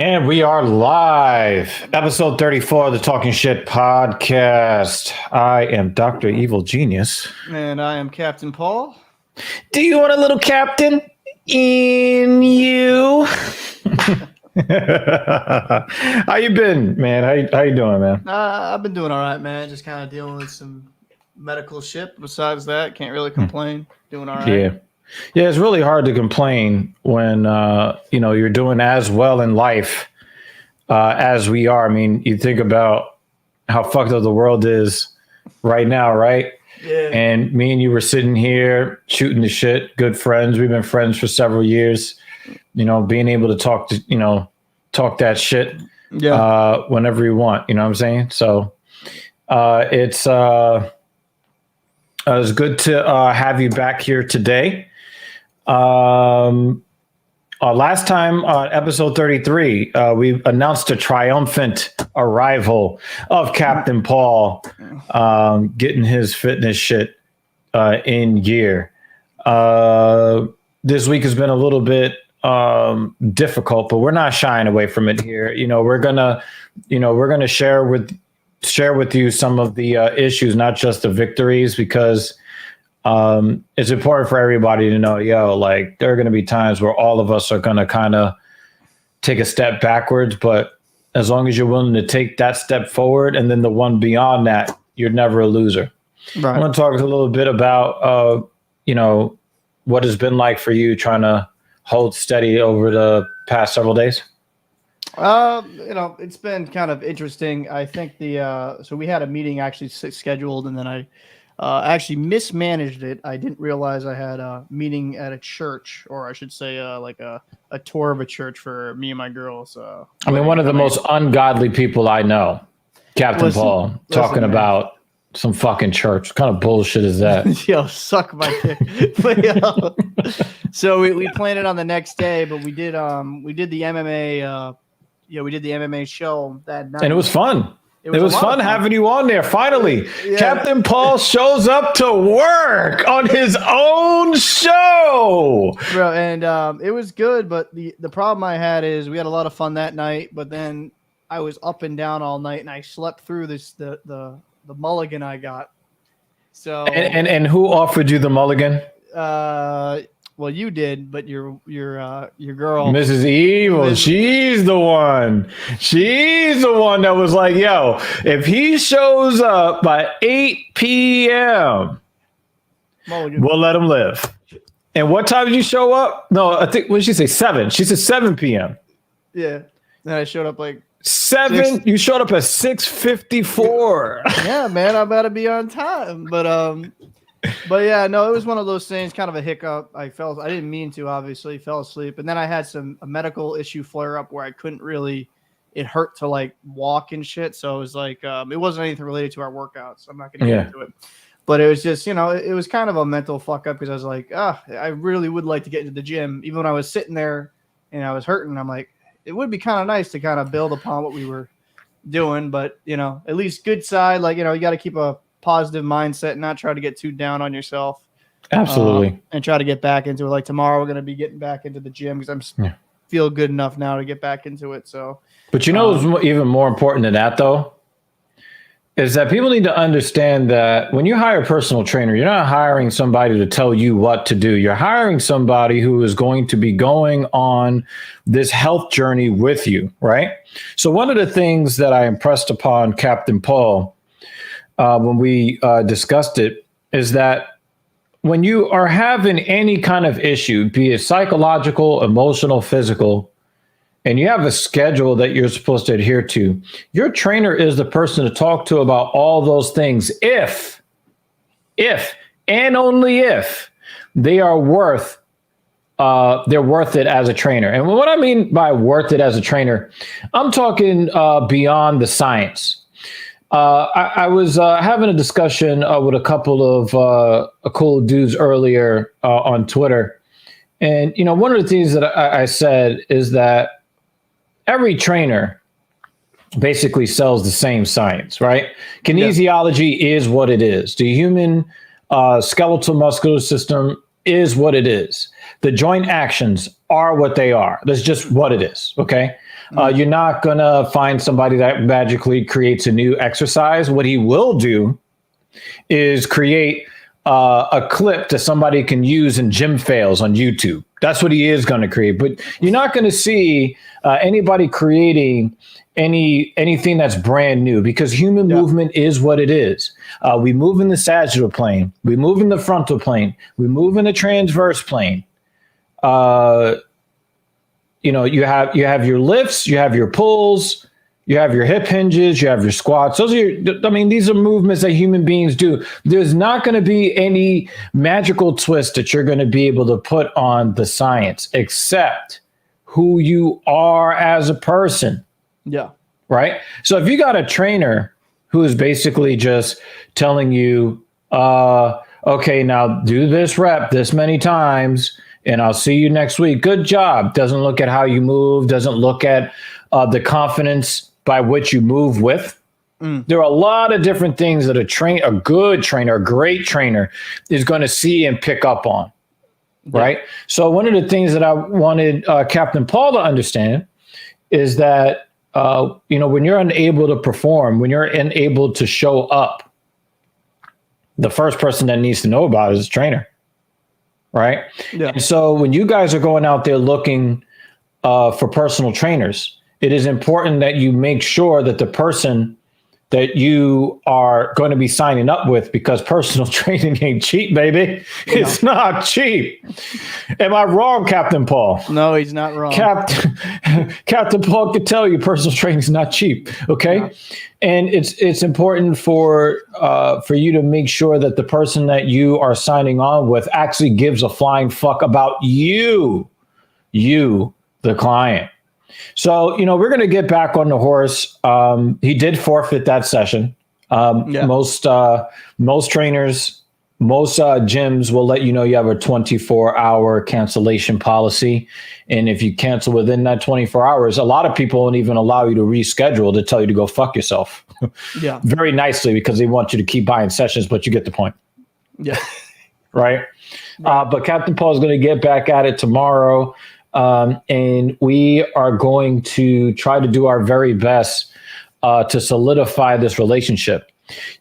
And we are live. Episode 34 of the Talking Shit podcast. I am Dr. Evil Genius. And I am Captain Paul. Do you want a little captain in you? How you been, man? How you doing, man? I've been doing all right, man. Just kind of dealing with some medical shit. Besides that, can't really complain. Doing all right. Yeah, it's really hard to complain when you're doing as well in life as we are. I mean, you think about how fucked up the world is right now, right? Yeah. And me and you were sitting here shooting the shit, good friends. We've been friends for several years. You know, being able to talk that shit whenever you want. You know what I'm saying? So it's good to have you back here today. Last time on episode 33, we announced a triumphant arrival of Captain Paul getting his fitness shit in gear. This week has been a little bit difficult, but we're not shying away from it here. We're gonna share with you some of the issues, not just the victories, because it's important for everybody to know, there are going to be times where all of us are going to kind of take a step backwards, but as long as you're willing to take that step forward and then the one beyond that, you're never a loser. Right. I want to talk a little bit about, what it's been like for you trying to hold steady over the past several days. It's been kind of interesting. I think so we had a meeting actually scheduled, and then I actually mismanaged it. I didn't realize I had a meeting at a church, or I should say like a tour of a church for me and my girls. One of the most ungodly people I know, Captain Paul, talking about some fucking church. What kind of bullshit is that? Yo, suck my dick. But, so we planned it on the next day, but we did the MMA we did the MMA show that night. And it was fun. It was fun having you on there. Finally, Captain Paul shows up to work on his own show. Bro, and it was good, but the problem I had is we had a lot of fun that night, but then I was up and down all night, and I slept through the mulligan I got. So and who offered you the mulligan? Well, you did, but your girl, Mrs. Evil, she's the one. She's the one that was like, "Yo, if he shows up by 8 p.m., we'll let him live." And what time did you show up? No, I think, what did she say? 7. She said 7 p.m. Yeah. Then I showed up like 7. 6. You showed up at 6:54. Yeah, man, I'm about to be on time. But yeah, no, it was one of those things, kind of a hiccup. I didn't mean to, obviously, fell asleep. And then I had a medical issue flare up where I couldn't really, it hurt to like walk and shit. So it was like, it wasn't anything related to our workouts. I'm not going to get into it. But it was just, it was kind of a mental fuck up because I was like, I really would like to get into the gym. Even when I was sitting there and I was hurting, I'm like, it would be kind of nice to kind of build upon what we were doing. But, at least good side, like, you got to keep a positive mindset and not try to get too down on yourself. Absolutely. And try to get back into it. Like tomorrow we're going to be getting back into the gym because I'm feel good enough now to get back into it. So, but what's even more important than that though, is that people need to understand that when you hire a personal trainer, you're not hiring somebody to tell you what to do. You're hiring somebody who is going to be going on this health journey with you, right? So one of the things that I impressed upon Captain Paul when we discussed it is that when you are having any kind of issue, be it psychological, emotional, physical, and you have a schedule that you're supposed to adhere to, your trainer is the person to talk to about all those things if and only if they are they're worth it as a trainer. And what I mean by worth it as a trainer, I'm talking beyond the science. I was having a discussion with a couple of cool dudes earlier on Twitter. And, one of the things that I said is that every trainer basically sells the same science, right? Kinesiology is what it is. The human skeletal muscular system is what it is. The joint actions are what they are. That's just what it is. Okay. You're not going to find somebody that magically creates a new exercise. What he will do is create a clip that somebody can use in gym fails on YouTube. That's what he is going to create. But you're not going to see anybody creating anything that's brand new, because human movement is what it is. We move in the sagittal plane. We move in the frontal plane. We move in the transverse plane. You have your lifts, you have your pulls, you have your hip hinges, you have your squats. These are movements that human beings do. There's not going to be any magical twist that you're going to be able to put on the science, except who you are as a person. Yeah. Right. So if you got a trainer who is basically just telling you, okay, now do this rep this many times, and I'll see you next week. Good job. Doesn't look at how you move. Doesn't look at the confidence by which you move with. There are a lot of different things that a good trainer, a great trainer is going to see and pick up on. Right. So one of the things that I wanted Captain Paul to understand is that, when you're unable to perform, when you're unable to show up, the first person that needs to know about it is a trainer. Right. Yeah. And so when you guys are going out there looking for personal trainers, it is important that you make sure that the person that you are going to be signing up with, because personal training ain't cheap, baby. It's not cheap. Am I wrong, Captain Paul? No, he's not wrong. Captain Paul could tell you personal training is not cheap. Okay. Yeah. And it's important for you to make sure that the person that you are signing on with actually gives a flying fuck about you, the client. So, we're going to get back on the horse. He did forfeit that session. Most trainers, most gyms will let you know you have a 24-hour cancellation policy. And if you cancel within that 24 hours, a lot of people won't even allow you to reschedule, to tell you to go fuck yourself. Yeah. Very nicely, because they want you to keep buying sessions, but you get the point. Yeah. Right. But Captain Paul is going to get back at it tomorrow. And we are going to try to do our very best to solidify this relationship.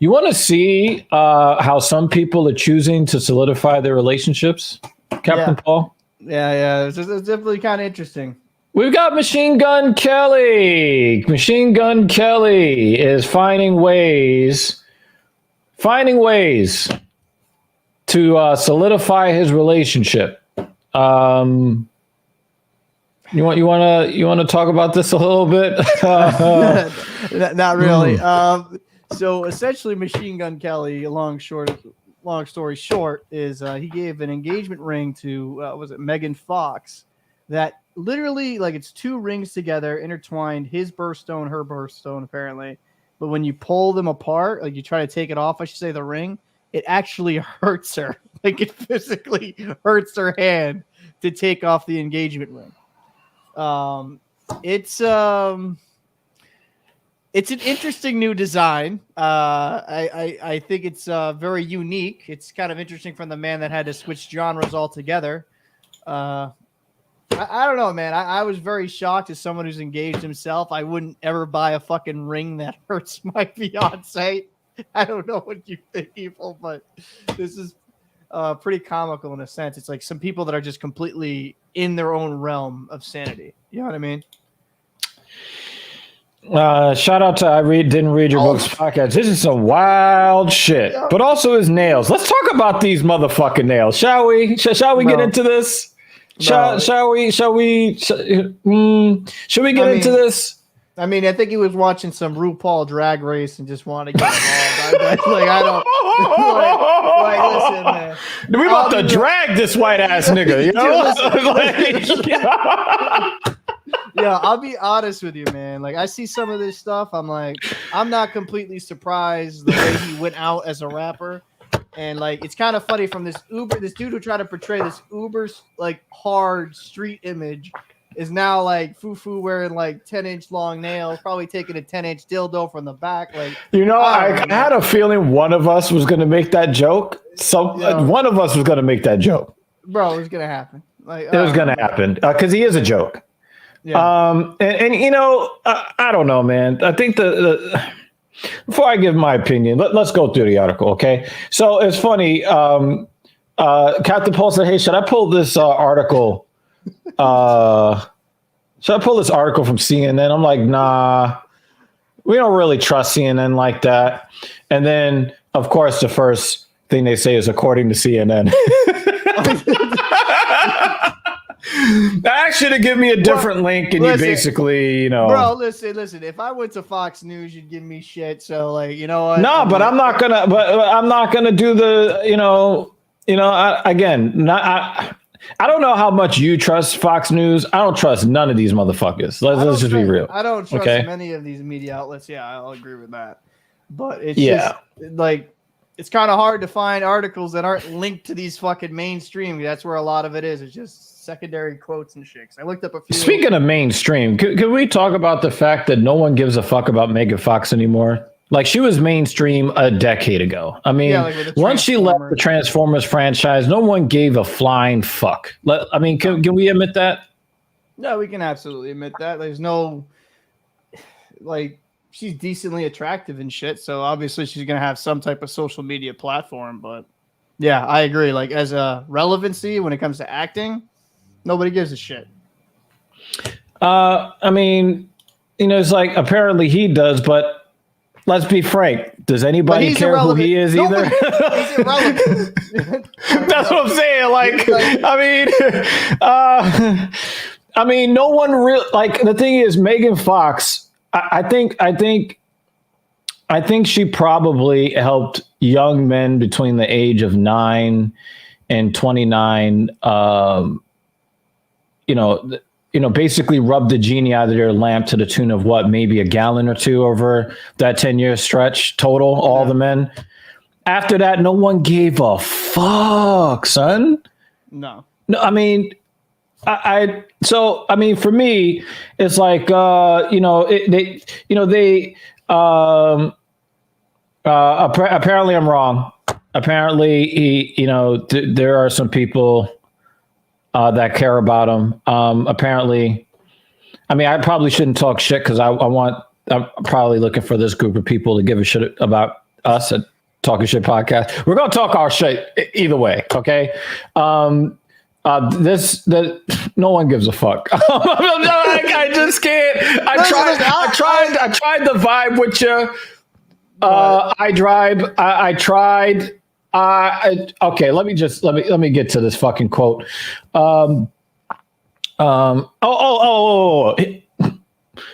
You want to see how some people are choosing to solidify their relationships, Captain Paul? Yeah. It's definitely kind of interesting. We've got Machine Gun Kelly. Machine Gun Kelly is finding ways to solidify his relationship. You want to talk about this a little bit? Not really. So essentially, Machine Gun Kelly, long story short, is he gave an engagement ring to Megan Fox, that literally, like, it's two rings together, intertwined, his birthstone, her birthstone, apparently. But when you pull them apart, like you try to take it off, I should say, the ring, it actually hurts her. Like, it physically hurts her hand to take off the engagement ring. It's an interesting new design. I think it's very unique. It's kind of interesting from the man that had to switch genres altogether. I don't know, man. I was very shocked as someone who's engaged himself. I wouldn't ever buy a fucking ring that hurts my fiance. I don't know what you think, people, but this is pretty comical in a sense. It's like some people that are just completely in their own realm of sanity. You know what I mean? Shout out to didn't read your book's podcast. This is some wild shit, but also his nails. Let's talk about these motherfucking nails, shall we? Shall we get into this? Shall we get into this? I mean, I think he was watching some RuPaul Drag Race and just wanted to get involved. Listen, man. We about to drag this white ass nigga, you know? Yeah, I'll be honest with you, man. Like, I see some of this stuff. I'm like, I'm not completely surprised the way he went out as a rapper. And like, it's kind of funny from this dude who tried to portray this uber like hard street image is now like foo wearing like 10-inch long nails, probably taking a 10-inch dildo from the back. Like, I had a feeling one of us was going to make that joke. One of us was going to make that joke. bro, it was gonna happen. Like It was gonna happen because he is a joke. Yeah. And you know, I don't know, man. I think the before I give my opinion, let's go through the article, okay? So it's funny. Captain Paul said, "Hey, should I pull this article? Should I pull this article from CNN?" I'm like, "Nah, we don't really trust CNN like that." And then, of course, the first thing they say is according to CNN. That should have given me a different link, and listen, you basically, you know, bro. Listen. If I went to Fox News, you'd give me shit. So, like, you know what? no, but I'm not gonna. But I'm not gonna do the. I don't know how much you trust Fox News. I don't trust none of these motherfuckers. Let's just be real. I don't trust okay? many of these media outlets. Yeah, I'll agree with that. But it's Yeah. just like it's kind of hard to find articles that aren't linked to these fucking mainstream. That's where a lot of it is. It's just secondary quotes and shit. I looked up a few. Speaking of mainstream, could we talk about the fact that no one gives a fuck about Megan Fox anymore? Like, she was mainstream a decade ago. I mean, once she left the Transformers franchise, no one gave a flying fuck. Can we admit that? No, we can absolutely admit that. There's no, like, she's decently attractive and shit. So obviously she's going to have some type of social media platform. But yeah, I agree. Like, as a relevancy when it comes to acting, nobody gives a shit. I mean, it's like apparently he does, but let's be frank. Does anybody care who he is either? He's irrelevant. That's what I'm saying. Like, I mean, no one real like the thing is Megan Fox. I think she probably helped young men between the age of 9 and 29. Basically rub the genie out of their lamp to the tune of what, maybe a gallon or two over that 10-year stretch total, all the men. After that, no one gave a fuck, son. No, I mean, for me, it's like, apparently I'm wrong. Apparently there are some people that care about him. Apparently, I probably shouldn't talk shit because I'm probably looking for this group of people to give a shit about us at Talking Shit Podcast. We're going to talk our shit either way. Okay. No one gives a fuck. I just can't. I tried the vibe with you. I tried. Okay, let me get to this fucking quote.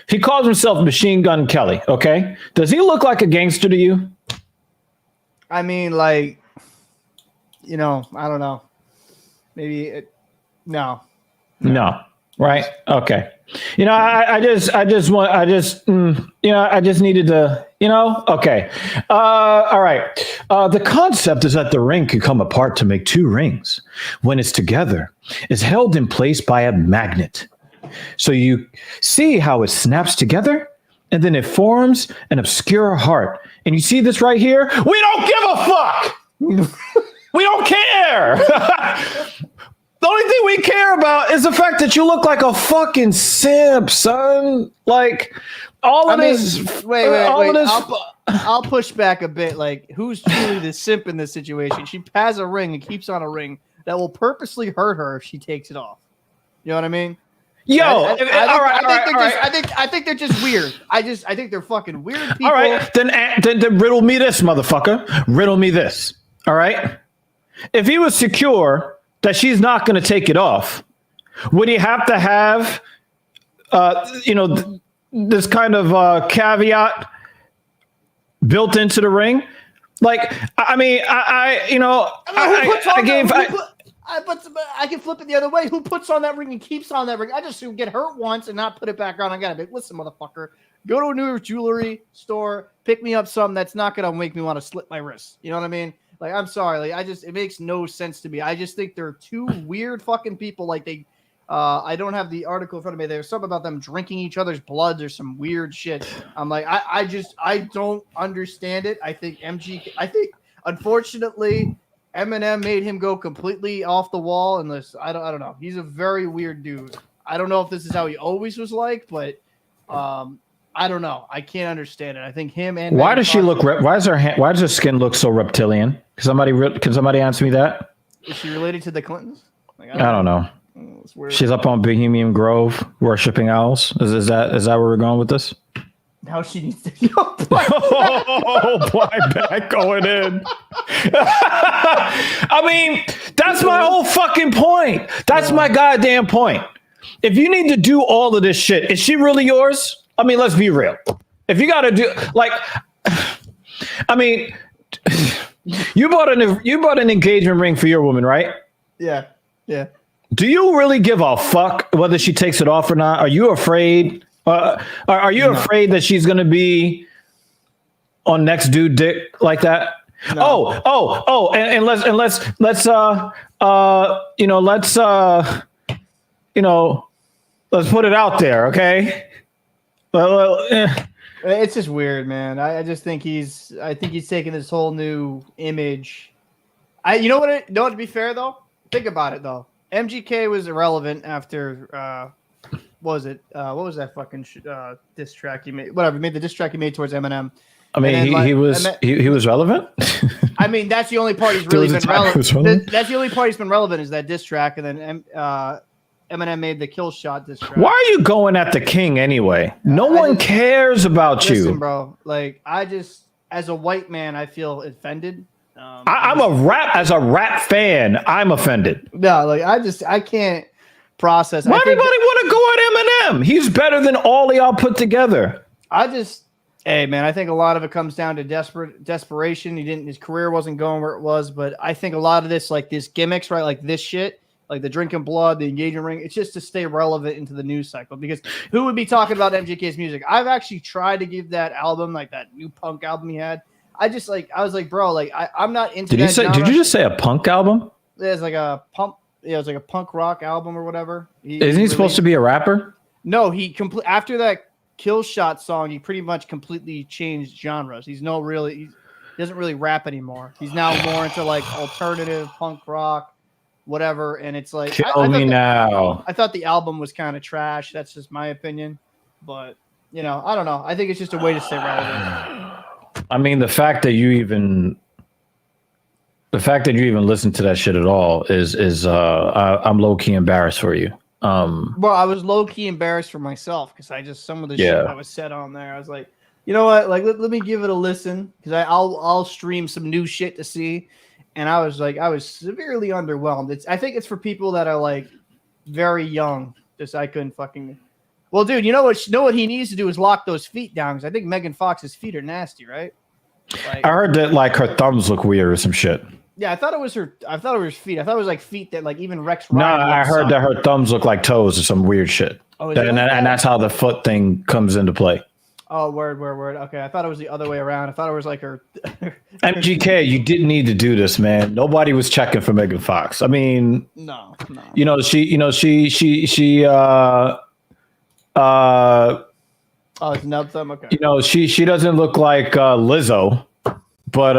He calls himself Machine Gun Kelly. Okay, does he look like a gangster to you? I mean, like, I don't know. Maybe no. Right? Okay. I just needed to, okay. All right. The concept is that the ring can come apart to make two rings. When it's together, it's held in place by a magnet. So you see how it snaps together and then it forms an obscure heart. And you see this right here? We don't give a fuck. We don't care. The only thing we care about is the fact that you look like a fucking simp, son. Like, wait. I'll push back a bit. Like, who's truly the simp in this situation? She has a ring and keeps on a ring that will purposely hurt her if she takes it off. You know what I mean? I think they're just weird. I think they're fucking weird people. All right, then riddle me this, motherfucker. Riddle me this. All right. If he was secure that she's not going to take it off, would he have to have, this kind of caveat built into the ring? Like, I can flip it the other way. Who puts on that ring and keeps on that ring? I just get hurt once and not put it back on. I gotta be, listen, motherfucker, go to a new jewelry store, pick me up something that's not gonna make me want to slit my wrist. You know what I mean? Like, I'm sorry. Like, it makes no sense to me. I just think they're two weird fucking people. Like, I don't have the article in front of me. There's something about them drinking each other's blood or some weird shit. I'm like, I don't understand it. I think unfortunately, Eminem made him go completely off the wall. Unless I don't know. He's a very weird dude. I don't know if this is how he always was like, but I don't know. I can't understand it. I think him and why Megan does she Fox, look? Why does her skin look so reptilian? Can somebody answer me that? is she related to the Clintons? Like, I don't know. It's weird. She's up on Bohemian Grove worshiping owls. Is that where we're going with this? Now she needs to go. Oh, blind back going in. I mean, that's my whole fucking point. That's my goddamn point. If you need to do all of this shit, is she really yours? I mean, let's be real. If you got to do like, I mean, you bought an engagement ring for your woman, right? Yeah. Do you really give a fuck whether she takes it off or not? Are you afraid? Are you afraid that she's gonna be on next dude dick like that? No. And let's put it out there, okay? It's just weird, man. I just think he's taking this whole new image. You know what? To be fair though, think about it though. MGK was irrelevant after what was that fucking diss track he made? Whatever, he made the diss track he made towards Eminem. I mean, he was relevant. I mean, that's the only part he's really been relevant. That's the only part he's been relevant is that diss track, and then Eminem made the kill shot diss track. Why are you going at the king anyway? No one cares about you, bro. Like, I just, as a white man, I feel offended. As a rap fan, I'm offended. No, like I can't process. Why anybody want to go at Eminem? He's better than all of y'all put together. Hey man, I think a lot of it comes down to desperation. His career wasn't going where it was, but I think a lot of this, like this gimmicks, right? Like this shit, like the drinking blood, the engagement ring. It's just to stay relevant into the news cycle, because who would be talking about MGK's music? I've actually tried to give that album, like that new punk album he had. I was like, bro, like I'm not into that genre. Did you just say a punk album? It's like a punk. Yeah, it was like a punk rock album or whatever. Isn't he supposed to be a rapper? No, after that Kill Shot song, he pretty much completely changed genres. He doesn't really rap anymore. He's now more into like alternative punk rock, whatever. And it's like, I thought the album was kind of trash. That's just my opinion. But I don't know. I think it's just a way to stay relevant. I mean, the fact that you even listen to that shit at all is I'm low key embarrassed for you. Well, I was low key embarrassed for myself because some of the shit that was said on there, I was like, you know what? Like, let me give it a listen, because I'll stream some new shit to see. And I was severely underwhelmed. I think it's for people that are like very young. Just I couldn't fucking. Well, dude, you know what he needs to do is lock those feet down, because I think Megan Fox's feet are nasty, right? Like, I heard that like her thumbs look weird or some shit. Yeah, I thought it was feet. I thought it was like feet that like even Rex Ryan. No, I heard that her thumbs look like toes or some weird shit. Oh, and that's how the foot thing comes into play. Oh, word. Okay, I thought it was the other way around. I thought it was like her. MGK, you didn't need to do this, man. Nobody was checking for Megan Fox. I mean, no. Oh, it's another thumb. Okay. She doesn't look like Lizzo, but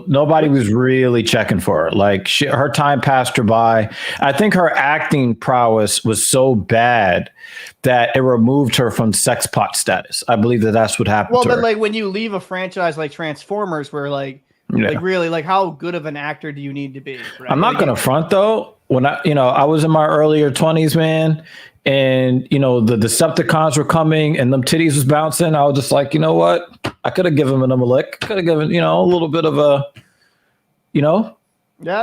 nobody was really checking for her. Like her time passed her by. I think her acting prowess was so bad that it removed her from sex pot status. I believe that's what happened. Well, to but her. Like when you leave a franchise like Transformers, where like really, like how good of an actor do you need to be? Right? I'm not gonna front though. When I was in my earlier 20s, man. And, the Decepticons were coming and them titties was bouncing. I was just like, you know what? I could have given them a lick. Could have given, a little bit of a, Yeah,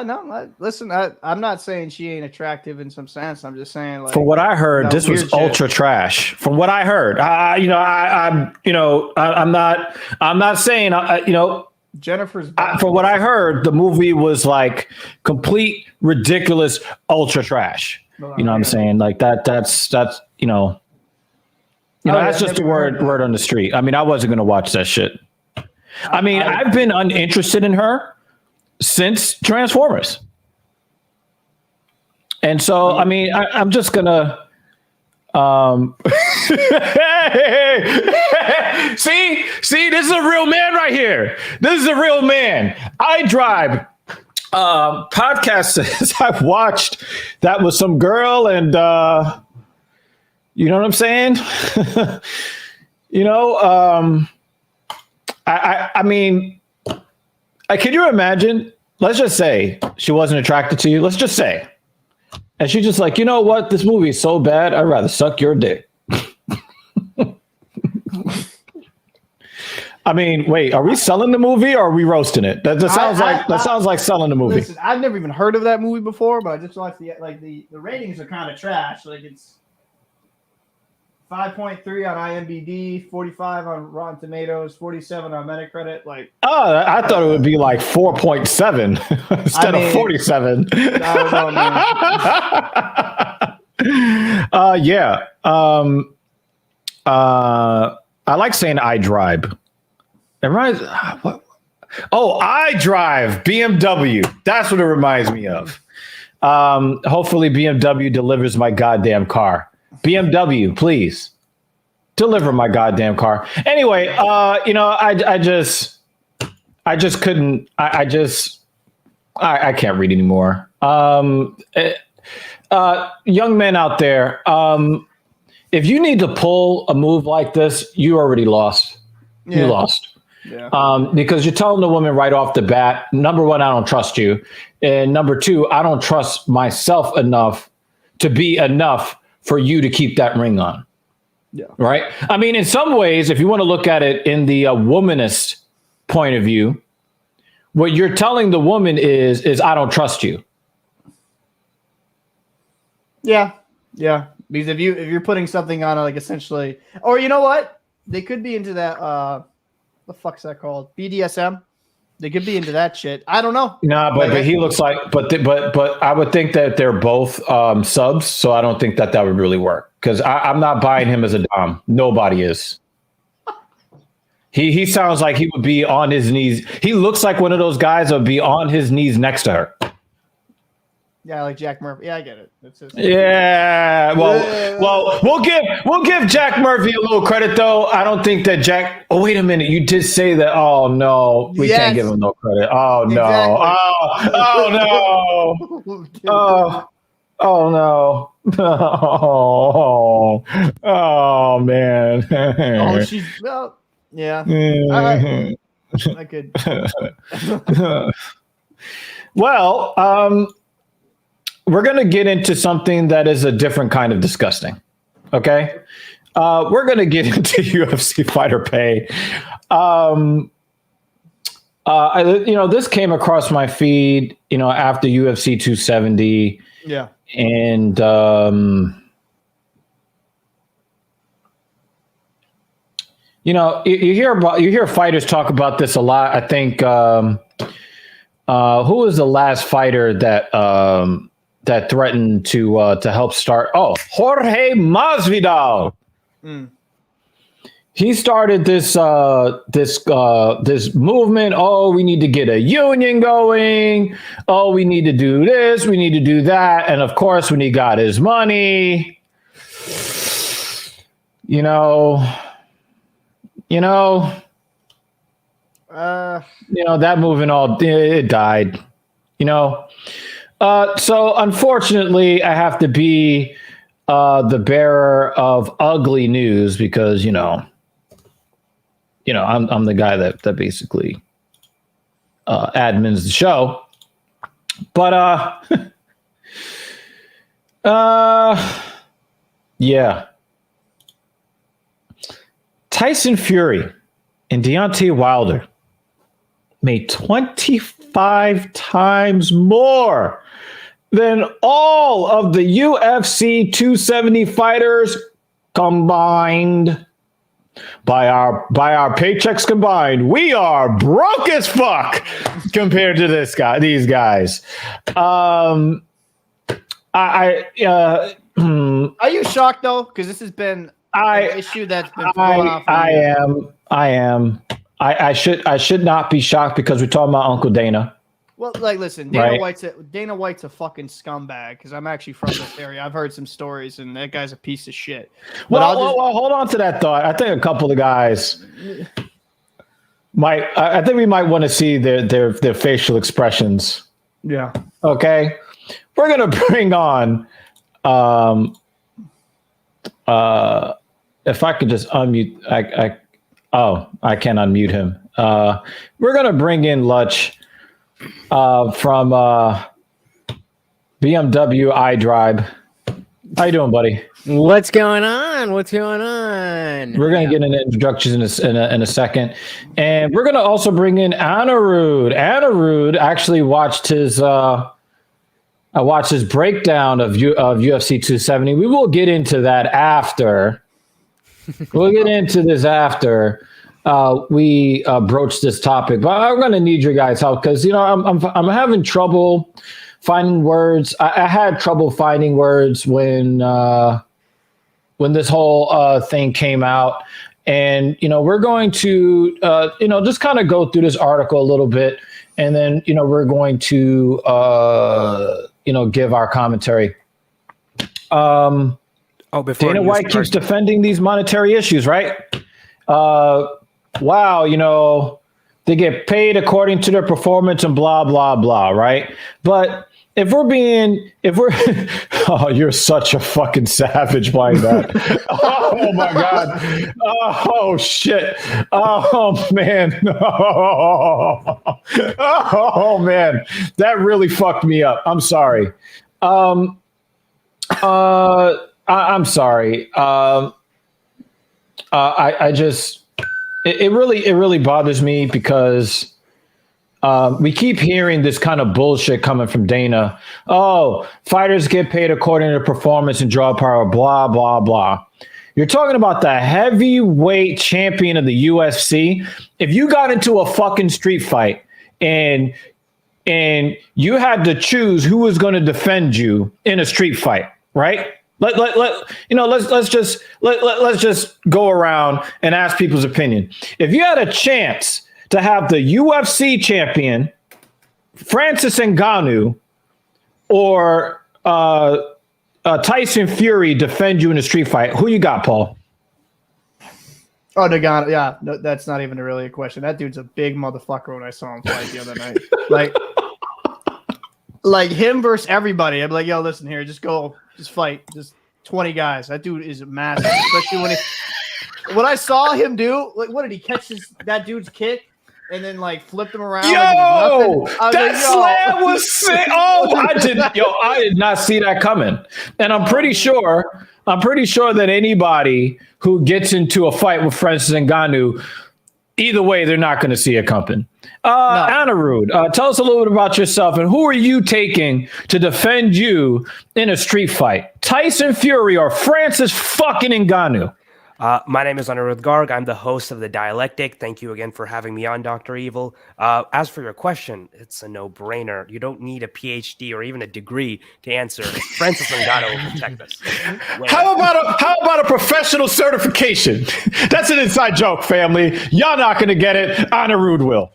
no, listen, I'm not saying she ain't attractive in some sense. I'm just saying, like, from what I heard, this was ultra trash. From what I heard, I'm not saying, Jennifer's. From what I heard, the movie was like complete ridiculous ultra trash. You know what I'm saying? Like that's that's just the word on the street. I mean, I wasn't going to watch that shit. I mean, I've been uninterested in her since Transformers. And so, I mean, I'm just going to, See, this is a real man right here. This is a real man. I drive. Podcast says I watched that with some girl, and you know what I'm saying? I mean, can you imagine? Let's just say she wasn't attracted to you. Let's just say. And she's just like, you know what? This movie is so bad. I'd rather suck your dick. I mean, wait, are we selling the movie or are we roasting it? That sounds like selling the movie. Listen, I've never even heard of that movie before, but I just watched the ratings are kind of trash. Like it's 5.3 on IMDb, 45 on Rotten Tomatoes, 47 on Metacritic. Like, oh, I thought it would be like 4.7 instead of 47. I don't know, man. Yeah. I like saying I drive. It reminds what? Oh, I drive BMW. That's what it reminds me of. Hopefully BMW delivers my goddamn car. BMW, please deliver my goddamn car. Anyway, I just couldn't. I can't read anymore. Young men out there, if you need to pull a move like this, you already lost. Yeah. You lost. Yeah. Because you're telling the woman right off the bat, number one, I don't trust you. And number two, I don't trust myself enough to be enough for you to keep that ring on. Yeah. Right. I mean, in some ways, if you want to look at it in the womanist point of view, what you're telling the woman is I don't trust you. Yeah. Yeah. Because if you're putting something on, like, essentially, or you know what? They could be into that, the fuck's that called? BDSM. They could be into that shit. I don't know. Nah, but he looks like, but I would think that they're both subs, so I don't think that would really work. Because I'm not buying him as a dom. Nobody is. He sounds like he would be on his knees. He looks like one of those guys that would be on his knees next to her. Yeah, like Jack Murphy. Yeah, I get it. Yeah. Well, we'll give Jack Murphy a little credit, though. I don't think that Jack. Oh, wait a minute. You did say that. Oh no, we can't give him no credit. Oh no. Exactly. Oh no. Oh man. Oh, she's well. Yeah. I could. Well, we're going to get into something that is a different kind of disgusting. Okay. We're going to get into UFC Fighter Pay. This came across my feed, after UFC 270. Yeah. And, you hear fighters talk about this a lot. I think, who was the last fighter that threatened to help start? Oh, Jorge Masvidal. He started this movement. Oh, we need to get a union going. Oh, we need to do this. We need to do that. And of course, when he got his money, that movement it died. So unfortunately, I have to be the bearer of ugly news because I'm the guy that basically admins the show. But yeah, Tyson Fury and Deontay Wilder made 25 times more than all of the UFC 270 fighters combined. By our paychecks combined, we are broke as fuck compared to these guys. Are you shocked though? Because this has been an issue that's been going on for years. I am. I should not be shocked because we're talking about Uncle Dana. Well, like, listen, Dana White's a fucking scumbag because I'm actually from this area. I've heard some stories, and that guy's a piece of shit. But Well, hold on to that thought. I think a couple of guys might. I think we might want to see their facial expressions. Yeah. Okay, we're gonna bring on. If I could just unmute, I can't unmute him. We're gonna bring in Lutch from BMW iDrive. How you doing, buddy? What's going on? What's going on? We're gonna get into introductions in a second, and we're gonna also bring in Anirudh. Anirudh actually watched his. I watched his breakdown of UFC 270. We will get into that after. We'll get into this after we broach this topic. But I'm going to need your guys' help because I'm having trouble finding words. I had trouble finding words when this whole thing came out, and we're going to just kind of go through this article a little bit, and then we're going to give our commentary. Dana White keeps defending these monetary issues, right? Wow, they get paid according to their performance and blah, blah, blah, right? But if we're oh, you're such a fucking savage by that. Oh my God. Oh shit. Oh man. Oh man. That really fucked me up. I'm sorry. I'm sorry. I just it really bothers me because we keep hearing this kind of bullshit coming from Dana. Oh, fighters get paid according to performance and draw power, blah, blah, blah. You're talking about the heavyweight champion of the UFC. If you got into a fucking street fight and you had to choose who was going to defend you in a street fight, right? Let's just go around and ask people's opinion. If you had a chance to have the UFC champion, Francis Ngannou, or Tyson Fury defend you in a street fight, who you got, Paul? Oh, Ngannou. Yeah, no, that's not even really a question. That dude's a big motherfucker when I saw him fight the other night. Like him versus everybody. I'd be like, yo, listen here, just fight. Just 20 guys. That dude is massive, especially when I saw him do, like, what did he catch that dude's kick? And then flipped him around. Yo, that slam was sick. Oh, I did not see that coming. And I'm pretty sure that anybody who gets into a fight with Francis Ngannou, either way, they're not going to see it coming. No. Anirudh, tell us a little bit about yourself and who are you taking to defend you in a street fight? Tyson Fury or Francis fucking Ngannou? My name is Anirudh Garg. I'm the host of The Dialectic. Thank you again for having me on, Dr. Evil. As for your question, it's a no-brainer. You don't need a PhD or even a degree to answer. Francis Ngannou will protect us. How about a professional certification? That's an inside joke, family. Y'all not going to get it. Anirudh will.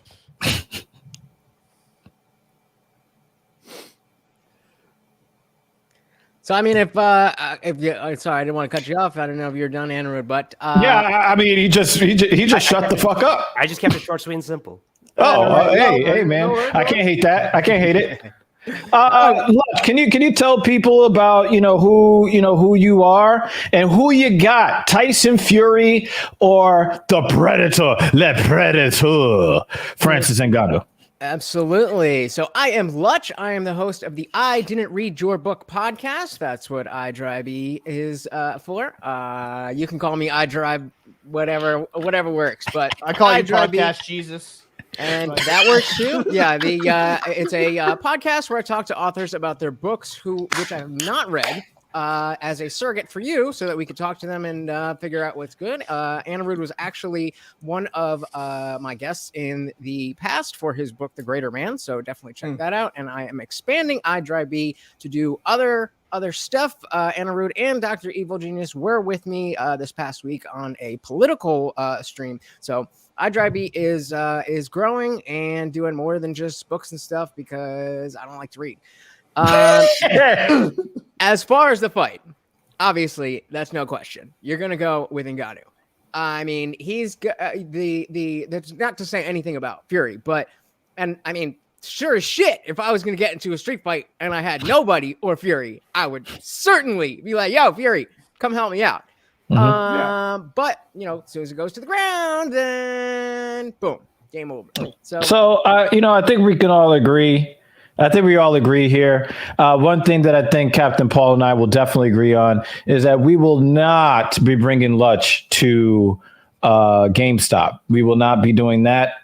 So I mean, if you, sorry, I didn't want to cut you off. I don't know if you're done, Anirudh, but yeah, I mean, he just shut the fuck up. I just kept it short, sweet, and simple. Oh, hey, man, I can't hate that. I can't hate it. Lutch, can you tell people about who you are and who you got? Tyson Fury or the Predator, Le Predator, Francis Ngannou? Absolutely. So I am Lutch. I am the host of the I Didn't Read Your Book podcast. That's what iDrive is for. You can call me iDrive, whatever works. But I call you Podcast Jesus. And that works too. Yeah, it's a podcast where I talk to authors about their books, which I have not read, as a surrogate for you, so that we could talk to them and figure out what's good. Anirudh was actually one of my guests in the past for his book, The Greater Man. So definitely check that out. And I am expanding iDrive to do other other stuff, Anna Rude and Dr. Evil Genius were with me this past week on a political stream. So iDrive is growing and doing more than just books and stuff because I don't like to read. As far as the fight, obviously that's no question. You're gonna go with Ngannou. I mean, he's that's not to say anything about Fury, but I mean, sure as shit, if I was gonna get into a street fight and I had nobody or Fury, I would certainly be like, "Yo, Fury, come help me out." But as soon as it goes to the ground, then boom, game over. So I think we can all agree. I think we all agree here. One thing that I think Captain Paul and I will definitely agree on is that we will not be bringing Lutch to GameStop. We will not be doing that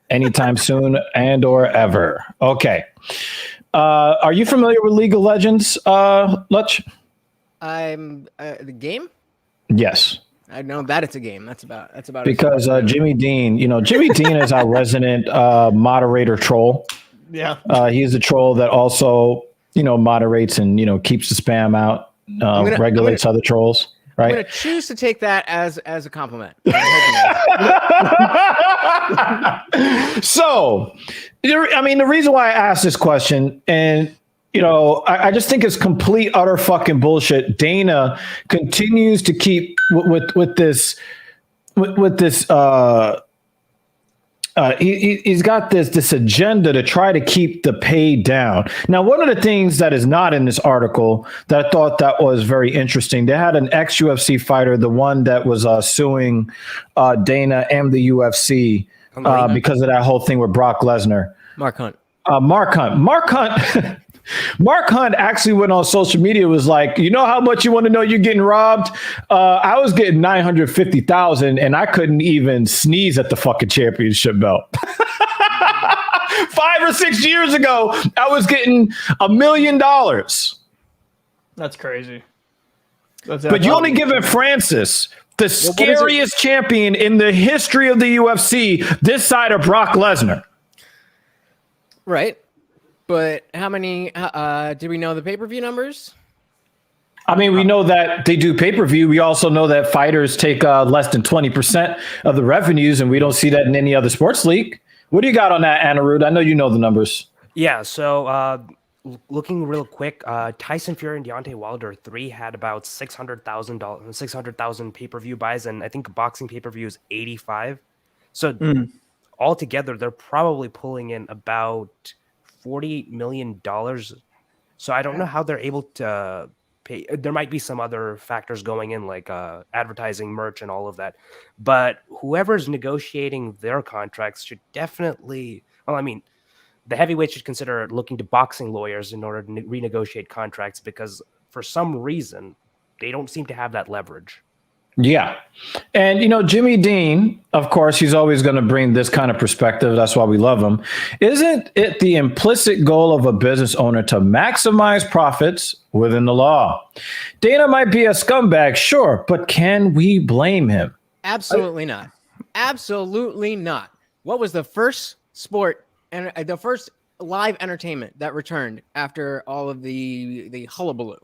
anytime soon and or ever. Okay. Are you familiar with League of Legends, Lutch? I'm the game? Yes. I know that it's a game. That's about because Jimmy Dean, Jimmy Dean is our resident moderator troll. Yeah. He's the troll that also, moderates and, keeps the spam out, regulates other trolls. Right. I'm going to choose to take that as a compliment. So, the reason why I asked this question, and I just think it's complete, utter fucking bullshit. Dana continues to keep with this. He's got this agenda to try to keep the pay down. Now, one of the things that is not in this article that I thought that was very interesting, they had an ex-UFC fighter, the one that was suing Dana and the UFC because of that whole thing with Brock Lesnar. Mark Hunt. Mark Hunt actually went on social media, was like, you know how much you want to know you're getting robbed? I was getting $950,000 and I couldn't even sneeze at the fucking championship belt. 5 or 6 years ago, I was getting $1 million. That's crazy. But you only give it Francis, the scariest champion in the history of the UFC, this side of Brock Lesnar. Right. But how many do we know the pay-per-view numbers? We know that they do pay-per-view. We also know that fighters take less than 20% of the revenues, and we don't see that in any other sports league. What do you got on that, Anna Rude? I know you know the numbers. Yeah, so looking real quick, Tyson Fury and Deontay Wilder 3 had about 600,000 pay-per-view buys, and I think boxing pay-per-view is 85. So altogether, they're probably pulling in about $40 million. So I don't know how they're able to pay. There might be some other factors going in, like advertising, merch, and all of that. But whoever's negotiating their contracts should definitely, the heavyweights should consider looking to boxing lawyers in order to renegotiate contracts, because for some reason, they don't seem to have that leverage. Yeah. And, Jimmy Dean, of course, he's always going to bring this kind of perspective. That's why we love him. Isn't it the implicit goal of a business owner to maximize profits within the law? Dana might be a scumbag, sure, but can we blame him? Absolutely not. Absolutely not. What was the first sport and the first live entertainment that returned after all of the hullabaloo?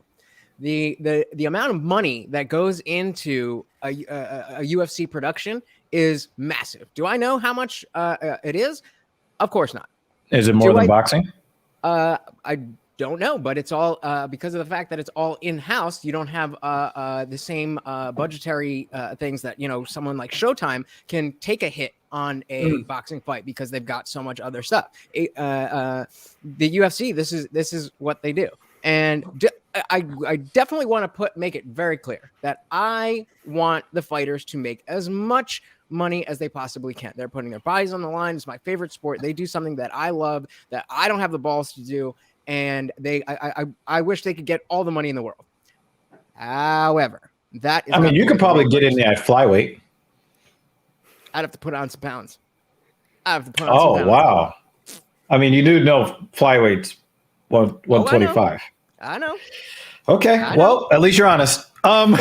The amount of money that goes into a UFC production is massive. Do I know how much it is? Of course not. Is it more than boxing? I don't know, but it's all because of the fact that it's all in-house. You don't have the same budgetary things that someone like Showtime can take a hit on a boxing fight because they've got so much other stuff. The UFC, this is what they do. And I definitely want to make it very clear that I want the fighters to make as much money as they possibly can. They're putting their bodies on the line. It's my favorite sport. They do something that I love, that I don't have the balls to do, and I wish they could get all the money in the world. However, that is you could probably get in there at flyweight. I'd have to put on some pounds. Oh, wow. You do know flyweights. 125. I know. Okay. Well, at least you're honest. But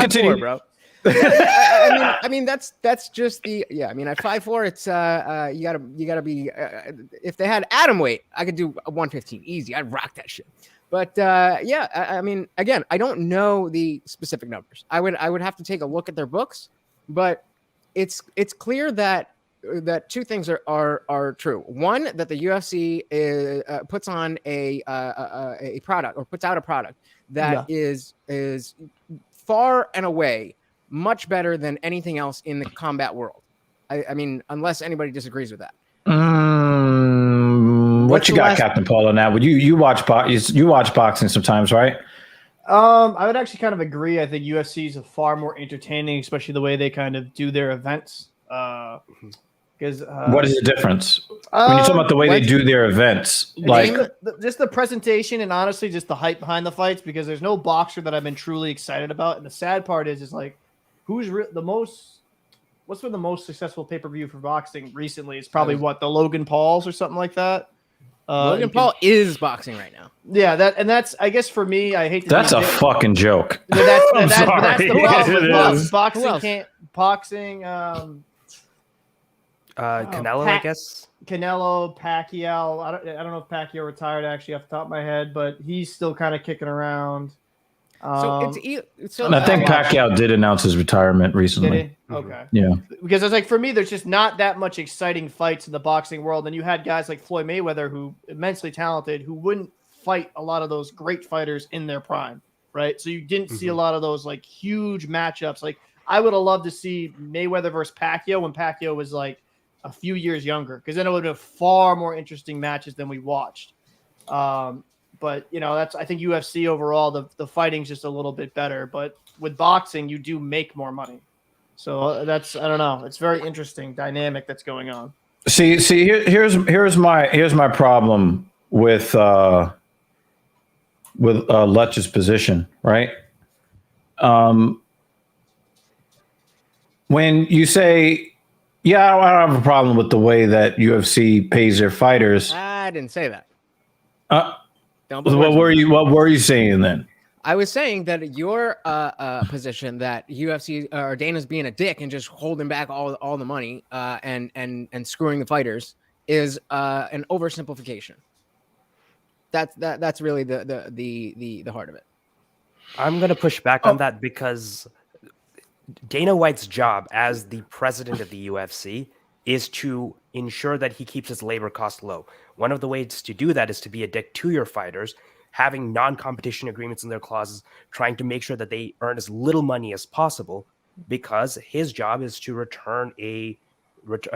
continue, bro. That's just the at 5'4", it's you gotta be. If they had atom weight, I could do a 115 easy. I'd rock that shit. But yeah, I mean, again, I don't know the specific numbers. I would have to take a look at their books, but it's clear that two things are true. One, that the UFC puts on a product, or puts out a product that is far and away much better than anything else in the combat world. I mean, unless anybody disagrees with that. What you got, Captain Paul, on that? Would you watch boxing sometimes, right? I would actually kind of agree. I think UFC is far more entertaining, especially the way they kind of do their events. Because what is the difference when you talk about the way they do their events? Like just the presentation, and honestly, just the hype behind the fights. Because there's no boxer that I've been truly excited about. And the sad part is like, who's the most? What's been the most successful pay-per-view for boxing recently? It's probably the Logan Pauls or something like that. Logan Paul is boxing right now. Yeah, that's I guess for me, I hate to. That's a fucking joke. That's the problem. Boxing. Canelo, I guess. Canelo, Pacquiao. I don't know if Pacquiao retired actually off the top of my head, but he's still kind of kicking around. I think Pacquiao did announce his retirement recently. Did he? Okay. Yeah. Because it's like, for me, there's just not that much exciting fights in the boxing world. And you had guys like Floyd Mayweather, who immensely talented, who wouldn't fight a lot of those great fighters in their prime, right? So you didn't see a lot of those like huge matchups. Like, I would have loved to see Mayweather versus Pacquiao when Pacquiao was like a few years younger, because then it would have been far more interesting matches than we watched. But I think UFC overall, the fighting's just a little bit better. But with boxing, you do make more money. So I don't know. It's very interesting dynamic that's going on. See, here's my problem with Lutch's position, right? When you say, yeah, I don't have a problem with the way that UFC pays their fighters. I didn't say that. What were you saying then? I was saying that your position that UFC or Dana's being a dick and just holding back all the money and screwing the fighters is an oversimplification. That's really the heart of it. I'm going to push back on that, because Dana White's job as the president of the UFC is to ensure that he keeps his labor costs low. One of the ways to do that is to be a dick to your fighters, having non-competition agreements in their clauses, trying to make sure that they earn as little money as possible, because his job is to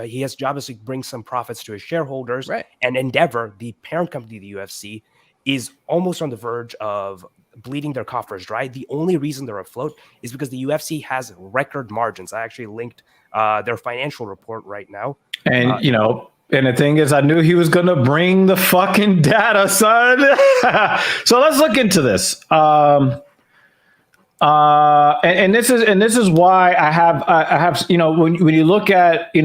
his job is to bring some profits to his shareholders. Right. And Endeavor, the parent company of the UFC, is almost on the verge of bleeding their coffers dry. The only reason they're afloat is because the UFC has record margins. I actually linked their financial report right now. And, and the thing is, I knew he was going to bring the fucking data, son. So let's look into this. And this is why I have when you look at a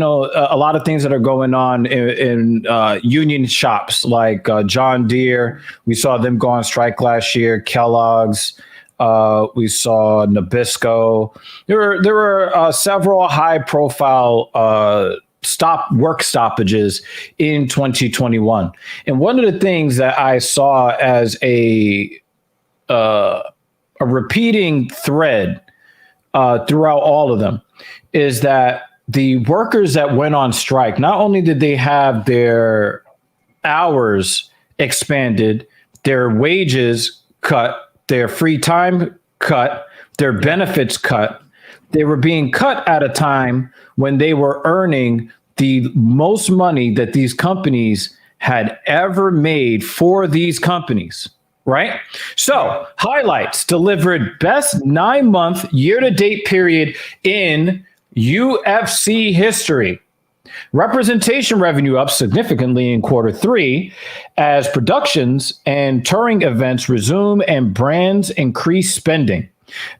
lot of things that are going on in union shops like John Deere. We saw them go on strike last year. Kellogg's. We saw Nabisco. There were several high profile work stoppages in 2021. And one of the things that I saw as a repeating thread throughout all of them is that the workers that went on strike, not only did they have their hours expanded, their wages cut, their free time cut, their benefits cut, they were being cut at a time when they were earning the most money that these companies had ever made for these companies. Right? So, highlights delivered best 9-month year-to-date period in UFC history. Representation revenue up significantly in Q3 as productions and touring events resume and brands increase spending.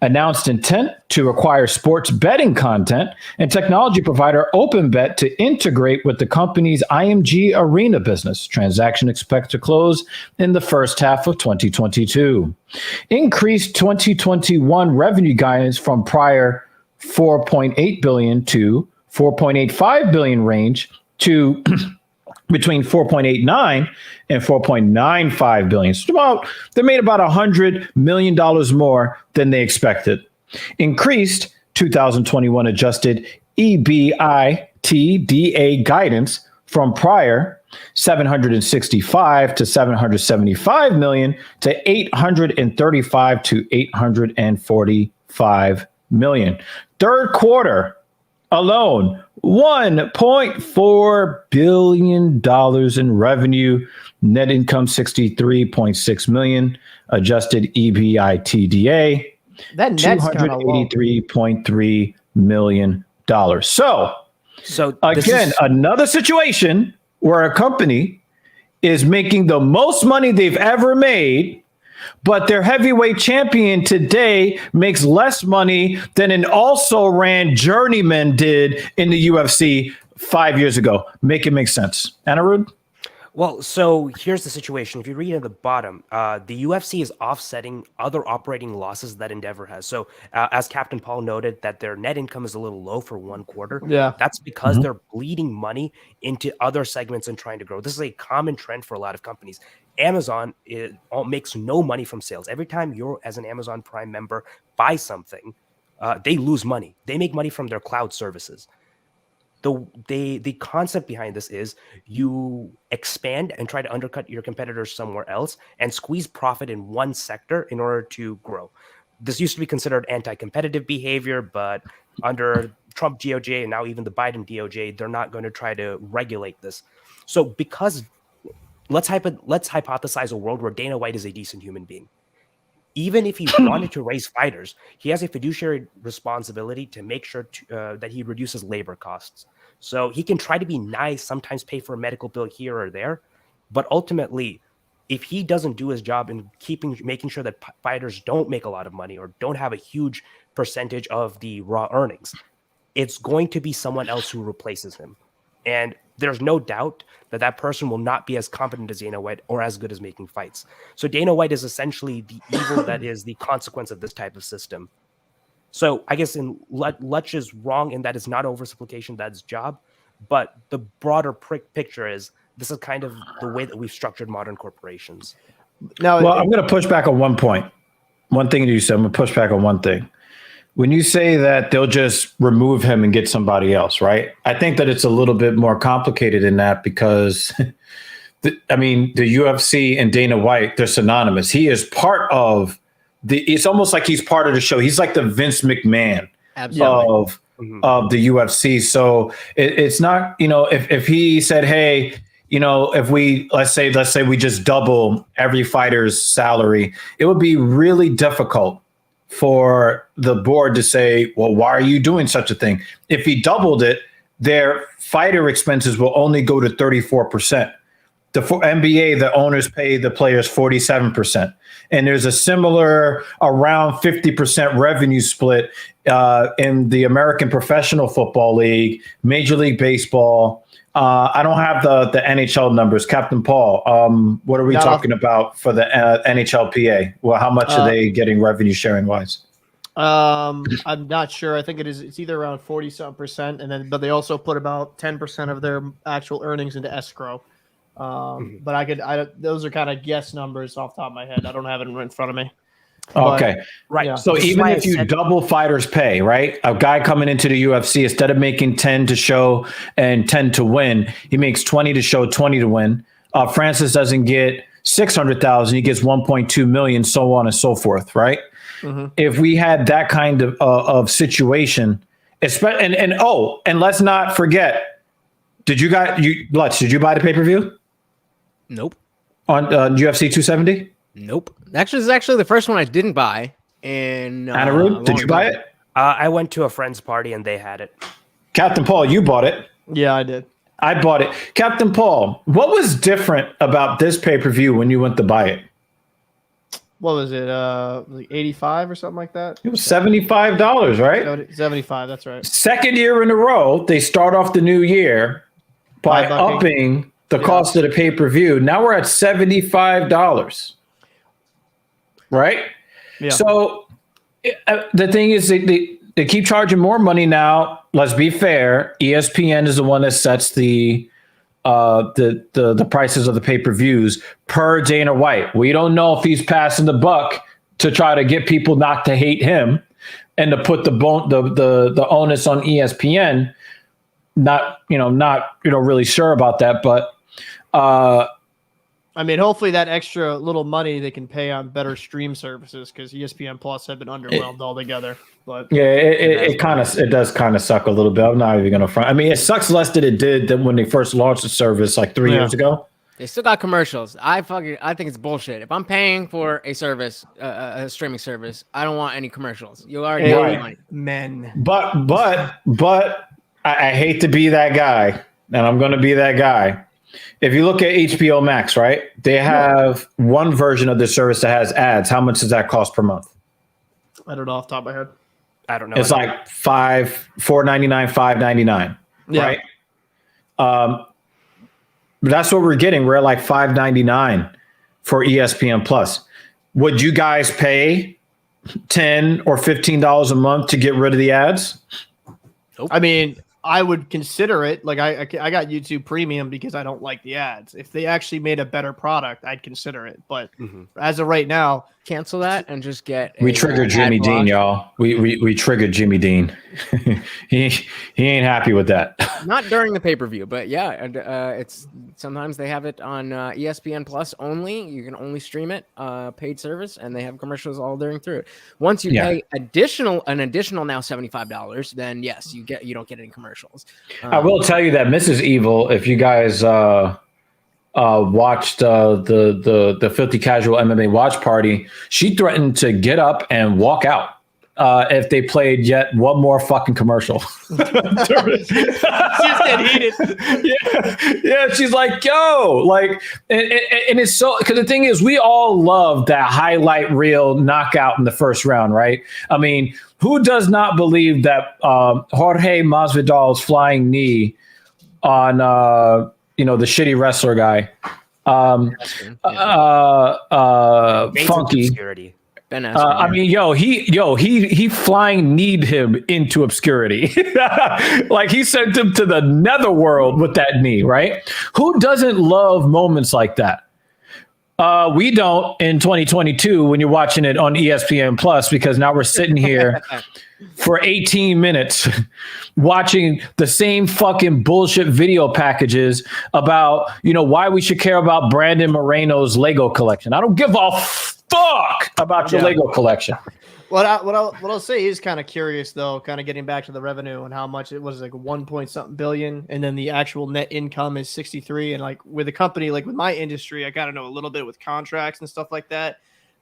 Announced intent to acquire sports betting content, and technology provider OpenBet to integrate with the company's IMG Arena business. Transaction expected to close in the first half of 2022. Increased 2021 revenue guidance from prior 4.8 billion to 4.85 billion range to between 4.89 and 4.95 billion. So they made about $100 million more than they expected. Increased 2021 adjusted EBITDA guidance from prior 765 to 775 million to 835 to 845 million. Third quarter alone, $1.4 billion in revenue, net income 63.6 million, adjusted EBITDA That net's kind of low. $283.3 million. So this again, is- another situation where a company is making the most money they've ever made, but their heavyweight champion today makes less money than an also-ran journeyman did in the UFC 5 years ago. Make it make sense. Anirudh? Well, so here's the situation. If you read at the bottom, the UFC is offsetting other operating losses that Endeavor has. So as Captain Paul noted, that their net income is a little low for one quarter. Yeah. That's because they're bleeding money into other segments and trying to grow. This is a common trend for a lot of companies. Amazon makes no money from sales. Every time you're, as an Amazon Prime member, buy something, they lose money. They make money from their cloud services. The concept behind this is you expand and try to undercut your competitors somewhere else and squeeze profit in one sector in order to grow. This used to be considered anti-competitive behavior, but under Trump DOJ and now even the Biden DOJ, they're not going to try to regulate this. So because let's hypothesize a world where Dana White is a decent human being. Even if he wanted to raise fighters, he has a fiduciary responsibility to make sure that he reduces labor costs. So he can try to be nice, sometimes pay for a medical bill here or there. But ultimately, if he doesn't do his job in making sure that fighters don't make a lot of money or don't have a huge percentage of the raw earnings, it's going to be someone else who replaces him. And there's no doubt that that person will not be as competent as Dana White or as good as making fights. So Dana White is essentially the evil that is the consequence of this type of system. So I guess Lutch is wrong in that it's not oversimplification, that's job. But the broader picture is this is kind of the way that we've structured modern corporations. Now, Well, I'm going to push back on one point. One thing that you said, I'm going to push back on one thing. When you say that they'll just remove him and get somebody else, right? I think that it's a little bit more complicated than that because, the UFC and Dana White, they're synonymous. He is part of it's almost like he's part of the show. He's like the Vince McMahon of the UFC. So it's not, if he said, hey, if we, let's say we just double every fighter's salary, it would be really difficult for the board to say, well, why are you doing such a thing? If he doubled it, their fighter expenses will only go to 34%. The NBA, the owners pay the players 47%. And there's a similar around 50% revenue split in the American Professional Football League, Major League Baseball. I don't have the NHL numbers. Captain Paul, what are we talking about for the NHLPA? Well, how much are they getting revenue sharing wise? I'm not sure. I think it's either around 40-something%, but they also put about 10% of their actual earnings into escrow. But those are kind of guess numbers off the top of my head. I don't have it in front of me. Okay. Right. Yeah. So even if you double fighters pay, right? A guy coming into the UFC, instead of making 10 to show and 10 to win, he makes 20 to show, 20 to win. Francis doesn't get 600,000. He gets 1.2 million, so on and so forth. Right. Mm-hmm. If we had that kind of situation, and let's not forget, Lutch, did you buy the pay-per-view? Nope. On UFC 270? Nope. Actually, this is actually the first one I didn't buy. And Anirudh, did you buy it? I went to a friend's party and they had it. Captain Paul, you bought it. Yeah, I did. I bought it. Captain Paul, what was different about this pay-per-view when you went to buy it? What was it? Like 85 or something like that? It was $75, right? 75, that's right. Second year in a row, they start off the new year by upping the cost of the pay-per-view. Now we're at $75. Right? Yeah. So the thing is, they keep charging more money now. Let's be fair. ESPN is the one that sets the the prices of the pay-per-views per Dana White. We don't know if he's passing the buck to try to get people not to hate him and to put the onus on ESPN. Not really sure about that, but I mean, hopefully that extra little money they can pay on better stream services, because ESPN Plus have been underwhelmed altogether. But yeah, it does kind of suck a little bit. I'm not even gonna front. I mean, it sucks less than it did when they first launched the service like 3 years ago. They still got commercials. I think it's bullshit. If I'm paying for a service, a streaming service, I don't want any commercials. You already got money. Men. But I hate to be that guy, and I'm gonna be that guy. If you look at HBO Max, right? They have one version of the service that has ads. How much does that cost per month? I don't know off the top of my head. I don't know. It's like $4.99, $5.99, right? But that's what we're getting. We're at like $5.99 for ESPN Plus. Would you guys pay $10 or $15 a month to get rid of the ads? Nope. I mean, I would consider it. Like I got YouTube Premium because I don't like the ads. If they actually made a better product, I'd consider it. But as of right now, cancel that and just get. We triggered Jimmy Dean, y'all. We triggered Jimmy Dean. he ain't happy with that. Not during the pay-per-view, but yeah, and it's sometimes they have it on ESPN Plus only. You can only stream it, paid service, and they have commercials all during through it. Once you pay an additional now $75, then yes, you don't get any commercials. I will tell you that Mrs. Evil, if you guys watched the Filthy Casual MMA watch party, she threatened to get up and walk out if they played yet one more fucking commercial. she's getting heated. Yeah, she's like, yo, like, and it's so, because the thing is, we all love that highlight reel knockout in the first round, right? I mean, who does not believe that Jorge Masvidal's flying knee on the shitty wrestler guy, Funky. I mean, he flying kneed him into obscurity. Like he sent him to the netherworld with that knee, right? Who doesn't love moments like that? We don't in 2022 when you're watching it on ESPN Plus, because now we're sitting here for 18 minutes watching the same fucking bullshit video packages about, why we should care about Brandon Moreno's Lego collection. I don't give a fuck about your Lego collection. What I'll say is kind of curious though, kind of getting back to the revenue and how much it was, like 1 point something billion, and then the actual net income is 63. And like with a company like with my industry, I got to know a little bit with contracts and stuff like that.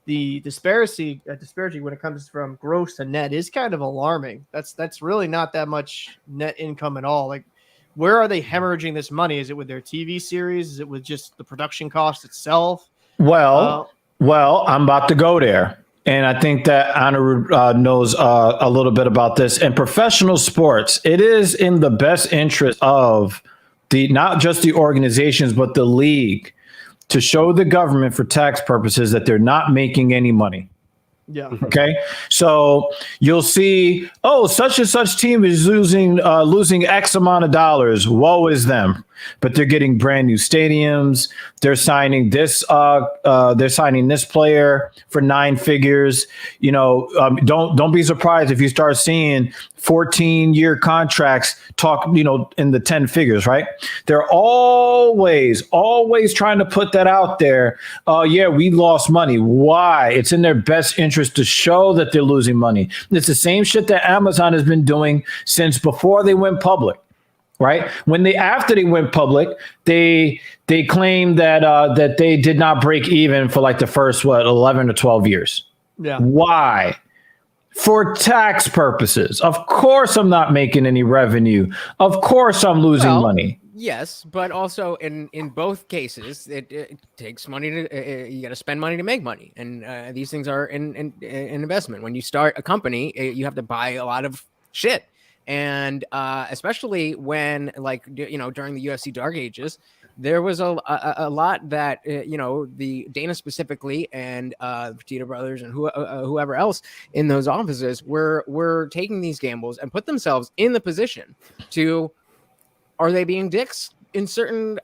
The disparity when it comes from gross to net is kind of alarming. That's really not that much net income at all. Like, where are they hemorrhaging this money? Is it with their TV series? Is it with just the production cost itself? Well, I'm about to go there. And I think that Anirudh knows a little bit about this. In professional sports, it is in the best interest of not just the organizations, but the league, to show the government for tax purposes that they're not making any money. Yeah. Okay. So you'll see, such and such team is losing X amount of dollars. Woe is them. But they're getting brand new stadiums. They're signing this. They're signing this player for 9 figures. Don't be surprised if you start seeing 14-year contracts talk, in the 10 figures, right? They're always trying to put that out there. We lost money. Why? It's in their best interest to show that they're losing money. It's the same shit that Amazon has been doing since before they went public. Right? After they went public, they claimed that they did not break even for like the first 11 or 12 years. Yeah. Why? For tax purposes. Of course I'm not making any revenue. Of course I'm losing money. Yes, but also in both cases, it takes money to you got to spend money to make money, and these things are an investment. When you start a company, you have to buy a lot of shit. And especially when, like, during the UFC Dark Ages, there was a lot that, the Dana specifically and Petito brothers and whoever else in those offices were taking these gambles and put themselves in the position to, are they being dicks? in certain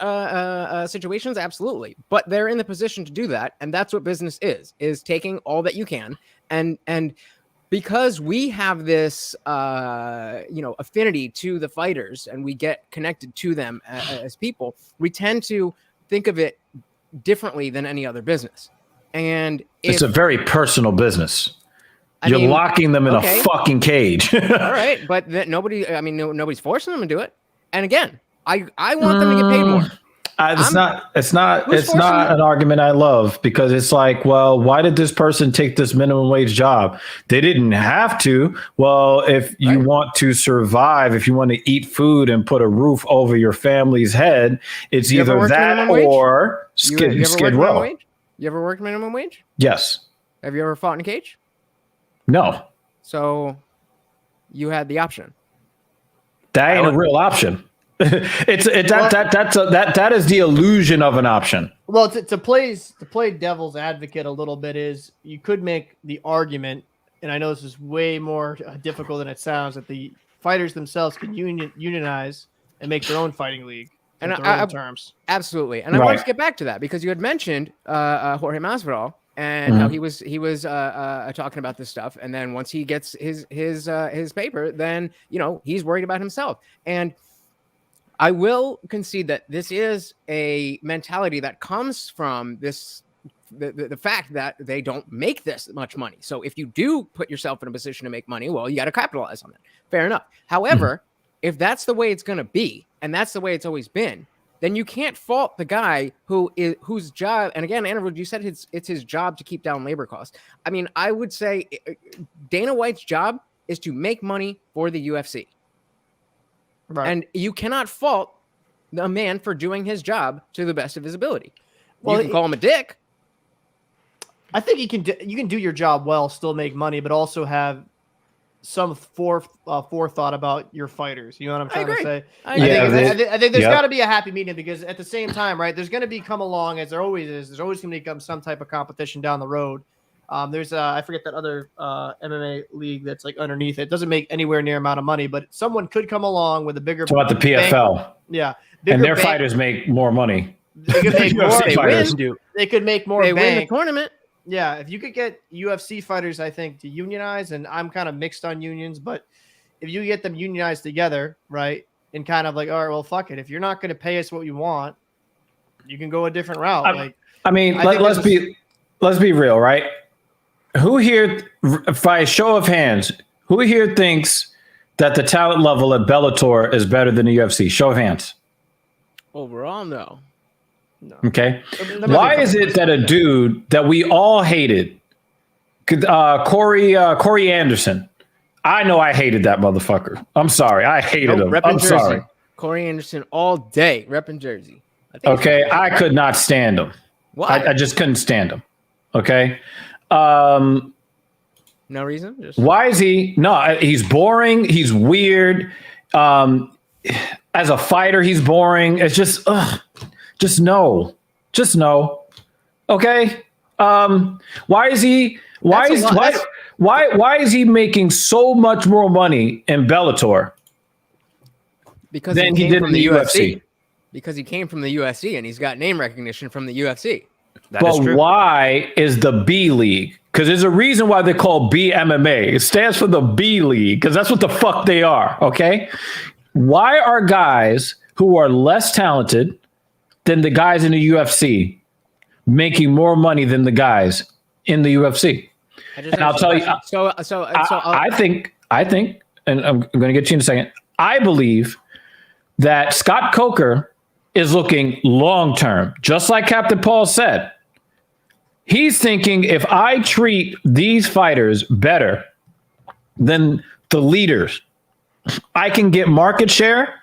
situations, absolutely. But they're in the position to do that, and that's what business is taking all that you can, and because we have this affinity to the fighters, and we get connected to them as people, we tend to think of it differently than any other business. And it's a very personal business. I You're mean, locking them in okay. a fucking cage. All right, but nobody's forcing them to do it. And again, I want them to get paid more. It's not an argument I love, because it's like, well, why did this person take this minimum wage job? They didn't have to. Well, if you want to survive, if you want to eat food and put a roof over your family's head, it's either that or skid row. You ever worked minimum wage? Yes. Have you ever fought in a cage? No. So you had the option. That ain't a real option. That is the illusion of an option. Well, to play devil's advocate a little bit is, you could make the argument, and I know this is way more difficult than it sounds, that the fighters themselves can unionize and make their own fighting league in their own terms. Absolutely, and I want to get back to that, because you had mentioned Jorge Masvidal and how he was talking about this stuff, and then once he gets his paper, then he's worried about himself. And I will concede that this is a mentality that comes from the fact that they don't make this much money. So if you do put yourself in a position to make money, well, you got to capitalize on that. Fair enough. However, if that's the way it's going to be, and that's the way it's always been, then you can't fault the guy whose job, and again, Andrew, you said it's his job to keep down labor costs. I mean, I would say Dana White's job is to make money for the UFC. Right. And you cannot fault a man for doing his job to the best of his ability. Well, you can call him a dick. I think you can do your job well, still make money, but also have some forethought about your fighters. You know what I'm trying to say? I think there's got to be a happy medium, because at the same time, right, there's going to come along, as there always is, there's always going to become some type of competition down the road. There's I forget that other MMA league that's like underneath it. It doesn't make anywhere near amount of money, but someone could come along with a bigger. It's about the PFL. Bank. Yeah, and their fighters make more money. They could make more. They could make more. They bank. win the tournament. Yeah, if you could get UFC fighters, I think, to unionize, and I'm kind of mixed on unions, but if you get them unionized together, right, and kind of like, all right, well, fuck it. If you're not going to pay us what we want, you can go a different route. Let's be real, right? Who here, by a show of hands, who here thinks that the talent level at Bellator is better than the UFC? Show of hands. Overall, no. Okay. Why is it that a dude that we all hated, Corey Anderson, I know I hated that motherfucker. I'm sorry. I hated him. I'm sorry. Corey Anderson all day, repping Jersey. I could not stand him. Why? I just couldn't stand him. Okay. No reason. Why is he? No, he's boring. He's weird. As a fighter, he's boring. It's just no. Okay. Why is he? Why is he making so much more money in Bellator than he did in the UFC? Because he came from the UFC and he's got name recognition from the UFC. But why is the B League? Because there's a reason why they call B MMA. It stands for the B League, because that's what the fuck they are. Okay. Why are guys who are less talented than the guys in the UFC making more money than the guys in the UFC? And I'll tell you. I think, and I'm going to get you in a second. I believe that Scott Coker is looking long term, just like Captain Paul said. He's thinking, if I treat these fighters better than the leaders, I can get market share,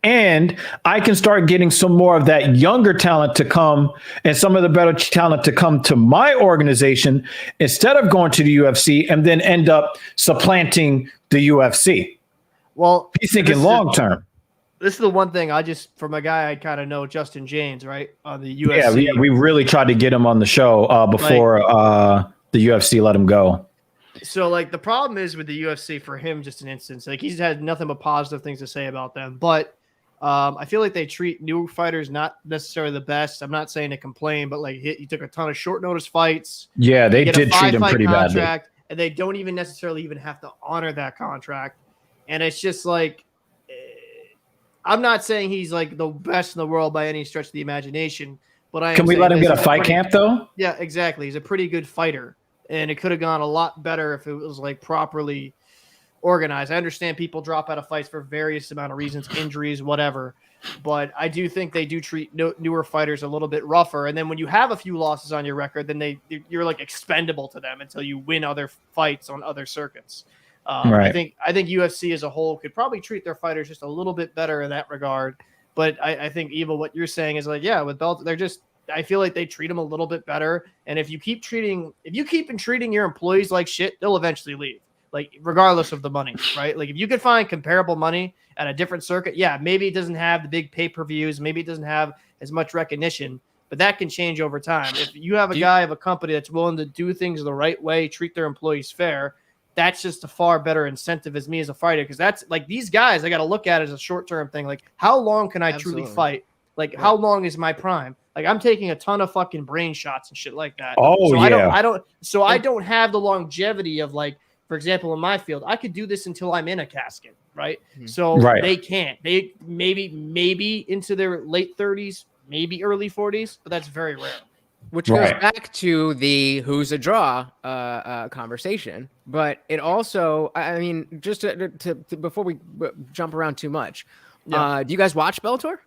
and I can start getting some more of that younger talent to come, and some of the better talent to come to my organization, instead of going to the UFC and then end up supplanting the UFC. Well, he's thinking long term. This is the one thing from a guy I kind of know, Justin James, right, on the UFC. Yeah, we really tried to get him on the show before the UFC let him go. So, the problem is with the UFC, for him, just an instance, he's had nothing but positive things to say about them. But I feel like they treat new fighters not necessarily the best. I'm not saying to complain, but like he took a ton of short notice fights. Yeah, they get a did treat him 5-fight pretty badly. contract, and they don't even necessarily even have to honor that contract. And it's just like, I'm not saying he's like the best in the world by any stretch of the imagination, but I am Can we saying let him this get a is fight pretty- camp though? Yeah, exactly. He's a pretty good fighter, and it could have gone a lot better if it was like properly organized. I understand people drop out of fights for various amount of reasons, injuries, whatever. But I do think they do treat newer fighters a little bit rougher. And then when you have a few losses on your record, then you're like expendable to them until you win other fights on other circuits. Right. I think UFC as a whole could probably treat their fighters just a little bit better in that regard. But I think, Evil, what you're saying is like, yeah, with Bellator, they're just, I feel like they treat them a little bit better. And if you keep treating your employees like shit, they'll eventually leave. Like regardless of the money, right? Like if you could find comparable money at a different circuit, yeah, maybe it doesn't have the big pay-per-views, maybe it doesn't have as much recognition, but that can change over time. If you have a guy of a company that's willing to do things the right way, treat their employees fair, that's just a far better incentive as me as a fighter. Because that's like these guys, I got to look at it as a short-term thing. Like how long can I truly fight? Like how long is my prime? Like I'm taking a ton of fucking brain shots and shit like that. Oh, so yeah. I don't have the longevity of like, for example, in my field, I could do this until I'm in a casket, right? So they can't. They maybe into their late 30s, maybe early 40s, but that's very rare. Which goes back to the who's a draw conversation, but it also, I mean, just to before we jump around too much, do you guys watch Bellator?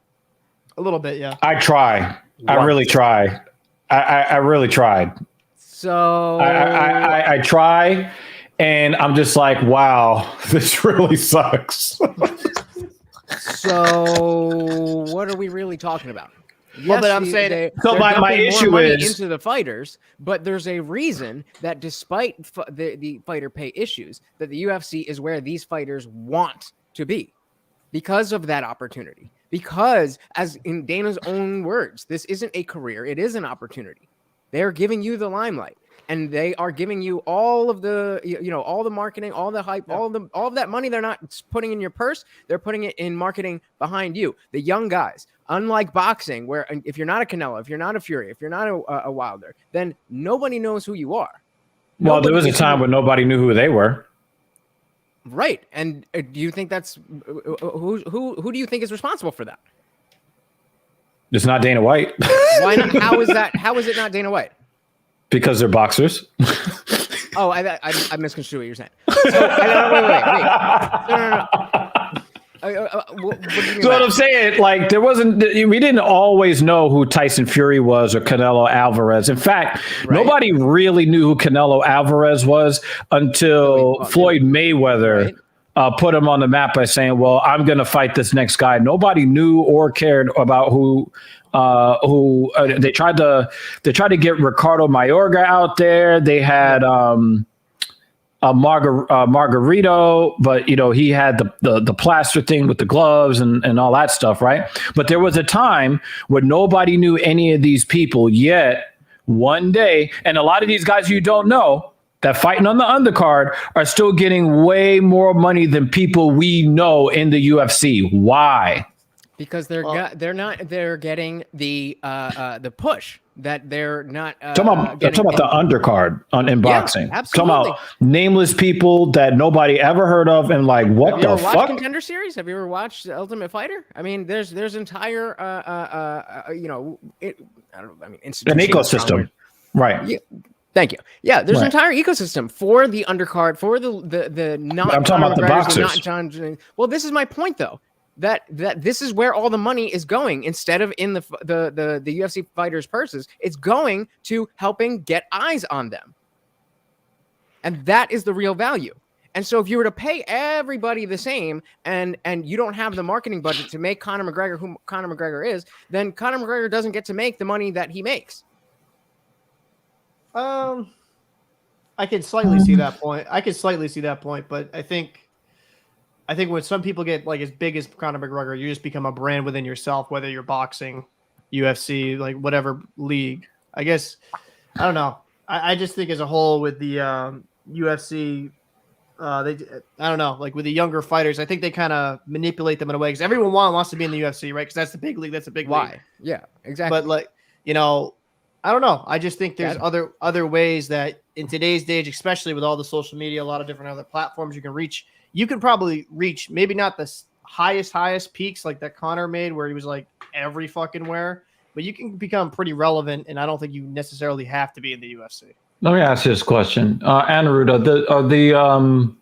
A little bit, yeah. I try. I really try. I really tried. So I try. And I'm just like, wow, this really sucks. So what are we really talking about? Well, but I'm saying so my issue is into the fighters, but there's a reason that despite the fighter pay issues, that the UFC is where these fighters want to be because of that opportunity. Because as in Dana's own words, this isn't a career; it is an opportunity. They're giving you the limelight. And they are giving you all of the, all the marketing, all the hype, all of that money. They're not putting in your purse. They're putting it in marketing behind you. The young guys, unlike boxing, where if you're not a Canelo, if you're not a Fury, if you're not a Wilder, then nobody knows who you are. Well, there was a time when nobody knew who they were. Right. And do you think that's who do you think is responsible for that? It's not Dana White. Why not? How is that? How is it not Dana White? Because they're boxers. Oh, I misconstrued what you're saying. So, wait. What do you mean So what I'm saying, like we didn't always know who Tyson Fury was or Canelo Alvarez. In fact, nobody really knew who Canelo Alvarez was until Floyd Mayweather put him on the map by saying, well, I'm going to fight this next guy. Nobody knew or cared about who they tried to get Ricardo Mayorga out there. They had Margarito, but he had the plaster thing with the gloves and all that stuff, right? But there was a time where nobody knew any of these people yet. One day, and a lot of these guys you don't know that fighting on the undercard are still getting way more money than people we know in the UFC. Why? Because they're getting the push that they're not talking about the undercard in boxing. Absolutely. Talking about nameless people that nobody ever heard of and like what the fuck? Have you ever watched Contender Series? Have you ever watched The Ultimate Fighter? I mean, there's entire an ecosystem, right? Yeah. Thank you. Yeah, there's an entire ecosystem for the undercard, for the not. I'm talking about the boxers. Well, this is my point though. That this is where all the money is going. Instead of in the UFC fighters' purses, it's going to helping get eyes on them, and that is the real value. And so, if you were to pay everybody the same, and you don't have the marketing budget to make Conor McGregor who Conor McGregor is, then Conor McGregor doesn't get to make the money that he makes. I can slightly see that point. But I think when some people get like as big as Conor McGregor, you just become a brand within yourself, whether you're boxing, UFC, like whatever league. I guess I don't know. I just think as a whole with the UFC I don't know, like with the younger fighters, I think they kind of manipulate them in a way because everyone wants to be in the UFC, right? Because that's the big league. That's a big Why? league. Yeah, exactly. But like, I don't know. I just think there's other ways that in today's age, especially with all the social media, a lot of different other platforms you can reach. You can probably reach maybe not the highest peaks like that Connor made, where he was like every fucking where, but you can become pretty relevant. And I don't think you necessarily have to be in the UFC. Let me ask you this question, Anirudh,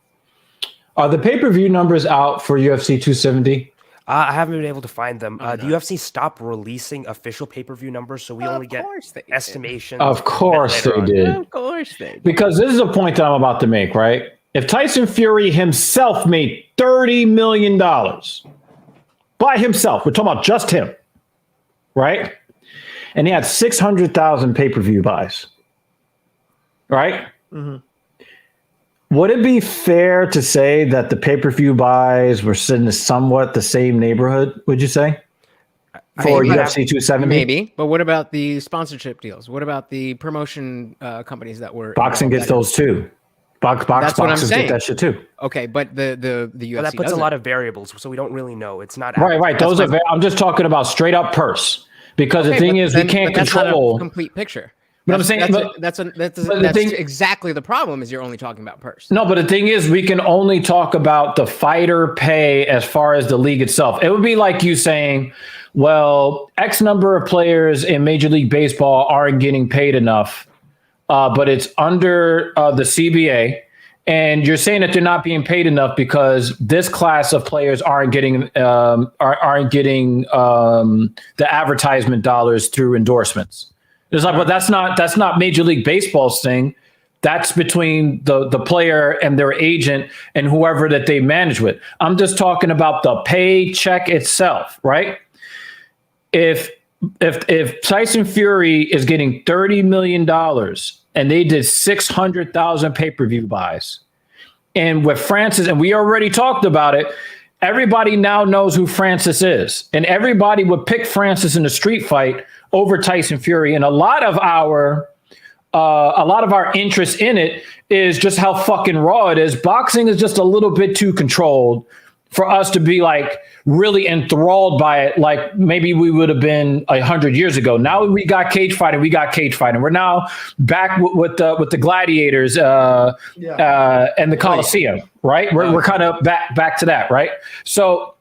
are the pay-per-view numbers out for UFC 270? I haven't been able to find them. The UFC stopped releasing official pay-per-view numbers, so we only get estimations. Of course they did. Of course they did. Because this is a point that I'm about to make, right? If Tyson Fury himself made $30 million by himself, we're talking about just him, right? And he had 600,000 pay-per-view buys, right? Mm-hmm. Would it be fair to say that the pay-per-view buys were in somewhat the same neighborhood, would you say? For UFC 270? Maybe. But what about the sponsorship deals? What about the promotion companies that were... Boxing gets those too. That's what I'm saying. Get that shit too. Okay, but the UFC that puts a lot of variables, so we don't really know. It's not... Right. Those are... I'm just talking about straight up purse. Because the thing is, we can't control... a complete picture. But I'm saying that's exactly the problem is you're only talking about purse. No, but the thing is, we can only talk about the fighter pay as far as the league itself. It would be like you saying, well, X number of players in Major League Baseball aren't getting paid enough, but it's under the CBA. And you're saying that they're not being paid enough because this class of players aren't getting the advertisement dollars through endorsements. It's like, well, that's not Major League Baseball's thing. That's between the player and their agent and whoever that they manage with. I'm just talking about the paycheck itself, right? If Tyson Fury is getting $30 million and they did 600,000 pay-per-view buys, and with Francis, and we already talked about it, everybody now knows who Francis is, and everybody would pick Francis in a street fight over Tyson Fury, and a lot of our interest in it is just how fucking raw it is. Boxing is just a little bit too controlled for us to be like really enthralled by it, like maybe we would have been 100 years ago. Now we got cage fighting. We're now back with the gladiators and the Coliseum, right? We're kind of back to that, right? So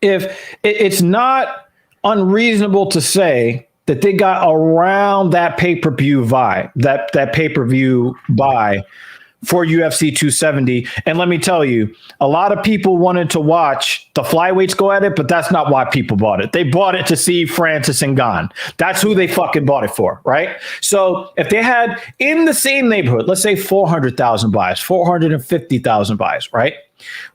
if it's not unreasonable to say that they got around that pay-per-view buy for UFC 270. And let me tell you, a lot of people wanted to watch the flyweights go at it, but that's not why people bought it. They bought it to see Francis and Ngannou. That's who they fucking bought it for, right? So if they had in the same neighborhood, let's say 400,000 buys, 450,000 buys, right?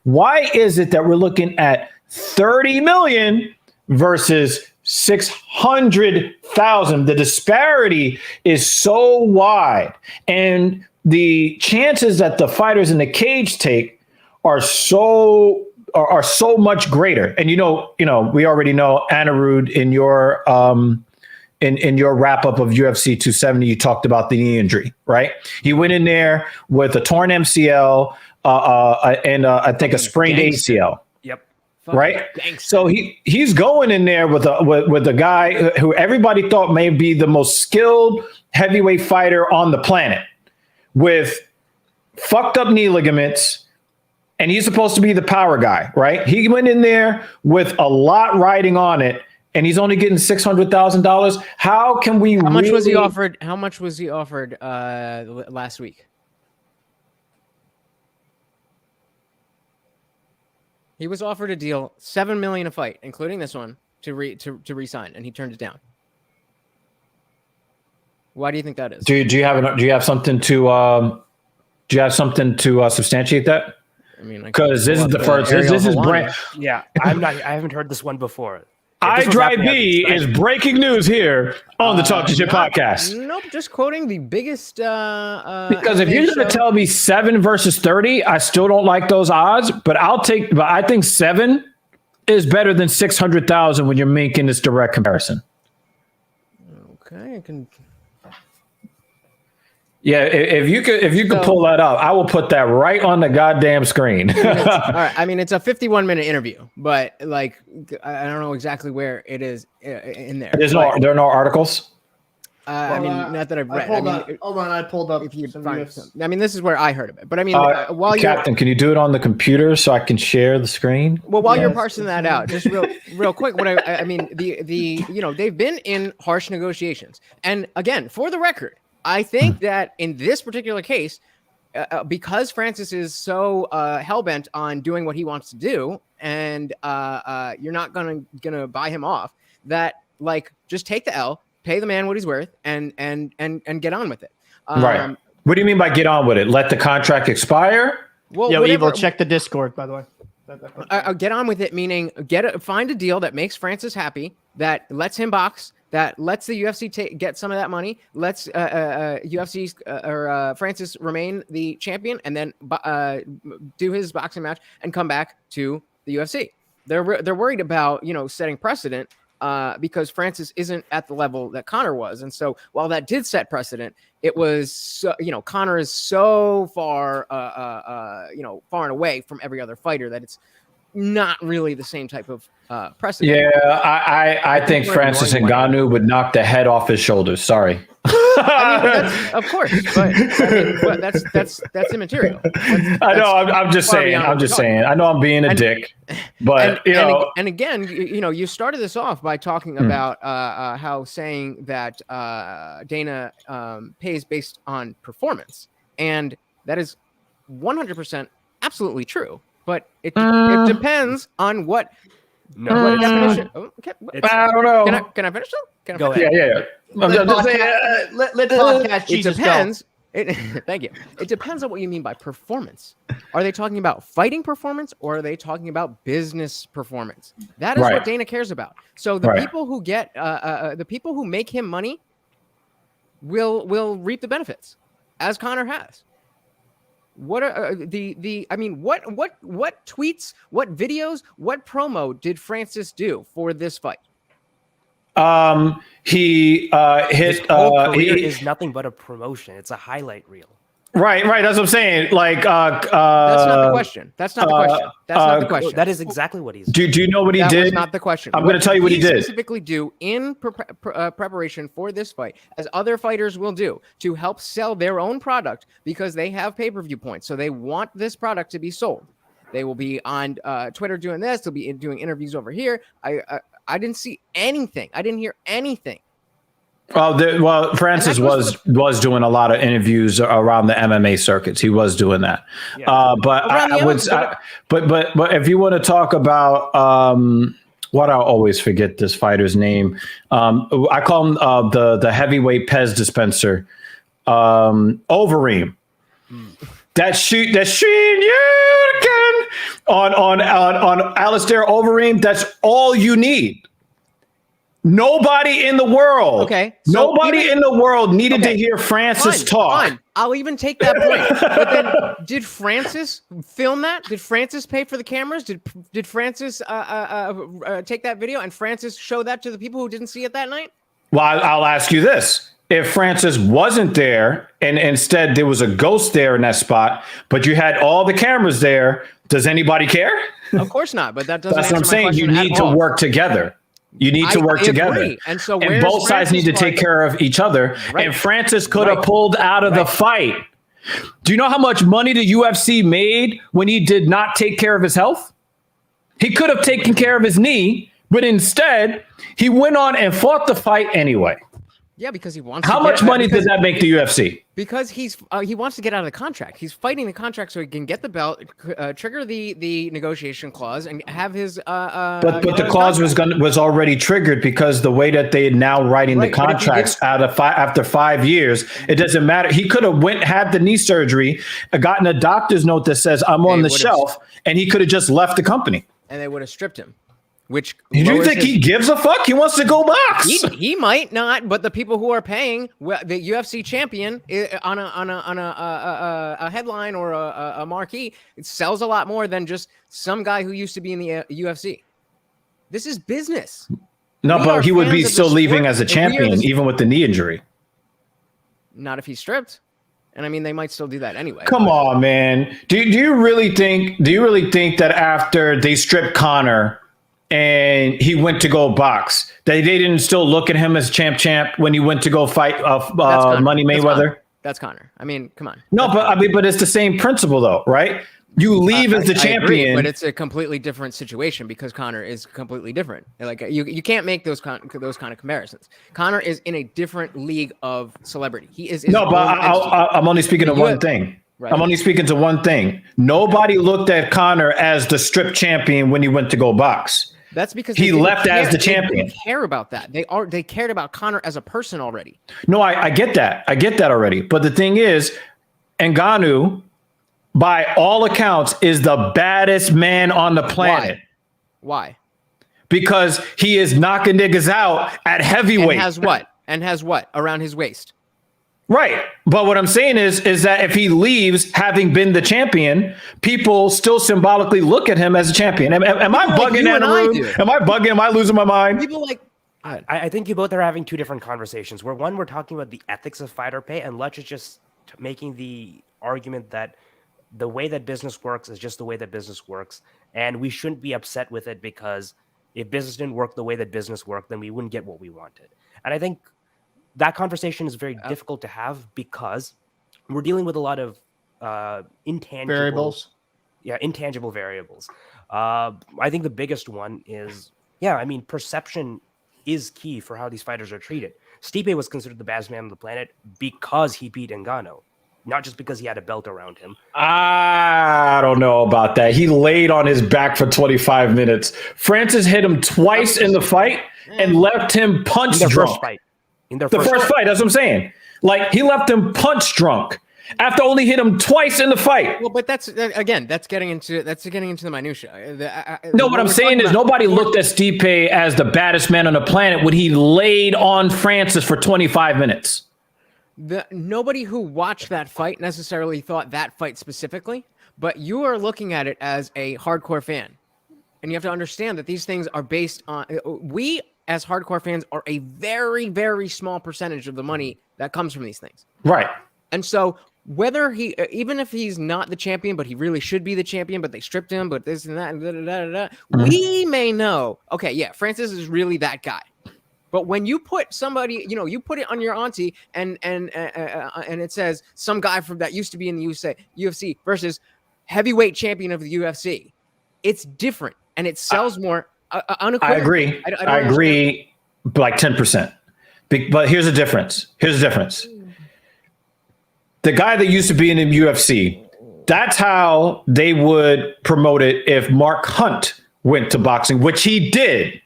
Why is it that we're looking at 30 million versus 600,000? The disparity is so wide, and the chances that the fighters in the cage take are so much greater. And we already know, Anirudh, in your in your wrap up of UFC 270, you talked about the knee injury, right? He went in there with a torn MCL and I think a sprained ACL. Right. So he's going in there with a guy who everybody thought may be the most skilled heavyweight fighter on the planet, with fucked up knee ligaments, and he's supposed to be the power guy, right? He went in there with a lot riding on it, and he's only getting $600,000. How can we? How much was he offered? How much was he offered last week? He was offered a deal, $7 million a fight, including this one, to re-sign, and he turned it down. Why do you think that is? Do you have something to substantiate that? I mean, because this is the first. This is brand. Yeah, I haven't heard this one before. iDrive-B is breaking news here on the Talk to Shit podcast. Nope, just quoting the biggest. Because if you're going to tell me 7 versus 30, I still don't like those odds. But I think 7 is better than 600,000 when you're making this direct comparison. Okay, I can. Yeah, if you could pull that up, I will put that right on the goddamn screen. All right. I mean, it's a 51-minute interview, but like, I don't know exactly where it is in there. There are no articles. I mean, not that I've read. Hold on, I pulled up. If you some find UFC. I mean, this is where I heard of it. But I mean, while Captain, can you do it on the computer so I can share the screen? while you're Yes, parsing that out, just real quick, what I mean, they've been in harsh negotiations, and again, for the record, I think that in this particular case, because Francis is so hellbent on doing what he wants to do, and you're not gonna buy him off, that like just take the L, pay the man what he's worth, and get on with it. Right. What do you mean by get on with it? Let the contract expire? Well, Yo, Evil, check the Discord, by the way. Get on with it, meaning find a deal that makes Francis happy, that lets him box, that lets the UFC get some of that money, lets UFC or Francis remain the champion, and then do his boxing match and come back to the UFC. They're worried about setting precedent because Francis isn't at the level that Conor was, and so while that did set precedent, it was Conor is so far far and away from every other fighter that it's not really the same type of precedent. Yeah, I think Francis Ngannou would knock the head off his shoulders. Sorry. Of course, but that's immaterial. I know. I'm just saying. I know I'm being a dick, but and again, you started this off by talking about how saying that Dana pays based on performance, and that is 100% absolutely true. But it depends on what. No, what definition? I don't know. Can I finish though? Can I Go finish? ahead. Yeah. Let podcast It Jesus depends. Thank you. It depends on what you mean by performance. Are they talking about fighting performance, or are they talking about business performance? That is what Dana cares about. So the people who get the people who make him money will reap the benefits, as Conor has. What are I mean, what tweets, what videos, what promo did Francis do for this fight? He hit. His whole career is nothing but a promotion. It's a highlight reel. Right. That's what I'm saying. Like, that's not the question. That's not the question. That is exactly what he's. Do you know what he did? That was not the question. I'm going to tell you what he did. Specifically do in preparation for this fight, as other fighters will do, to help sell their own product because they have pay-per-view points. So they want this product to be sold. They will be on Twitter doing this. They'll be doing interviews over here. I didn't see anything. I didn't hear anything. Francis was doing a lot of interviews around the MMA circuits. He was doing that. Yeah. But if you want to talk about what I always forget this fighter's name, I call him the heavyweight Pez dispenser, Overeem. That shoot on Alistair Overeem. That's all you need. Nobody in the world. Okay. Nobody in the world needed to hear Francis talk. Fine. I'll even take that point. But then, did Francis film that? Did Francis pay for the cameras? Did Francis take that video and Francis show that to the people who didn't see it that night? Well, I'll ask you this. If Francis wasn't there and instead there was a ghost there in that spot, but you had all the cameras there, does anybody care? Of course not. But that doesn't. That's what I'm saying. You need to work together. You need to work together. And so both sides need to take care of each other. Right. And Francis could have pulled out of the fight. Do you know how much money the UFC made when he did not take care of his health? He could have taken care of his knee, but instead he went on and fought the fight anyway. Yeah, because he wants. How much money does that make the UFC? Because he wants to get out of the contract. He's fighting the contract so he can get the belt, trigger the negotiation clause, and have his. But the clause was already triggered because the way that they now writing the contracts after 5 years, it doesn't matter. He could have had the knee surgery, gotten a doctor's note that says I'm on the shelf, and he could have just left the company. And they would have stripped him. Which do you think he gives a fuck? He wants to go box. He might not, but the people who are paying the UFC champion on a headline or a marquee, it sells a lot more than just some guy who used to be in the UFC. This is business. No, but he would be still leaving as a champion, even with the knee injury. Not if he's stripped. And I mean, they might still do that anyway. Come on, man. Do you really think that after they stripped Conor and he went to go box, that they didn't still look at him as champ when he went to go fight Money Mayweather? That's Conor. I mean, come on. No, but it's the same principle though, right? You leave as the champion, agree, but it's a completely different situation because Conor is completely different. Like you can't make those kind of comparisons. Conor is in a different league of celebrity. He is no, but I'm only speaking to one thing. Right. I'm only speaking to one thing. Nobody looked at Conor as the strip champion when he went to go box. That's because he left as the champion. They didn't care about that. They cared about Conor as a person already. No, I get that. I get that already. But the thing is, Ngannou, by all accounts, is the baddest man on the planet. Why? Because he is knocking niggas out at heavyweight. And has what around his waist? Right. But what I'm saying is that if he leaves having been the champion, people still symbolically look at him as a champion. Am I bugging that room? Am I bugging? Am I losing my mind? People like. I think you both are having two different conversations. Where one, we're talking about the ethics of fighter pay, and Lutch is just making the argument that the way that business works is just the way that business works, and we shouldn't be upset with it because if business didn't work the way that business worked, then we wouldn't get what we wanted. And I think that conversation is very difficult to have because we're dealing with a lot of intangible variables. Yeah, intangible variables. I think the biggest one is, perception is key for how these fighters are treated. Stipe was considered the baddest man on the planet because he beat Ngannou, not just because he had a belt around him. I don't know about that. He laid on his back for 25 minutes. Francis hit him twice in the fight and left him punch drunk. In the first fight, that's what I'm saying. Like, he left him punch drunk after only hit him twice in the fight. Well, but that's getting into the minutia. No, what I'm saying is nobody looked at Stipe as the baddest man on the planet when he laid on Francis for 25 minutes. Nobody who watched that fight necessarily thought that fight specifically, but you are looking at it as a hardcore fan. And you have to understand that these things are based on, we as hardcore fans are a very, very small percentage of the money that comes from these things. Right. And so whether even if he's not the champion, but he really should be the champion, but they stripped him, but this and that, and we may know, okay, yeah, Francis is really that guy. But when you put somebody, you put it on your auntie and it says some guy from that used to be in the UFC versus heavyweight champion of the UFC, it's different and it sells more. I agree. I agree, like 10%. But here's the difference. The guy that used to be in the UFC, that's how they would promote it if Mark Hunt went to boxing, which he did.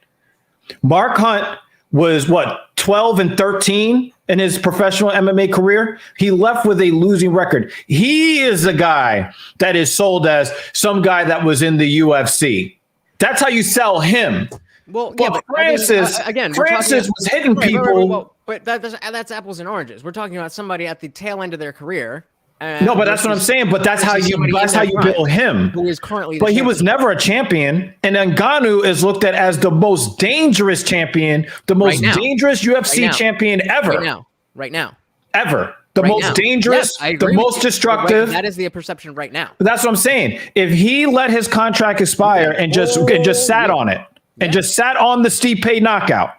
Mark Hunt was 12-13 in his professional MMA career. He left with a losing record. He is a guy that is sold as some guy that was in the UFC. That's how you sell him. Well, yeah, but Francis, Francis was hitting people. But that's apples and oranges. We're talking about somebody at the tail end of their career. No, but that's what I'm saying. But that's how you build him. Who is currently, but he was never a champion. And Ngannou is looked at as the most dangerous champion, the most dangerous UFC champion ever. Right now, ever. The most dangerous, the most destructive. That is the perception right now. That's what I'm saying. If he let his contract expire and just sat on it and just sat on the Stipe knockout,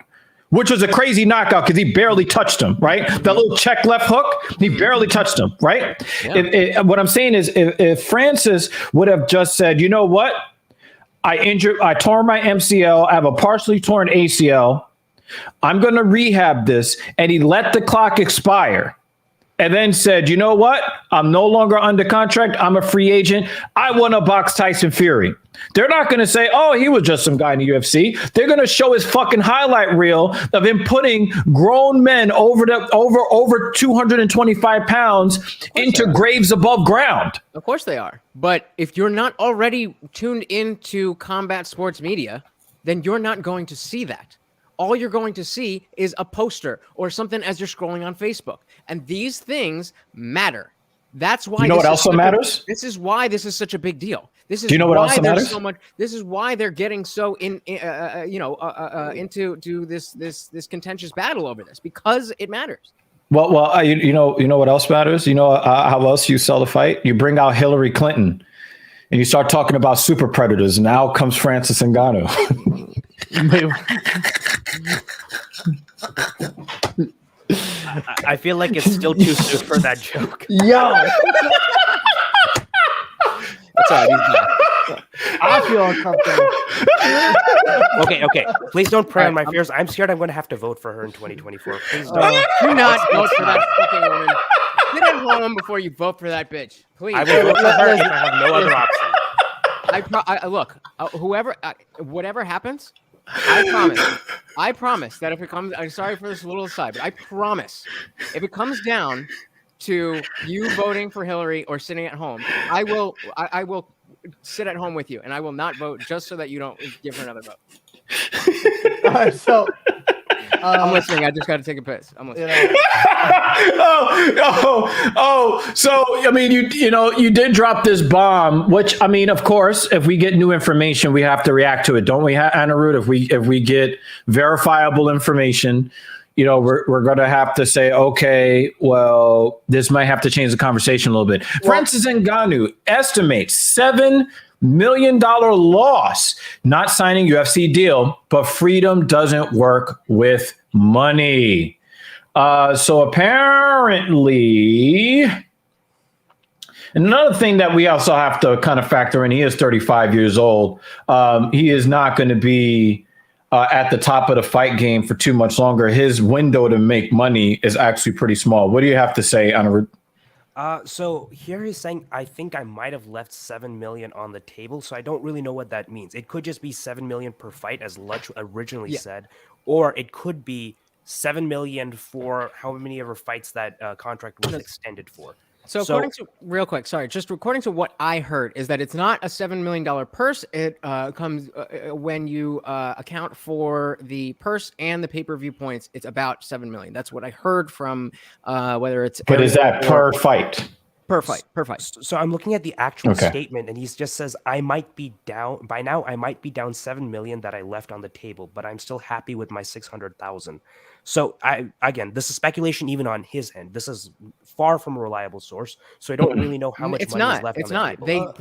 which was a crazy knockout because he barely touched him, right? That little check left hook, he barely touched him, right? Yeah. What I'm saying is if Francis would have just said, you know what? I tore my MCL. I have a partially torn ACL. I'm going to rehab this. And he let the clock expire. And then said, you know what? I'm no longer under contract. I'm a free agent. I want to box Tyson Fury. They're not going to say, oh, he was just some guy in the UFC. They're going to show his fucking highlight reel of him putting grown men over 225 pounds into graves above ground. Of course they are. But if you're not already tuned into combat sports media, then you're not going to see that. All you're going to see is a poster or something as you're scrolling on Facebook. And these things matter. That's why. You know what else matters? This is why this is such a big deal. This is Do you know what else matters? This is why they're getting so into this contentious battle over this, because it matters. Well, you know what else matters? You know how else you sell the fight? You bring out Hillary Clinton, and you start talking about super predators, and out comes Francis Ngannou. I feel like it's still too soon for that joke. Yo, That's all right, he's back. I feel uncomfortable. Okay. Please don't prey on my fears. I'm scared I'm going to have to vote for her in 2024. Please don't. Do not vote for that fucking woman. Get at home before you vote for that bitch. Please. I will vote for her if I have no other option. Look, whatever happens, I promise that if it comes, I'm sorry for this little aside, but I promise if it comes down to you voting for Hillary or sitting at home, I will sit at home with you, and I will not vote just so that you don't give her another vote. All right, so I'm listening. I just got to take a piss. I'm listening. So I mean, you did drop this bomb, which I mean, of course, if we get new information, we have to react to it, don't we, Anirudh? If we get verifiable information, we're going to have to say, okay, well, this might have to change the conversation a little bit. Francis Ngannou estimates $7 million loss not signing UFC deal, but freedom doesn't work with money. So apparently, another thing that we also have to kind of factor in, he is 35 years old. He is not going to be at the top of the fight game for too much longer. His window to make money is actually pretty small. What do you have to say, Anirudh? So here he's saying, I think I might have left 7 million on the table. So I don't really know what that means. It could just be 7 million per fight, as Lutch originally said, or it could be 7 million for how many ever fights that contract was extended for. So according to according to what I heard is that it's not a $7 million purse. It comes when you account for the purse and the pay-per-view points. It's about 7 million. That's what I heard from whether it's. But is that per fight? Per fight. So I'm looking at the actual statement, and he just says, I might be down by now. I might be down 7 million that I left on the table, but I'm still happy with my 600,000. So this is speculation even on his end. This is far from a reliable source, so I don't really know how much money is left on the table.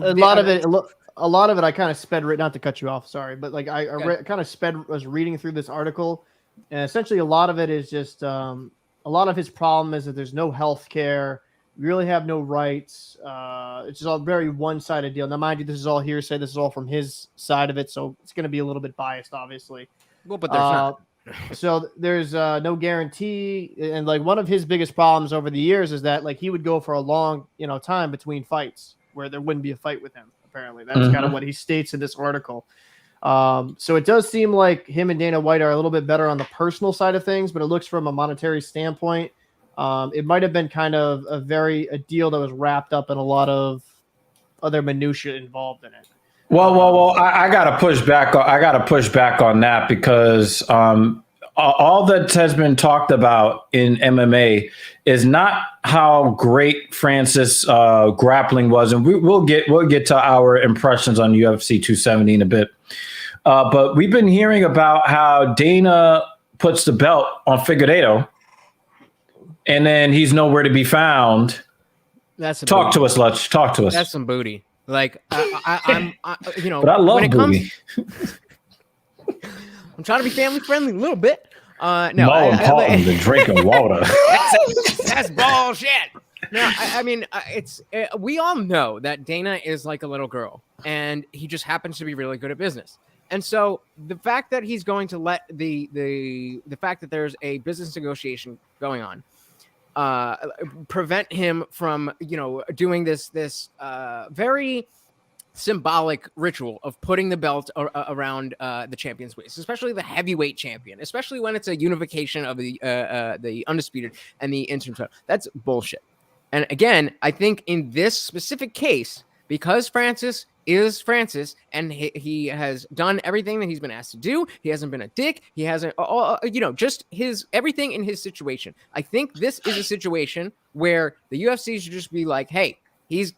A lot of it I kind of sped right, not to cut you off, sorry, but like I kind of was reading through this article, and essentially a lot of it is just a lot of his problem is that there's no health care. You really have no rights. It's just all very one-sided deal. Now, mind you, this is all hearsay. This is all from his side of it, so it's going to be a little bit biased, obviously. Well, but there's not. So there's no guarantee, and like one of his biggest problems over the years is that like he would go for a long time between fights where there wouldn't be a fight with him. Apparently, that's kind of what he states in this article. So it does seem like him and Dana White are a little bit better on the personal side of things, but it looks from a monetary standpoint, it might have been kind of a deal that was wrapped up in a lot of other minutia involved in it. Well, I got to push back. I got to push back on that because all that has been talked about in MMA is not how great Francis grappling was, and we'll get to our impressions on UFC 270 in a bit. But we've been hearing about how Dana puts the belt on Figueiredo, and then he's nowhere to be found. Talk to us, Lutch. Talk to us. That's some booty. Like but I love booty. I'm trying to be family friendly a little bit. No, more important than drinking water. That's bullshit. No, I mean it's we all know that Dana is like a little girl, and he just happens to be really good at business. And so the fact that he's going to let the fact that there's a business negotiation going on prevent him from doing this very symbolic ritual of putting the belt around the champion's waist, especially the heavyweight champion, especially when it's a unification of the undisputed and the interim title. That's bullshit. And again, I think in this specific case, because Francis is Francis, and he has done everything that he's been asked to do. He hasn't been a dick. He hasn't, just his everything in his situation. I think this is a situation where the UFC should just be like, hey, he's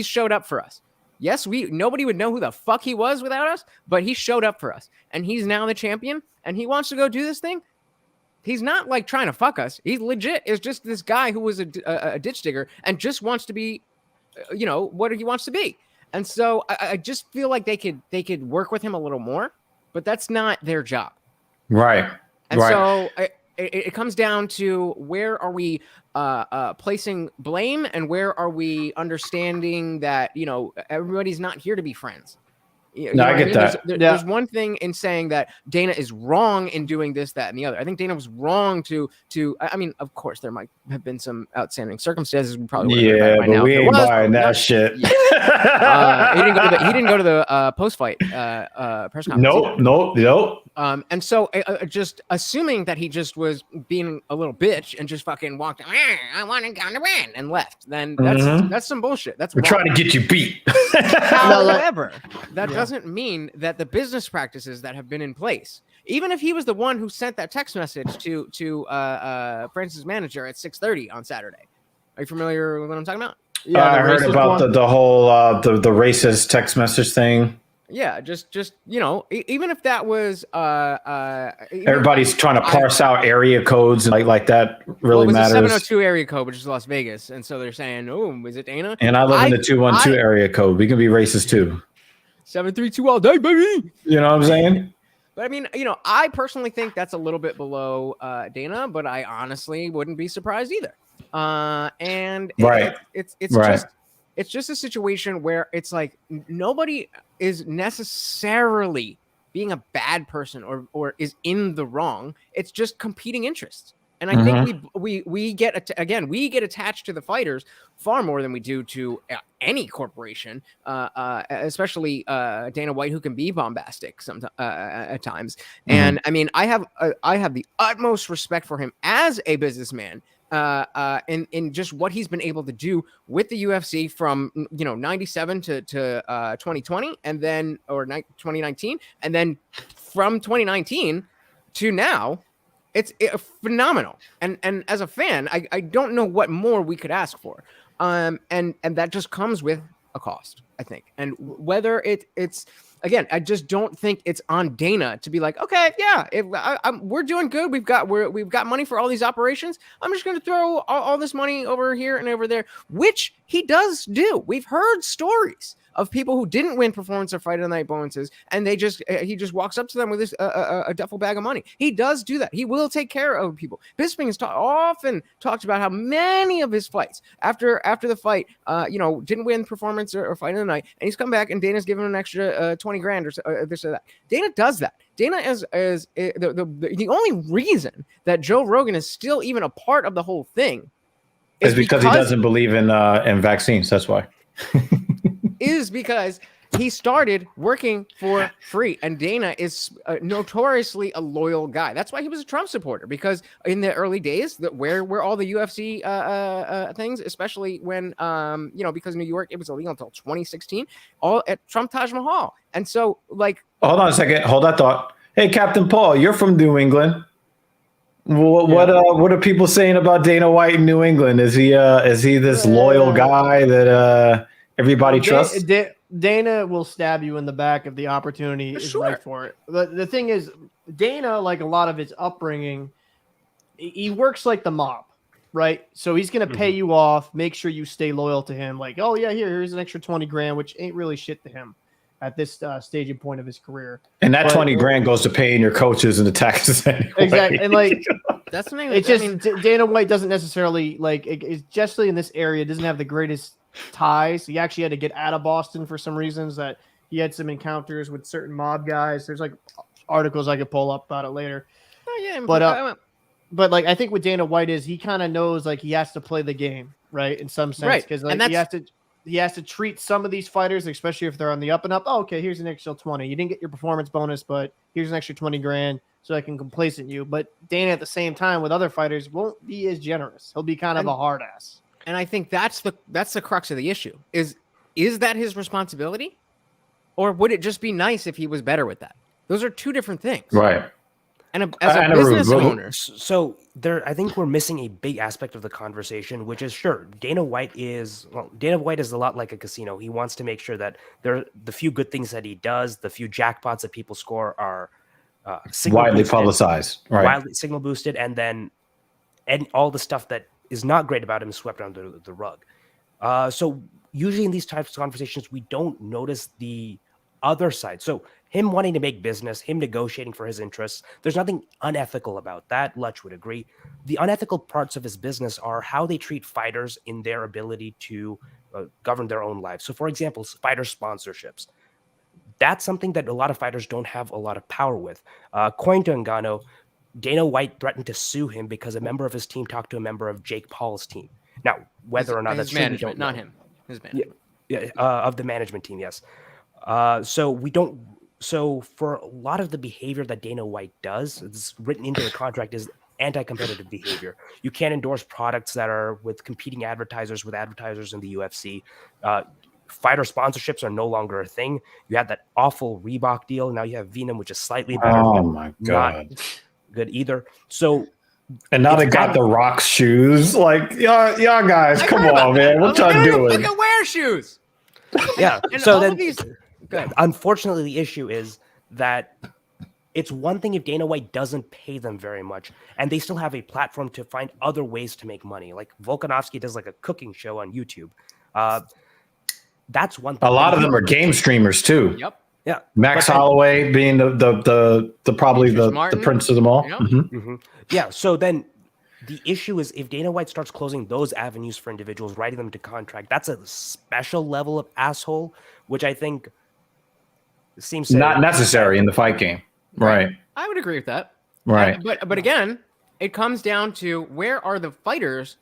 showed up for us. Yes, nobody would know who the fuck he was without us, but he showed up for us, and he's now the champion, and he wants to go do this thing. He's not like trying to fuck us. He legit is just this guy who was a ditch digger and just wants to be, what he wants to be. And so I just feel like they could work with him a little more, but that's not their job. Right. And so it comes down to where are we placing blame and where are we understanding that, everybody's not here to be friends. I get that. There's one thing in saying that Dana is wrong in doing this, that, and the other. I think Dana was wrong to. I mean, of course, there might have been some outstanding circumstances. We probably wouldn't have but by now. we ain't buying that shit. Yeah. He didn't go to the post-fight press conference. Nope. And so just assuming that he just was being a little bitch and just fucking walked, I want to win, and left, then that's some bullshit. We're trying to get you beat. However, that doesn't mean that the business practices that have been in place, even if he was the one who sent that text message to Francis' manager at 6:30 on Saturday. Are you familiar with what I'm talking about? Yeah, I heard about the whole the racist text message thing. Yeah, just even if that was everybody's trying to parse out area codes and like that really matters. It was a 702 area code, which is Las Vegas, and so they're saying, "Oh, is it Dana?" And I live in the 212 area code. We can be racist too. 732 all day, baby. You know what I'm saying? But I mean, I personally think that's a little bit below Dana, but I honestly wouldn't be surprised either. And it's just a situation where it's like nobody is necessarily being a bad person or is in the wrong. It's just competing interests. And I think we get attached to the fighters far more than we do to any corporation, especially Dana White, who can be bombastic sometimes at times. And I mean, I have the utmost respect for him as a businessman. In just what he's been able to do with the UFC from 97 to 2020 and then 2019 and then from 2019 to now, it's phenomenal. And as a fan, I don't know what more we could ask for. And that just comes with a cost, I think. And whether it's again, I just don't think it's on Dana to be like, okay, yeah, we're doing good. We've got money for all these operations. I'm just going to throw all this money over here and over there, which he does do. We've heard stories of people who didn't win performance or fight of the night bonuses, and he just walks up to them with a duffel bag of money. He does do that. He will take care of people. Bisping has often talked about how many of his fights after the fight, didn't win performance or fight of the night, and he's come back and Dana's given him an extra 20 grand or this or that. Dana does that. Dana is the only reason that Joe Rogan is still even a part of the whole thing is because he doesn't believe in vaccines. That's why. Is because he started working for free, and Dana is notoriously a loyal guy. That's why he was a Trump supporter, because in the early days, where all the UFC things, especially when because New York, it was illegal until 2016, all at Trump Taj Mahal. And so, like, hold on a second, hold that thought. Hey, Captain Paul, you're from New England. What are people saying about Dana White in New England? Is he this loyal guy that everybody trusts? Dana will stab you in the back if the opportunity is right for it. The thing is, Dana, like a lot of his upbringing, he works like the mob, right? So he's going to pay you off, make sure you stay loyal to him. Like, oh yeah, here's an extra 20 grand, which ain't really shit to him at this staging point of his career. And that 20 grand goes to paying your coaches and the taxes anyway. Exactly. And like, that's the name. It's just Dana White doesn't necessarily especially in this area, doesn't have the greatest ties. He actually had to get out of Boston for some reasons, that he had some encounters with certain mob guys. There's like articles I could pull up about it later. Oh yeah, but like I think what Dana White is, he kind of knows like he has to play the game, right, in some sense, because like he has to treat some of these fighters, especially if they're on the up and up. Oh, okay, here's an extra 20. You didn't get your performance bonus, but here's an extra 20 grand so I can complacent you. But Dana at the same time with other fighters won't be as generous. He'll be kind of a hard ass. And I think that's the crux of the issue. Is that his responsibility? Or would it just be nice if he was better with that? Those are two different things. Right. And as a business owner. So I think we're missing a big aspect of the conversation, which is sure, Dana White is a lot like a casino. He wants to make sure that the few good things that he does, the few jackpots that people score are widely boosted, publicized, right? widely signal boosted, and all the stuff that is not great about him is swept under the rug. So usually in these types of conversations, we don't notice the other side. So him wanting to make business, him negotiating for his interests, there's nothing unethical about that. Lutch would agree. The unethical parts of his business are how they treat fighters in their ability to govern their own lives. So for example, fighter sponsorships. That's something that a lot of fighters don't have a lot of power with. According to Ngannou, Dana White threatened to sue him because a member of his team talked to a member of Jake Paul's team. Now, whether or not that's true, we don't know. Not him. His management. Of the management team, yes. So we don't. So for a lot of the behavior that Dana White does, it's written into the contract, is anti-competitive behavior. You can't endorse products that are with competing advertisers with advertisers in the UFC. Fighter sponsorships are no longer a thing. You had that awful Reebok deal. Now you have Venom, which is slightly better. Oh my god, not good either. So. And now they got the Rock shoes. Like, y'all guys, come on, man. What y'all doing? Fucking wear shoes. Yeah. And so all then, of these, unfortunately, the issue is that it's one thing if Dana White doesn't pay them very much, and they still have a platform to find other ways to make money. Like Volkanovski does like a cooking show on YouTube. That's one thing. A lot of them are game streamers too. Yep. Yeah. Max Holloway being the probably the prince of them all. Yep. Yeah. So then the issue is if Dana White starts closing those avenues for individuals, writing them to contract, that's a special level of asshole, which I think seems not necessary in the fight game. Right. I would agree with that. Right. But again, it comes down to where are the fighters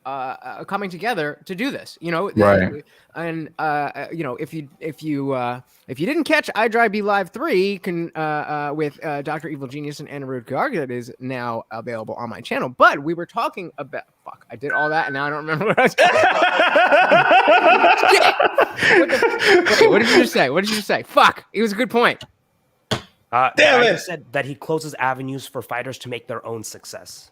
coming together to do this, right? And if you didn't catch iDrive Live 3 with Dr. Evil Genius and Anirudh Garg, that is now available on my channel. But we were talking about I did all that and now I don't remember what I was talking about. What did you just say? What did you just say? Fuck, it was a good point. Damn it! Said that he closes avenues for fighters to make their own success.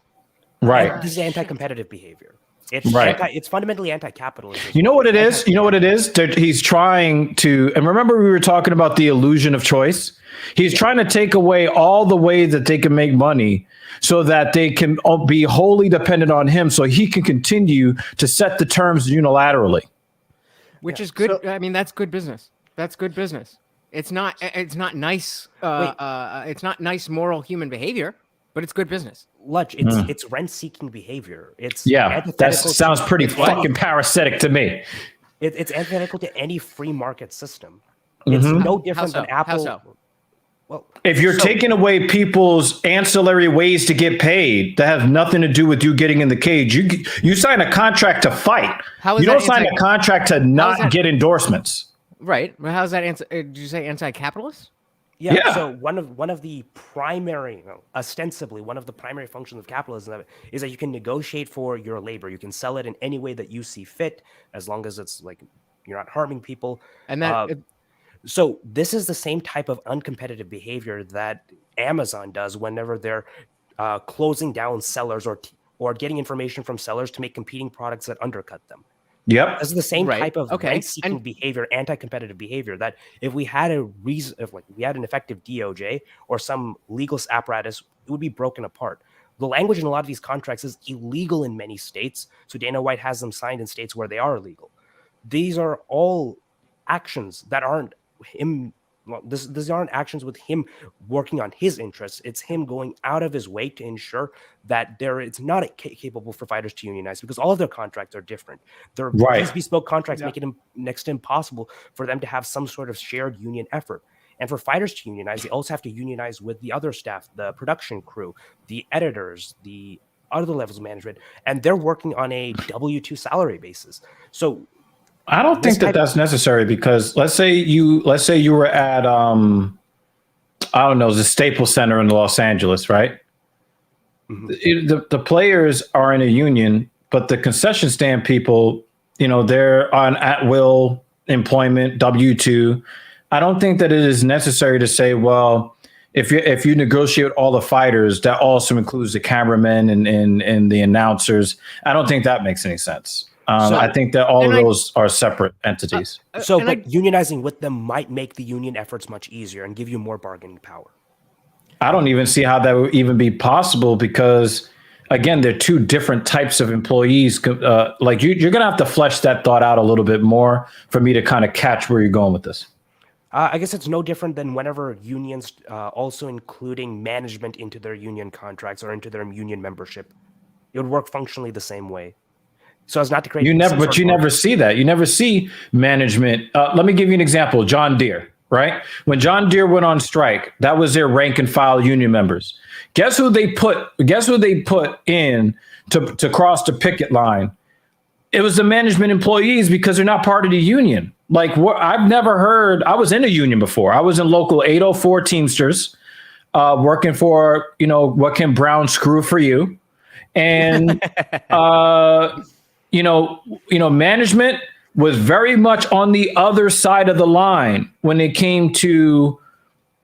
Right. And this is anti-competitive behavior. It's it's fundamentally anti-capitalist. You know what it is? You know what it is? He's trying to, and remember we were talking about the illusion of choice? He's trying to take away all the ways that they can make money so that they can be wholly dependent on him so he can continue to set the terms unilaterally. Which is good. I mean, that's good business. That's good business. It's not nice. It's not nice moral human behavior, but it's good business. Lutch, it's rent-seeking behavior. That sounds pretty fucking parasitic to me. It's antithetical to any free market system. It's no different than Apple. How so? Well, if you're taking away people's ancillary ways to get paid that have nothing to do with you getting in the cage, you sign a contract to fight. You don't sign a contract to not get endorsements. Right. But how's that? Did you say anti-capitalist? Yeah. So one of the primary, ostensibly one of the primary functions of capitalism is that you can negotiate for your labor. You can sell it in any way that you see fit, as long as it's like you're not harming people. And that. So this is the same type of uncompetitive behavior that Amazon does whenever they're closing down sellers or getting information from sellers to make competing products that undercut them. Yep. This is the same type of rent-seeking behavior, anti-competitive behavior, that if we had an effective DOJ or some legal apparatus, it would be broken apart. The language in a lot of these contracts is illegal in many states, so Dana White has them signed in states where they are illegal. These are all actions that aren't him. Well, these aren't actions with him working on his interests. It's him going out of his way to ensure that it's not capable for fighters to unionize, because all of their contracts are different. These bespoke contracts make it next to impossible for them to have some sort of shared union effort. And for fighters to unionize, they also have to unionize with the other staff, the production crew, the editors, the other levels of management, and they're working on a W-2 salary basis. So I don't think that's necessary, because let's say you were at I don't know, the Staples Center in Los Angeles, right? The players are in a union, but the concession stand people, they're on at-will employment, W-2. I don't think that it is necessary to say, well, if you negotiate all the fighters, that also includes the cameramen and the announcers. I don't think that makes any sense. I think that all of those are separate entities. But unionizing with them might make the union efforts much easier and give you more bargaining power. I don't even see how that would even be possible because, again, they're two different types of employees. Like you're going to have to flesh that thought out a little bit more for me to kind of catch where you're going with this. I guess it's no different than whenever unions also including management into their union contracts or into their union membership. It would work functionally the same way. So as not to create you never see that. You never see management. Let me give you an example. John Deere, right? When John Deere went on strike, that was their rank and file union members. Guess who they put in to cross the picket line? It was the management employees because they're not part of the union. Like I've never heard. I was in a union before. I was in local 804 Teamsters, working for what can Brown screw for you, and management was very much on the other side of the line when it came to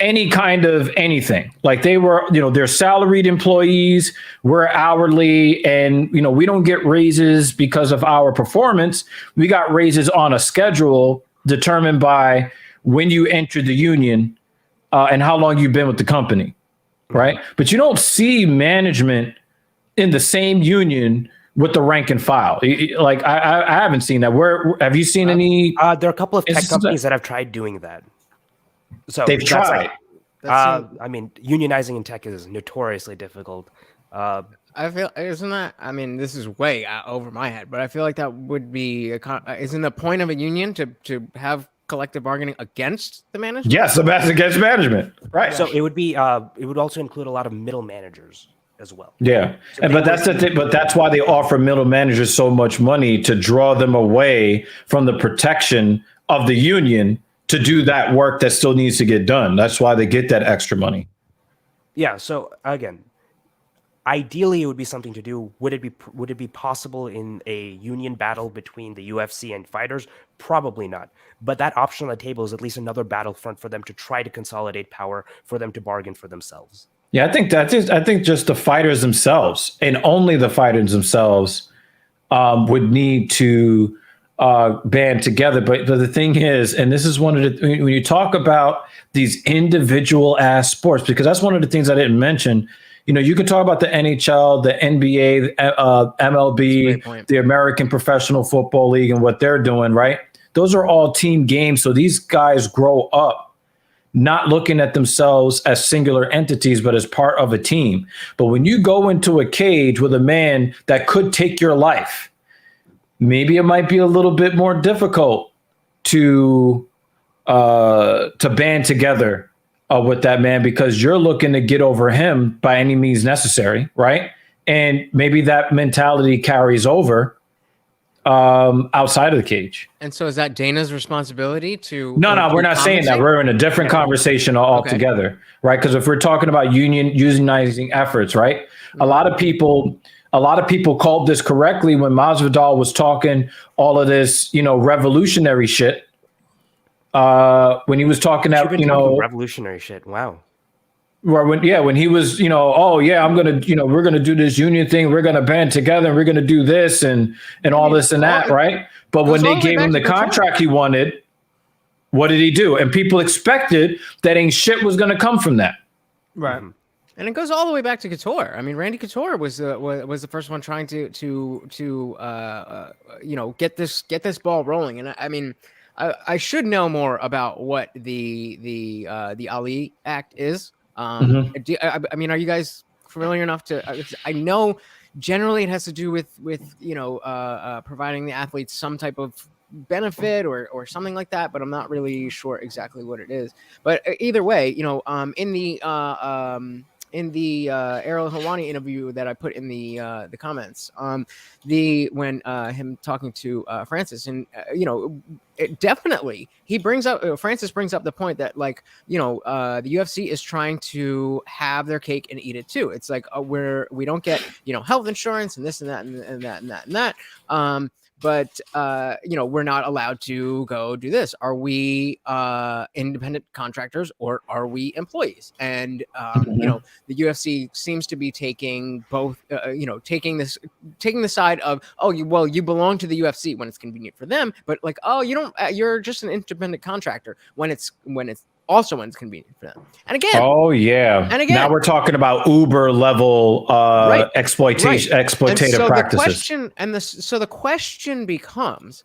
any kind of anything. Like they were, they're salaried employees, we're hourly, and we don't get raises because of our performance. We got raises on a schedule determined by when you entered the union and how long you've been with the company, right? But you don't see management in the same union with the rank and file. Like I haven't seen that. Where have you seen any? There are a couple of tech companies that have tried doing that. So they've tried. I mean, unionizing in tech is notoriously difficult. I feel isn't that? I mean, this is way over my head, but I feel like that would be isn't the point of a union to have collective bargaining against the management? Yes, against management, right? So it would be. It would also include a lot of middle managers as well. Yeah, so but that's the thing. But that's why they offer middle managers so much money to draw them away from the protection of the union to do that work that still needs to get done. That's why they get that extra money. Yeah. So again, ideally, it would be something to do. Would it be possible in a union battle between the UFC and fighters? Probably not. But that option on the table is at least another battlefront for them to try to consolidate power, for them to bargain for themselves. Yeah, I think just the fighters themselves, and only the fighters themselves, would need to band together. But the thing is, and this is one of the, when you talk about these individual ass sports, because that's one of the things I didn't mention. You can talk about the NHL, the NBA, MLB, the American Professional Football League, and what they're doing, right? Those are all team games. So these guys grow up not looking at themselves as singular entities, but as part of a team. But when you go into a cage with a man that could take your life, maybe it might be a little bit more difficult to band together with that man, because you're looking to get over him by any means necessary, right? And maybe that mentality carries over outside of the cage. And so is that Dana's responsibility to? No, we're not saying that. We're in a different conversation altogether, right? Because if we're talking about unionizing efforts, right? Mm-hmm. A lot of people called this correctly when Masvidal was talking all of this, revolutionary shit. When he was talking that, revolutionary shit. Wow. When he was, we're gonna do this union thing, we're gonna band together, and we're gonna do this and all this and that, right? But when they gave him the contract he wanted, what did he do? And people expected that ain't shit was gonna come from that, right? Mm-hmm. And it goes all the way back to Couture. I mean, Randy Couture was the first one trying to get this ball rolling. And I mean, I should know more about what the Ali Act is. I mean, are you guys familiar enough to? I know generally it has to do with providing the athletes some type of benefit or something like that, but I'm not really sure exactly what it is. But either way, in the Ariel Helwani interview that I put in the comments, when him talking to Francis, and it definitely Francis brings up the point that the UFC is trying to have their cake and eat it too. It's like we don't get health insurance and this and that and that and that and that. But we're not allowed to go do this. Are we independent contractors or are we employees? And the UFC seems to be taking both. Taking the side of you belong to the UFC when it's convenient for them, but you're just an independent contractor when it's also inconvenient for them. And again, Oh yeah. And again- now we're talking about Uber level Right. exploitative and so practices. the question becomes,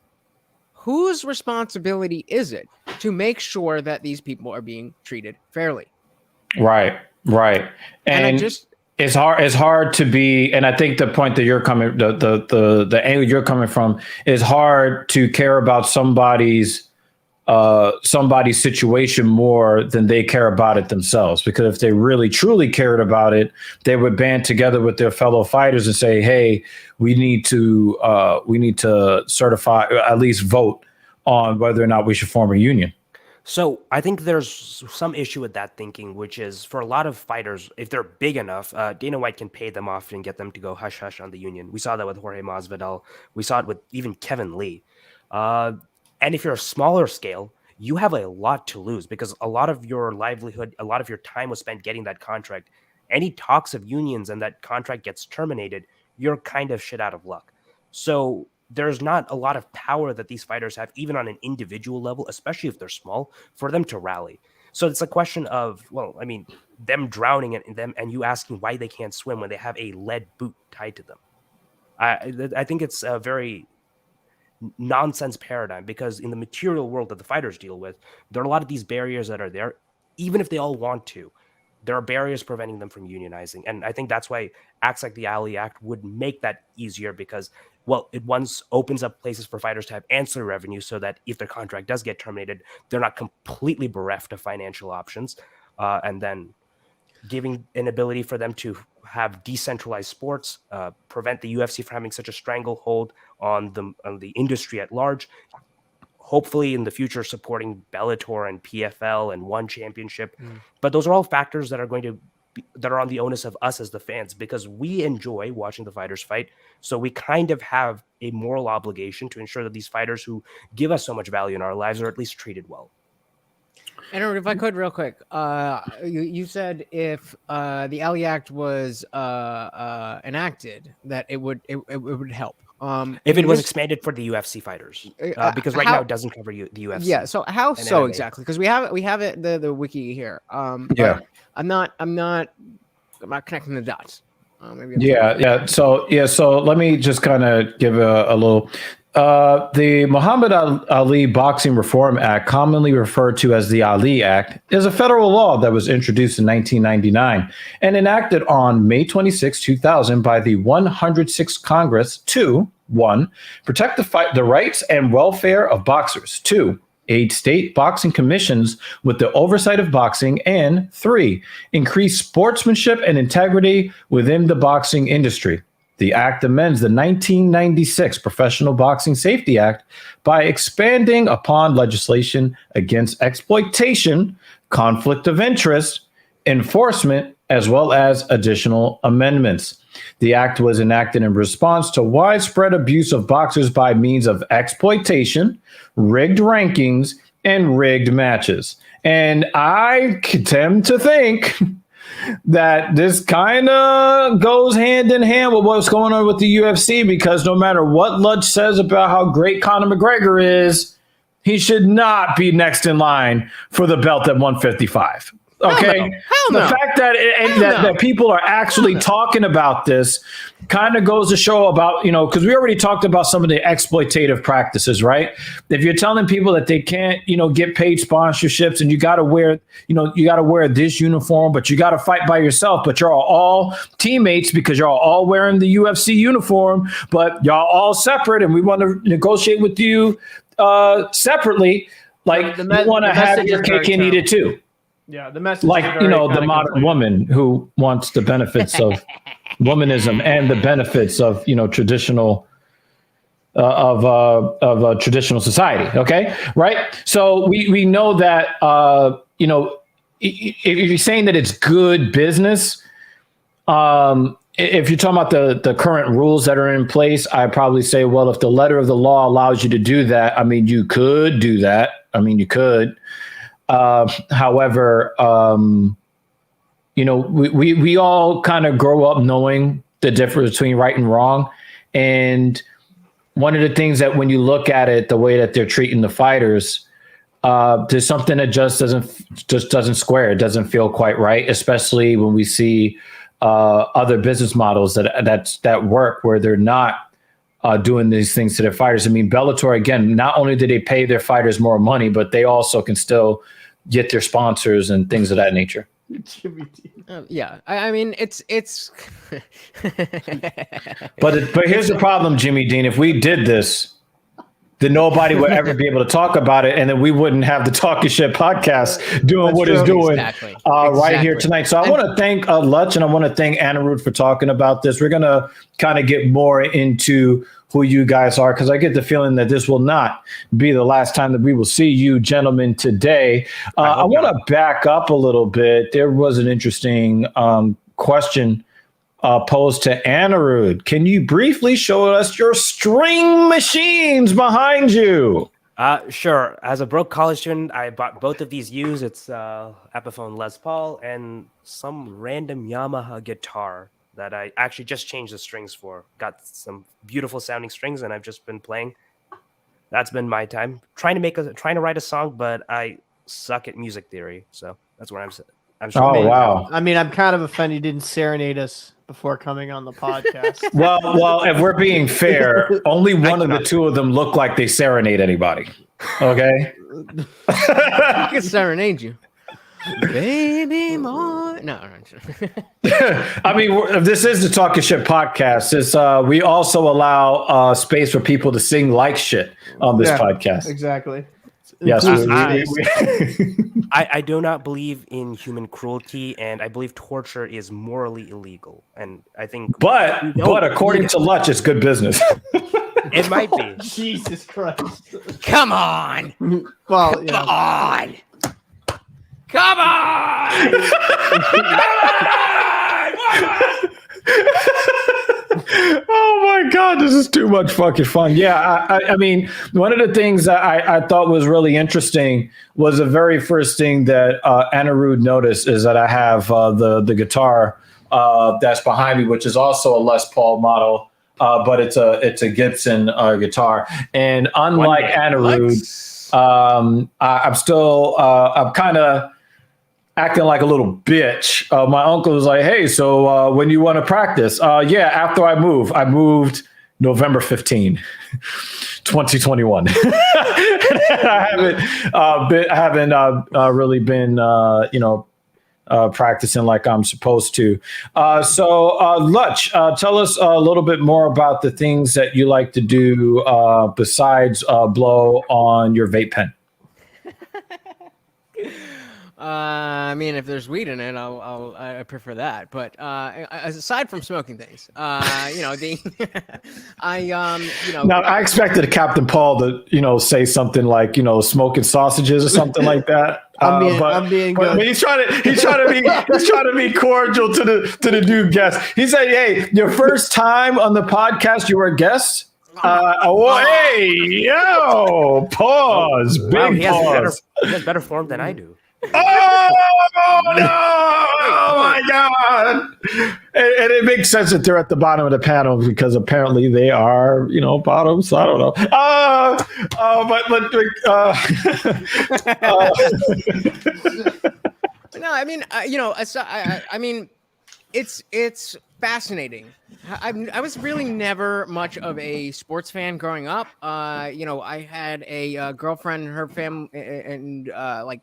whose responsibility is it to make sure that these people are being treated fairly? Right. And I And just it's hard to be, and I think the point that you're coming, the angle you're coming from is hard to care about somebody's situation more than they care about it themselves. Because if they really truly cared about it, they would band together with their fellow fighters and say, "Hey, we need to certify, or at least vote on whether or not we should form a union." So I think there's some issue with that thinking, which is for a lot of fighters, if they're big enough, Dana White can pay them off and get them to go hush hush on the union. We saw that with Jorge Masvidal. We saw it with even Kevin Lee. And if you're a smaller scale, you have a lot to lose because a lot of your livelihood, a lot of your time was spent getting that contract. Any talks of unions and that contract gets terminated, you're kind of shit out of luck. So there's not a lot of power that these fighters have, even on an individual level, especially if they're small, for them to rally. So it's a question of, well, I mean, them drowning in them and you asking why they can't swim when they have a lead boot tied to them. I think it's a very nonsense paradigm because in the material world that the fighters deal with, there are a lot of these barriers that are there, even if they all want to. There are barriers preventing them from unionizing. And I think that's why acts like the Ali Act would make that easier because, well, it once opens up places for fighters to have ancillary revenue so that if their contract does get terminated, they're not completely bereft of financial options. And then giving an ability for them to have decentralized sports, prevent the UFC from having such a stranglehold on the industry at large. Hopefully in the future supporting Bellator and PFL and One Championship. But those are all factors that are that are on the onus of us as the fans because we enjoy watching the fighters fight. So we kind of have a moral obligation to ensure that these fighters who give us so much value in our lives are at least treated well. And if I could real quick, you said if the Ali Act was enacted, that it would help. If it was expanded for the UFC fighters, because right now it doesn't cover the UFC. Yeah. So how so MMA. exactly? Because we have it the wiki here. Yeah. I'm not connecting the dots. So let me just kind of give a little. The Muhammad Ali Boxing Reform Act, commonly referred to as the Ali Act, is a federal law that was introduced in 1999 and enacted on May 26, 2000 by the 106th Congress to 1. Protect the rights and welfare of boxers, 2. Aid state boxing commissions with the oversight of boxing, and 3. Increase sportsmanship and integrity within the boxing industry. The act amends the 1996 Professional Boxing Safety Act by expanding upon legislation against exploitation, conflict of interest, enforcement, as well as additional amendments. The act was enacted in response to widespread abuse of boxers by means of exploitation, rigged rankings, and rigged matches. And I tend to think that this kind of goes hand in hand with what's going on with the UFC, because no matter what Lutch says about how great Conor McGregor is, he should not be next in line for the belt at 155. Okay. Hell no. The fact that people are actually talking about this kind of goes to show about, because we already talked about some of the exploitative practices, right? If you're telling people that they can't, get paid sponsorships and you got to wear this uniform, but you got to fight by yourself, but you're all teammates because you're all wearing the UFC uniform, but y'all all separate and we want to negotiate with you separately. Like you want to have your cake and eat it too. Yeah, the message, the modern woman who wants the benefits of womanism and the benefits of traditional of traditional society. Okay, right. So we know that if you're saying that it's good business, if you're talking about the current rules that are in place, I'd probably say, well, if the letter of the law allows you to do that, you could do that. You could. However, we all kind of grow up knowing the difference between right and wrong. And one of the things that when you look at it, the way that they're treating the fighters, there's something that just doesn't square. It doesn't feel quite right, especially when we see other business models that work where they're not doing these things to their fighters. I mean, Bellator, again, not only do they pay their fighters more money, but they also can still get their sponsors and things of that nature. Jimmy D. Yeah, I mean, it's. But here's the problem, Jimmy Dean. If we did this, then nobody would ever be able to talk about it, and then we wouldn't have the Talking Shit podcast doing what it's doing right here tonight. So I want to thank Lutch, and I want to thank Anirudh for talking about this. We're going to kind of get more into who you guys are, because I get the feeling that this will not be the last time that we will see you gentlemen today. I want to back up a little bit. There was an interesting question posed to Anirudh. Can you briefly show us your string machines behind you? Sure. As a broke college student, I bought both of these used. It's Epiphone Les Paul and some random Yamaha guitar that I actually just changed the strings for. Got some beautiful sounding strings, and I've just been playing. That's been my time trying to write a song, but I suck at music theory, so that's where I'm Oh, wow. I mean, I'm kind of offended you didn't serenade us before coming on the podcast. Well, if we're being fair, only one of the two of them look like they serenade anybody. Okay? I can serenade you. Baby more. No. I mean, this is the Talking Shit podcast. We also allow space for people to sing like shit on this podcast. Exactly. Yes. I do not believe in human cruelty, and I believe torture is morally illegal. And I think, but according to Lutch, it's good business. It might be. Jesus Christ! Come on! Well, Come on! Come on! Oh my God, this is too much fucking fun. Yeah, I mean, one of the things that I thought was really interesting was the very first thing that Anirudh noticed is that I have the guitar that's behind me, which is also a Les Paul model, but it's a Gibson guitar. And unlike Anirudh, I'm kind of acting like a little bitch. My uncle was like, hey, so when you want to practice? Yeah, after I moved November 15, 2021. I haven't really been, practicing like I'm supposed to. So Lutch, tell us a little bit more about the things that you like to do besides blow on your vape pen. I mean, if there's weed in it, I prefer that. But aside from smoking things, Now I expected Captain Paul to, say something like, smoking sausages or something like that. I'm being good. But he's trying to be cordial to the new guest. He said, "Hey, your first time on the podcast, you were a guest." Hey, yo, pause. Wow, Big pause. He has better form than I do. Oh no! Oh my God! And it makes sense that they're at the bottom of the panel because apparently they are, bottoms. So I don't know. No, I mean, I mean, it's fascinating. I was really never much of a sports fan growing up. I had a girlfriend, her family, and like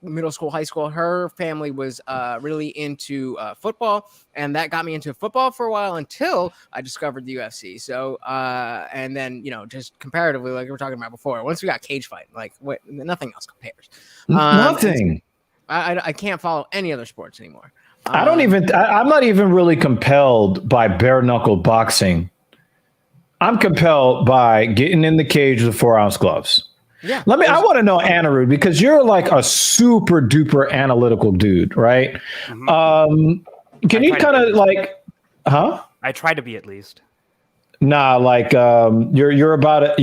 middle school, high school, her family was really into football, and that got me into football for a while until I discovered the UFC. So, and then, just comparatively, like we were talking about before, once we got cage fighting, like nothing else compares. Nothing. I can't follow any other sports anymore. I'm not even really compelled by bare knuckle boxing. I'm compelled by getting in the cage with 4-ounce gloves. Yeah. I want to know, Anirudh, because you're like a super duper analytical dude, right? Mm-hmm. Can you kind of like, huh? I try to be, at least. Nah, like you're about it.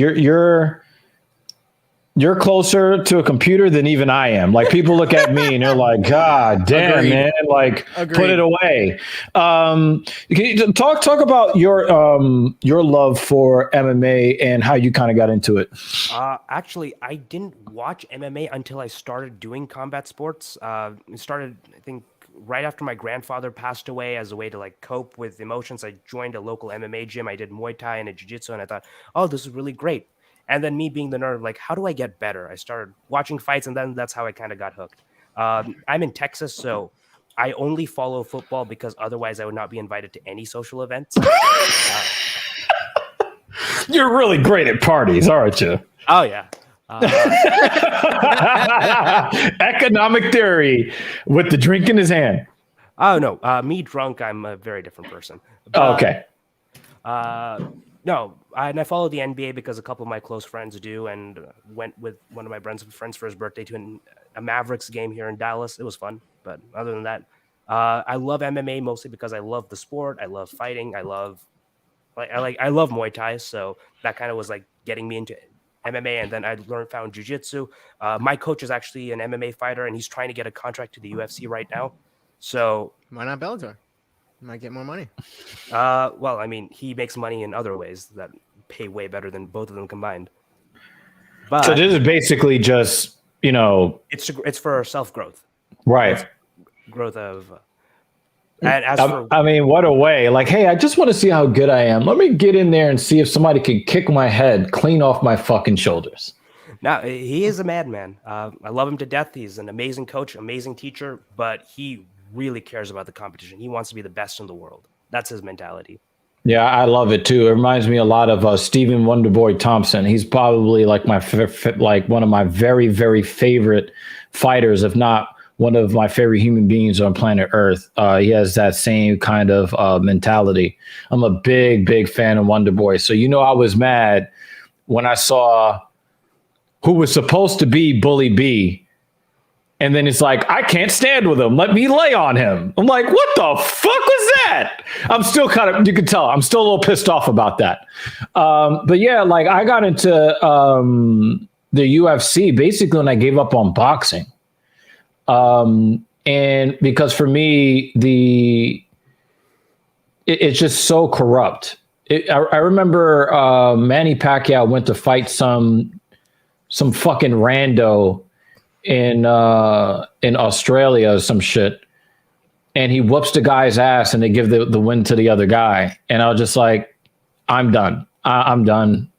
you're closer to a computer than even I am. Like people look at me and they're like, God damn, Agreed. man, like Agreed. put it away. Can you talk about your love for MMA and how you kind of got into it? Actually, I didn't watch MMA until I started doing combat sports. It started, I think, right after my grandfather passed away. As a way to like cope with emotions, I joined a local MMA gym. I did Muay Thai and a Jiu-Jitsu, and I thought, oh, this is really great. And then me being the nerd, like, how do I get better? I started watching fights, and then that's how I kind of got hooked. I'm in Texas, so I only follow football because otherwise I would not be invited to any social events. You're really great at parties, aren't you? Oh, yeah. Economic theory with the drink in his hand. Oh, no. Me drunk, I'm a very different person. Okay. No, and I follow the NBA because a couple of my close friends do, and went with one of my friends for his birthday to a Mavericks game here in Dallas. It was fun, but other than that, I love MMA mostly because I love the sport. I love fighting. I love Muay Thai, so that kind of was like getting me into MMA, and then I found Jiu-Jitsu. My coach is actually an MMA fighter, and he's trying to get a contract to the UFC right now. So Why not Bellator? Might get more money. well, I mean, he makes money in other ways that pay way better than both of them combined. But So this is basically just, it's for self-growth. right. Growth of and as for I mean, what a way. Like, hey, I just want to see how good I am. Let me get in there and see if somebody can kick my head clean off my fucking shoulders. now, he is a madman. I love him to death. He's an amazing coach, amazing teacher, but he really cares about the competition. He wants to be the best in the world. That's his mentality. Yeah, I love it too. It reminds me a lot of Stephen Wonderboy Thompson. He's probably like one of my very, very favorite fighters, if not one of my favorite human beings on planet Earth. He has that same kind of mentality. I'm a big, big fan of Wonderboy. So, I was mad when I saw who was supposed to be Bully B. And then it's like, I can't stand with him. Let me lay on him. I'm like, what the fuck was that? I'm still you can tell, I'm still a little pissed off about that. But yeah, like I got into the UFC basically when I gave up on boxing. And because for me, it's just so corrupt. I remember Manny Pacquiao went to fight some fucking rando in Australia or some shit, and he whoops the guy's ass and they give the win to the other guy. And I was just like, I'm done. I'm done.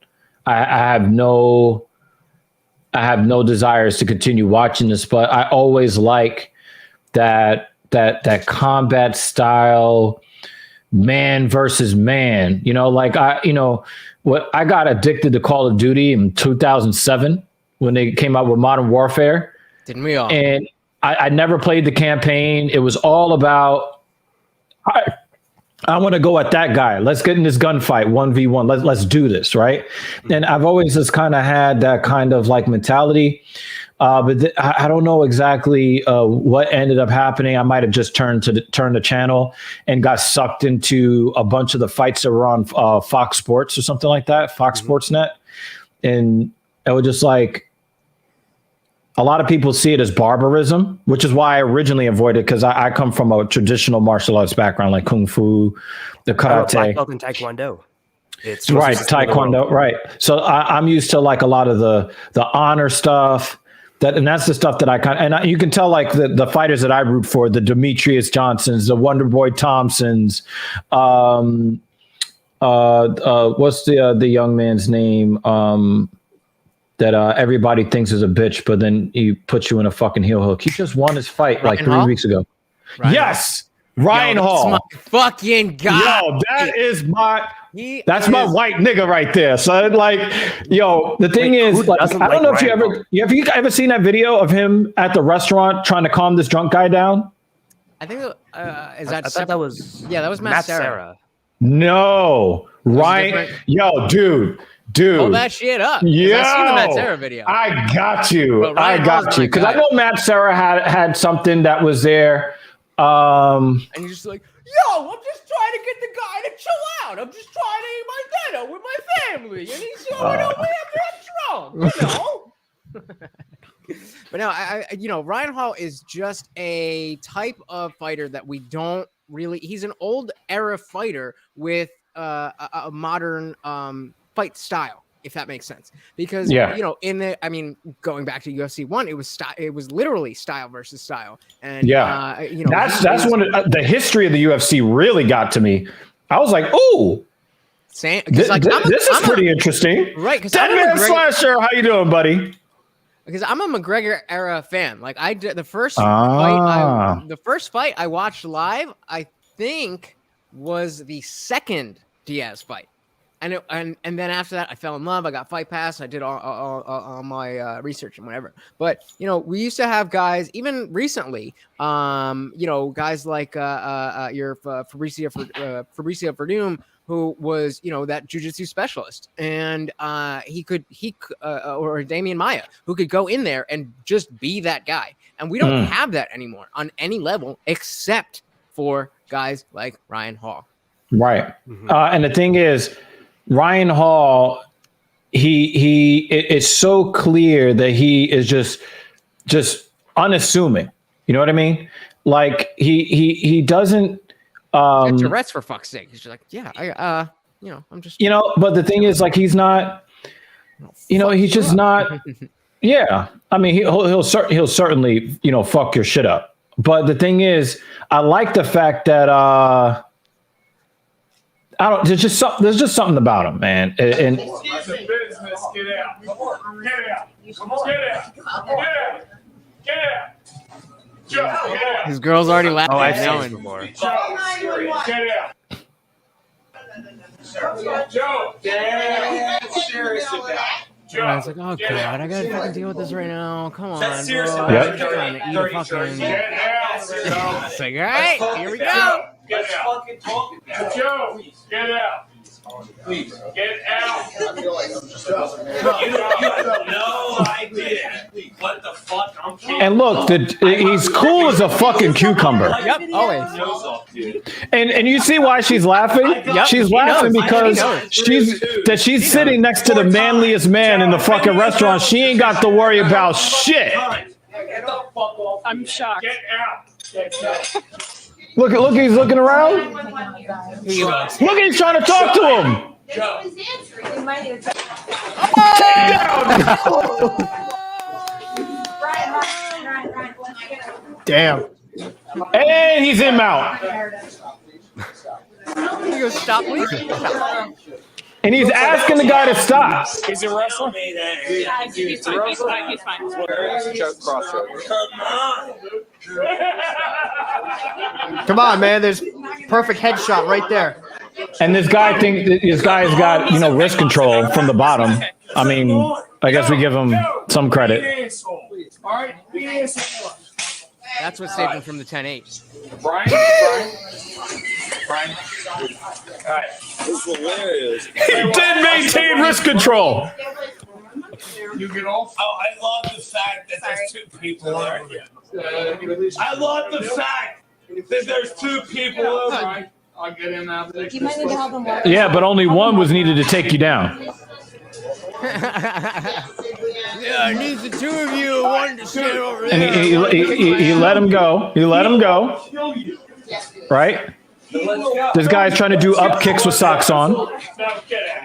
I have no desires to continue watching this, but I always like that combat style, man versus man. I got addicted to Call of Duty in 2007 when they came out with Modern Warfare. Didn't we all? And I never played the campaign. It was all about, I want to go at that guy. Let's get in this gunfight, 1v1. Let's do this, right? And I've always just kind of had that kind of like mentality. But I don't know exactly what ended up happening. I might have just turned the channel and got sucked into a bunch of the fights that were on Fox Sports or something like that, Fox Sports Net. And it was just like, a lot of people see it as barbarism, which is why I originally avoided, because I come from a traditional martial arts background, like Kung Fu, the karate. Black belt in Taekwondo. It's right, Taekwondo, right. So I'm used to like a lot of the honor stuff, and that's the stuff that I you can tell like the fighters that I root for, the Demetrius Johnsons, the Wonderboy Thompsons, what's the young man's name? That everybody thinks is a bitch, but then he puts you in a fucking heel hook. He just won his fight like 3 weeks ago. Yes, Ryan Hall. My fucking guy. Yo, that's my white nigga right there. So like, the thing is, like, I don't know if you ever seen that video of him at the restaurant trying to calm this drunk guy down? I think I thought that was that was Matt Serra. No, Ryan. Yo, dude. Pull that shit up. Yeah, I seen the Matt Serra video. I got you. Because I know Matt Serra had something that was there. And you're just like, yo, I'm just trying to get the guy to chill out. I'm just trying to eat my dinner with my family, and he's showing up with him drunk. But no, Ryan Hall is just a type of fighter that we don't really. He's an old era fighter with a modern fight style, if that makes sense. Because going back to UFC 1, it was literally style versus style, and that's when the history of the UFC really got to me. I was like, "Ooh, this is pretty interesting." Right? Because Deadman Slasher, how you doing, buddy? Because I'm a McGregor era fan. Like I did the first fight I watched live, I think was the second Diaz fight. And then after that, I fell in love. I got Fight Pass. I did all my research and whatever. But we used to have guys, even recently, guys like Fabricio Verdum, who was that jiu-jitsu specialist, and or Damian Maia, who could go in there and just be that guy. And we don't have that anymore on any level, except for guys like Ryan Hall. Right. And the thing is, Ryan Hall, it's so clear that he is just unassuming. You know what I mean? Like he doesn't. Tourette's, for fuck's sake. He's just like, yeah, I'm just. But the thing is, like, he's not. He's just not. Yeah, I mean, he'll certainly fuck your shit up. But the thing is, I like the fact that there's just something about him, man. And It's a business. Get out. Get out. Get out. Get out. Joe, get out. His girl's already laughing. Oh, I've seen this before. Joe, get out. Joe, get out. Serious about it. Joe, I was like, oh god, I gotta fucking deal with this right now. Come on, bro. That's serious I'm about just trying to eat a fucking. Get out. Joe. It's like, all right, here we go. Get out. Joe, get out. Please. Get out. You have no idea what the fuck I'm talking And look, he's cool as a fucking cucumber. Yep, always. And you see why she's laughing? Yep, She's laughing because she's sitting next to the manliest man in the fucking restaurant. She ain't got to worry about shit. I'm shocked. Get out. Get out. Look, he's looking around. Look, he's trying to talk to him. Damn. And he's in mount. He goes, stop, please. And he's asking the guy to stop. He's a wrestler. He's fine. He's fine. Come on, man. There's perfect headshot right there. And this guy's got wrist control from the bottom. I mean, I guess we give him some credit. All right, be an asshole. That's what saved him from the 10-8. Brian. All right. This is hilarious. He did maintain wrist control. You get off. Oh, I love the fact that there's two people there. I love the fact that there's two people over. I'll get him out there. You might need to help him walk. Yeah, but only one was needed to take you down. Yeah, it needs the two of you. One to stand over And there. he let him go. He let him go. Right? This guy's trying to do up kicks with socks on. Now get out of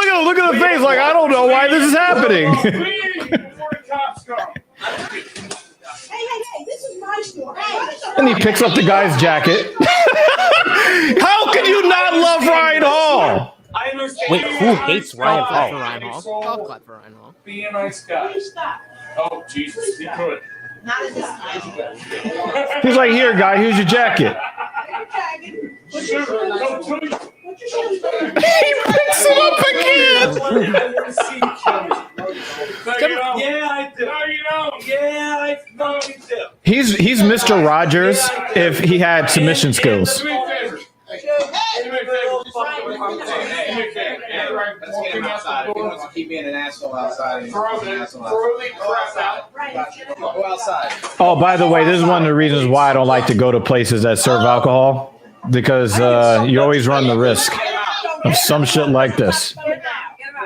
here. Look at the face. Like, I don't know why this is happening. Leave before the cops come. Hey, this is my store. And he picks up the guy's jacket. How could you not love Ryan Hall? I understand. Wait, who hates Ryan Clap for Hall? Ryan Hall. Golf clap for Ryan Hall. Be a nice guy. Oh, Jesus, he could. Not at this time. He's like, here, guy, here's your jacket. Shoot, don't do it. He picks it up again. I want to see you kill me. No, you don't. Yeah, I do. No, you don't. Yeah, I fucking do. He's Mr. Rogers if he had submission skills. Do me a favor. Do me a favor. Do me a favor. Yeah, right. Walking out the door. Keep being an asshole outside. Throw the crap out. Go outside. Oh, by the way, this is one of the reasons why I don't like to go to places that serve alcohol, because you always run the risk of some shit like this.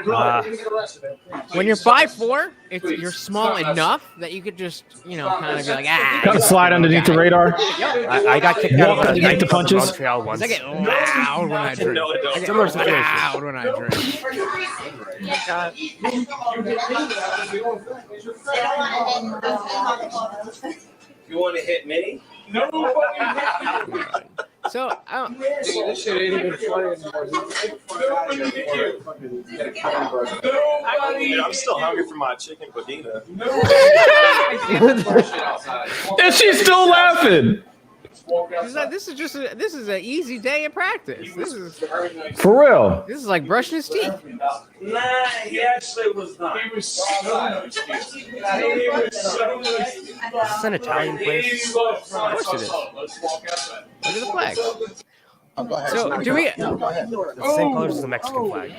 When you're 5'4", you're small enough that you could just, kind of be like, Kind of slide underneath the radar. I got kicked out Walk of underneath the punches. Montreal once. I get loud when I drink. I get Similar situation. loud when I drink. You want to hit me? No So, This shit ain't even funny anymore. I'm still hungry for my chicken bodina. And she's still laughing. he's like, this is an easy day of practice. This is For real. like brushing his teeth. Nah, he actually was not. He was so It's an Italian place. Of course it is. Let's walk outside. Look at the flag. Go ahead. So, do we? The same colors as the Mexican flag.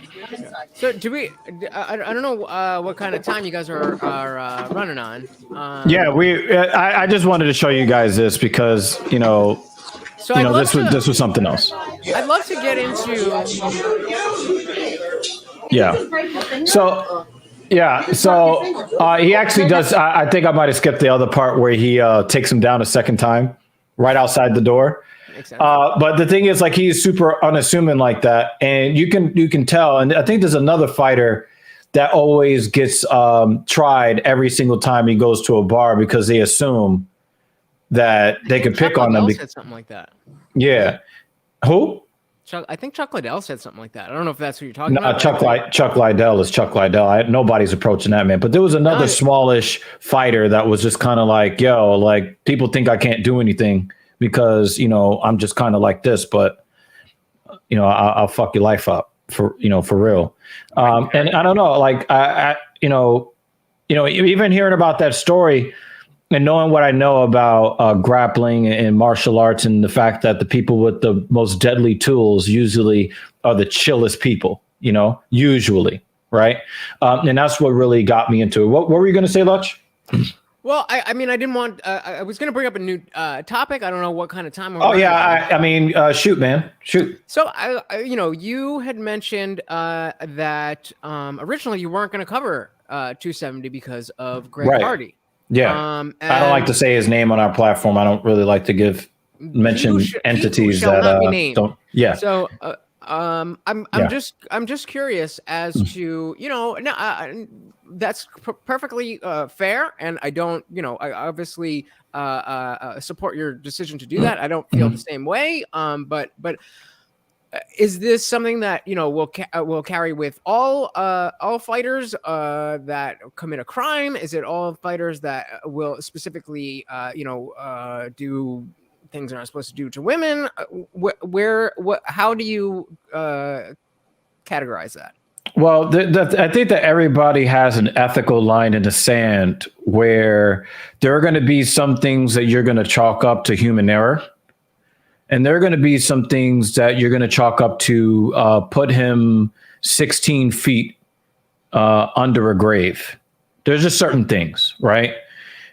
So, do we? I don't know what kind of time you guys are running on. Yeah, I just wanted to show you guys this because So I'd love this was something else. I'd love to get into. Yeah. So he actually does. I think I might have skipped the other part where he takes him down a second time, right outside the door. Makes sense. But the thing is, like, he's super unassuming like that, and you can tell. And I think there's another fighter that always gets tried every single time he goes to a bar because they assume that they can pick on them. Said something like that. Yeah. Who? I think Chuck Liddell said something like that. I don't know if that's who you're talking No, about. Chuck Liddell is Chuck Liddell. Nobody's approaching that man. But there was another smallish fighter that was just kind of like, yo, like, people think I can't do anything because I'm just kind of like this, but I'll fuck your life up for real. And I don't know, like I even hearing about that story and knowing what I know about grappling and martial arts and the fact that the people with the most deadly tools usually are the chillest people, usually, right? And that's what really got me into it. What were you going to say, Lutch? Well, I mean, I didn't want. I was going to bring up a new topic. I don't know what kind of time. Shoot, man, shoot. So you had mentioned that originally you weren't going to cover 270 because of Greg Hardy. Yeah, I don't like to say his name on our platform. I don't really like to mention entities that don't. Yeah. So I'm just curious as to that's perfectly fair, and I don't I obviously support your decision to do that. I don't feel the same way. But is this something that will carry with all fighters that commit a crime? Is it all fighters that will specifically do things they're not supposed to do to women? How do you categorize that? Well, I think that everybody has an ethical line in the sand where there are going to be some things that you're going to chalk up to human error. And there are going to be some things that you're going to chalk up to put him 16 feet under a grave. There's just certain things, right?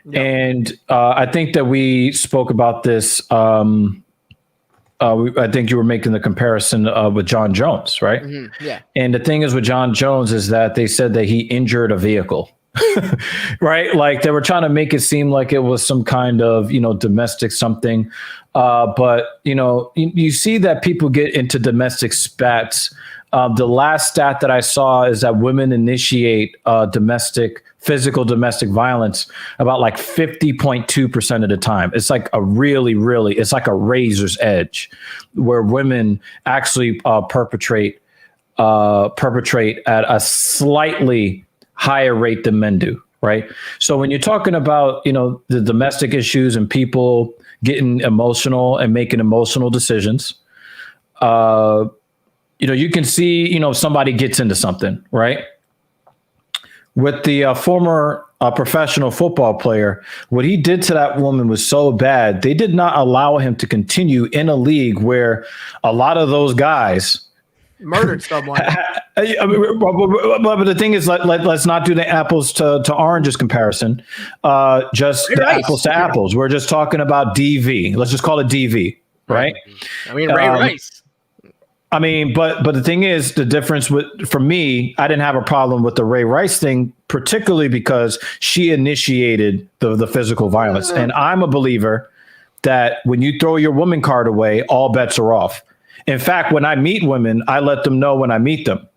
Yeah. And I think that we spoke about this. I think you were making the comparison with John Jones, right? Mm-hmm. Yeah. And the thing is with John Jones is that they said that he injured a vehicle. Right? Like they were trying to make it seem like it was some kind of, domestic something. But, you see that people get into domestic spats. The last stat that I saw is that women initiate physical domestic violence about like 50.2% of the time. It's like it's like a razor's edge where women actually perpetrate at a slightly higher rate than men do, right? So when you're talking about, the domestic issues and people getting emotional and making emotional decisions, you can see, if somebody gets into something, right? With the former professional football player, what he did to that woman was so bad, they did not allow him to continue in a league where a lot of those guys murdered someone. But the thing is, let's not do the apples to oranges comparison. Just the apples to apples. We're just talking about DV. Let's just call it DV, right? I mean, Ray Rice. I mean, but the thing is, the difference for me, I didn't have a problem with the Ray Rice thing, particularly because she initiated the physical violence. And I'm a believer that when you throw your woman card away, all bets are off. In fact, when I meet women, I let them know when I meet them.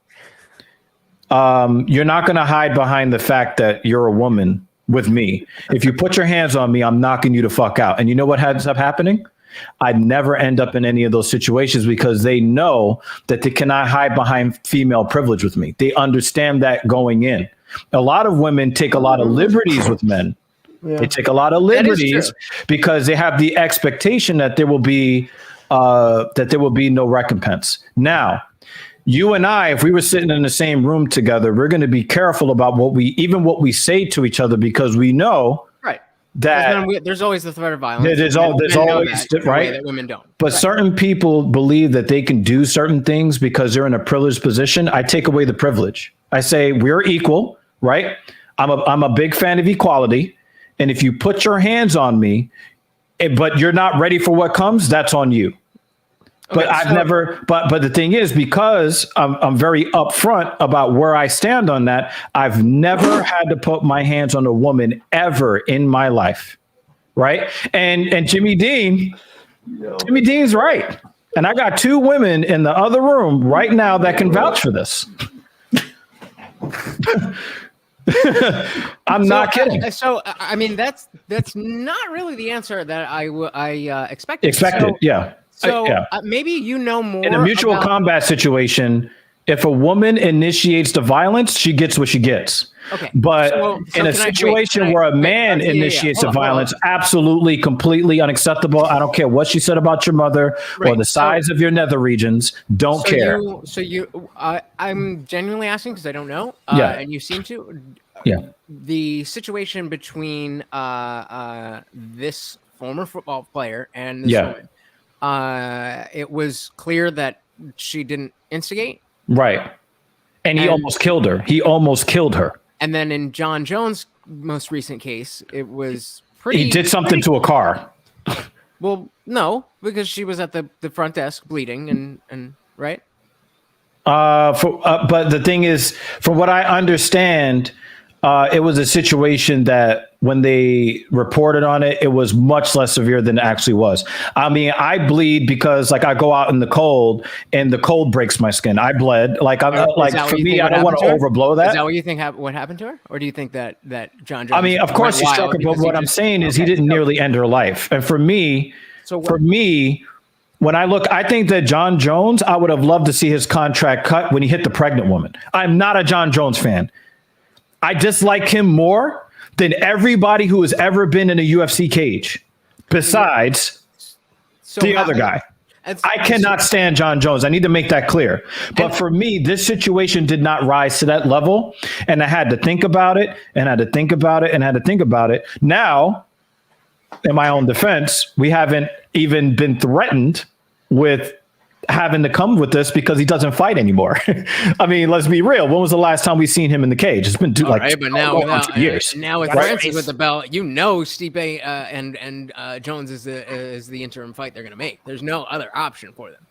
You're not going to hide behind the fact that you're a woman with me. If you put your hands on me, I'm knocking you the fuck out. And you know what ends up happening? I never end up in any of those situations because they know that they cannot hide behind female privilege with me. They understand that going in. A lot of women take a lot of liberties with men. Yeah. They take a lot of liberties because they have the expectation that there will be no recompense. Now, you and I, if we were sitting in the same room together, we're going to be careful about what we say to each other because we know that there's always the threat of violence. There's always right that women don't. But certain people believe that they can do certain things because they're in a privileged position. I take away the privilege. I say we're equal, right? I'm a big fan of equality, and if you put your hands on me, but you're not ready for what comes, that's on you. But but the thing is, because I'm very upfront about where I stand on that, I've never had to put my hands on a woman ever in my life. Right. And Jimmy Dean's right. And I got 2 women in the other room right now that can vouch for this. I'm not kidding. I mean, that's not really the answer that I expected. Yeah. So maybe you know more. In a mutual combat situation, if a woman initiates the violence, she gets what she gets. Okay. But in a situation where a man initiates the violence, absolutely, completely unacceptable. I don't care what she said about your mother or the size of your nether regions. Don't care. I'm genuinely asking because I don't know. And you seem to. Yeah. The situation between this former football player and this woman. It was clear that she didn't instigate. Right. And he almost killed her. He almost killed her. And then in John Jones' most recent case, it was pretty... He did something to a car. Well, no, because she was at the front desk bleeding and right? But the thing is, from what I understand, it was a situation that when they reported on it, it was much less severe than it actually was. I mean, I bleed because I go out in the cold and the cold breaks my skin. I bled. For me, I don't want to overblow that. Is that what you think what happened to her? Or do you think that John Jones... I mean, of course he struck her, but what I'm saying is he didn't nearly end her life. And for me, when I think that John Jones, I would have loved to see his contract cut when he hit the pregnant woman. I'm not a John Jones fan. I dislike him more than everybody who has ever been in a UFC cage, besides the other guy. I cannot stand John Jones. I need to make that clear. But for me, this situation did not rise to that level. And I had to think about it and had to think about it and had to think about it. Now, in my own defense, we haven't even been threatened with having to come with this because he doesn't fight anymore. I mean, let's be real. When was the last time we seen him in the cage? It's been years. Now with Francis with the belt, Stipe and Jones is the interim fight they're going to make. There's no other option for them.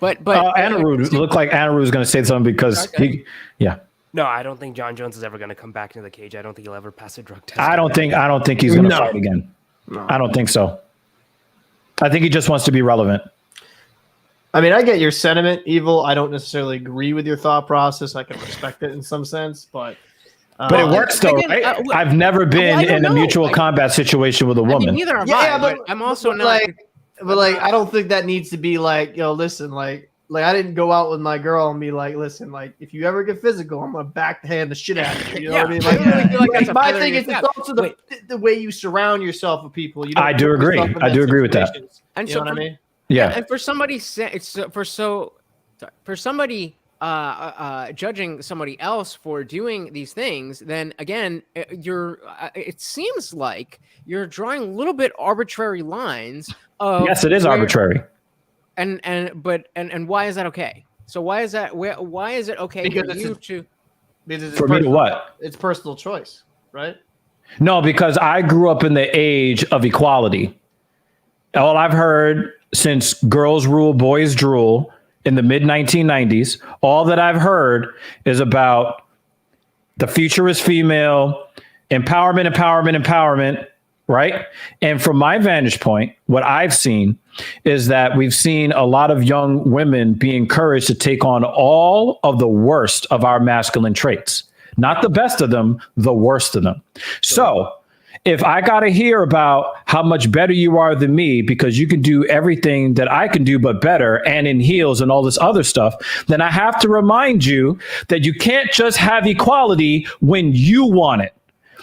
But Anaru looked like Anaru was going to say something because No, I don't think John Jones is ever going to come back into the cage. I don't think he'll ever pass a drug test. I don't think he's going to fight again. No. I don't think so. I think he just wants to be relevant. I mean, I get your sentiment, Evil. I don't necessarily agree with your thought process. I can respect it in some sense, but it works though, right? I've never been in a mutual combat situation with a woman. I mean, neither have I. But I'm also not. But I don't think that needs to be listen, I didn't go out with my girl and be like, listen, if you ever get physical, I'm gonna backhand the shit out of you. You know what I mean? My thing is, it's also the way you surround yourself with people. I do agree. I do agree with that. And you know what I mean? Yeah. And for somebody judging somebody else for doing these things, then again, it seems like you're drawing a little bit arbitrary lines. Yes, it is arbitrary. And why is that okay? So why is it okay for me to what? It's personal choice, right? No, because I grew up in the age of equality. All I've heard since girls rule, boys drool in the mid 1990s, all that I've heard is about the future is female, empowerment, right? And from my vantage point, what I've seen is that we've seen a lot of young women be encouraged to take on all of the worst of our masculine traits, not the best of them, the worst of them. So if I got to hear about how much better you are than me because you can do everything that I can do but better and in heels and all this other stuff, then I have to remind you that you can't just have equality when you want it.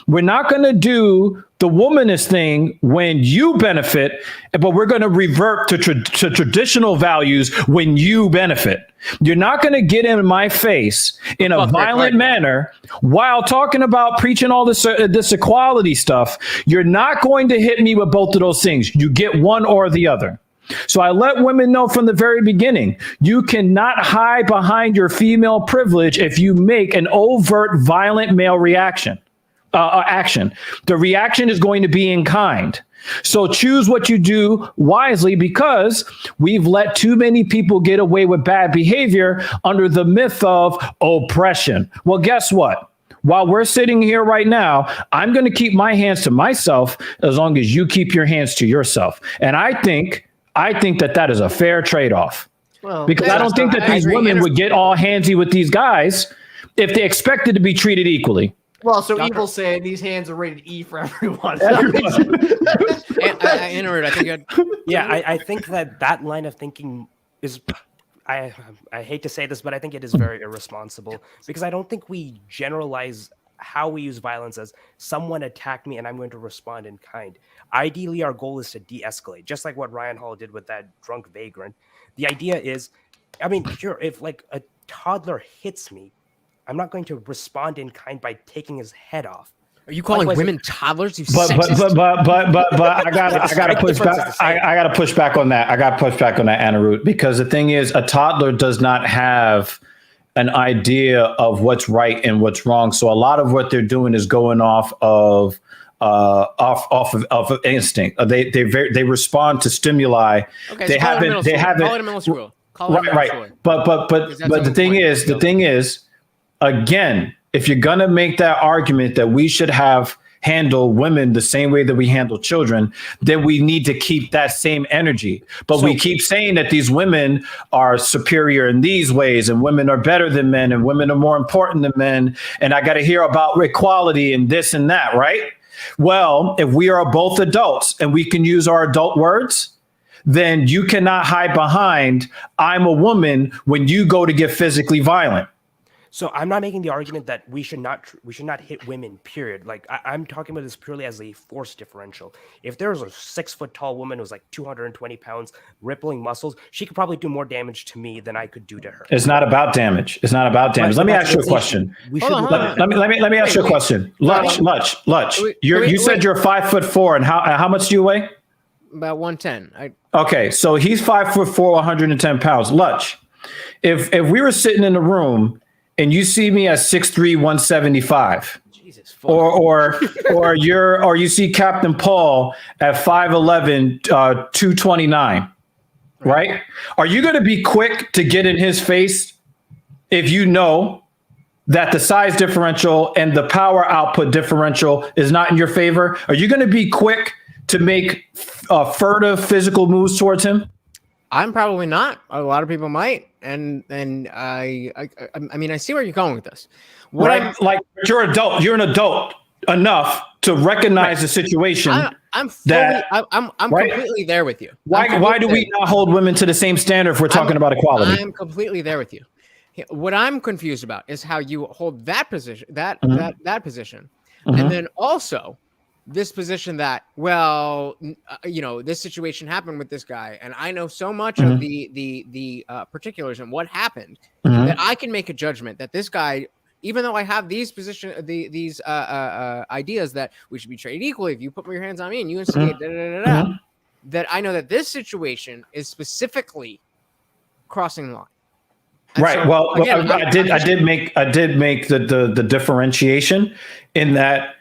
We're not going to do the womanist thing when you benefit, but we're going to revert to traditional values when you benefit. You're not going to get in my face in a violent manner while talking about preaching all this equality stuff. You're not going to hit me with both of those things. You get one or the other. So I let women know from the very beginning, you cannot hide behind your female privilege if you make an overt violent male action. The reaction is going to be in kind. So choose what you do wisely, because we've let too many people get away with bad behavior under the myth of oppression. Well, guess what? While we're sitting here right now, I'm going to keep my hands to myself as long as you keep your hands to yourself. And I think that is a fair trade-off. Well, because I don't think that these women would get all handsy with these guys if they expected to be treated equally. Well, so Evil's saying these hands are rated E for everyone. I think that line of thinking is, I hate to say this, but I think it is very irresponsible, because I don't think we generalize how we use violence as someone attacked me and I'm going to respond in kind. Ideally, our goal is to de-escalate, just like what Ryan Hall did with that drunk vagrant. The idea is, I mean, sure, if like a toddler hits me, I'm not going to respond in kind by taking his head off. Are you calling women toddlers? You but I gotta push back. I gotta push back on that. I gotta push back on that, Anna Root, because the thing is, a toddler does not have an idea of what's right and what's wrong. So a lot of what they're doing is going off of instinct. They respond to stimuli. Okay, they so haven't. Call it a middle school. Right. But the thing is. Again, if you're going to make that argument that we should have handled women the same way that we handle children, then we need to keep that same energy. But we keep saying that these women are superior in these ways, and women are better than men, and women are more important than men. And I got to hear about equality and this and that, right? Well, if we are both adults and we can use our adult words, then you cannot hide behind I'm a woman when you go to get physically violent. So I'm not making the argument that we should not hit women, period. Like I'm talking about this purely as a force differential. If there's a 6 foot tall woman who's like 220 pounds, rippling muscles, she could probably do more damage to me than I could do to her. It's not about damage. Let me ask you a question. Let me ask you a question. Lutch. You said you're 5'4", and how much do you weigh? About 110. Okay, so he's 5'4", 110 pounds. Lutch, if we were sitting in the room and you see me at 6'3", 175, Jesus, or you see Captain Paul at 5'11", 229, right? Are you going to be quick to get in his face if you know that the size differential and the power output differential is not in your favor? Are you going to be quick to make furtive physical moves towards him? I'm probably not. A lot of people might, and I mean, I see where you're going with this. You're an adult enough to recognize the situation. I'm completely there with you. Why do we not hold women to the same standard if we're talking about equality? I'm completely there with you. What I'm confused about is how you hold that position, that position, and then also this position that, well, this situation happened with this guy, and I know so much of the particulars and what happened that I can make a judgment that this guy, even though I have these ideas that we should be treated equally, if you put your hands on me and you instigate that I know that this situation is specifically crossing the line. And right. So, well, again, I did make the differentiation in that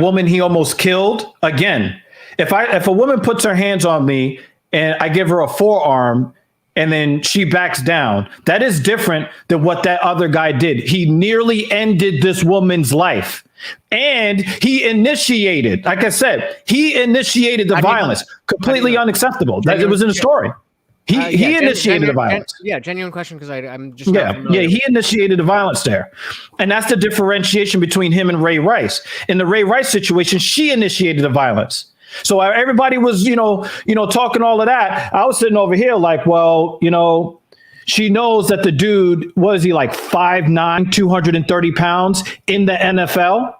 woman he almost killed. Again, if a woman puts her hands on me and I give her a forearm and then she backs down. That is different than what that other guy did. He nearly ended this woman's life. And he initiated, like I said, he initiated the violence. Completely unacceptable. That it was in the story. He initiated the violence. Genuine question, because I'm just he initiated the violence there, and that's the differentiation between him and Ray Rice. In the Ray Rice situation, she initiated the violence. So everybody was, talking all of that. I was sitting over here like, well, she knows that the dude, was he like 5'9", 230 pounds in the NFL,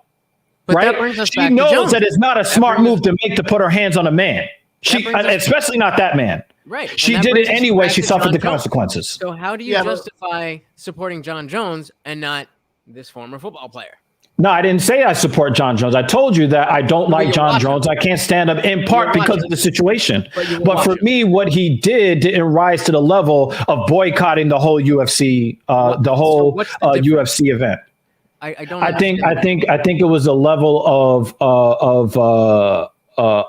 but right? That brings us she back to knows Jones. that it's not a smart move to make to put her hands on a man. Especially not that man. Right. She did it anyway. She suffered the consequences. So how do you justify supporting John Jones and not this former football player? No, I didn't say I support John Jones. I told you that I don't like John Jones. I can't stand up in part because of the situation. But for me, what he didn't rise to the level of boycotting the whole UFC, UFC event. I don't. I think it was a level of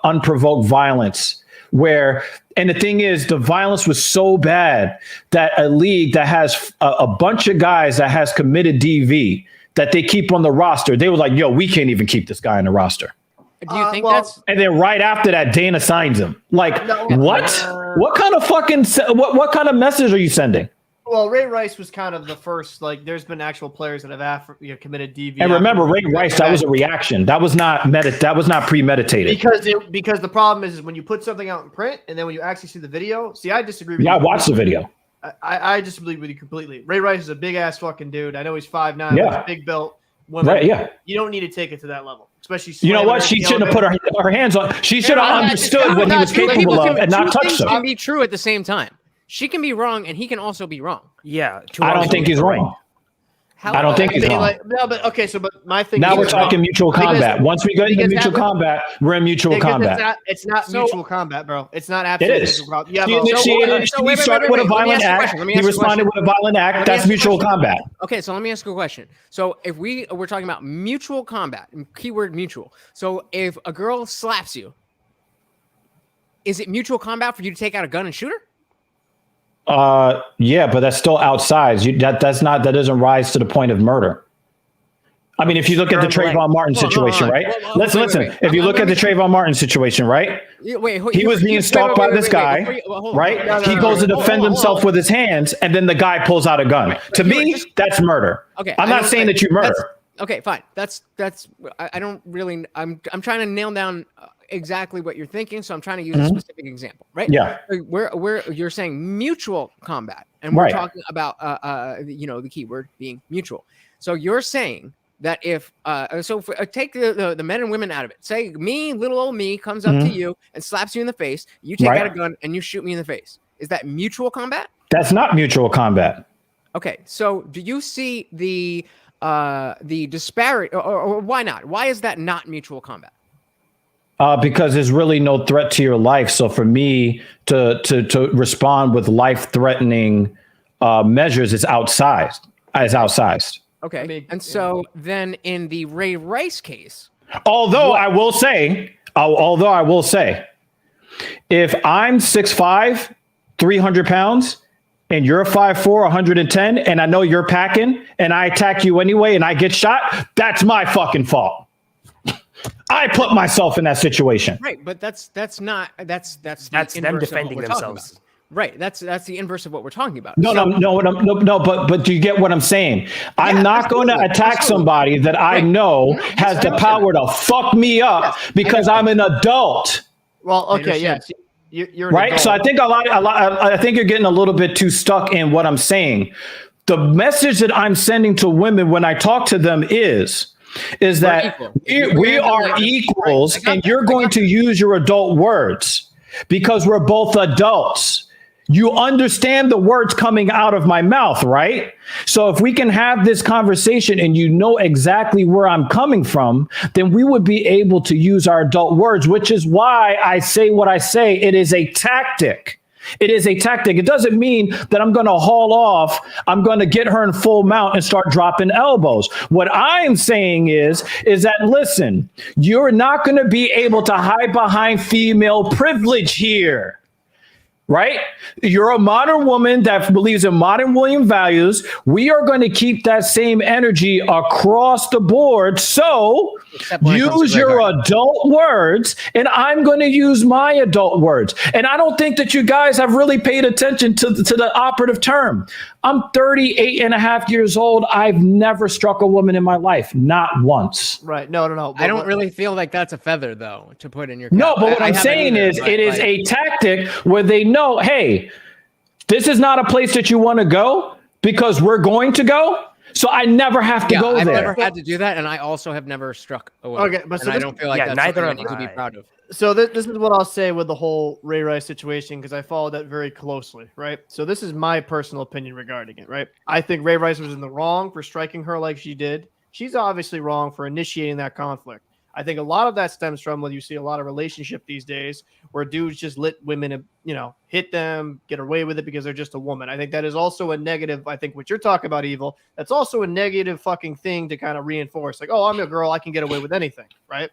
unprovoked violence where. And the thing is, the violence was so bad that a league that has a bunch of guys that has committed DV that they keep on the roster, they were like, yo, we can't even keep this guy on the roster. Do you think that's... And then right after that, Dana signs him. Like, what? What kind of what kind of message are you sending? Well, Ray Rice was kind of the first. Like, there's been actual players that have committed DV. And remember, Ray Rice, that was a reaction. That was not premeditated. Because the problem is when you put something out in print and then when you actually see the video. See, I disagree with you. Yeah, I watched the video. I disagree with you completely. Ray Rice is a big ass fucking dude. I know he's 5'9", yeah, big belt. Women. Right, yeah. You don't need to take it to that level, especially. You know what? She shouldn't have put her hands on. She should have understood what he was capable of and not touched her. Can be true at the same time. She can be wrong, and he can also be wrong. Yeah, I don't think he's wrong. I don't think he's wrong. But my thing. Now we're talking mutual combat. Once we get into mutual combat, we're in mutual combat. It's not mutual combat, bro. It's not absolutely mutual combat. Yeah, he started with a violent act. He responded with a violent act. That's mutual combat. Okay, so let me ask you a question. So if we're talking about mutual combat, keyword mutual. So if a girl slaps you, is it mutual combat for you to take out a gun and shoot her? Yeah, but that's still outside. That doesn't rise to the point of murder. I mean, if you look at the Trayvon Martin situation, right? Listen. If you look at the Trayvon Martin situation, right? He was being stalked by this guy, right? He goes to defend himself with his hands, and then the guy pulls out a gun. To me, that's murder. Okay, I'm not saying that you murder. Okay, fine. I don't really. I'm trying to nail down exactly what you're thinking, so I'm trying to use a specific example, right? Yeah. Where you're saying mutual combat, and we're talking about the keyword being mutual. So you're saying that if take the men and women out of it. Say me, little old me, comes up to you and slaps you in the face. You take out a gun and you shoot me in the face. Is that mutual combat? That's not mutual combat. Okay, so do you see the disparity, or why not? Why is that not mutual combat? Because there's really no threat to your life. So for me to respond with life-threatening measures is outsized. Okay, and so then in the Ray Rice case, although I will say, if I'm 6'5", 300 pounds, and you're 5'4", 110, and I know you're packing, and I attack you anyway, and I get shot, that's my fucking fault. I put myself in that situation. Right, but that's them defending themselves. Right, that's the inverse of what we're talking about. No, but do you get what I'm saying? I'm not going to attack somebody that I know has the power to fuck me up because I'm an adult. Well, okay, yes. You're right. Adult. So I think I think you're getting a little bit too stuck in what I'm saying. The message that I'm sending to women when I talk to them is that we are equals, and you're going to use your adult words because we're both adults. You understand the words coming out of my mouth, right? So if we can have this conversation and you know exactly where I'm coming from, then we would be able to use our adult words, which is why I say what I say. It is a tactic. It is a tactic. It doesn't mean that I'm going to haul off. I'm going to get her in full mount and start dropping elbows. What I'm saying is that, listen, you're not going to be able to hide behind female privilege here. right? You're a modern woman that believes in modern William values. We are going to keep that same energy across the board. So Except when it comes to use Greg your Hardy. adult words, and I'm going to use my adult words. And I don't think that you guys have really paid attention to the operative term. I'm 38 and a half years old. I've never struck a woman in my life, not once. Right. No. I don't really feel like that's a feather, though, to put in your No, cap. but what I I'm haven't saying either, is but, it is like, a tactic where they know, hey, this is not a place that you want to go because we're going to go. So I never have to go I've there. never had to do that, and I also have never struck a woman. Okay, but so and I this- don't feel like Yeah, that's neither something I have need to be I. proud of. So this is what I'll say with the whole Ray Rice situation because I followed that very closely, right? So this is my personal opinion regarding it, right? I think Ray Rice was in the wrong for striking her like she did. She's obviously wrong for initiating that conflict. I think a lot of that stems from when you see a lot of relationship these days where dudes just let women, hit them, get away with it because they're just a woman. I think that is also a negative. I think what you're talking about, Evil, that's also a negative fucking thing to kind of reinforce. Like, oh, I'm a girl, I can get away with anything, right?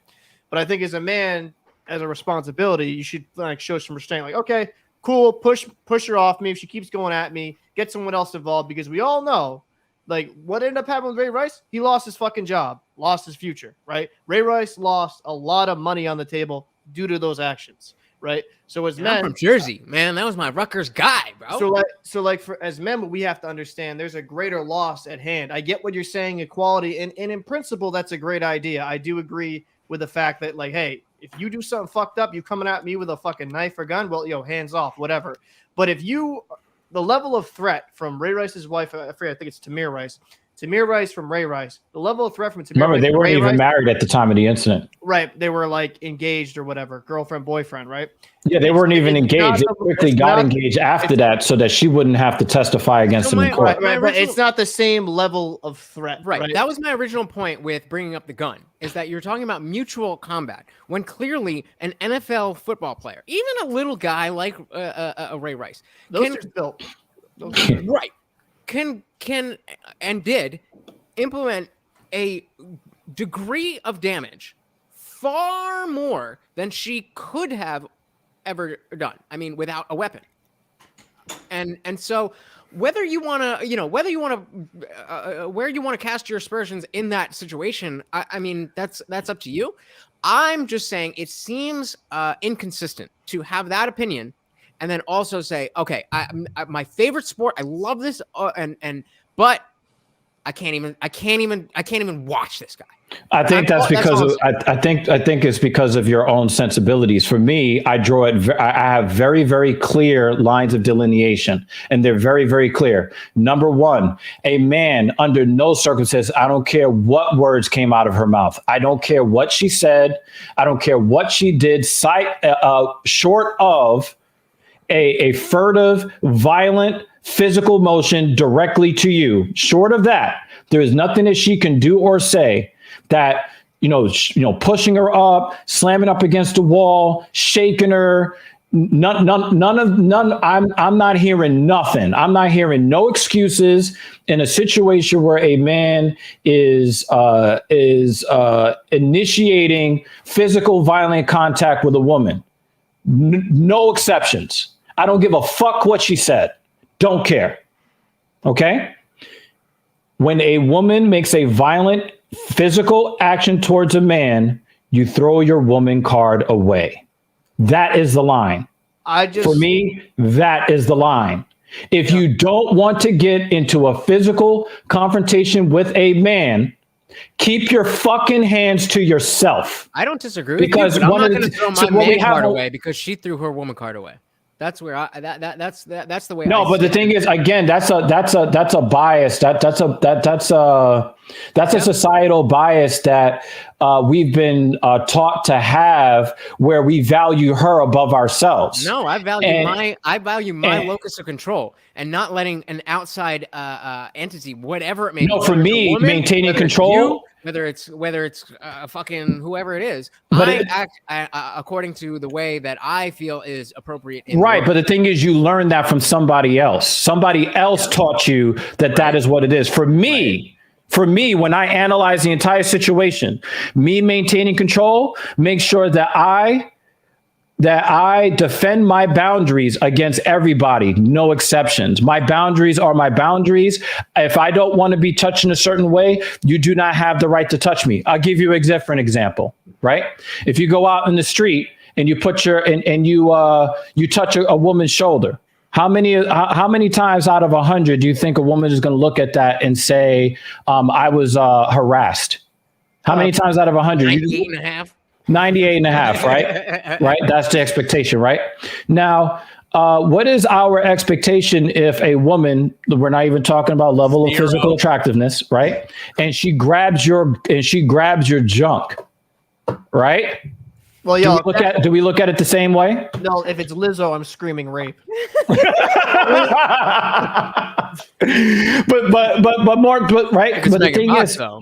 But I think as a man, as a responsibility, you should like show some restraint. Like, okay, cool, push her off me. If she keeps going at me, get someone else involved because we all know, like, what ended up happening with Ray Rice? He lost his fucking job, lost his future, right? Ray Rice lost a lot of money on the table due to those actions, right? So as I'm men, from Jersey, man. That was my Rutgers guy, bro. so as men, but we have to understand there's a greater loss at hand. I get what you're saying, equality, and in principle, that's a great idea. I do agree with the fact that, like, hey, if you do something fucked up, you coming at me with a fucking knife or gun, well, hands off, whatever. But if the level of threat from Ray Rice's wife, I forget, I think it's Tamir Rice from Ray Rice, the level of threat from Tamir Remember, Rice they from weren't Ray even Rice, married at the time of the incident. right? They were like engaged or whatever, girlfriend, boyfriend, right? Yeah, they weren't even engaged. They quickly got engaged after that so that she wouldn't have to testify against him in court. Right, but it's not the same level of threat. Right. That was my original point with bringing up the gun, is that you're talking about mutual combat when clearly an NFL football player, even a little guy like Ray Rice, Those are built. right, can and did implement a degree of damage far more than she could have ever done. I mean, without a weapon. And so whether you want to, where you want to cast your aspersions in that situation, I mean, that's up to you. I'm just saying it seems inconsistent to have that opinion and then also say, okay, my favorite sport, I love this, but I can't even watch this guy. I think that's because of, I think it's because of your own sensibilities. For me, I draw it. I have very, very clear lines of delineation, and they're very, very clear. Number one, a man under no circumstances, I don't care what words came out of her mouth. I don't care what she said. I don't care what she did. Short of a furtive, violent, physical motion directly to you. Short of that, there is nothing that she can do or say that, pushing her up, slamming up against the wall, shaking her. None. I'm not hearing nothing. I'm not hearing no excuses in a situation where a man is initiating physical violent contact with a woman. No exceptions. I don't give a fuck what she said. Don't care. Okay? When a woman makes a violent physical action towards a man, you throw your woman card away. That is the line. For me, that is the line. If you don't want to get into a physical confrontation with a man, keep your fucking hands to yourself. I don't disagree because with you, but I'm not going to throw my man card away because she threw her woman card away. That's where that's the way. No, but the thing is, again, that's a bias. That's a societal bias that we've been taught to have, where we value her above ourselves. No, I value my locus of control and not letting an outside entity, whatever it may be. No, for me, maintaining control. Whether it's fucking whoever it is, I act according to the way that I feel is appropriate. Right, but the thing is, you learn that from somebody else. Somebody else taught you that that is what it is. For me, when I analyze the entire situation, me maintaining control, make sure that I that I defend my boundaries against everybody, no exceptions. My boundaries are my boundaries. If I don't want to be touched in a certain way, you do not have the right to touch me. I'll give you a different example, right? If you go out in the street and you put your and you touch a woman's shoulder, how many times out of 100 do you think a woman is going to look at that and say, I was harassed? How many times out of 100? 98.5. 98.5, right? Right. That's the expectation, right? Now, what is our expectation if a woman, we're not even talking about level of physical attractiveness, right? And she grabs your junk, right? Well, Do we look at it the same way? no, if it's Lizzo, I'm screaming rape. but right. It's But the Megan thing Fox, is, though.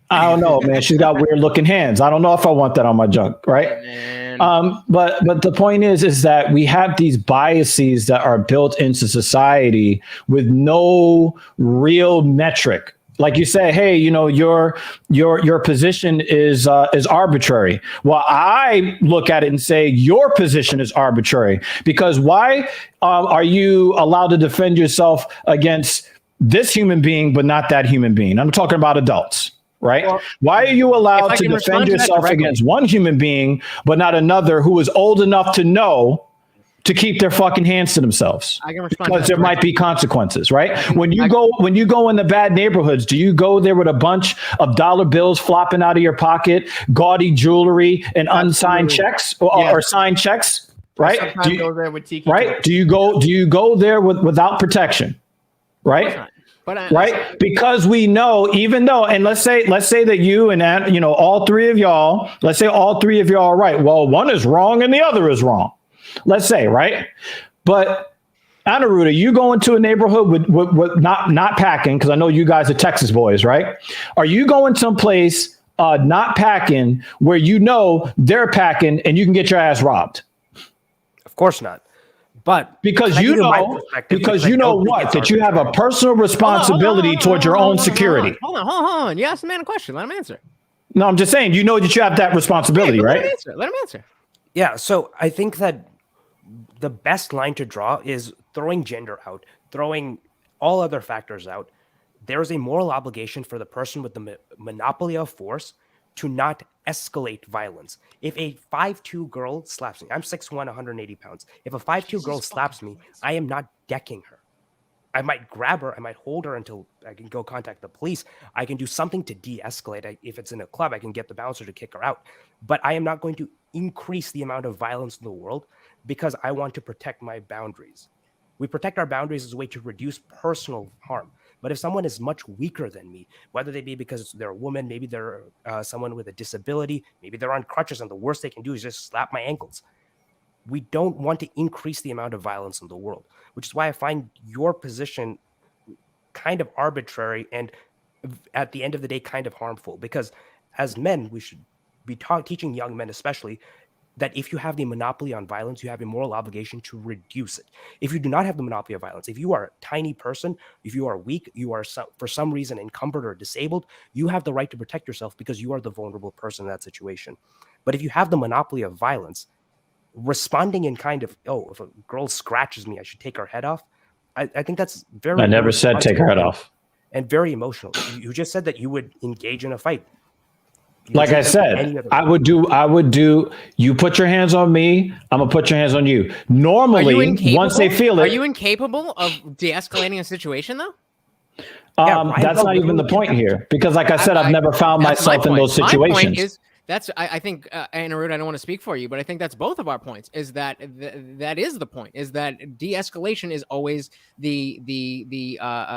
I don't know, man. She's got weird looking hands. I don't know if I want that on my junk, right? Man. But the point is that we have these biases that are built into society with no real metric. Like you say, hey, your position is arbitrary. Well, I look at it and say your position is arbitrary because why are you allowed to defend yourself against this human being but not that human being? I'm talking about adults. Right? Well, why are you allowed to can respond defend to that yourself directly. against one human being, but not another who is old enough to know to keep their fucking hands to themselves? I can respond to Because that there might be consequences, right? When you go in the bad neighborhoods, do you go there with a bunch of dollar bills flopping out of your pocket, gaudy jewelry, and unsigned checks or signed checks? Right? Sometimes go there with tiki. Right? Do you go there without protection? Right? But Right, because we know, even though, and let's say that you and all three of y'all, let's say all three of y'all are right. Well, one is wrong and the other is wrong. Let's say, right? But Anaruda, you go into a neighborhood with not packing, because I know you guys are Texas boys, right? Are you going someplace not packing where they're packing and you can get your ass robbed? Of course not. But Because I you give you my know, perspective because I you know don't think what, it's that you have a arbitrary. personal responsibility towards your own security. Hold on. You asked the man a question. Let him answer. No, I'm just saying, you know that you have that responsibility, Let right? him answer. Yeah, so I think that the best line to draw is throwing gender out, throwing all other factors out. There is a moral obligation for the person with the monopoly of force to not escalate violence. If a 5'2" girl slaps me, I'm 6'1", 180 pounds. If a 5'2" girl slaps me, I am not decking her. I might grab her, I might hold her until I can go contact the police. I can do something to de-escalate. If it's in a club, I can get the bouncer to kick her out. But I am not going to increase the amount of violence in the world because I want to protect my boundaries. We protect our boundaries as a way to reduce personal harm. But if someone is much weaker than me, whether they be because they're a woman, maybe they're someone with a disability, maybe they're on crutches, and the worst they can do is just slap my ankles. We don't want to increase the amount of violence in the world, which is why I find your position kind of arbitrary and at the end of the day kind of harmful. Because as men, we should be teaching young men especially that if you have the monopoly on violence, you have a moral obligation to reduce it. If you do not have the monopoly of violence, if you are a tiny person, if you are weak, you are for some reason encumbered or disabled, you have the right to protect yourself because you are the vulnerable person in that situation. But if you have the monopoly of violence, responding in kind of, if a girl scratches me, I should take her head off. I think that's very. I never said take her head off. And very emotional. You just said that you would engage in a fight. Like I said, I would do, you put your hands on me, I'm gonna put your hands on you. Normally, once they feel it. Are you incapable of de-escalating a situation though? That's not even the point here, because like I said, I've never found myself in those situations. My point is, I think, Anaruda, I don't want to speak for you, but I think that's both of our points, is that that is the point, is that de-escalation is always the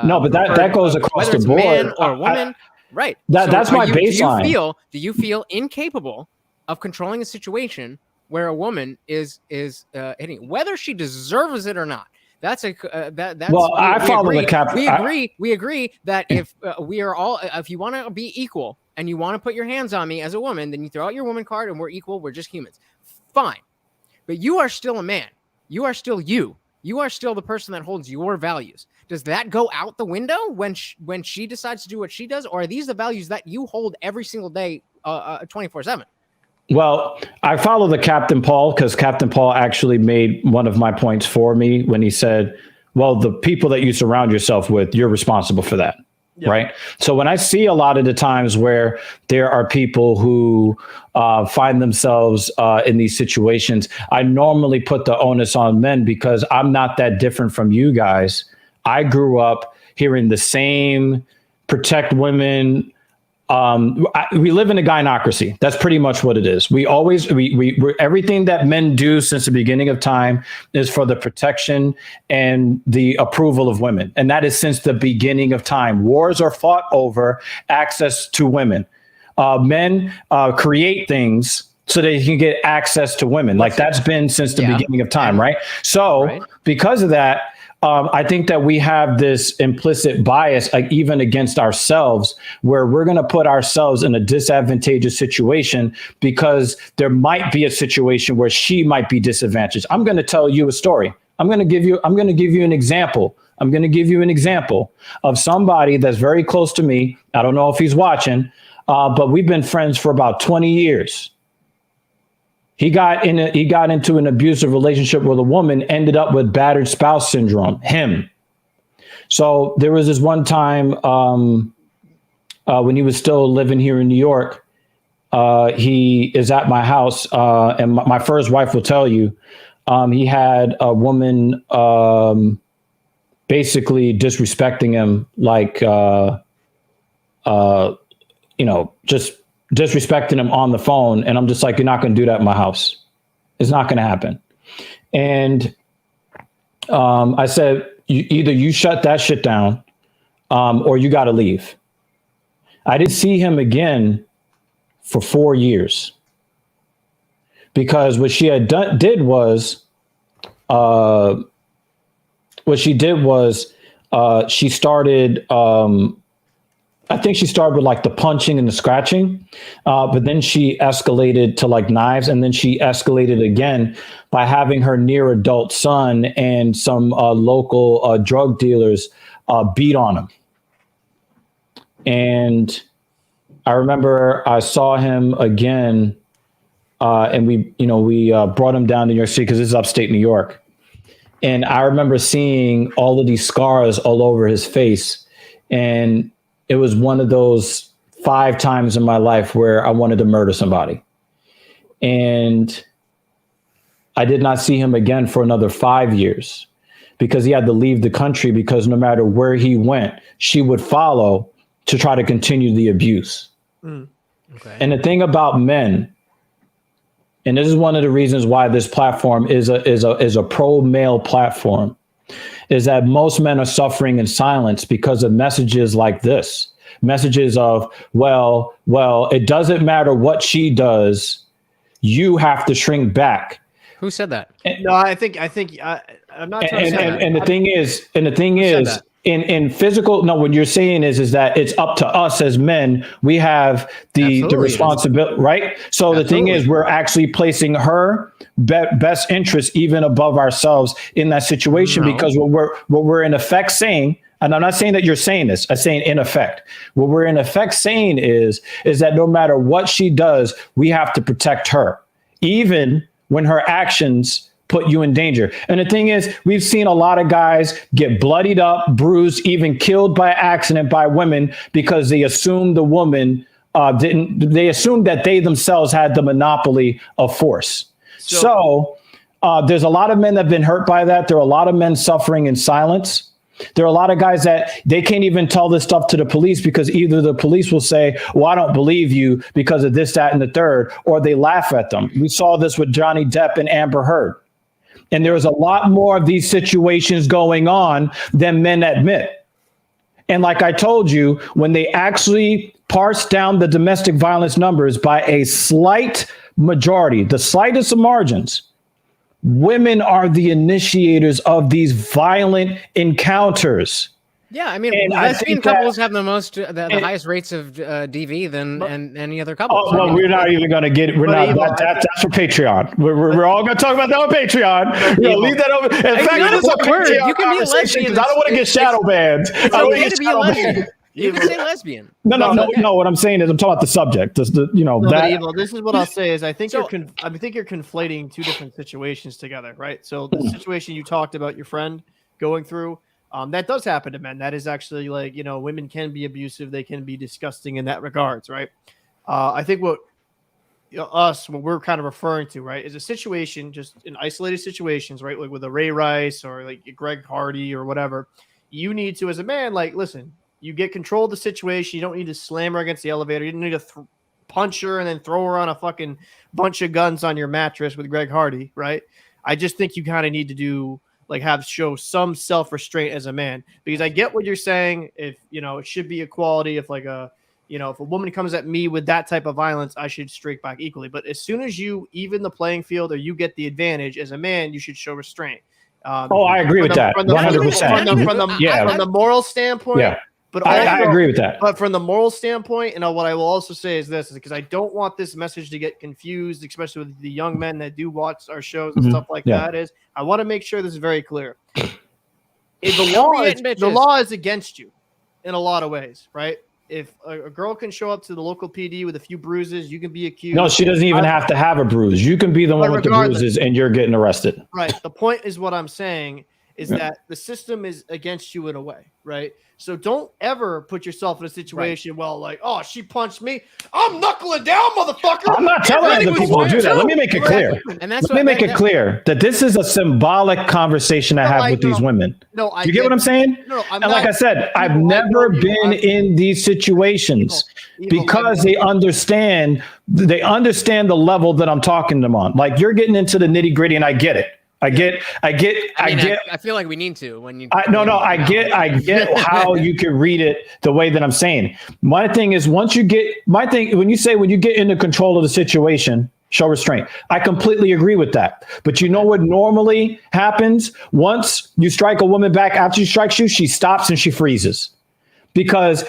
no, but that goes across the board. Man or woman. Right. That's my baseline. Do you feel incapable of controlling a situation where a woman is hitting, whether she deserves it or not? That's well, I follow the cap. We agree that if we are all, if you want to be equal and you want to put your hands on me as a woman, then you throw out your woman card and we're equal. We're just humans. Fine. But you are still a man. You are still you. You are still the person that holds your values. Does that go out the window when she decides to do what she does? Or are these the values that you hold every single day, 24/7? Well, I follow the Captain Paul because Captain Paul actually made one of my points for me when he said, well, the people that you surround yourself with, you're responsible for that. Yep. Right. So when I see a lot of the times where there are people who find themselves in these situations, I normally put the onus on men because I'm not that different from you guys. I grew up hearing the same protect women. We live in a gynocracy. That's pretty much what it is. We everything that men do since the beginning of time is for the protection and the approval of women. And that is since the beginning of time. Wars are fought over access to women. Men create things so they can get access to women. Like that's been since the beginning of time, right? So because of that, I think that we have this implicit bias, like even against ourselves, where we're going to put ourselves in a disadvantageous situation because there might be a situation where she might be disadvantaged. I'm going to tell you a story. I'm going to give you an example. I'm going to give you an example of somebody that's very close to me. I don't know if he's watching, but we've been friends for about 20 years. He got into an abusive relationship with a woman, ended up with battered spouse syndrome, him. So there was this one time when he was still living here in New York, he is at my house, and my first wife will tell you, he had a woman basically disrespecting him, like, just disrespecting him on the phone. And I'm just like, you're not going to do that in my house. It's not going to happen. And I said, either you shut that shit down or you got to leave. I didn't see him again for 4 years because what she had did was she started, I think she started with like the punching and the scratching, but then she escalated to like knives. And then she escalated again by having her near adult son and some local drug dealers beat on him. And I remember I saw him again and we brought him down to New York City because this is upstate New York. And I remember seeing all of these scars all over his face. And it was one of those 5 times in my life where I wanted to murder somebody. And I did not see him again for another 5 years because he had to leave the country because no matter where he went, she would follow to try to continue the abuse. Okay. And the thing about men, and this is one of the reasons why this platform is a pro-male platform, is that most men are suffering in silence because of messages like this. Messages of, well, it doesn't matter what she does. You have to shrink back. Who said that? No, I think I'm not trying to say that. And the thing is, in physical, no, what you're saying is that it's up to us as men. We have the responsibility, right? So the thing is, we're actually placing her best interest even above ourselves in that situation because what we're in effect saying, and I'm not saying that you're saying this, I'm saying in effect, what we're in effect saying is that no matter what she does, we have to protect her, even when her actions put you in danger. And the thing is, we've seen a lot of guys get bloodied up, bruised, even killed by accident by women because they assumed the woman they assumed that they themselves had the monopoly of force. So there's a lot of men that have been hurt by that. There are a lot of men suffering in silence. There are a lot of guys that they can't even tell this stuff to the police because either the police will say, well, I don't believe you because of this, that, and the third, or they laugh at them. We saw this with Johnny Depp and Amber Heard. And there's a lot more of these situations going on than men admit. And like I told you, when they actually parse down the domestic violence numbers by a slight majority, the slightest of margins, women are the initiators of these violent encounters. Yeah, I mean, lesbian couples have the most, the highest rates of DV than any other couple. Oh, well, we're not even going to get. We're not. That's for Patreon. We're all going to talk about that on Patreon. Leave that over. In fact, it's a Patreon conversation because I don't want to get shadow banned. I don't want to get shadow banned. You can say lesbian. No. What I'm saying is, I'm talking about the subject. Just the, No, but that. Evil, this is what I'll say is I think So- I think you're conflating two different situations together, right? So the situation you talked about your friend going through, that does happen to men. That is actually like, women can be abusive. They can be disgusting in that regards, right? I think what we're kind of referring to, right, is a situation just in isolated situations, right? Like with a Ray Rice or like Greg Hardy or whatever. You need to, as a man, like, listen, you get control of the situation. You don't need to slam her against the elevator. You don't need to punch her and then throw her on a fucking bunch of guns on your mattress with Greg Hardy, right? I just think you kind of need to do show some self-restraint as a man, because I get what you're saying. If it should be equality. If if a woman comes at me with that type of violence, I should strike back equally. But as soon as you even the playing field or you get the advantage as a man, you should show restraint. I agree with that. 100%. From the moral standpoint. Yeah. But I agree with that. But from the moral standpoint, what I will also say is this, is because I don't want this message to get confused, especially with the young men that do watch our shows and stuff like that. Is I want to make sure this is very clear. The law is against you in a lot of ways, right? If a girl can show up to the local PD with a few bruises, you can be accused. No, she doesn't even have to have a bruise. You can be the one with the bruises and you're getting arrested. Right. The point is what I'm saying is that the system is against you in a way, right? So don't ever put yourself in a situation, she punched me, I'm knuckling down, motherfucker. I'm not telling other people to do that. Let me make it clear. Let me make it clear that this is a symbolic conversation I have with these women. No, you get what I'm saying? No, and like I said, I've never been in these situations because they understand the level that I'm talking to them on. Like, you're getting into the nitty gritty, and I get it. I feel like we need to when you. I get how you can read it the way that I'm saying. My thing is, when you get into control of the situation, show restraint. I completely agree with that. But you know what normally happens? Once you strike a woman back after she strikes you, she stops and she freezes because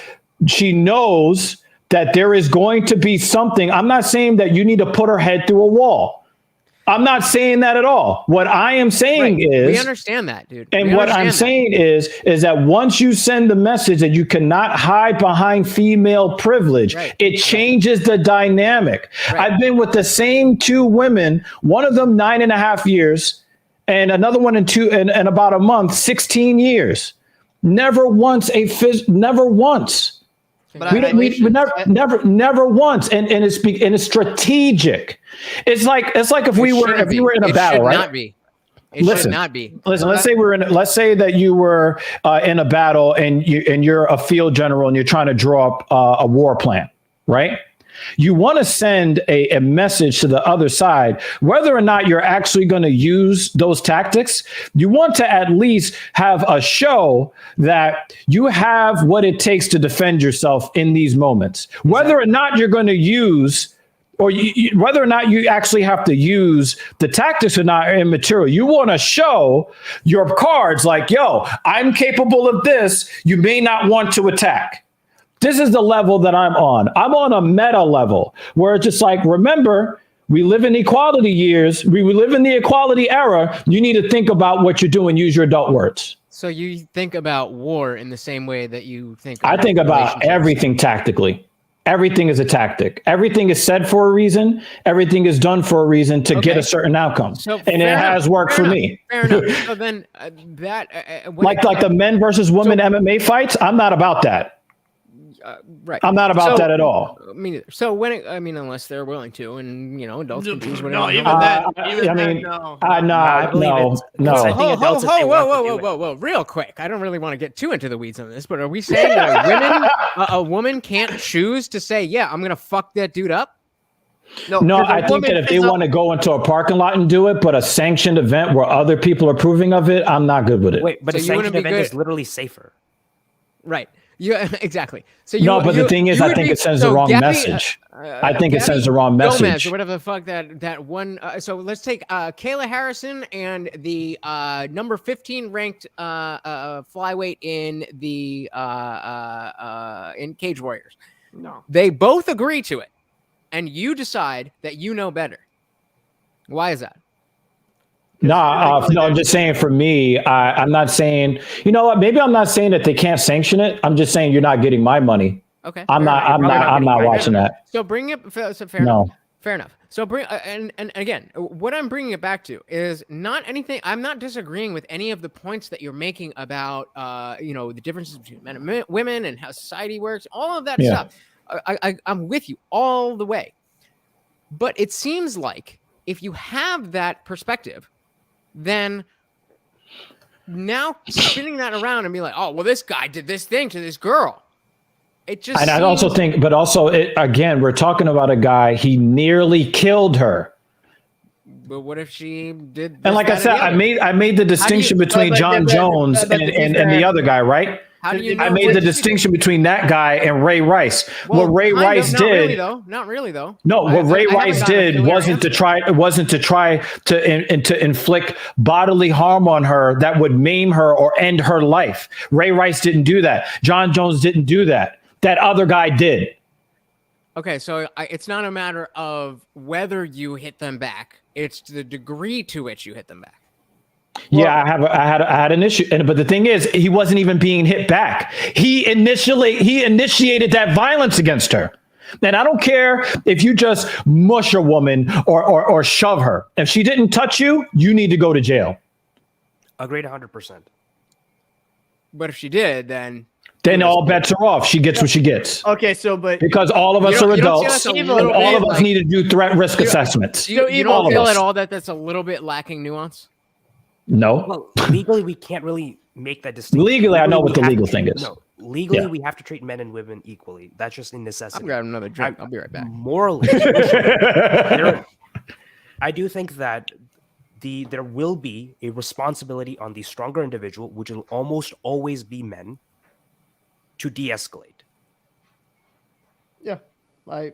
she knows that there is going to be something. I'm not saying that you need to put her head through a wall. I'm not saying that at all. What I am saying is, we understand that, dude. And what I'm saying is that once you send the message that you cannot hide behind female privilege, it changes the dynamic. I've been with the same two women, one of them 9.5 years, and another one in about a month, 16 years. Never once. But we never once, and it's strategic. It's like if we were in a battle, right? It should not be. Listen. Let's say that you were in a battle and you're a field general and you're trying to draw up a war plan, right? You want to send a message to the other side, whether or not you're actually going to use those tactics. You want to at least have a show that you have what it takes to defend yourself in these moments, whether or not you're going to use whether or not you actually have to use the tactics or not immaterial. You want to show your cards like, yo, I'm capable of this. You may not want to attack. This is the level that I'm on. I'm on a meta level where it's just like, remember, we live in equality years. We live in the equality era. You need to think about what you're doing. Use your adult words. So you think about war in the same way that you think. I think about everything tactically. Everything is a tactic. Everything is said for a reason. Everything is done for a reason to get a certain outcome. And it has worked for me. Fair enough. So then like the men versus women MMA fights, I'm not about that. Right. I'm not about that at all. I mean, unless they're willing to, and adults can choose whatever. No, even that. No. Whoa! Real quick, I don't really want to get too into the weeds on this, but are we saying that a woman can't choose to say, "Yeah, I'm gonna fuck that dude up"? No, I think that if they want to go into a parking lot and do it, but a sanctioned event where other people are approving of it, I'm not good with it. Wait, but a sanctioned event is literally safer. Right. Yeah, exactly. So the thing is, I think it sends the wrong message. I think it sends the wrong message. Gomez, or whatever the fuck that one. So let's take Kayla Harrison and the number 15 ranked flyweight in the in Cage Warriors. No, they both agree to it, and you decide that you know better. Why is that? No, no, I'm just saying for me, I'm not saying, you know what, maybe I'm not saying that they can't sanction it. I'm just saying you're not getting my money. Okay. I'm not watching that. So bring it, so fair No. enough. Fair enough. So bring, and again, what I'm bringing it back to is not anything, I'm not disagreeing with any of the points that you're making about, the differences between men and women and how society works, all of that stuff. I'm with you all the way. But it seems like if you have that perspective, then now spinning that around and be like, oh, well, this guy did this thing to this girl. It just I also think, but also, again, we're talking about a guy, he nearly killed her. But what if she did? And like I said, I made the distinction between John Jones and the other guy, right? How do you know I made the distinction between that guy and Ray Rice. What Ray Rice did, not really though. No, what Ray Rice did wasn't to try to inflict bodily harm on her that would maim her or end her life. Ray Rice didn't do that. John Jones didn't do that. That other guy did. Okay, so it's not a matter of whether you hit them back; it's the degree to which you hit them back. Yeah, I had an issue, but the thing is, he wasn't even being hit back. He initiated that violence against her. And I don't care if you just mush a woman or shove her. If she didn't touch you, you need to go to jail. Agreed 100%. But if she did, then all bets are off. She gets what she gets. Okay, so because all of us are adults, and all of us need to do threat risk assessments. You don't feel at all that that's a little bit lacking nuance? No. Well, legally, we can't really make that distinction. Legally, I know what the legal thing is. No, legally, we have to treat men and women equally. That's just a necessity. I'm grabbing another drink. I'll be right back. Morally, I do think that there will be a responsibility on the stronger individual, which will almost always be men, to de-escalate. Yeah. I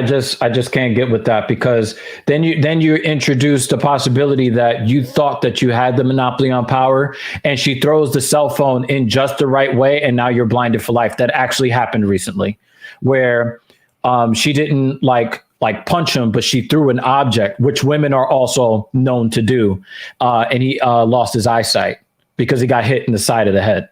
just can't get with that, because then you introduce the possibility that you thought that you had the monopoly on power, and she throws the cell phone in just the right way, and now you're blinded for life. That actually happened recently, where she didn't like punch him, but she threw an object, which women are also known to do, and he lost his eyesight because he got hit in the side of the head.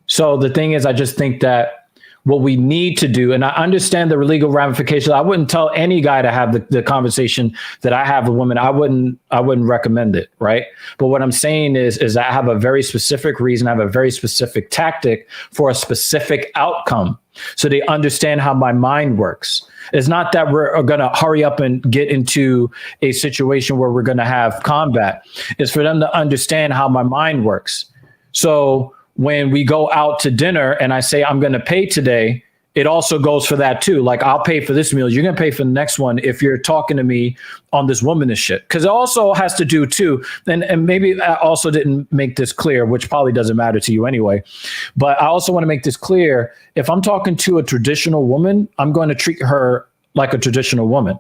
So the thing is, I just think that what we need to do, and I understand the legal ramifications. I wouldn't tell any guy to have the conversation that I have with women. I wouldn't recommend it, right? But what I'm saying is I have a very specific reason. I have a very specific tactic for a specific outcome, so they understand how my mind works. It's not that we're going to hurry up and get into a situation where we're going to have combat. It's for them to understand how my mind works. So when we go out to dinner and I say, I'm going to pay today, it also goes for that too. Like, I'll pay for this meal. You're going to pay for the next one if you're talking to me on this womanish shit. Because it also has to do too, and maybe I also didn't make this clear, which probably doesn't matter to you anyway. But I also want to make this clear. If I'm talking to a traditional woman, I'm going to treat her like a traditional woman.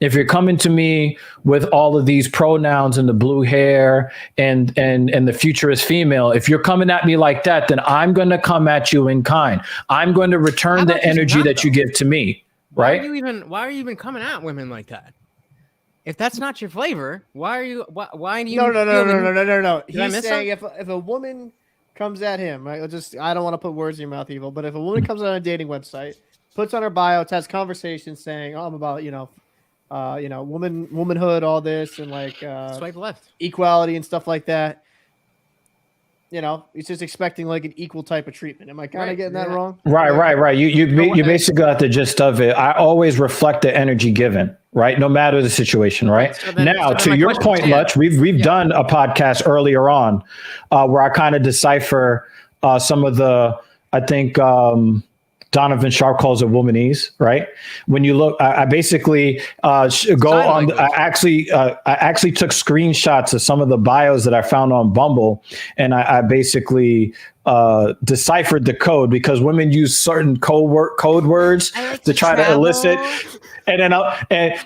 If you're coming to me with all of these pronouns and the blue hair and the futurist female, if you're coming at me like that, then I'm going to come at you in kind. I'm going to return the energy that you give to me. Right? Why are you even coming at women like that? If that's not your flavor, why do you? No. He's saying if a woman comes at him, right? I don't want to put words in your mouth, Evil, but if a woman comes on a dating website, puts on her bio, has conversations saying, "Oh, I'm about womanhood, all this, and swipe left, equality and stuff like that." He's just expecting like an equal type of treatment. Am I kind of getting that wrong? Right. You basically got the gist of it. I always reflect the energy given, right? No matter the situation, right? To your point, Lutch, we've done a podcast earlier on where I kind of decipher some of the, I think, Donovan Sharp calls it womanese, right? When you look, I basically go on. I actually took screenshots of some of the bios that I found on Bumble, and I basically deciphered the code, because women use certain code words to try to elicit. And then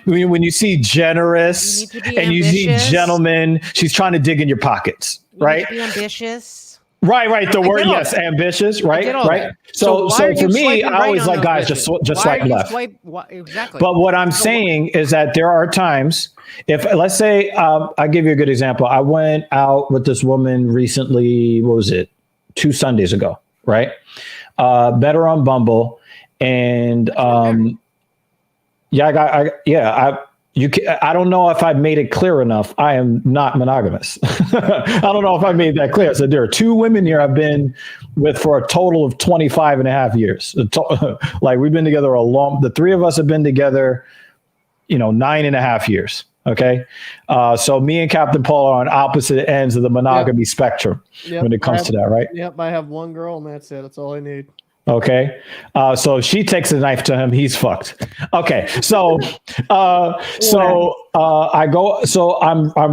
when you see generous and you see gentleman, she's trying to dig in your pockets, right? Be ambitious. Right. The word, get all yes, that. ambitious, I right? get all Right. that. So why are for you me, swiping I right always on like those guys bitches? just Why swipe are you left. Exactly. But what I'm So saying is that there are times, if let's say, I'll give you a good example. I went out with this woman recently. What was it? 2 Sundays ago, right? Met her on Bumble, and I don't know if I've made it clear enough. I am not monogamous. I don't know if I made that clear. So there are 2 women here I've been with for a total of 25 and a half years. Like we've been together the 3 of us have been together, 9.5 years. Okay. So me and Captain Paul are on opposite ends of the monogamy spectrum when it comes to that, right? Yep, I have one girl and that's it. That's all I need. Okay. So if she takes a knife to him, he's fucked. Okay. So I'm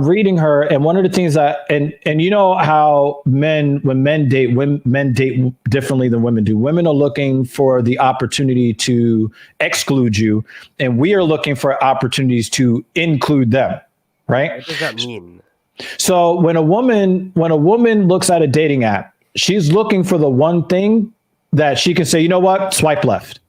reading her, and one of the things and you know how when men date differently than women do. Women are looking for the opportunity to exclude you, and we are looking for opportunities to include them. Right? What does that mean? So when a woman looks at a dating app, she's looking for the one thing that she can say, you know what, swipe left,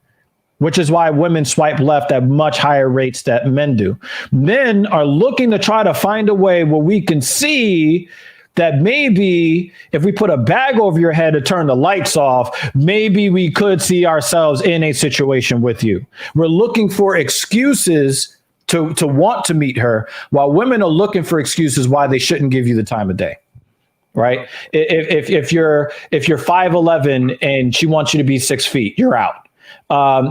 which is why women swipe left at much higher rates than men do. Men are looking to try to find a way where we can see that maybe if we put a bag over your head to turn the lights off, maybe we could see ourselves in a situation with you. We're looking for excuses to want to meet her, while women are looking for excuses why they shouldn't give you the time of day. Right. If you're 5'11" and she wants you to be 6 feet, you're out.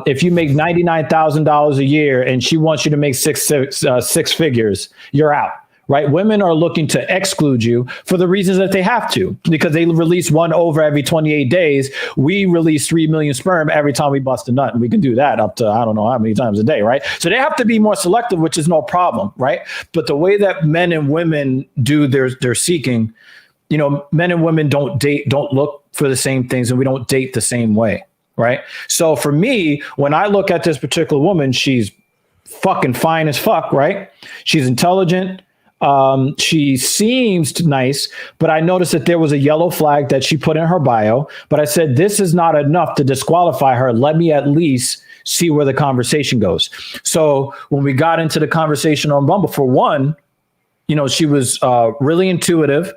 If you make $99,000 a year and she wants you to make six figures, you're out. Right. Women are looking to exclude you for the reasons that they have to, because they release 1 over every 28 days. We release 3 million sperm every time we bust a nut. And we can do that up to, I don't know how many times a day. Right. So they have to be more selective, which is no problem. Right. But the way that men and women do their seeking, men and women don't look for the same things, and we don't date the same way. Right. So for me, when I look at this particular woman, she's fucking fine as fuck. Right. She's intelligent. She seems nice, but I noticed that there was a yellow flag that she put in her bio. But I said, this is not enough to disqualify her. Let me at least see where the conversation goes. So when we got into the conversation on Bumble, for one, she was really intuitive.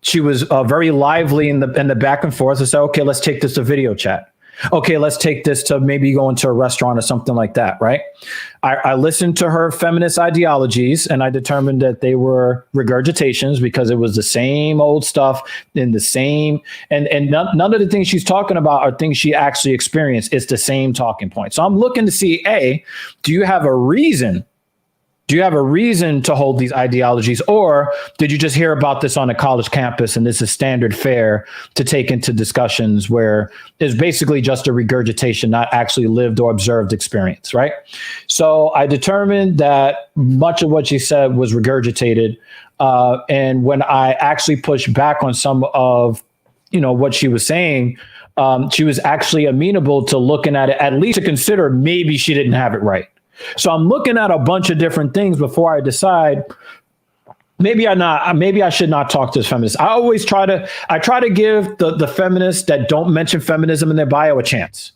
She was very lively in the back and forth. I said, okay, let's take this to video chat. Okay, let's take this to maybe go into a restaurant or something like that, right? I listened to her feminist ideologies, and I determined that they were regurgitations, because it was the same old stuff in the same, and none of the things she's talking about are things she actually experienced. It's the same talking point. So I'm looking to see, do you have a reason? Do you have a reason to hold these ideologies, or did you just hear about this on a college campus and this is standard fare to take into discussions where it's basically just a regurgitation, not actually lived or observed experience, right? So I determined that much of what she said was regurgitated. And when I actually pushed back on some of, what she was saying, she was actually amenable to looking at it, at least to consider maybe she didn't have it right. So I'm looking at a bunch of different things before I decide maybe I should not talk to this feminist. I try to give the feminists that don't mention feminism in their bio a chance.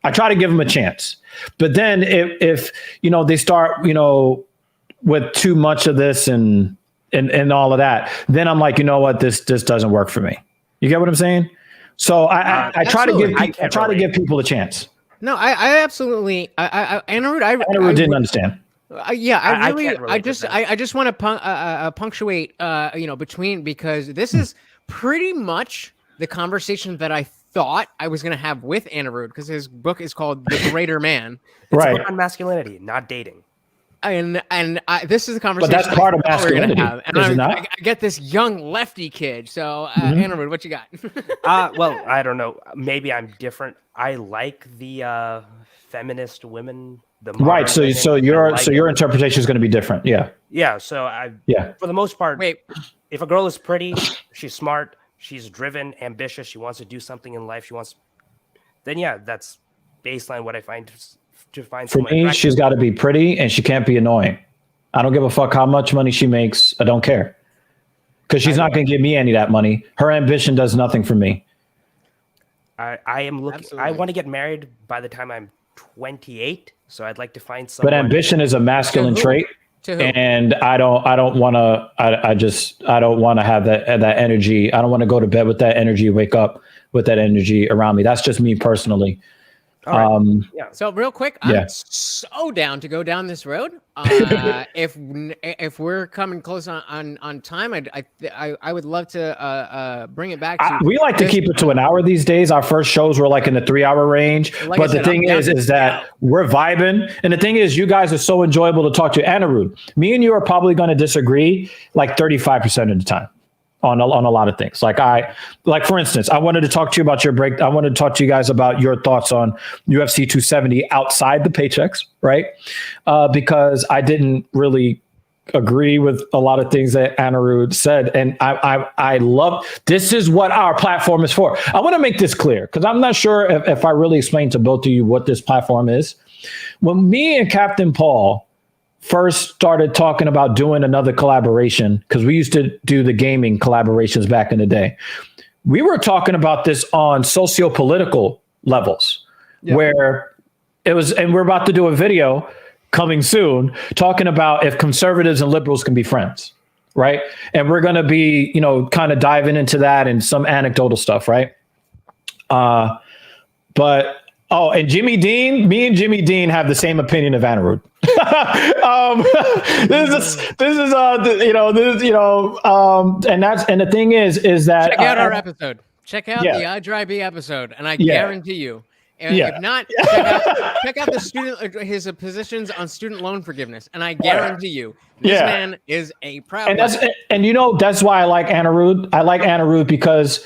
I try to give them a chance. But then if they start, with too much of this and all of that, then I'm like, you know what, this doesn't work for me. You get what I'm saying? So I try to give people a chance. No, I absolutely. Anirudh didn't understand. I just want to punctuate, between, because this is pretty much the conversation that I thought I was going to have with Anirudh, because his book is called The Greater Man. It's a book on masculinity, not dating. And this is the conversation. But that's part of masculinity. And I get this young lefty kid. So, Anirudh, what you got? Well, I don't know. Maybe I'm different. I like the feminist women. Right. So your interpretation is going to be different. Yeah. Yeah. So for the most part, if a girl is pretty, she's smart, she's driven, ambitious, she wants to do something in life, then that's baseline what I find. For me, she's got to be pretty and she can't be annoying. I don't give a fuck how much money she makes. I don't care. because she's not going to give me any of that money. Her ambition does nothing for me. I am looking. Absolutely. I want to get married by the time I'm 28. So I'd like to find someone. But ambition is a masculine trait. To who? And I don't want to. I don't want to have that energy. I don't want to go to bed with that energy. Wake up with that energy around me. That's just me personally. All right. So real quick, I'm so down to go down this road. If we're coming close on time, I would love to bring it back to. We like to keep it to an hour these days. Our first shows were like in the 3-hour range. Like but I said, the thing is that we're vibing. And the thing is, you guys are so enjoyable to talk to. Anirudh, me and you are probably going to disagree like 35% of the time. On a lot of things. Like for instance, I wanted to talk to you about your break. I wanted to talk to you guys about your thoughts on UFC 270 outside the paychecks, right? Because I didn't really agree with a lot of things that Anirudh said. And I love, this is what our platform is for. I want to make this clear because I'm not sure if I really explained to both of you what this platform is. When me and Captain Paul first started talking about doing another collaboration, because we used to do the gaming collaborations back in the day. We were talking about this on socio-political levels where it was, and we're about to do a video coming soon talking about if conservatives and liberals can be friends, right? And we're going to be, kind of diving into that and some anecdotal stuff, right? And Jimmy Dean, me and Jimmy Dean have the same opinion of Anirudh. And the thing is that check out our episode. Check out the iDry episode, and I guarantee you. If not, check out his positions on student loan forgiveness, and I guarantee you, this man is a proud. That's why I like Anirudh. I like Anirudh because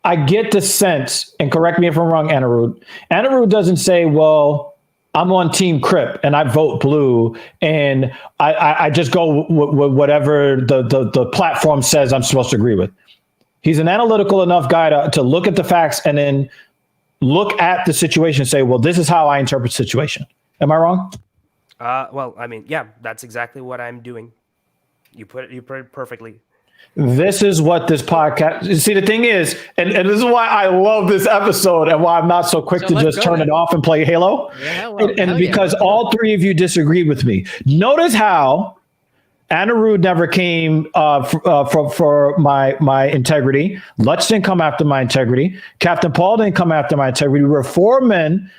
I get the sense, and correct me if I'm wrong, Anirudh. Anirudh doesn't say, well, I'm on Team Crip and I vote blue and I just go with whatever the platform says I'm supposed to agree with. He's an analytical enough guy to look at the facts and then look at the situation and say, well, this is how I interpret the situation. Am I wrong? Well, I mean, that's exactly what I'm doing. You put it perfectly. This is what this podcast. See, the thing is, and this is why I love this episode and why I'm not so quick to just turn it off and play Halo. Because all three of you disagreed with me. Notice how Anirudh never came for my integrity. Lutch didn't come after my integrity. Captain Paul didn't come after my integrity. We were four men.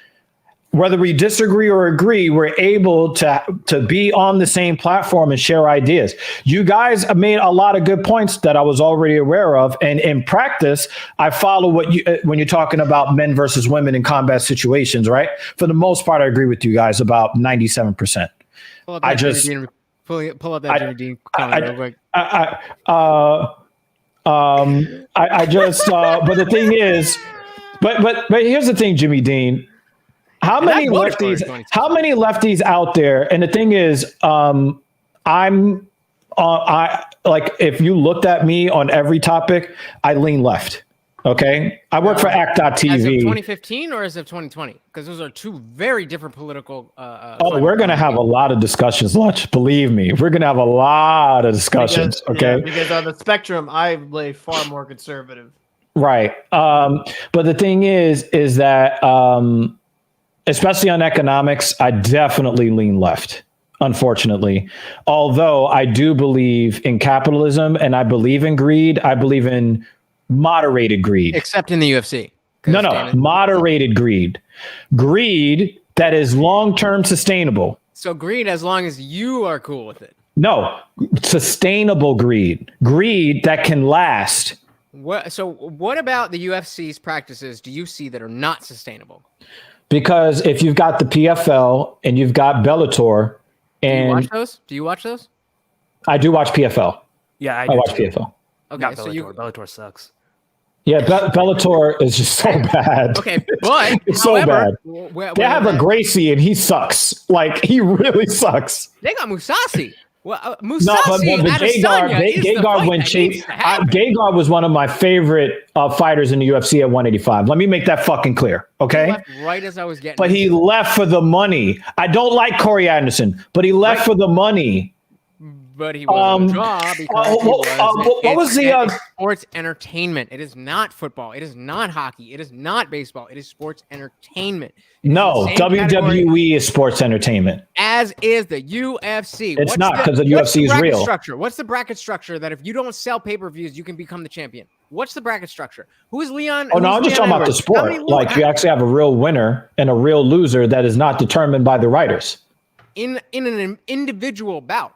Whether we disagree or agree, we're able to be on the same platform and share ideas. You guys made a lot of good points that I was already aware of. And in practice, I follow when you're talking about men versus women in combat situations, right? For the most part, I agree with you guys about 97%. Pull up that Jimmy Dean comment real quick. But the thing is, but here's the thing, Jimmy Dean. How many lefties out there? And the thing is, if you looked at me on every topic, I lean left. Okay. I work for Act.tv. As of 2015 or as of 2020? Because those are two very different political. We're going to have a lot of discussions, Lutch. Believe me, we're going to have a lot of discussions. Because on the spectrum, I lay far more conservative. Right. But the thing is that, especially on economics, I definitely lean left, unfortunately. Although I do believe in capitalism and I believe in greed, I believe in moderated greed. Except in the UFC. No, moderated greed. Greed that is long-term sustainable. So greed as long as you are cool with it. No, sustainable greed. Greed that can last. So what about the UFC's practices do you see that are not sustainable? Because if you've got the PFL and you've got Bellator, and do you watch those? I do watch PFL. Yeah, I watch PFL. Okay, not Bellator. Bellator sucks. Yeah, Bellator is just so bad. Okay, but it's so bad. They have a Gracie and he sucks. Like he really sucks. They got Musasi. Well, Musasi Gegard went chase. Gegard was one of my favorite fighters in the UFC at 185. Let me make that fucking clear, okay? He left right as I was getting. But he left for the money. I don't like Corey Anderson, but he left for the money. but he was a draw because what was the it's sports entertainment. It is not football. It is not hockey. It is not baseball. It is sports entertainment. No, WWE is sports entertainment. As is the UFC. It's not because the UFC is real. Structure? What's the bracket structure that if you don't sell pay-per-views, you can become the champion? What's the bracket structure? Who is Leon? Oh, no, I'm just talking about the sport. Like, you actually have a real winner and a real loser that is not determined by the writers. In an individual bout.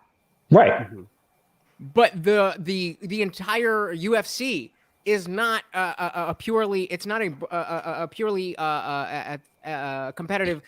Right. But the entire UFC is not a purely competitive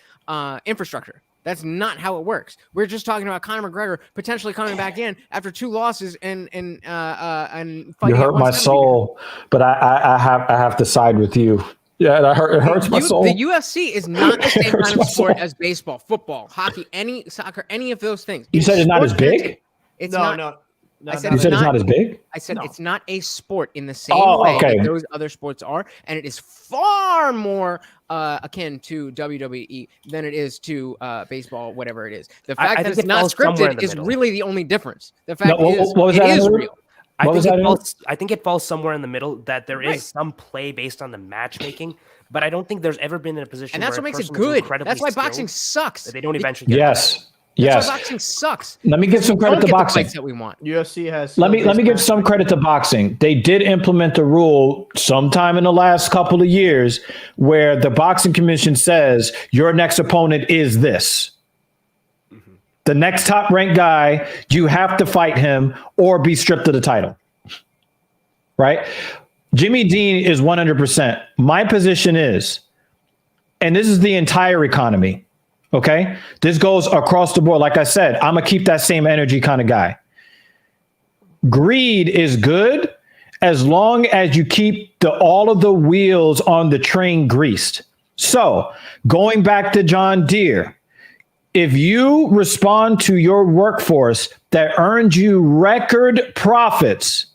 infrastructure. That's not how it works. We're just talking about Conor McGregor potentially coming back in after 2 losses and fighting. You hurt my soul, but I have to side with you. Yeah, it hurts my soul. The UFC is not the same kind of sport as baseball, football, hockey, soccer, any of those things. You said it's not as big? It's No. You said it's not as big? I said it's not a sport in the same way that those other sports are, and it is far more akin to WWE than it is to baseball, whatever it is. The fact that it's not scripted is really the only difference. The fact is it is real. I think it falls somewhere in the middle that there is some play based on the matchmaking, but I don't think there's ever been in a position. And that's where what makes it good. That's why boxing sucks. They don't eventually get Yes. That's why boxing sucks. Let me give some credit to boxing. That we want. UFC has. Let me give some credit to boxing. They did implement the rule sometime in the last couple of years where the boxing commission says your next opponent is this. The next top ranked guy, you have to fight him or be stripped of the title. Right? Jimmy Dean is 100%. My position is, and this is the entire economy. Okay, this goes across the board. Like I said, I'm going to keep that same energy kind of guy. Greed is good as long as you keep all of the wheels on the train greased. So going back to John Deere, if you respond to your workforce that earned you record profits,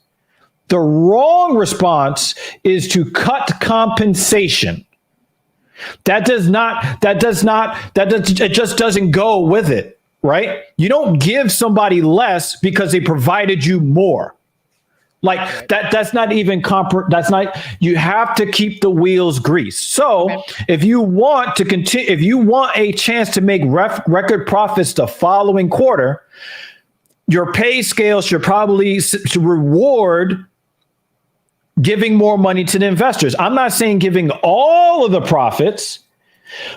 the wrong response is to cut compensation. It just doesn't go with it, right? You don't give somebody less because they provided you more. Like that's not even you have to keep the wheels greased. So if you want to continue, if you want a chance to make record profits the following quarter, your pay scale should probably reward giving more money to the investors. I'm not saying giving all of the profits,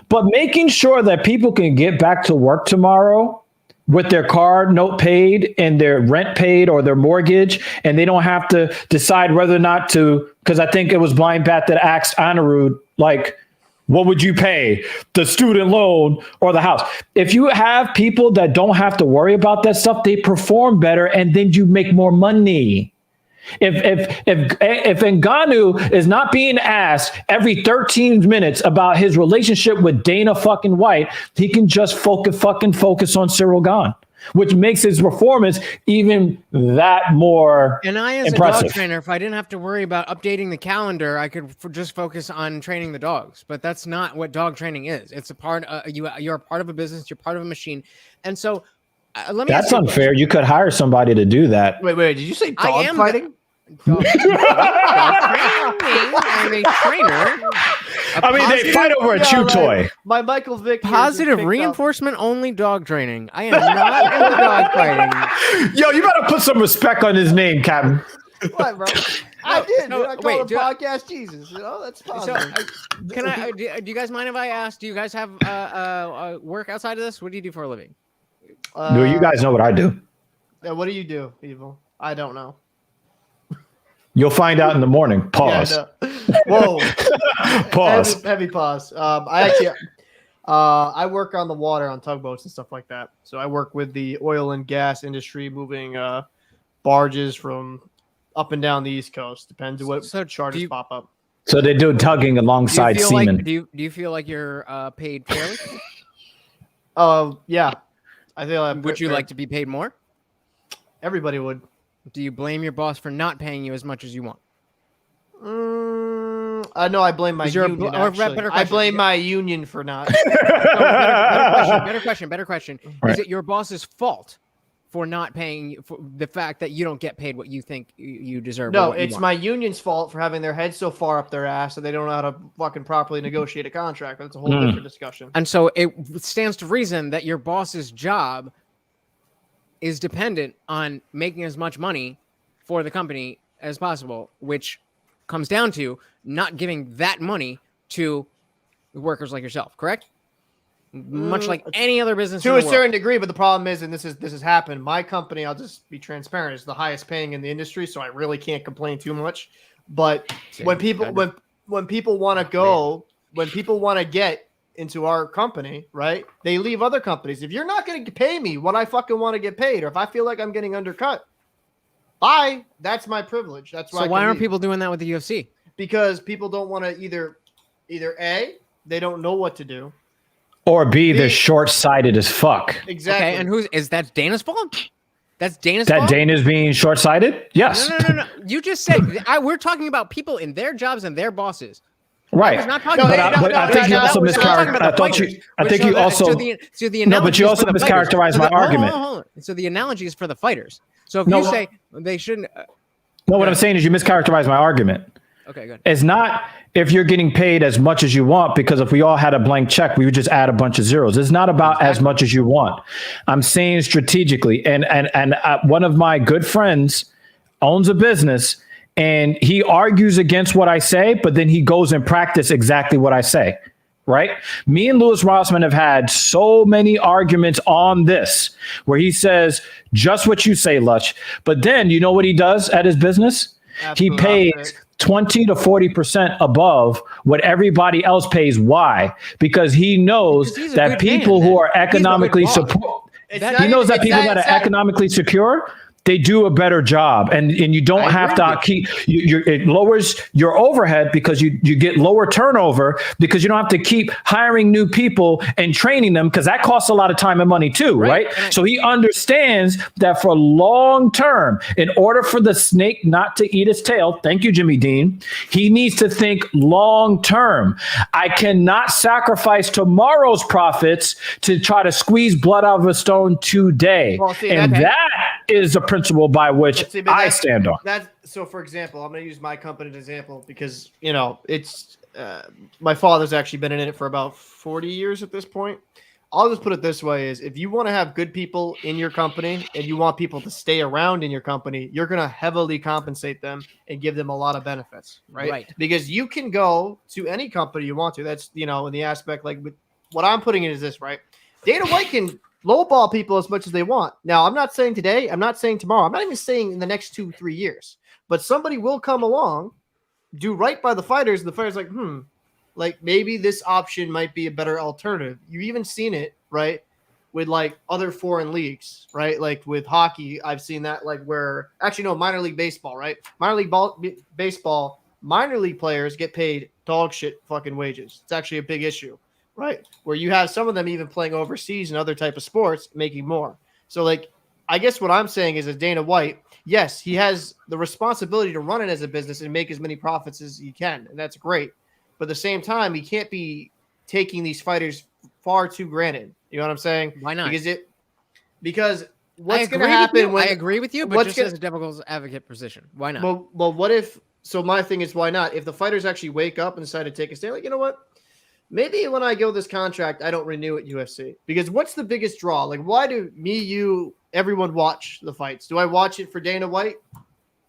but making sure that people can get back to work tomorrow with their car note paid and their rent paid or their mortgage, and they don't have to decide whether or not to, because I think it was Blind Bat that asked Anirudh, like, what would you pay, the student loan or the house? If you have people that don't have to worry about that stuff, they perform better and then you make more money. If Ngannou is not being asked every 13 minutes about his relationship with Dana fucking White, he can just focus on Cyril Gane, which makes his performance even that more impressive. And I, as a dog trainer, if I didn't have to worry about updating the calendar, I could just focus on training the dogs. But that's not what dog training is. It's a part. You're a part of a business. You're part of a machine, and so. Let me That's unfair. You could hire somebody to do that. Wait. Did you say dog fighting? Dog training. I'm a trainer. I mean, they fight over a chew toy. My Michael Vick. Positive reinforcement only dog training. I am not into dog fighting. Yo, you better put some respect on his name, Captain. What, bro? I did. Dude. I call the podcast Jesus. You know, that's positive. So, do you guys mind if I ask? Do you guys have work outside of this? What do you do for a living? Do you guys know what I do? Yeah, what do you do, Evil? I don't know. You'll find out in the morning. Pause. Yeah, no. Whoa. Pause. Heavy pause. I work on the water on tugboats and stuff like that. So I work with the oil and gas industry, moving barges from up and down the East Coast. Depends on what charters pop up. So they do tugging alongside seamen. Do you feel like you're paid fairly? Yeah. I feel. Would you like to be paid more? Everybody would. Do you blame your boss for not paying you as much as you want? No, I blame my union. I blame my union for not. Better question. Right. Is it your boss's fault for not paying you for the fact that you don't get paid what you think you deserve. No, it's my union's fault for having their head so far up their ass that they don't know how to fucking properly negotiate a contract. That's a whole different discussion. And so it stands to reason that your boss's job is dependent on making as much money for the company as possible, which comes down to not giving that money to workers like yourself, correct? Much like any other business To in a the certain degree, but the problem is, and this has happened, my company, I'll just be transparent, is the highest paying in the industry, so I really can't complain too much. But when people when people want to go, when people want to get into our company, right, they leave other companies. If you're not going to pay me what I fucking want to get paid, or if I feel like I'm getting undercut, that's my privilege. That's why. So why aren't people doing that with the UFC? Because people don't want to either A, they don't know what to do, or B, they're short-sighted as fuck. Exactly. Okay, and is that Dana's fault? That's Dana's That fault? Dana's being short-sighted? Yes. No. You just said we're talking about people in their jobs and their bosses. Right. I was not talking But about I think you also mischaracterized. I think you also. No, but you also mischaracterized my argument. Hold on. So the analogy is for the fighters. So if you say they shouldn't. No, what I'm saying is you mischaracterized my argument. Okay, good. It's not if you're getting paid as much as you want, because if we all had a blank check, we would just add a bunch of zeros. It's not about as much as you want. I'm saying strategically. And one of my good friends owns a business, and he argues against what I say, but then he goes and practice exactly what I say. Right? Me and Louis Rossman have had so many arguments on this where he says just what you say, Lutch. But then you know what he does at his business? He pays 20 to 40% above what everybody else pays. Why? Because he knows that people who are economically support. He knows that people that are economically secure, they do a better job, and you don't have to keep. It lowers your overhead because you get lower turnover because you don't have to keep hiring new people and training them, because that costs a lot of time and money too, right? So he understands that for long term, in order for the snake not to eat its tail, thank you, Jimmy Dean, he needs to think long term. I cannot sacrifice tomorrow's profits to try to squeeze blood out of a stone today, that is the principle by which I stand on. So, for example, I'm going to use my company as an example because, it's my father's actually been in it for about 40 years at this point. I'll just put it this way is if you want to have good people in your company and you want people to stay around in your company, you're going to heavily compensate them and give them a lot of benefits, right? Because you can go to any company you want to. That's, in the aspect, like what I'm putting in is this, right? Dana White can lowball people as much as they want. Now, I'm not saying today. I'm not saying tomorrow. I'm not even saying in the next 2-3 years. But somebody will come along, do right by the fighters, and the fighters like, like maybe this option might be a better alternative. You've even seen it, right, with like other foreign leagues, right? Like with hockey, I've seen that minor league baseball, right? Minor league baseball, minor league players get paid dog shit fucking wages. It's actually a big issue. Right, where you have some of them even playing overseas and other type of sports making more. So, like, I guess what I'm saying is, as Dana White, yes, he has the responsibility to run it as a business and make as many profits as he can, and that's great. But at the same time, he can't be taking these fighters far too granted. You know what I'm saying? Why not? Because what's going to happen when I agree with you, but just as a devil's advocate position. Why not? Well, what if? So my thing is, why not? If the fighters actually wake up and decide to take a stand, like, you know what? Maybe when I go this contract, I don't renew at UFC. Because what's the biggest draw? Like, why do me, you, everyone watch the fights? Do I watch it for Dana White?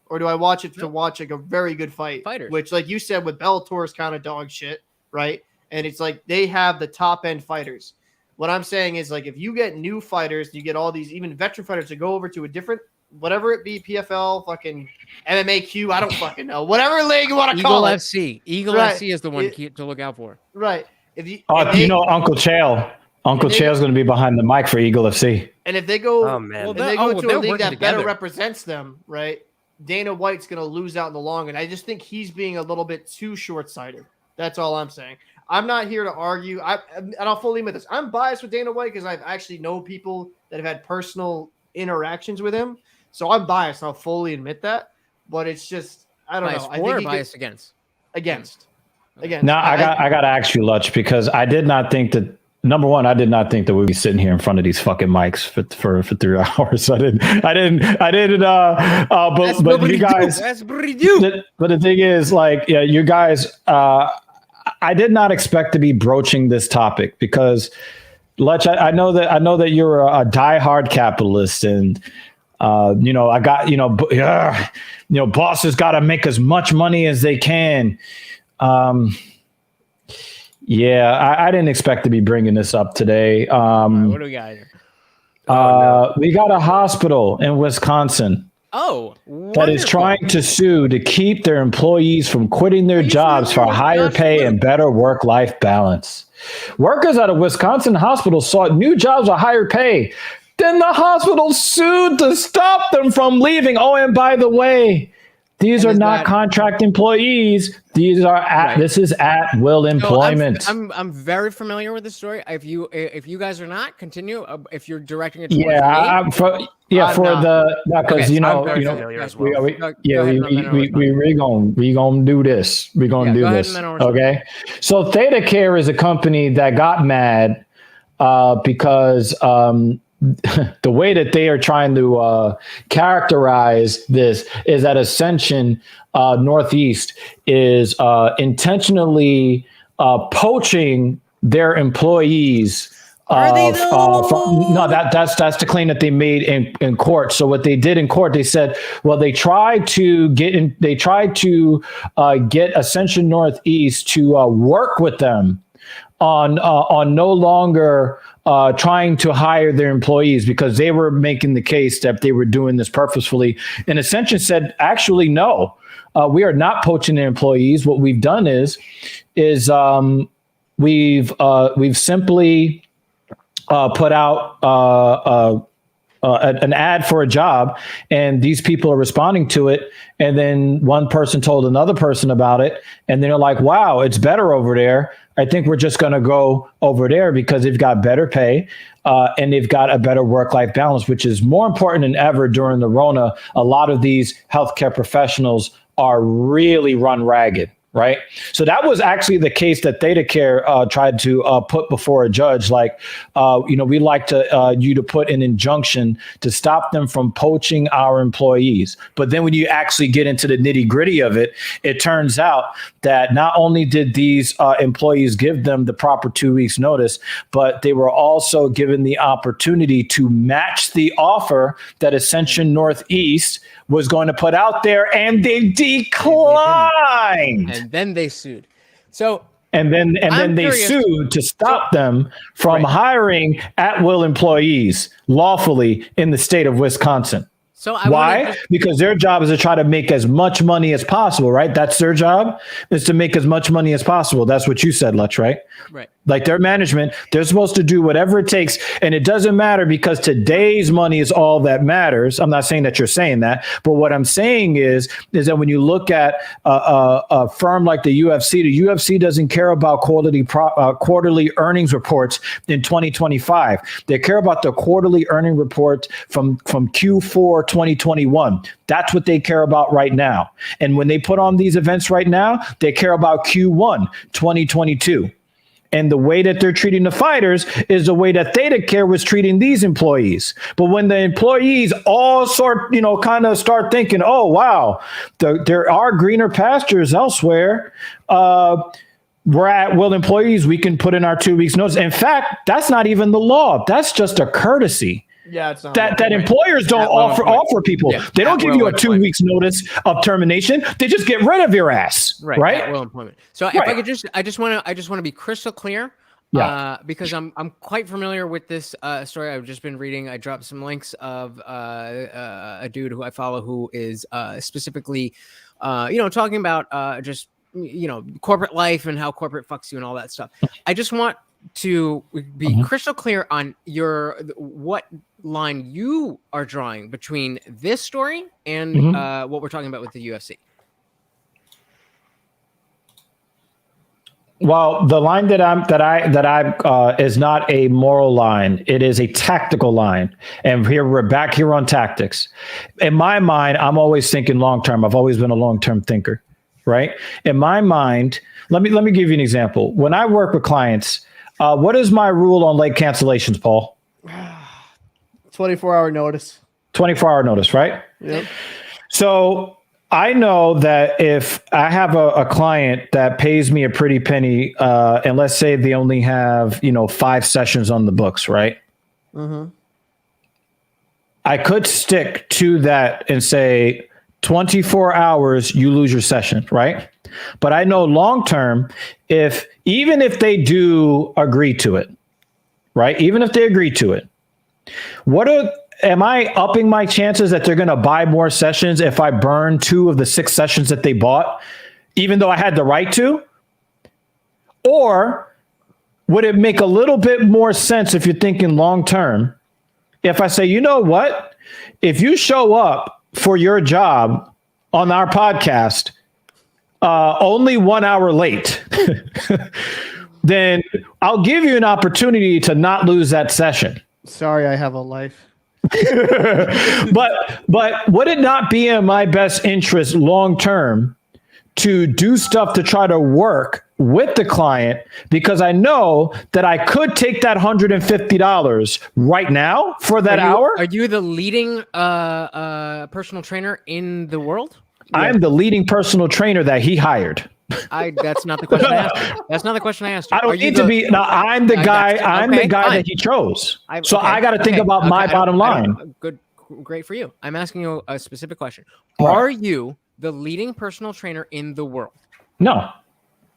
Or do I watch it to watch like a very good fight? Fighters. Which, like you said, with Bellator is kind of dog shit, right? And it's like they have the top end fighters. What I'm saying is, like, if you get new fighters, you get all these even veteran fighters to go over to a different, whatever it be, PFL, fucking MMAQ, I don't fucking know. Whatever league you want to call it. Eagle FC is the one to look out for. Right. Uncle Chael. Uncle Chael's going to be behind the mic for Eagle FC. And if they go, oh man, they go to a league that better represents them, right? Dana White's going to lose out in the long run. I just think he's being a little bit too short-sighted. That's all I'm saying. I'm not here to argue. And I'll fully admit this. I'm biased with Dana White because I've actually known people that have had personal interactions with him. So I'm biased. I'll fully admit that. But it's just, I don't know. I think biased against. Against. Now I got to ask you, Lutch, because I did not think that Number one, I did not think that we'd be sitting here in front of these fucking mics for 3 hours. I didn't. But you guys, That's what you do. but the thing is, like, yeah, you guys, I did not expect to be broaching this topic because, Lutch, I know that you're a diehard capitalist, and I got bosses got to make as much money as they can. Yeah, I didn't expect to be bringing this up today. What do we got here? We got a hospital in Wisconsin that is trying to sue to keep their employees from quitting their jobs for higher pay and better work-life balance. Workers at a Wisconsin hospital sought new jobs with higher pay. Then the hospital sued to stop them from leaving. Oh, and by the way, these are not contract employees. These are this is at will employment. I'm very familiar with the story. If you guys are not, continue. If you're directing it, because we gonna do this. We're gonna do this. Okay. So Theta Care is a company that got mad because the way that they are trying to characterize this is that Ascension Northeast is intentionally poaching their employees. That's the claim that they made in court. So what they did in court, they said, well, they tried to get Ascension Northeast to work with them on no longer trying to hire their employees because they were making the case that they were doing this purposefully. And Ascension said, actually, no, we are not poaching their employees. What we've done is we've simply put out an ad for a job, and these people are responding to it. And then one person told another person about it, and they're like, wow, it's better over there. I think we're just going to go over there because they've got better pay and they've got a better work-life balance, which is more important than ever during the Rona. A lot of these healthcare professionals are really run ragged. Right. So that was actually the case that Theta Care tried to put before a judge. Like, we'd like you to put an injunction to stop them from poaching our employees. But then when you actually get into the nitty gritty of it, it turns out that not only did these employees give them the proper 2 weeks notice, but they were also given the opportunity to match the offer that Ascension Northeast was going to put out there, and they declined. And then they sued. So and then they sued to stop them from hiring at-will employees lawfully in the state of Wisconsin. So why? Because their job is to try to make as much money as possible, right? That's their job, is to make as much money as possible. That's what you said, Lutch, right? Right. Like their management, they're supposed to do whatever it takes. And it doesn't matter because today's money is all that matters. I'm not saying that you're saying that, but what I'm saying is that when you look at a firm like the UFC doesn't care about quarterly earnings reports in 2025. They care about the quarterly earning report from Q4 2021. That's what they care about right now. And when they put on these events right now, they care about Q1 2022. And the way that they're treating the fighters is the way that Theta Care was treating these employees. But when the employees all start thinking, oh, wow, there are greener pastures elsewhere. We're at will employees. We can put in our 2 weeks notice. In fact, that's not even the law. That's just a courtesy. Yeah, it's not that employers don't offer people. Yeah, they don't give you a 2 weeks notice of termination. They just get rid of your ass. Right. Well, employment. So if I could I just want to be crystal clear. Because I'm quite familiar with this story. I've just been reading. I dropped some links of a dude who I follow who is specifically, talking about corporate life and how corporate fucks you and all that stuff. I just want to be crystal clear on what line you are drawing between this story and what we're talking about with the UFC. Well, the line that I is not a moral line. It is a tactical line. And here we're back here on tactics. In my mind, I'm always thinking long term. I've always been a long term thinker, right? In my mind, let me give you an example. When I work with clients, What is my rule on late cancellations, Paul? 24-hour notice. 24-hour notice, right? Yep. So I know that if I have a client that pays me a pretty penny, and let's say they only have, 5 sessions on the books, right? Mm-hmm. I could stick to that and say 24 hours, you lose your session, right? But I know long-term, even if they do agree to it, right? Even if they agree to it, am I upping my chances that they're going to buy more sessions if I burn 2 of the 6 sessions that they bought, even though I had the right to? Or would it make a little bit more sense if you're thinking long-term, if I say, you know what, if you show up for your job on our podcast only 1 hour late, then I'll give you an opportunity to not lose that session. Sorry, I have a life. but would it not be in my best interest long term to do stuff to try to work with the client, because I know that I could take that $150 right now for that hour? Are you the leading personal trainer in the world? I am the leading personal trainer that he hired. That's not the question I asked you. That's not the question I asked you. I don't need to be. No, I'm the guy. I'm the guy that he chose. So I got to think about my bottom line. Good, great for you. I'm asking you a specific question. Are you the leading personal trainer in the world? No.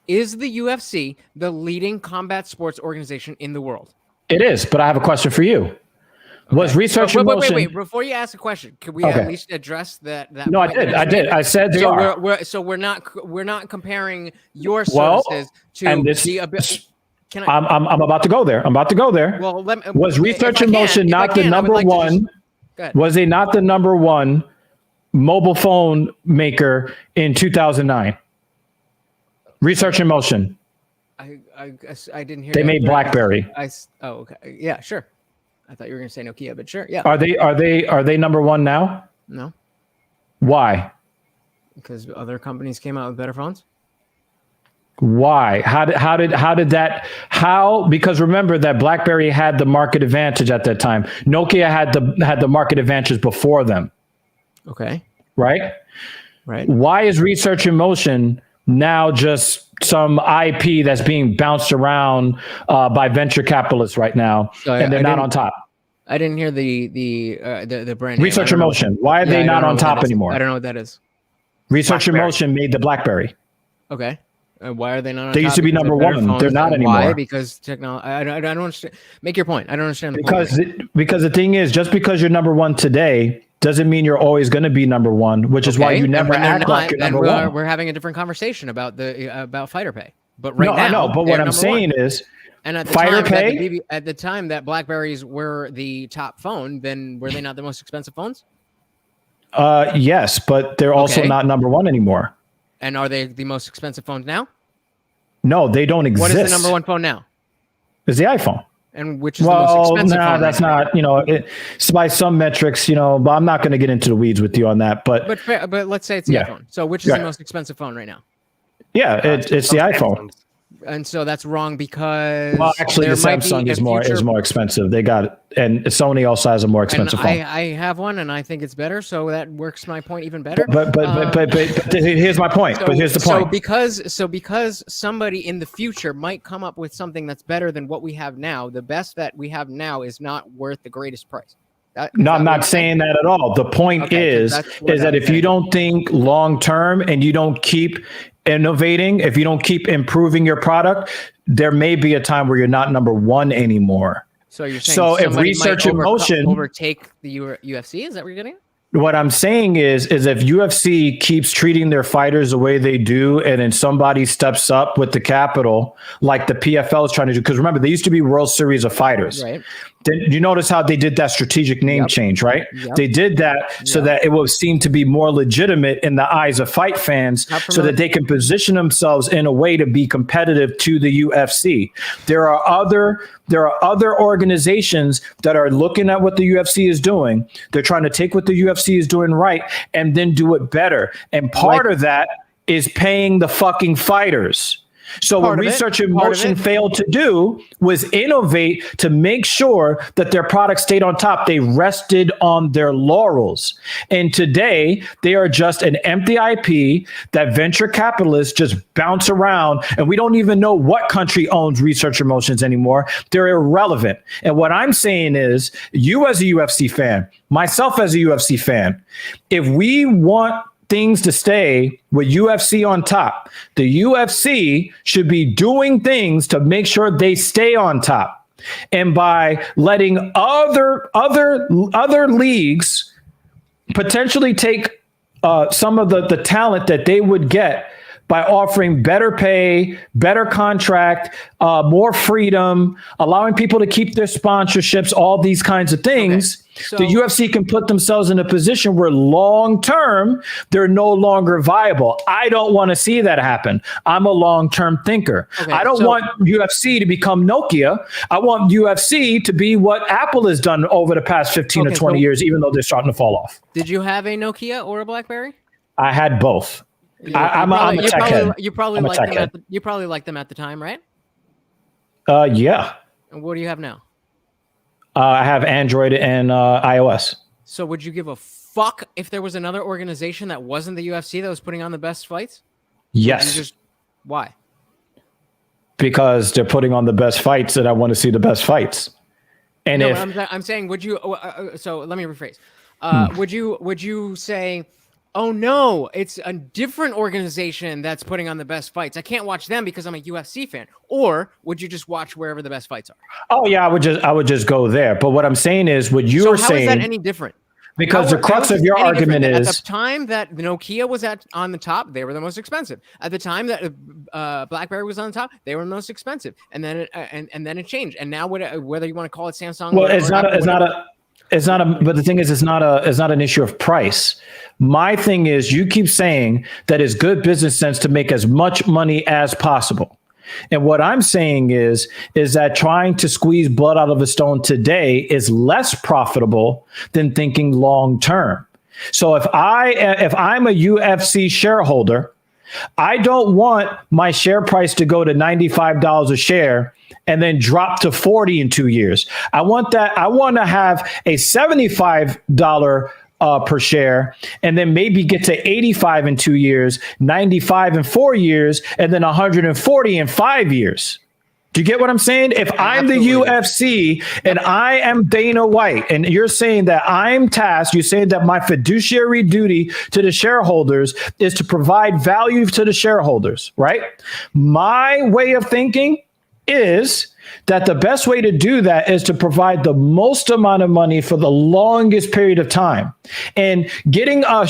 Is the UFC the leading combat sports organization in the world? It is, but I have a question for you. Was research in motion? Wait. Before you ask a question, could we at least address that? No, I did. I said they are. So we're not comparing your services to the. I'm about to go there. Well, was research in motion not the number one? Was they not the number one mobile phone maker in 2009? Research in motion. I didn't hear. They made BlackBerry. Okay. Yeah, sure. I thought you were going to say Nokia, but sure. Yeah. Are they number one now? No. Why? Because other companies came out with better phones. Why? How did that? Because remember that BlackBerry had the market advantage at that time. Nokia had the market advantage before them. Okay. Right. Right. Why is research in motion now just some IP that's being bounced around by venture capitalists right now, and they're not on top? I didn't hear the brand. Research in motion. Why are they not on top anymore? I don't know what that is. Research in motion made the BlackBerry. Okay. Why are they not on top? They used to be number one. They're not anymore. Why? Because technology. I don't understand. Make your point. I don't understand the point. Because the thing is, just because you're number one today doesn't mean you're always going to be number one, which is why you never act like you're number one. We're having a different conversation about Fighter Pay. But right now, I know. But what I'm saying is, and at the Fighter time Pay. At the time that BlackBerries were the top phone, then were they not the most expensive phones? Yes, but they're also not number one anymore. And are they the most expensive phones now? No, they don't exist. What is the number one phone now? It's the iPhone. And which is the most expensive phone? No, that's not. It's by some metrics. But I'm not going to get into the weeds with you on that. But let's say it's the iPhone. So which is the most expensive phone right now? Yeah, it's the iPhone. And so that's wrong because actually the Samsung is more expensive. They got it, and Sony also has a more expensive phone. I have one, and I think it's better. So that works my point even better. But here's my point. But here's the point. Because somebody in the future might come up with something that's better than what we have now, the best that we have now is not worth the greatest price. No, I'm not saying that at all. The point is that if you don't think long term and you don't keep innovating, if you don't keep improving your product, there may be a time where you're not number one anymore. So you're saying if research in motion overtake the UFC? Is that what you're getting at? What I'm saying is if UFC keeps treating their fighters the way they do, and then somebody steps up with the capital, like the PFL is trying to do, because remember, they used to be World Series of Fighters. Right. Then you notice how they did that strategic name change, right? Yep. They did that so that it will seem to be more legitimate in the eyes of fight fans, so that they can position themselves in a way to be competitive to the UFC. There are other organizations that are looking at what the UFC is doing. They're trying to take what the UFC is doing right and then do it better. And part of that is paying the fucking fighters. So what Research in Motion failed to do was innovate to make sure that their product stayed on top. They rested on their laurels. And today they are just an empty IP that venture capitalists just bounce around. And we don't even know what country owns Research in Motions anymore. They're irrelevant. And what I'm saying is, you as a UFC fan, myself as a UFC fan, if we want things to stay with UFC on top, the UFC should be doing things to make sure they stay on top. And by letting other leagues potentially take some of the talent that they would get by offering better pay, better contract, more freedom, allowing people to keep their sponsorships, all these kinds of things. Okay. So, the UFC can put themselves in a position where long-term, they're no longer viable. I don't want to see that happen. I'm a long-term thinker. Okay, I don't want UFC to become Nokia. I want UFC to be what Apple has done over the past 15 to 20 years, even though they're starting to fall off. Did you have a Nokia or a BlackBerry? I had both. I'm a tech head. You probably liked them at the time, right? Yeah. And what do you have now? I have Android and iOS. So would you give a fuck if there was another organization that wasn't the UFC that was putting on the best fights? Yes. Why? Because they're putting on the best fights and I want to see the best fights. And no, I'm saying, would you, so let me rephrase. Would you say, oh no, it's a different organization that's putting on the best fights, I can't watch them because I'm a UFC fan? Or would you just watch wherever the best fights are? Oh yeah, I would just go there. But what I'm saying is, what you're saying, how is that any different? Because the crux of your argument is, at the time that Nokia was on the top, they were the most expensive. At the time that BlackBerry was on the top, they were the most expensive. And then it changed. And now whether you want to call it Samsung, well, but the thing is, it's not an issue of price. My thing is, you keep saying that it's good business sense to make as much money as possible. And what I'm saying is that trying to squeeze blood out of a stone today is less profitable than thinking long term. So if I'm a UFC shareholder, I don't want my share price to go to $95 a share and then drop to 40 in 2 years. I want to have a $75 per share, and then maybe get to 85 in 2 years, 95 in 4 years, and then 140 in 5 years. Do you get what I'm saying? If I'm the UFC and I am Dana White, and you're saying that I'm tasked, you're saying that my fiduciary duty to the shareholders is to provide value to the shareholders, right? My way of thinking is that the best way to do that is to provide the most amount of money for the longest period of time. And getting a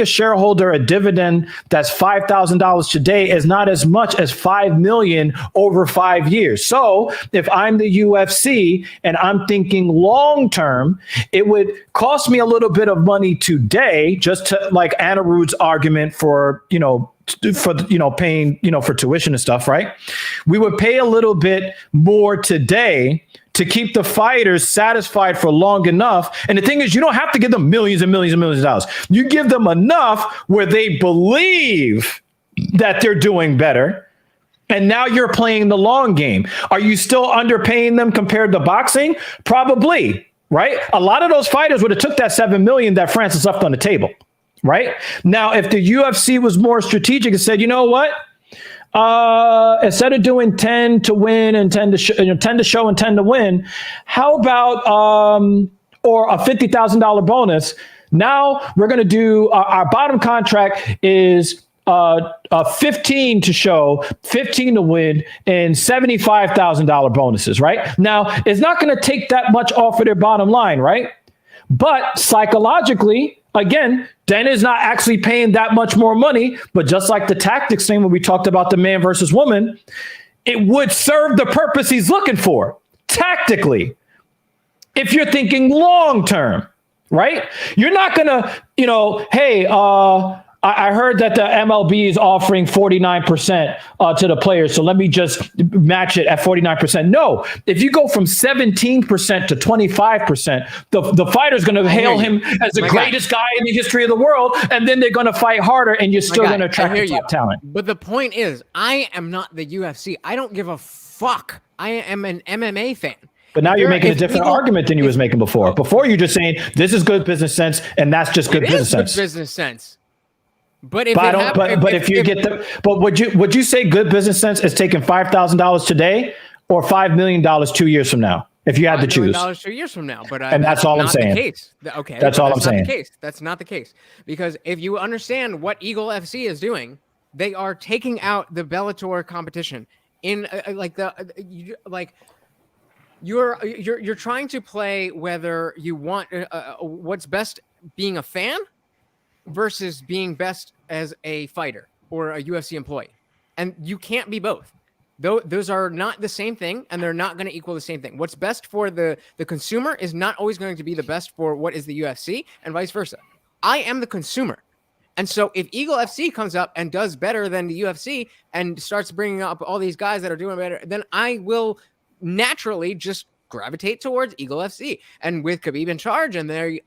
shareholder a dividend that's $5,000 today is not as much as $5 million over 5 years. So if I'm the UFC and I'm thinking long term, it would cost me a little bit of money today, just to, like Anna Ruud's argument for, paying, for tuition and stuff, right? We would pay a little bit more today to keep the fighters satisfied for long enough. And the thing is, you don't have to give them millions and millions and millions of dollars. You give them enough where they believe that they're doing better. And now you're playing the long game. Are you still underpaying them compared to boxing? Probably, right? A lot of those fighters would have took that $7 million that Francis left on the table. Right now, if the UFC was more strategic and said, you know what, instead of doing 10 to win and 10 to show and 10 to win, how about or a $50,000 bonus? Now we're going to do our bottom contract is 15 to show, 15 to win, and $75,000 bonuses. Right now, it's not going to take that much off of their bottom line, right? But psychologically, again, Dan is not actually paying that much more money, but just like the tactics thing when we talked about the man versus woman, it would serve the purpose he's looking for tactically. If you're thinking long term, right? You're not gonna, hey, I heard that the MLB is offering 49% to the players. So let me just match it at 49%. No, if you go from 17% to 25%, the fighter's going to hail him as the greatest guy in the history of the world. And then they're going to fight harder and you're still going to attract the top talent. But the point is, I am not the UFC. I don't give a fuck. I am an MMA fan. But now you're making a different argument than you was making before. Before you're just saying this is good business sense and that's just good business sense. Good business sense. But if would you say good business sense is taking $5,000 today or $5 million 2 years from now? If you had to choose, $2 years from now, but and that's all I'm saying. Okay, that's all I'm saying. That's not the case because if you understand what Eagle FC is doing, they are taking out the Bellator competition in you're trying to play whether you want what's best being a fan versus being best as a fighter or a UFC employee. And you can't be both. Those are not the same thing, and they're not going to equal the same thing. What's best for the consumer is not always going to be the best for what is the UFC, and vice versa. I am the consumer. And so if Eagle FC comes up and does better than the UFC and starts bringing up all these guys that are doing better, then I will naturally just gravitate towards Eagle FC. And with Khabib in charge, and they're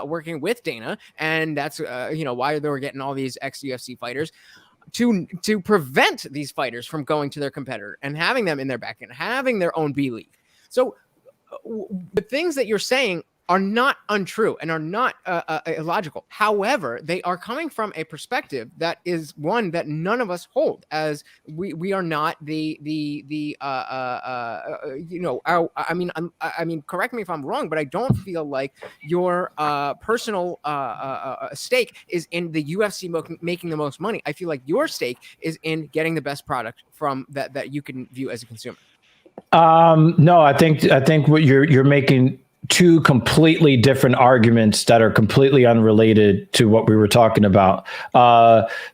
working with Dana, and that's why they were getting all these ex-UFC fighters to prevent these fighters from going to their competitor and having them in their back end, having their own B league. So the things that you're saying are not untrue and are not illogical. However, they are coming from a perspective that is one that none of us hold, as we are not I mean, correct me if I'm wrong, but I don't feel like your personal stake is in the UFC making the most money. I feel like your stake is in getting the best product from that you can view as a consumer. No, I think what you're making two completely different arguments that are completely unrelated to what we were talking about.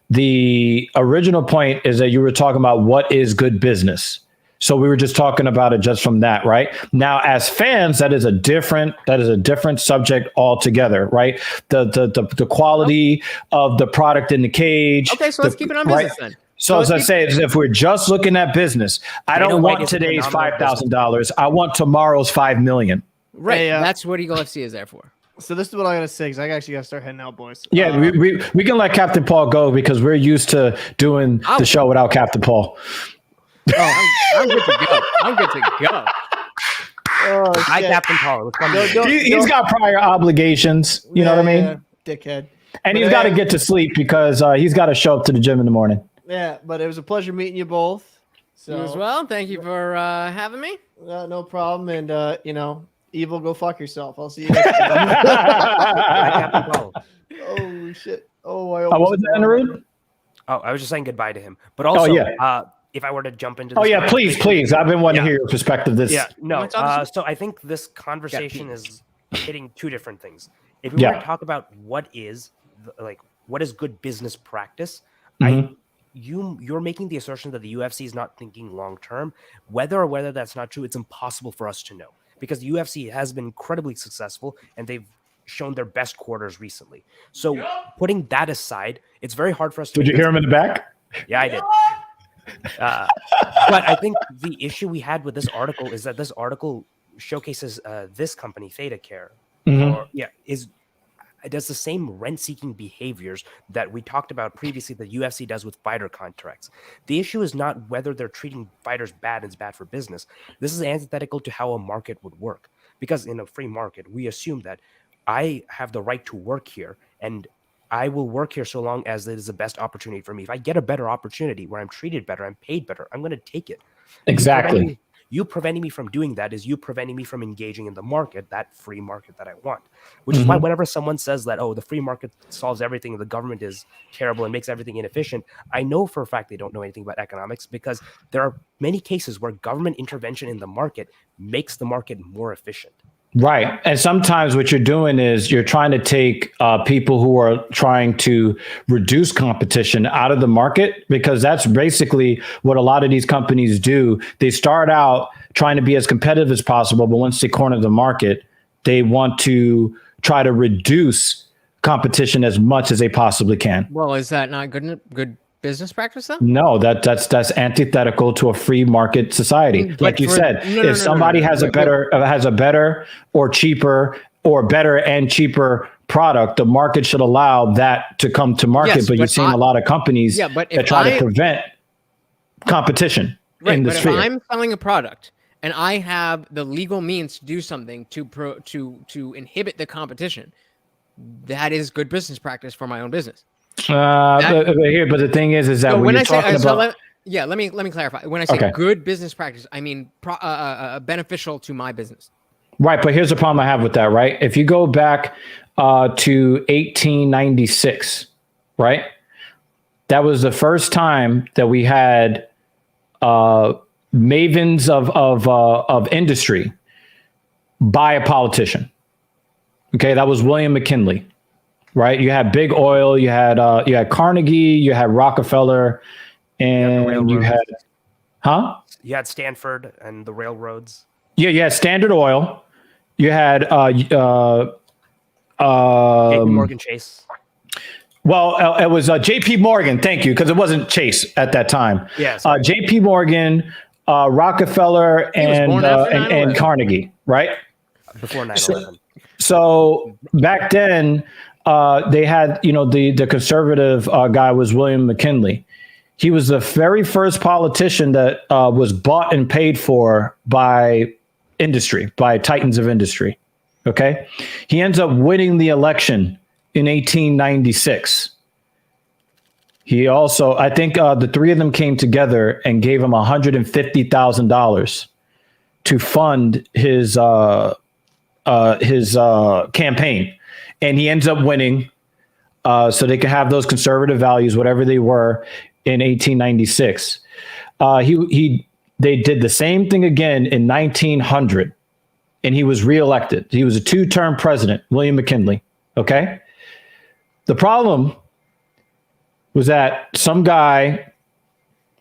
The original point is that you were talking about what is good business. So we were just talking about it just from that, right? Now, as fans, that is a different subject altogether, right? The quality of the product in the cage. Okay, so let's keep it on business then. So as I say, if we're just looking at business, I don't want today's $5,000. I want tomorrow's $5 million. Right, that's what Eagle FC is there for. So this is what I'm gonna say because I actually gotta start heading out, boys. Yeah, we can let Captain Paul go because we're used to doing the show without Captain Paul. Oh, I'm good to go. I'm good to go. Oh, Hi, Captain Paul. He's got prior obligations. You know what I mean? Yeah, dickhead. And he's got to get to sleep because he's got to show up to the gym in the morning. Yeah, but it was a pleasure meeting you both. So you as well. Thank you for having me. No problem. And Evil, go fuck yourself. I'll see you next time. Oh shit! Oh, what was that, Anirudh? Oh, I was just saying goodbye to him. But also, if I were to jump into this please. I've been wanting to hear your perspective. So I think this conversation is hitting two different things. If we were to talk about what is good business practice, you're making the assertion that the UFC is not thinking long term. Whether that's not true, it's impossible for us to know. Because the UFC has been incredibly successful and they've shown their best quarters recently. So putting that aside, it's very hard for us to... Did you hear him in the back? Yeah, I did. But I think the issue we had with this article is that this article showcases this company, Theta Care, it does the same rent-seeking behaviors that we talked about previously that UFC does with fighter contracts. The issue is not whether they're treating fighters bad and it's bad for business. This is antithetical to how a market would work. Because in a free market, we assume that I have the right to work here and I will work here so long as it is the best opportunity for me. If I get a better opportunity where I'm treated better, I'm paid better, I'm going to take it. Exactly. You preventing me from doing that is you preventing me from engaging in the market, that free market that I want. Which is why whenever someone says that, the free market solves everything, the government is terrible and makes everything inefficient, I know for a fact they don't know anything about economics because there are many cases where government intervention in the market makes the market more efficient. Right. And sometimes what you're doing is you're trying to take people who are trying to reduce competition out of the market, because that's basically what a lot of these companies do. They start out trying to be as competitive as possible, but once they corner the market, they want to try to reduce competition as much as they possibly can. Well, is that not good business practice then? No, that's antithetical to a free market society. But Like you said, no, if somebody has a better or cheaper or better and cheaper product, the market should allow that to come to market. Yes, but you've seen a lot of companies that try to prevent competition in the sphere. If I'm selling a product and I have the legal means to do something to inhibit the competition, that is good business practice for my own business. But the thing is that when you're talking about, let me clarify. When I say good business practice, I mean beneficial to my business. Right, but here's the problem I have with that. Right, if you go back to 1896, right, that was the first time that we had mavens of industry by a politician. Okay, that was William McKinley. Right, you had big oil, you had Carnegie, you had Rockefeller, and you had, You had Stanford and the railroads. Yeah, you had Standard Oil. You had JP Morgan Chase. Well, it was JP Morgan. Thank you, because it wasn't Chase at that time. Yes. JP Morgan, Rockefeller, and Carnegie. Right before 9/11. So back then. They had, the conservative guy was William McKinley. He was the very first politician that was bought and paid for by industry, by titans of industry. Okay. He ends up winning the election in 1896. He also, I think the three of them came together and gave him $150,000 to fund his campaign. And he ends up winning, so they could have those conservative values, whatever they were, in 1896. They did the same thing again in 1900, and he was reelected. He was a 2-term president, William McKinley. Okay. The problem was that some guy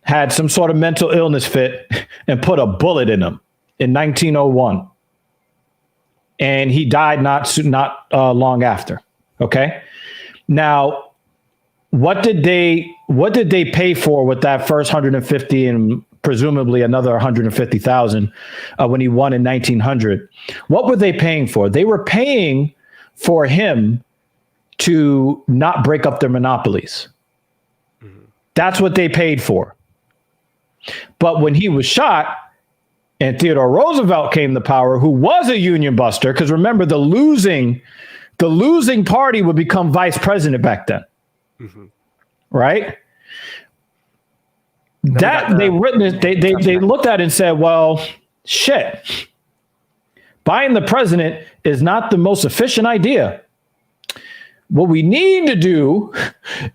had some sort of mental illness fit and put a bullet in him in 1901. And he died not long after. Okay. Now, what did they pay for with that first 150 and presumably another 150,000 when he won in 1900? What were they paying for? They were paying for him to not break up their monopolies. Mm-hmm. That's what they paid for. But when he was shot, and Theodore Roosevelt came to power, who was a union buster, because remember, the losing party would become vice president back then. Mm-hmm. Right? They looked at it and said, well, shit. Buying the president is not the most efficient idea. What we need to do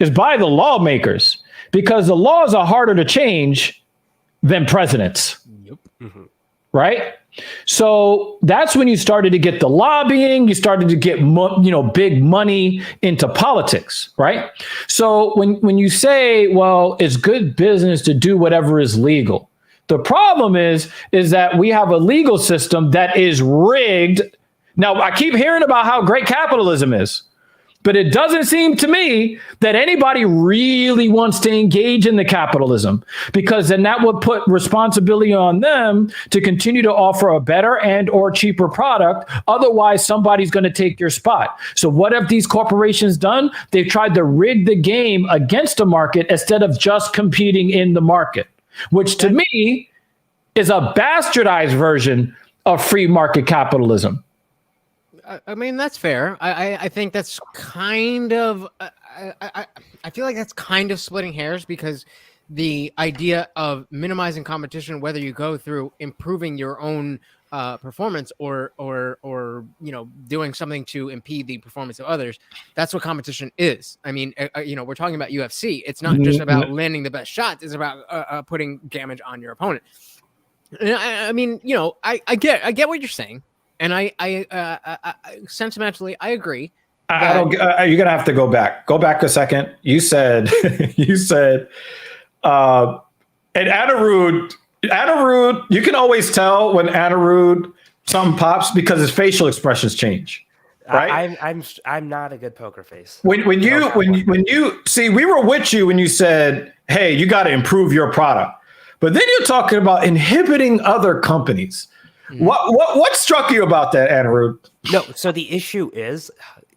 is buy the lawmakers, because the laws are harder to change than presidents. Yep. Mm-hmm. Right? So that's when you started to get the lobbying, you started to get big money into politics, right? So when you say, well, it's good business to do whatever is legal, the problem is that we have a legal system that is rigged. Now, I keep hearing about how great capitalism is, but it doesn't seem to me that anybody really wants to engage in the capitalism, because then that would put responsibility on them to continue to offer a better and or cheaper product. Otherwise, somebody's going to take your spot. So what have these corporations done? They've tried to rig the game against the market instead of just competing in the market, which to me is a bastardized version of free market capitalism. I mean, that's fair. I think that's kind of, I feel like that's kind of splitting hairs, because the idea of minimizing competition, whether you go through improving your own performance or doing something to impede the performance of others, that's what competition is. I mean, we're talking about UFC. It's not just about landing the best shots. It's about putting damage on your opponent. And I mean, I get what you're saying. And I sentimentally, I agree. I don't. You're gonna have to go back. Go back a second. You said, and Anirudh. You can always tell when Anirudh something pops because his facial expressions change. right? I'm not a good poker face. When you see, we were with you when you said, "Hey, you got to improve your product," but then you're talking about inhibiting other companies. What struck you about that, Anirudh? No, so the issue is,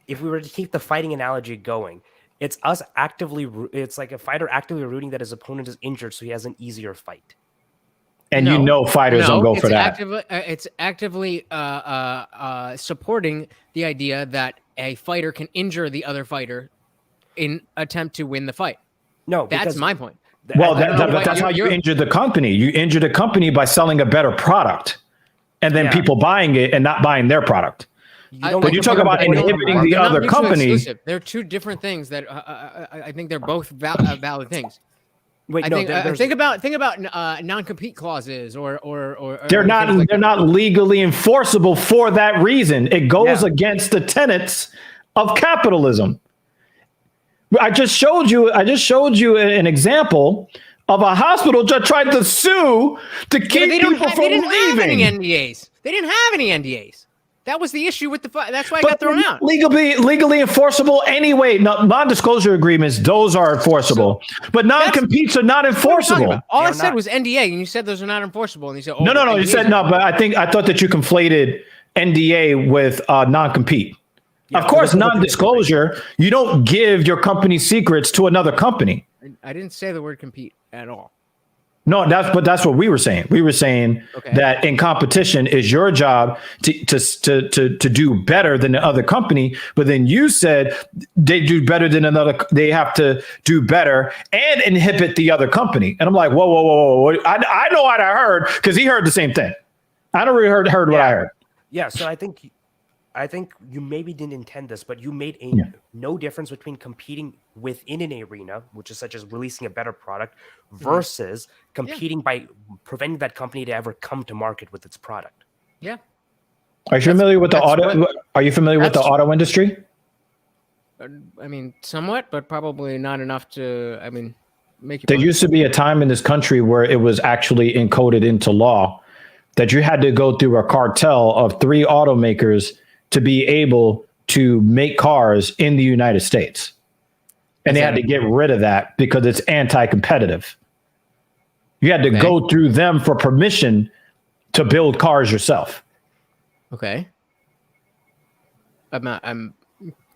if we were to keep the fighting analogy going, it's us actively. It's like a fighter actively rooting that his opponent is injured, so he has an easier fight. And fighters don't go for that. It's actively supporting the idea that a fighter can injure the other fighter in attempt to win the fight. No, that's my point. Well, that's how you injure the company. You injure the company by selling a better product, and then people buying it and not buying their product. When you talk about inhibiting the other company, they're two different things that I think they're both valid things. Wait, think about non-compete clauses or they're not legally enforceable for that reason. It goes against the tenets of capitalism. I just showed you an example of a hospital just tried to sue to keep people from leaving. They didn't have any NDAs. That was the issue with that's why I got thrown out. Legally enforceable anyway. Non-disclosure agreements, those are enforceable. But non-competes are not enforceable. All I said was NDA, and you said those are not enforceable. And you said, no. You said no, but I thought that you conflated NDA with non-compete. Yeah, of course, non-disclosure, you don't give your company secrets to another company. I didn't say the word compete at all. No, that's what we were saying. We were saying that in competition is your job to do better than the other company. But then you said they do better than another. They have to do better and inhibit the other company. And I'm like, whoa. I know what I heard because he heard the same thing. I don't really heard what I heard. Yeah. So I think you maybe didn't intend this, but you made no difference between competing within an arena, which is such as releasing a better product, versus competing by preventing that company to ever come to market with its product. Yeah. Are you familiar with the auto industry? I mean, somewhat, but probably not enough to. I mean, make it. There used to be a time in this country where it was actually encoded into law that you had to go through a cartel of 3 automakers to be able to make cars in the United States. And they had to get rid of that because it's anti-competitive. You had to go through them for permission to build cars yourself. Okay. I'm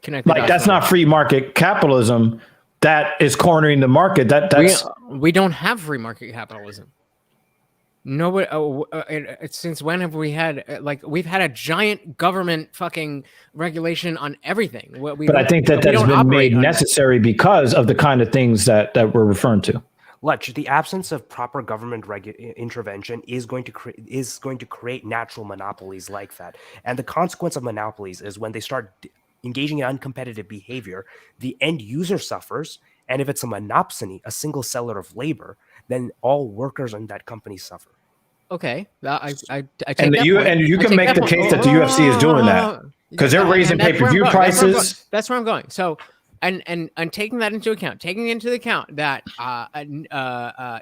connected. Like, that's not free market capitalism. That is cornering the market. We don't have free market capitalism. Nobody. Since when have we had we've had a giant government fucking regulation on everything? But I think that's been made necessary because of the kind of things that we're referring to. Lutch, the absence of proper government intervention is going to create natural monopolies like that, and the consequence of monopolies is when they start engaging in uncompetitive behavior, the end user suffers, and if it's a monopsony, a single seller of labor, then all workers in that company suffer. Okay, I take and that you point. and you can make the case that the UFC is doing that because they're raising pay-per-view prices. That's where I'm going. So, and taking that into account, that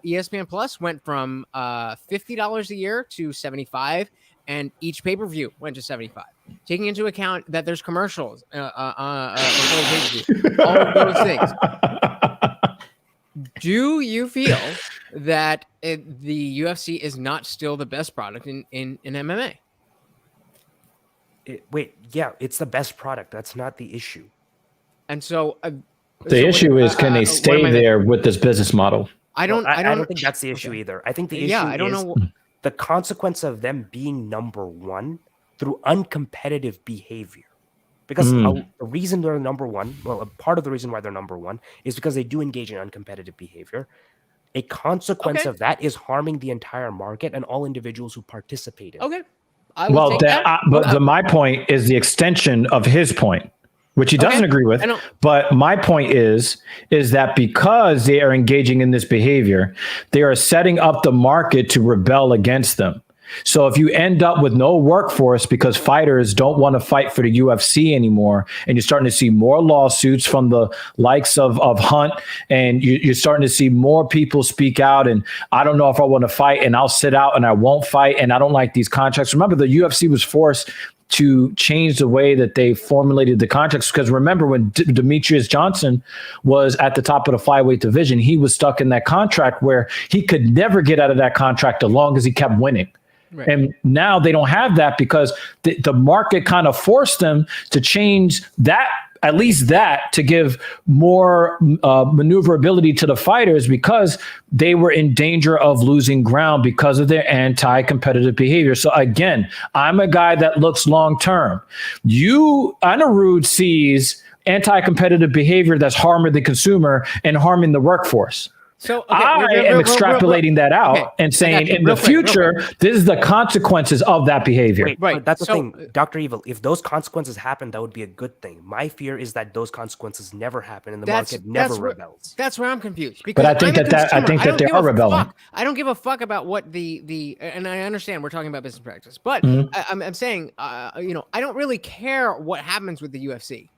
ESPN Plus went from $50 a year to $75, and each pay-per-view went to $75. Taking into account that there's commercials, all of those things. Do you feel that the UFC is not still the best product in MMA? It's the best product. That's not the issue. And so the issue is, can they stay there with this business model? I don't think that's the issue either. I think the issue is the consequence of them being number one through uncompetitive behavior. Because the reason they're number one, a part of the reason why they're number one is because they do engage in uncompetitive behavior. A consequence of that is harming the entire market and all individuals who participate in it. Okay. My point is the extension of his point, which he doesn't agree with. But my point is that because they are engaging in this behavior, they are setting up the market to rebel against them. So if you end up with no workforce because fighters don't want to fight for the UFC anymore, and you're starting to see more lawsuits from the likes of Hunt, and you're starting to see more people speak out, and I don't know if I want to fight, and I'll sit out and I won't fight, and I don't like these contracts. Remember, the UFC was forced to change the way that they formulated the contracts. Because remember, when Demetrius Johnson was at the top of the flyweight division, he was stuck in that contract where he could never get out of that contract as long as he kept winning. Right. And now they don't have that because the market kind of forced them to change that, at least that, to give more maneuverability to the fighters because they were in danger of losing ground because of their anti-competitive behavior. So again, I'm a guy that looks long-term. Anirudh sees anti-competitive behavior that's harming the consumer and harming the workforce. So I am extrapolating that out and saying in the future, this is the consequences of that behavior. Right. That's the thing, Dr. Evil. If those consequences happen, that would be a good thing. My fear is that those consequences never happen and the market never rebels. That's where I'm confused. Because but I think that they are rebelling. I don't give a fuck about what and I understand we're talking about business practice, but I'm saying, I don't really care what happens with the UFC.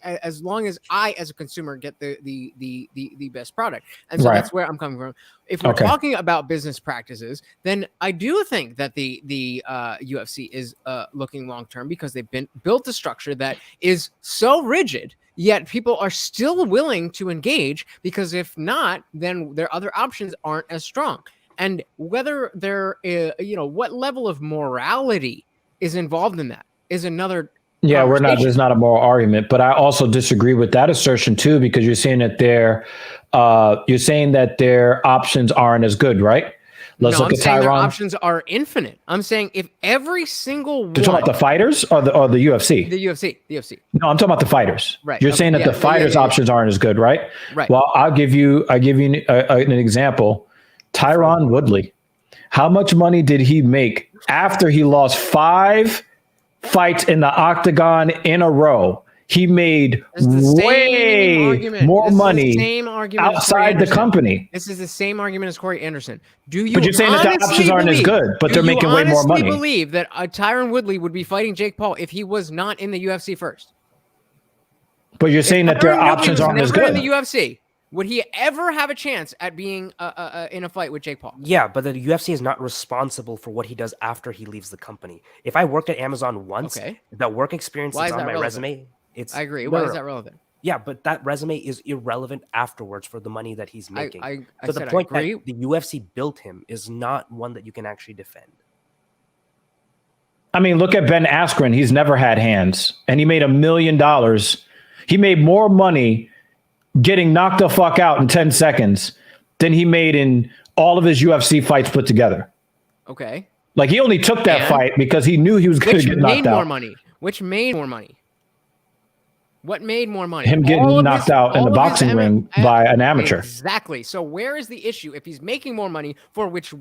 As long as I, as a consumer, get the best product, and so that's where I'm coming from. If we're talking about business practices, then I do think that the UFC is looking long term because they've built a structure that is so rigid, yet people are still willing to engage because if not, then their other options aren't as strong. And whether there is, what level of morality is involved in that is another. Yeah, there's not a moral argument, but I also disagree with that assertion too, because you're saying that their options aren't as good, right? Let's look at Tyron. Their options are infinite. I'm saying if every single one. You're talking about the fighters or the UFC? The UFC. No, I'm talking about the fighters. Right. You're saying that the fighters' options aren't as good, right? Right. Well, I'll give you an example. Tyron Woodley. How much money did he make after he lost 5 fights in the octagon in a row? He made way more money outside the company. This is the same argument as Corey Anderson. But you're saying that the options aren't as good, but they're making way more money. Do you believe that Tyron Woodley would be fighting Jake Paul if he was not in the UFC first? But you're saying that their options aren't as good. In the UFC, would he ever have a chance at being in a fight with Jake Paul? Yeah, but the UFC is not responsible for what he does after he leaves the company. If I worked at Amazon once, that work experience is on my resume. I agree. Why is that relevant? Yeah, but that resume is irrelevant afterwards for the money that he's making. So the point that the UFC built him is not one that you can actually defend. I mean, look at Ben Askren. He's never had hands, and he made $1 million. He made more money getting knocked the fuck out in 10 seconds than he made in all of his UFC fights put together. Okay. Like he only took that fight because he knew he was going to get knocked out. Which made more money? What made more money? Him getting knocked out in the boxing ring by an amateur. Exactly. So where is the issue if he's making more money for what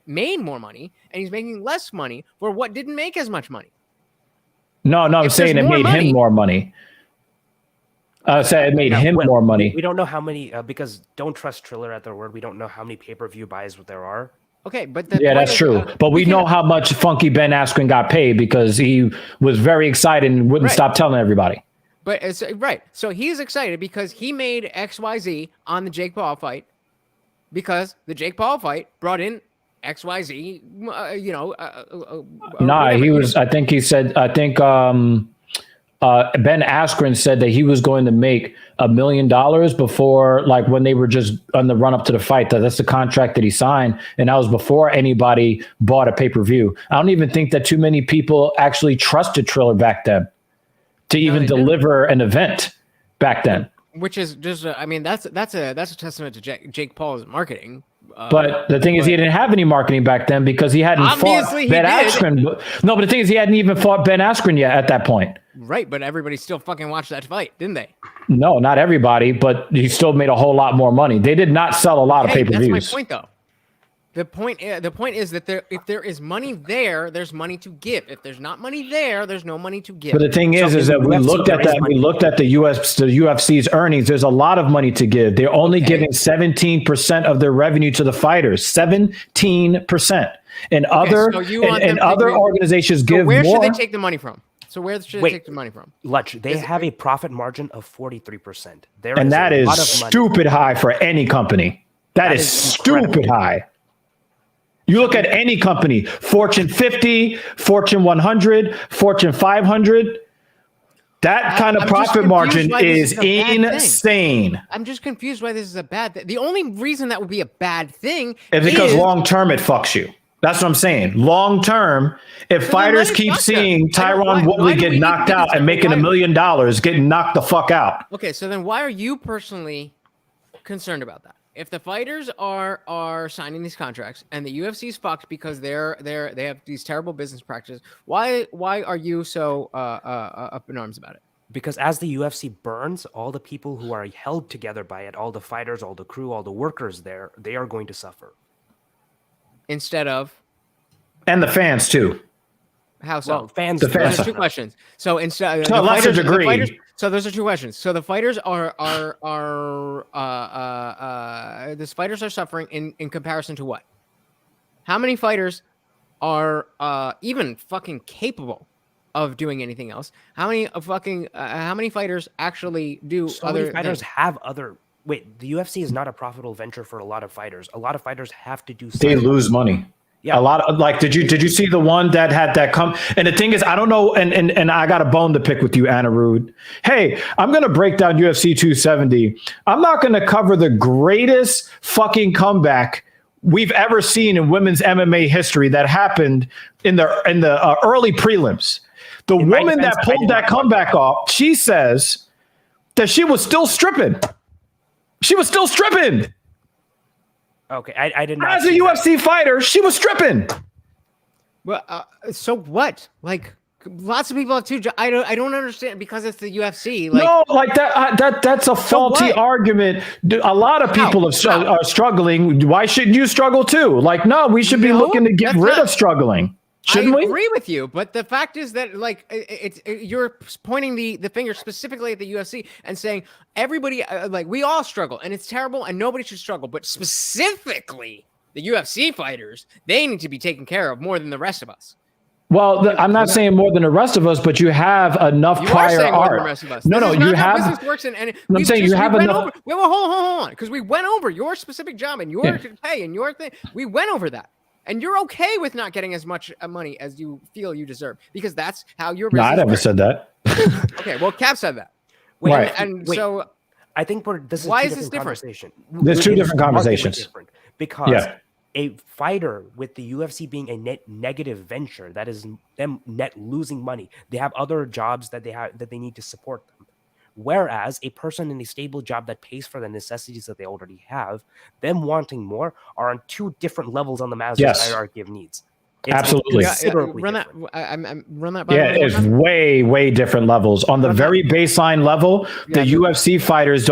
made more money and he's making less money for what didn't make as much money? No, I'm saying it made him more money. I said it made him more money. We don't know how many, because don't trust Triller at their word. We don't know how many pay-per-view buys there are. Okay, but that's true. But we know how much Funky Ben Askren got paid because he was very excited and wouldn't stop telling everybody. But it's right. So he's excited because he made XYZ on the Jake Paul fight because the Jake Paul fight brought in XYZ, he was, I think Ben Askren said that he was going to make $1 million before, like when they were just on the run up to the fight. That's the contract that he signed. And that was before anybody bought a pay-per-view. I don't even think that too many people actually trusted Triller back then to even deliver an event back then. Which is just, that's a testament to Jake Paul's marketing. But the thing is, he didn't have any marketing back then because he hadn't fought Ben Askren. No, but the thing is, he hadn't even fought Ben Askren yet at that point. Right, but everybody still fucking watched that fight, didn't they? No, not everybody, but he still made a whole lot more money. They did not sell a lot of pay-per-views. That's my point, though. The point is that if there is money there, there's money to give. If there's not money there, there's no money to give. But the thing is that we looked at that. We looked at the UFC's earnings. There's a lot of money to give. They're only giving 17% of their revenue to the fighters. 17%. And other organizations give more. Where should they take the money from? So where should they take the money from? Lutch, they have a profit margin of 43%. And that is stupid high for any company. That is stupid high. You look at any company, Fortune 50, Fortune 100, Fortune 500. That kind of profit margin is insane. I'm just confused why this is a bad thing. The only reason that would be a bad thing is because long term it fucks you. That's what I'm saying. Long term, if fighters keep seeing Tyron Woodley get knocked out and making $1 million, getting knocked the fuck out. Okay, so then why are you personally concerned about that? If the fighters are signing these contracts and the UFC's fucked because they have these terrible business practices, why are you so up in arms about it? Because as the UFC burns, all the people who are held together by it, all the fighters, all the crew, all the workers there, they are going to suffer. Instead of, and the fans too. How so? Well, fans. The fans. There's two questions. So instead, to a lesser degree. So those are two questions. So the fighters the fighters are suffering in comparison to what? How many fighters are even fucking capable of doing anything else? How many fighters actually do so other many fighters things? have other. Wait, the UFC is not a profitable venture for a lot of fighters. A lot of fighters have to do. They lose money. Yeah, a lot of did you see the one that had that come? And the thing is, I don't know, and I got a bone to pick with you, Anna Rude. Hey, I'm gonna break down UFC 270. I'm not gonna cover the greatest fucking comeback we've ever seen in women's MMA history that happened in the early prelims. The woman that pulled that comeback off, she says that she was still stripping. She was still stripping. Okay, I did not. As a UFC fighter, she was stripping. Well, so what? Like, lots of people have two jobs. I don't understand because it's the UFC. Like, no, like that's a faulty argument. A lot of people are struggling. Why shouldn't you struggle too? Like, no, we should be looking to get rid of struggling. Shouldn't we? I agree with you, but the fact is that you're pointing the finger specifically at the UFC and saying everybody we all struggle and it's terrible and nobody should struggle, but specifically the UFC fighters, they need to be taken care of more than the rest of us. Well, I'm not saying more than the rest of us, but you have enough prior art. More than the rest of us. No, you have. Business works and I'm saying you have enough. Hold on, because we went over your specific job and your pay and your thing. We went over that. And you're okay with not getting as much money as you feel you deserve because that's how your business I never said that. Okay, well, Cap said that. So I think why is this different? There's two different conversations. Because a fighter with the UFC being a net negative venture, that is them net losing money. They have other jobs that they need to support them. Whereas a person in a stable job that pays for the necessities that they already have, them wanting more are on two different levels on the Maslow's hierarchy of needs. Absolutely. Run that by it's way different levels. On the very baseline level, the UFC fighters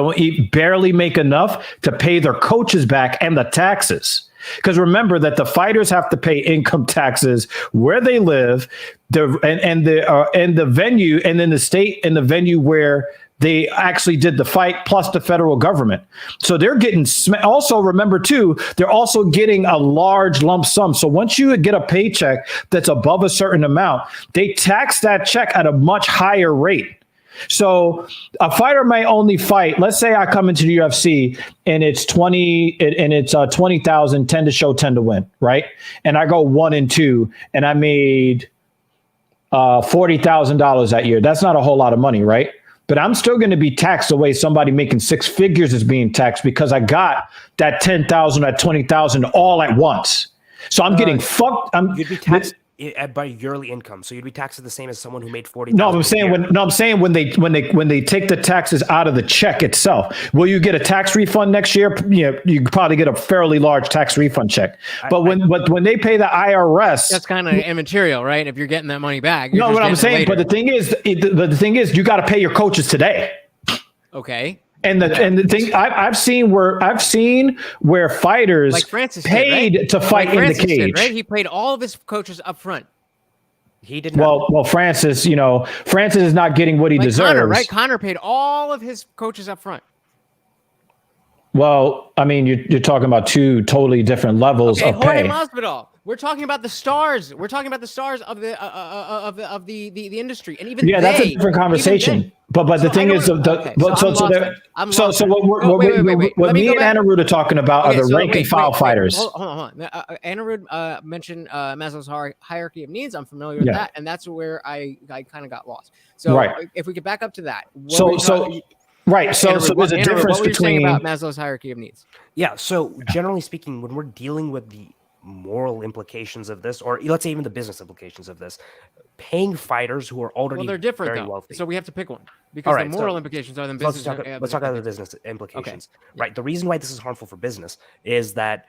barely make enough to pay their coaches back and the taxes. Because remember that the fighters have to pay income taxes where they live, and the venue, and then the state and the venue where they actually did the fight, plus the federal government. So they're getting, also remember too, they're also getting a large lump sum. So once you get a paycheck that's above a certain amount, they tax that check at a much higher rate. So a fighter may only fight, let's say I come into the UFC and it's 20,000, 10 to show, 10 to win, right? And I go 1-2 and I made $40,000 that year. That's not a whole lot of money, right? But I'm still going to be taxed the way somebody making six figures is being taxed because I got that 10,000, that 20,000 all at once. So I'm getting fucked. You'd be taxed by yearly income, so you'd be taxed the same as someone who made 40,000. No, I'm saying when they take the taxes out of the check itself, will you get a tax refund next year? You probably get a fairly large tax refund check. But when they pay the IRS, that's kind of immaterial, right? If you're getting that money back. No, what I'm saying, but the thing is, you got to pay your coaches today. Okay. And the thing I've seen where fighters like Francis paid did, right? to fight in the cage. Did, right? He paid all of his coaches up front. He did not. Well, Francis is not getting what he deserves. Conor, right? Conor paid all of his coaches up front. Well, I mean, you're talking about two totally different levels of pay. Masvidal. We're talking about the stars. We're talking about the stars of the industry, and even that's a different conversation. But the thing is, what me and Anirudh are talking about are the rank and file fighters. Hold on. Anirudh mentioned Maslow's hierarchy of needs. I'm familiar with that, and that's where I kind of got lost. So if we could back up to that, So there's a difference what were you saying between about Maslow's hierarchy of needs. Yeah. So generally speaking, when we're dealing with the moral implications of this, or let's say even the business implications of this, paying fighters who are already they're different very though. wealthy. So we have to pick one because the moral implications are the business. Let's talk about the business implications. Okay. Right. The reason why this is harmful for business is that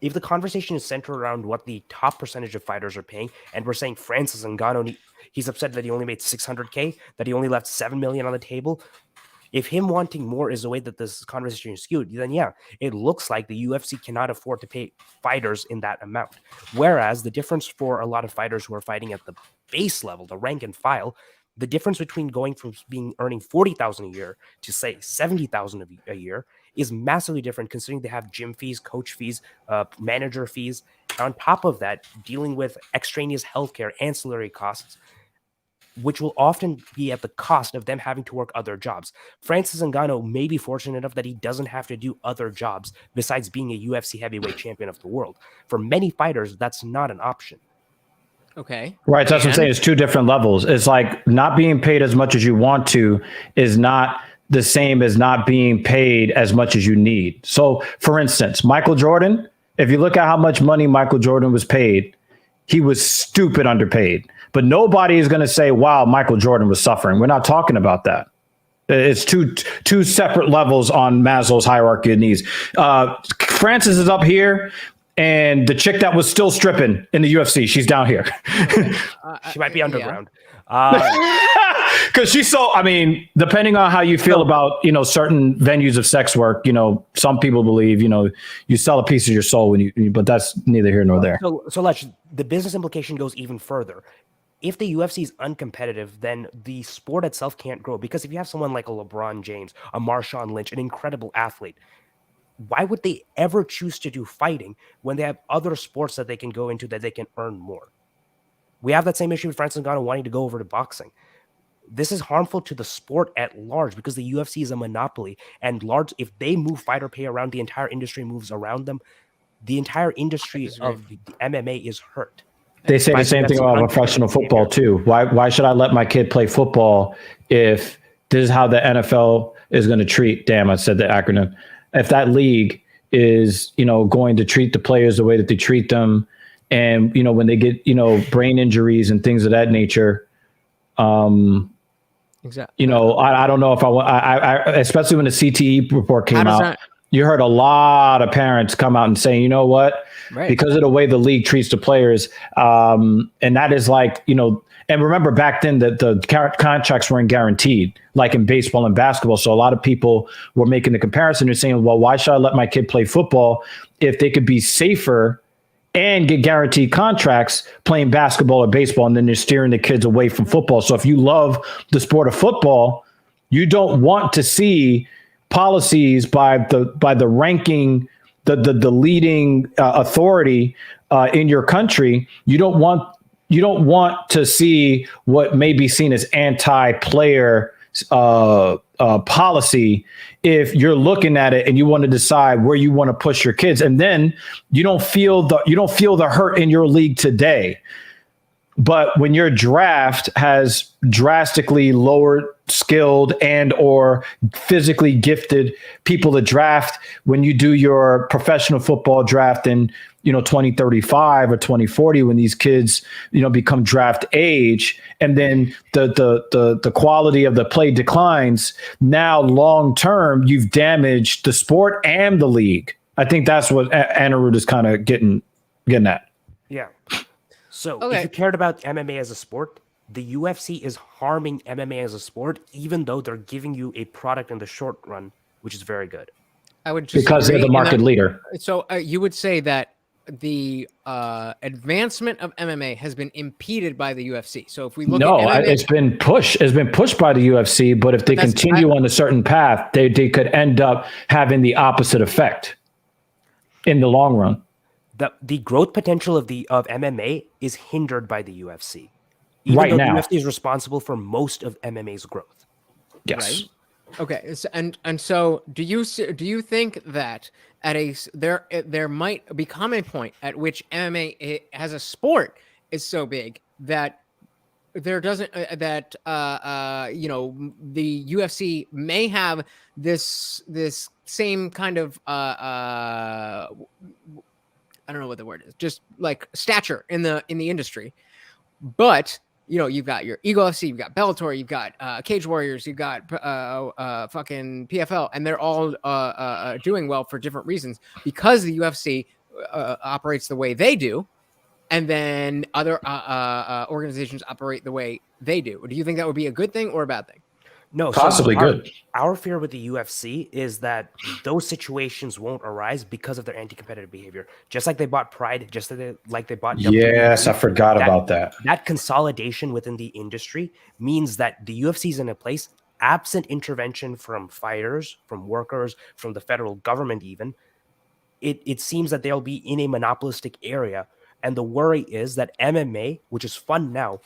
if the conversation is centered around what the top percentage of fighters are paying, and we're saying Francis Ngannou, he's upset that he only made $600K, that he only left $7 million on the table. If him wanting more is the way that this conversation is skewed, then it looks like the UFC cannot afford to pay fighters in that amount. Whereas the difference for a lot of fighters who are fighting at the base level, the rank and file, the difference between going from earning $40,000 a year to say $70,000 a year is massively different, considering they have gym fees, coach fees, manager fees. On top of that, dealing with extraneous healthcare, ancillary costs, which will often be at the cost of them having to work other jobs. Francis Ngannou may be fortunate enough that he doesn't have to do other jobs besides being a UFC heavyweight champion of the world. For many fighters, that's not an option. Okay. Right. That's what I'm saying. It's two different levels. It's like not being paid as much as you want to is not the same as not being paid as much as you need. So, for instance, Michael Jordan, if you look at how much money Michael Jordan was paid, he was stupid underpaid. But nobody is going to say, wow, Michael Jordan was suffering. We're not talking about that. It's two separate levels on Maslow's hierarchy of needs. Francis is up here, and the chick that was still stripping in the UFC, she's down here. She might be underground. Because she's so, depending on how you feel about, certain venues of sex work, some people believe, you sell a piece of your soul but that's neither here nor there. So Lutch, the business implication goes even further. If the UFC is uncompetitive, then the sport itself can't grow. Because if you have someone like a LeBron James, a Marshawn Lynch, an incredible athlete, why would they ever choose to do fighting when they have other sports that they can go into that they can earn more? We have that same issue with Francis Ngannou wanting to go over to boxing. This is harmful to the sport at large because the UFC is a monopoly. And if they move fighter pay around, the entire industry moves around them. The entire industry of the MMA is hurt. They say the same thing about professional football too. Why should I let my kid play football if this is how the NFL is going to treat? Damn, I said the acronym. If that league is, going to treat the players the way that they treat them, and when they get, brain injuries and things of that nature, exactly. I don't know if I especially when the CTE report came out. You heard a lot of parents come out and saying, you know what, because of the way the league treats the players. And that is like, and remember back then that the contracts weren't guaranteed, like in baseball and basketball. So a lot of people were making the comparison. They're saying, well, why should I let my kid play football if they could be safer and get guaranteed contracts playing basketball or baseball? And then they're steering the kids away from football. So if you love the sport of football, you don't want to see policies by the ranking, the leading authority in your country. You don't want to see what may be seen as anti-player policy if you're looking at it and you want to decide where you want to push your kids, and then you don't feel the hurt in your league today. But when your draft has drastically lower skilled and or physically gifted people to draft, when you do your professional football draft in 2035 or 2040, when these kids become draft age, and then the quality of the play declines, now long term you've damaged the sport and the league. I think that's what Anirudh is kind of getting at. Yeah. So if you cared about MMA as a sport, the UFC is harming MMA as a sport, even though they're giving you a product in the short run, which is very good. I would just because they're the market leader. So you would say that the advancement of MMA has been impeded by the UFC. So if we look at MMA, it's been pushed. It's been pushed by the UFC, but if they continue on a certain path, they could end up having the opposite effect in the long run. The growth potential of MMA is hindered by the UFC. even right though now. the UFC is responsible for most of MMA's growth. Yes. Right? Okay, so do you think that there might become a point at which MMA as a sport is so big that there doesn't the UFC may have this same kind of I don't know what the word is, just like stature in the industry, but you've got your Eagle FC, you've got Bellator, you've got Cage Warriors, you've got fucking PFL, and they're all doing well for different reasons because the UFC operates the way they do, and then other organizations operate the way they do. Do you think that would be a good thing or a bad thing? No, Possibly good. Our fear with the UFC is that those situations won't arise because of their anti-competitive behavior. Just like they bought Pride, just like they bought Yes, WWE, I forgot about that. That consolidation within the industry means that the UFC is in a place, absent intervention from fighters, from workers, from the federal government even, it seems that they'll be in a monopolistic area. And the worry is that MMA, which is fun now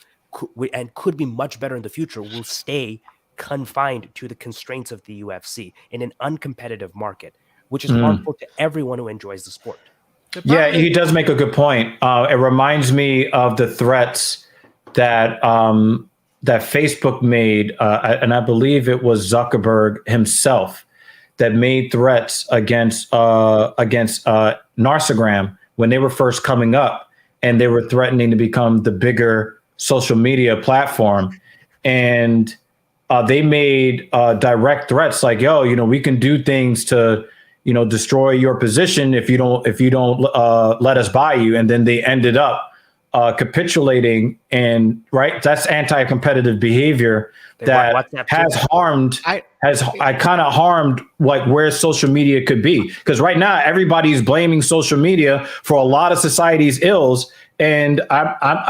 and could be much better in the future, will stay confined to the constraints of the UFC in an uncompetitive market, which is harmful to everyone who enjoys the sport. Yeah, he does make a good point. It reminds me of the threats that that Facebook made, and I believe it was Zuckerberg himself that made threats against Narcigram when they were first coming up, and they were threatening to become the bigger social media platform, and they made direct threats like, "Yo, we can do things to, destroy your position if you don't let us buy you." And then they ended up capitulating, and that's anti-competitive behavior that has harmed. I kind of harmed where social media could be, because right now everybody's blaming social media for a lot of society's ills, and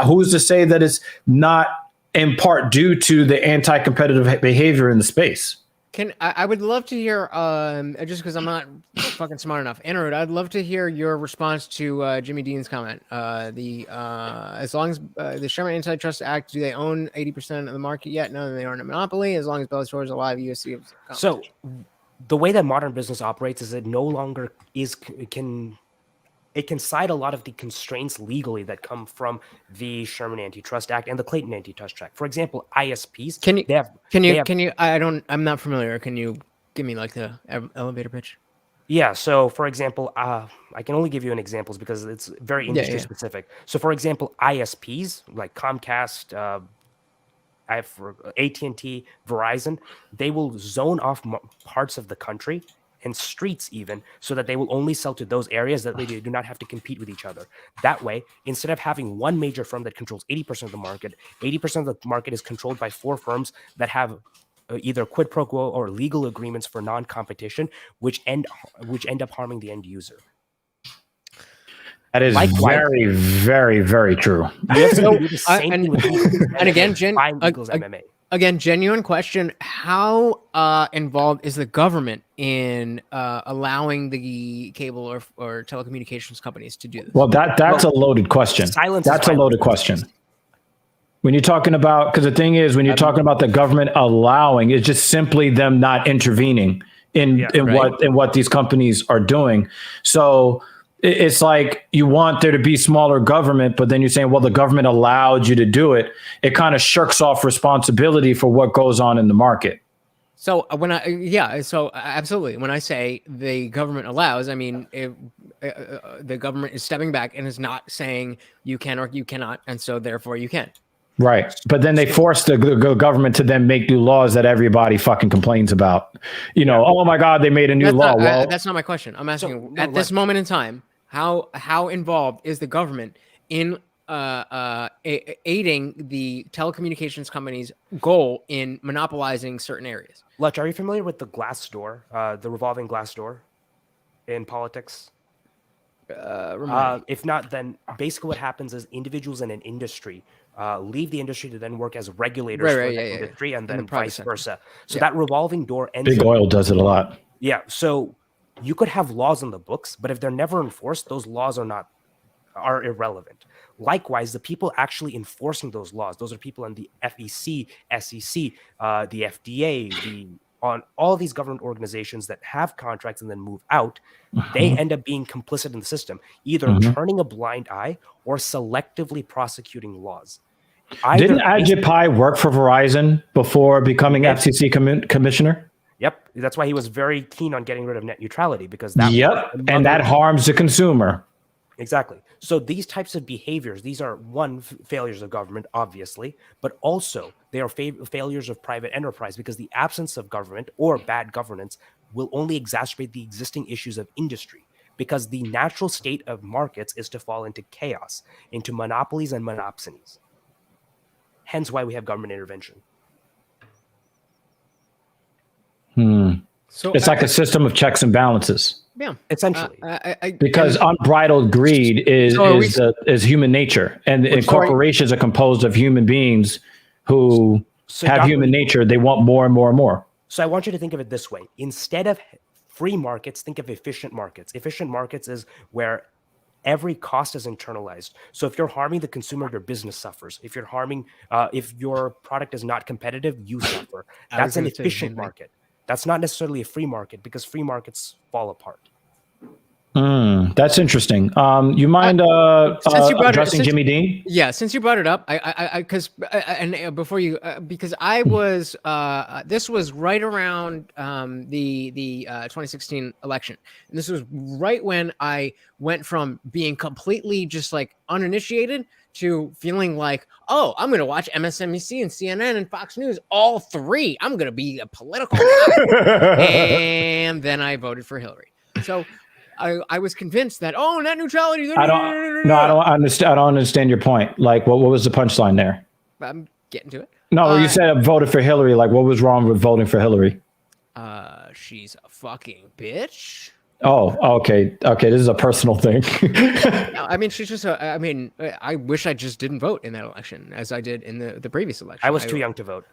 who's to say that it's not in part due to the anti-competitive behavior in the space? I would love to hear, just because I'm not fucking smart enough, Anirudh, I'd love to hear your response to Jimmy Dean's comment. As long as the Sherman Antitrust Act, do they own 80% of the market yet? No, they aren't a monopoly. As long as Bellator is alive, UFC is so the way that modern business operates is it no longer it can cite a lot of the constraints legally that come from the Sherman Antitrust Act and the Clayton Antitrust Act. For example, ISPs. I'm not familiar. Can you give me like the elevator pitch? Yeah. So, for example, I can only give you an examples because it's very industry specific. So, for example, ISPs like Comcast, AT&T, Verizon, they will zone off parts of the country and streets even, so that they will only sell to those areas that they do not have to compete with each other. That way, instead of having one major firm that controls 80% of the market, 80% of the market is controlled by 4 firms that have either quid pro quo or legal agreements for non-competition, which end up harming the end user. That is very, very, very true. Again, genuine question. How involved is the government in allowing the cable or telecommunications companies to do this? Well, that's a loaded question. That's a loaded question. When you're talking about, because the thing is, when you're talking about the government allowing, it's just simply them not intervening in what these companies are doing. So it's like you want there to be smaller government, but then you're saying, well, the government allowed you to do it. It kind of shirks off responsibility for what goes on in the market. So absolutely. When I say the government allows, I mean, the government is stepping back and is not saying you can or you cannot, and so therefore you can. Right. But then they force the government to then make new laws that everybody fucking complains about. Oh my God, they made a new law. That's not my question. I'm asking at this moment in time, how involved is the government in aiding the telecommunications companies' goal in monopolizing certain areas? Lutch, are you familiar with the glass door, the revolving glass door in politics? If not, then basically what happens is individuals in an industry leave the industry to then work as regulators for the industry, and then vice versa. So that revolving door ends. Big oil does it a lot. Yeah. So you could have laws in the books, but if they're never enforced, those laws are not are irrelevant. Likewise, the people actually enforcing those laws, those are people in the FEC, SEC, the FDA, on all these government organizations that have contracts and then move out, they end up being complicit in the system, either turning a blind eye or selectively prosecuting laws. Didn't Ajit Pai work for Verizon before becoming FCC commissioner? Yep. That's why he was very keen on getting rid of net neutrality, because that and that harms the consumer. Exactly. So these types of behaviors, these are failures of government, obviously, but also they are failures of private enterprise, because the absence of government or bad governance will only exacerbate the existing issues of industry, because the natural state of markets is to fall into chaos, into monopolies and monopsonies. Hence why we have government intervention. So it's like a system of checks and balances. Yeah, essentially, because unbridled greed is human nature, and corporations are composed of human beings who have human nature. They want more and more and more. So I want you to think of it this way: instead of free markets, think of efficient markets. Efficient markets is where every cost is internalized. So if you're harming the consumer, your business suffers. If you're harming, if your product is not competitive, you suffer. That's an efficient market. That's not necessarily a free market, because free markets fall apart. That's interesting. You mind addressing Jimmy Dean? Yeah, since you brought it up, because I was this was right around the 2016 election, and this was right when I went from being completely just like uninitiated to feeling like, oh, I'm going to watch MSNBC and CNN and Fox News, all three. I'm going to be a political guy. And then I voted for Hillary. So I was convinced that, net neutrality. I don't understand your point. Like, what was the punchline there? I'm getting to it. No, you said I voted for Hillary. Like, what was wrong with voting for Hillary? She's a fucking bitch. Oh, okay. Okay, this is a personal thing. No, I mean, she's just I wish I just didn't vote in that election as I did in the previous election. I was too young to vote.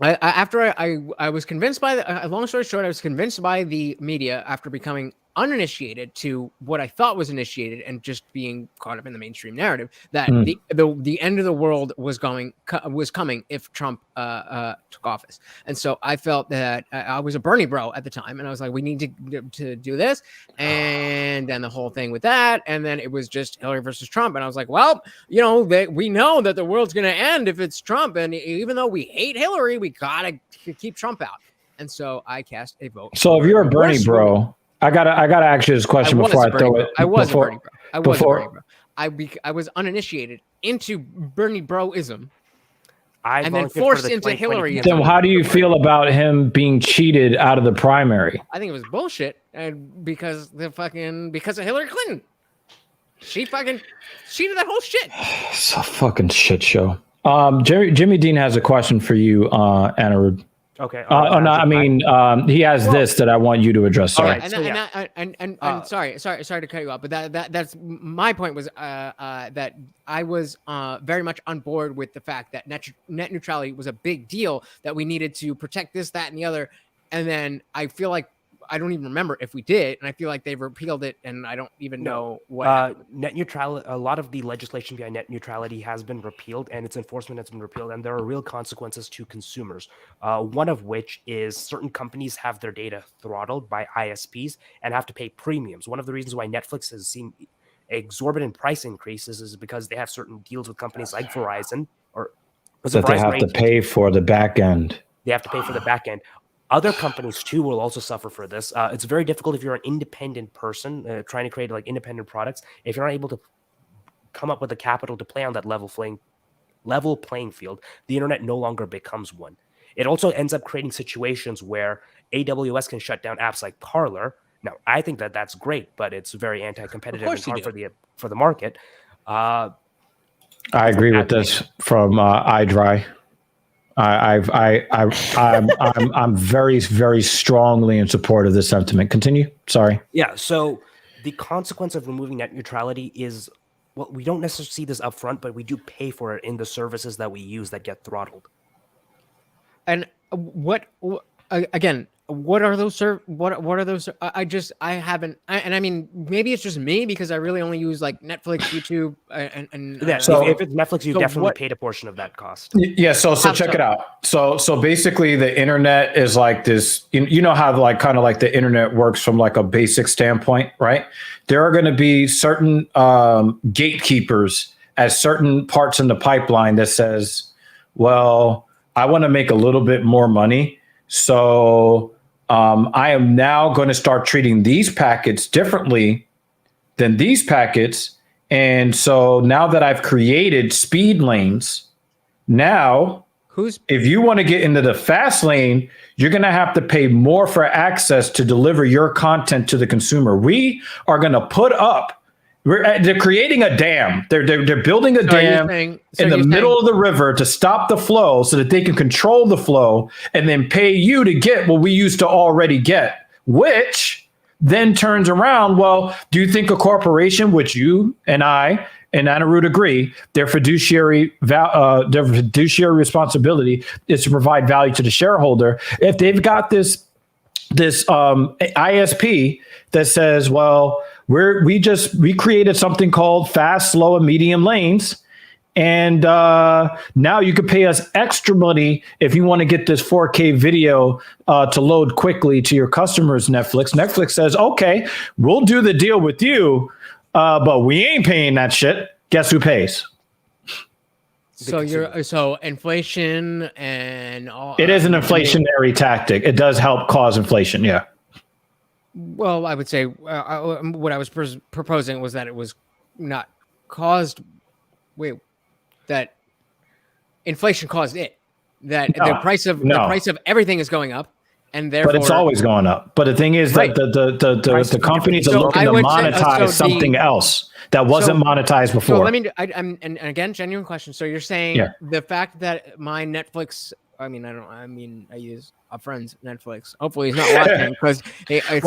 After I was convinced by long story short, I was convinced by the media after becoming uninitiated to what I thought was initiated and just being caught up in the mainstream narrative that the end of the world was coming if Trump took office. And so I felt that I was a Bernie bro at the time, and I was like, we need to do this, and then the whole thing with that, and then it was just Hillary versus Trump, and I was like, well, we know that the world's going to end if it's Trump, and even though we hate Hillary, we gotta keep Trump out. And so I cast a vote. So if you're a Bernie bro, I gotta ask you this question before I throw it. I was a Bernie bro. I was uninitiated into Bernie broism, and then forced into Hillary. Then how do you feel about him being cheated out of the primary? I think it was bullshit, and because of Hillary Clinton, she fucking cheated that whole shit. It's a fucking shit show. Jimmy Dean has a question for you, Anirudh. Okay. He has this that I want you to address. Sorry. And sorry to cut you off, but that's my point was that I was very much on board with the fact that net neutrality was a big deal, that we needed to protect this, that, and the other. And then I feel like I don't even remember if we did, and I feel like they've repealed it, and I don't even know what net neutrality. A lot of the legislation behind net neutrality has been repealed, and its enforcement has been repealed, and there are real consequences to consumers. One of which is certain companies have their data throttled by ISPs and have to pay premiums. One of the reasons why Netflix has seen exorbitant price increases is because they have certain deals with companies like Verizon, that they have to pay for the back end. They have to pay for the back end. Other companies too will also suffer for this. It's very difficult if you're an independent person trying to create like independent products. If you're not able to come up with the capital to play on that level playing field, the internet no longer becomes one. It also ends up creating situations where AWS can shut down apps like Parler. Now, I think that that's great, but it's very anti-competitive and hard for the market. I agree with this from iDry. I'm very, very strongly in support of this sentiment. Continue. Sorry. Yeah. So the consequence of removing net neutrality is, well, we don't necessarily see this upfront, but we do pay for it in the services that we use that get throttled. And what What are those? What are those? I haven't. And I mean, maybe it's just me because I really only use like Netflix, YouTube, and Yeah, So- if it's Netflix, you so definitely what- paid a portion of that cost. Yeah, so How check so? it out. So basically the internet is like this, you know how like kind of like the internet works from like a basic standpoint, right? There are going to be certain gatekeepers at certain parts in the pipeline that says, well, I want to make a little bit more money. So I am now going to start treating these packets differently than these packets. And so now that I've created speed lanes, now if you want to get into the fast lane, you're going to have to pay more for access to deliver your content to the consumer. We are going to put up. They're creating a dam. They're building a dam in the middle of the river to stop the flow so that they can control the flow and then pay you to get what we used to already get, which then turns around. Well, do you think a corporation, which you and I and Anirudh agree, their fiduciary responsibility is to provide value to the shareholder. If they've got this ISP that says, well, we created something called fast, slow, and medium lanes. And now you could pay us extra money if you want to get this 4K video to load quickly to your customers, Netflix. Netflix says, okay, we'll do the deal with you, but we ain't paying that shit. Guess who pays? So inflation and all. It is an inflationary tactic. It does help cause inflation. Yeah. Well, I would say what I was proposing was that it was not caused. That inflation caused it. That the price of everything is going up, and therefore. But it's always going up. But the thing is that the companies are looking to monetize something else that wasn't monetized before. So let me. And again, genuine question. So you're saying the fact that my Netflix. I use a friend's Netflix. Hopefully he's not watching because that's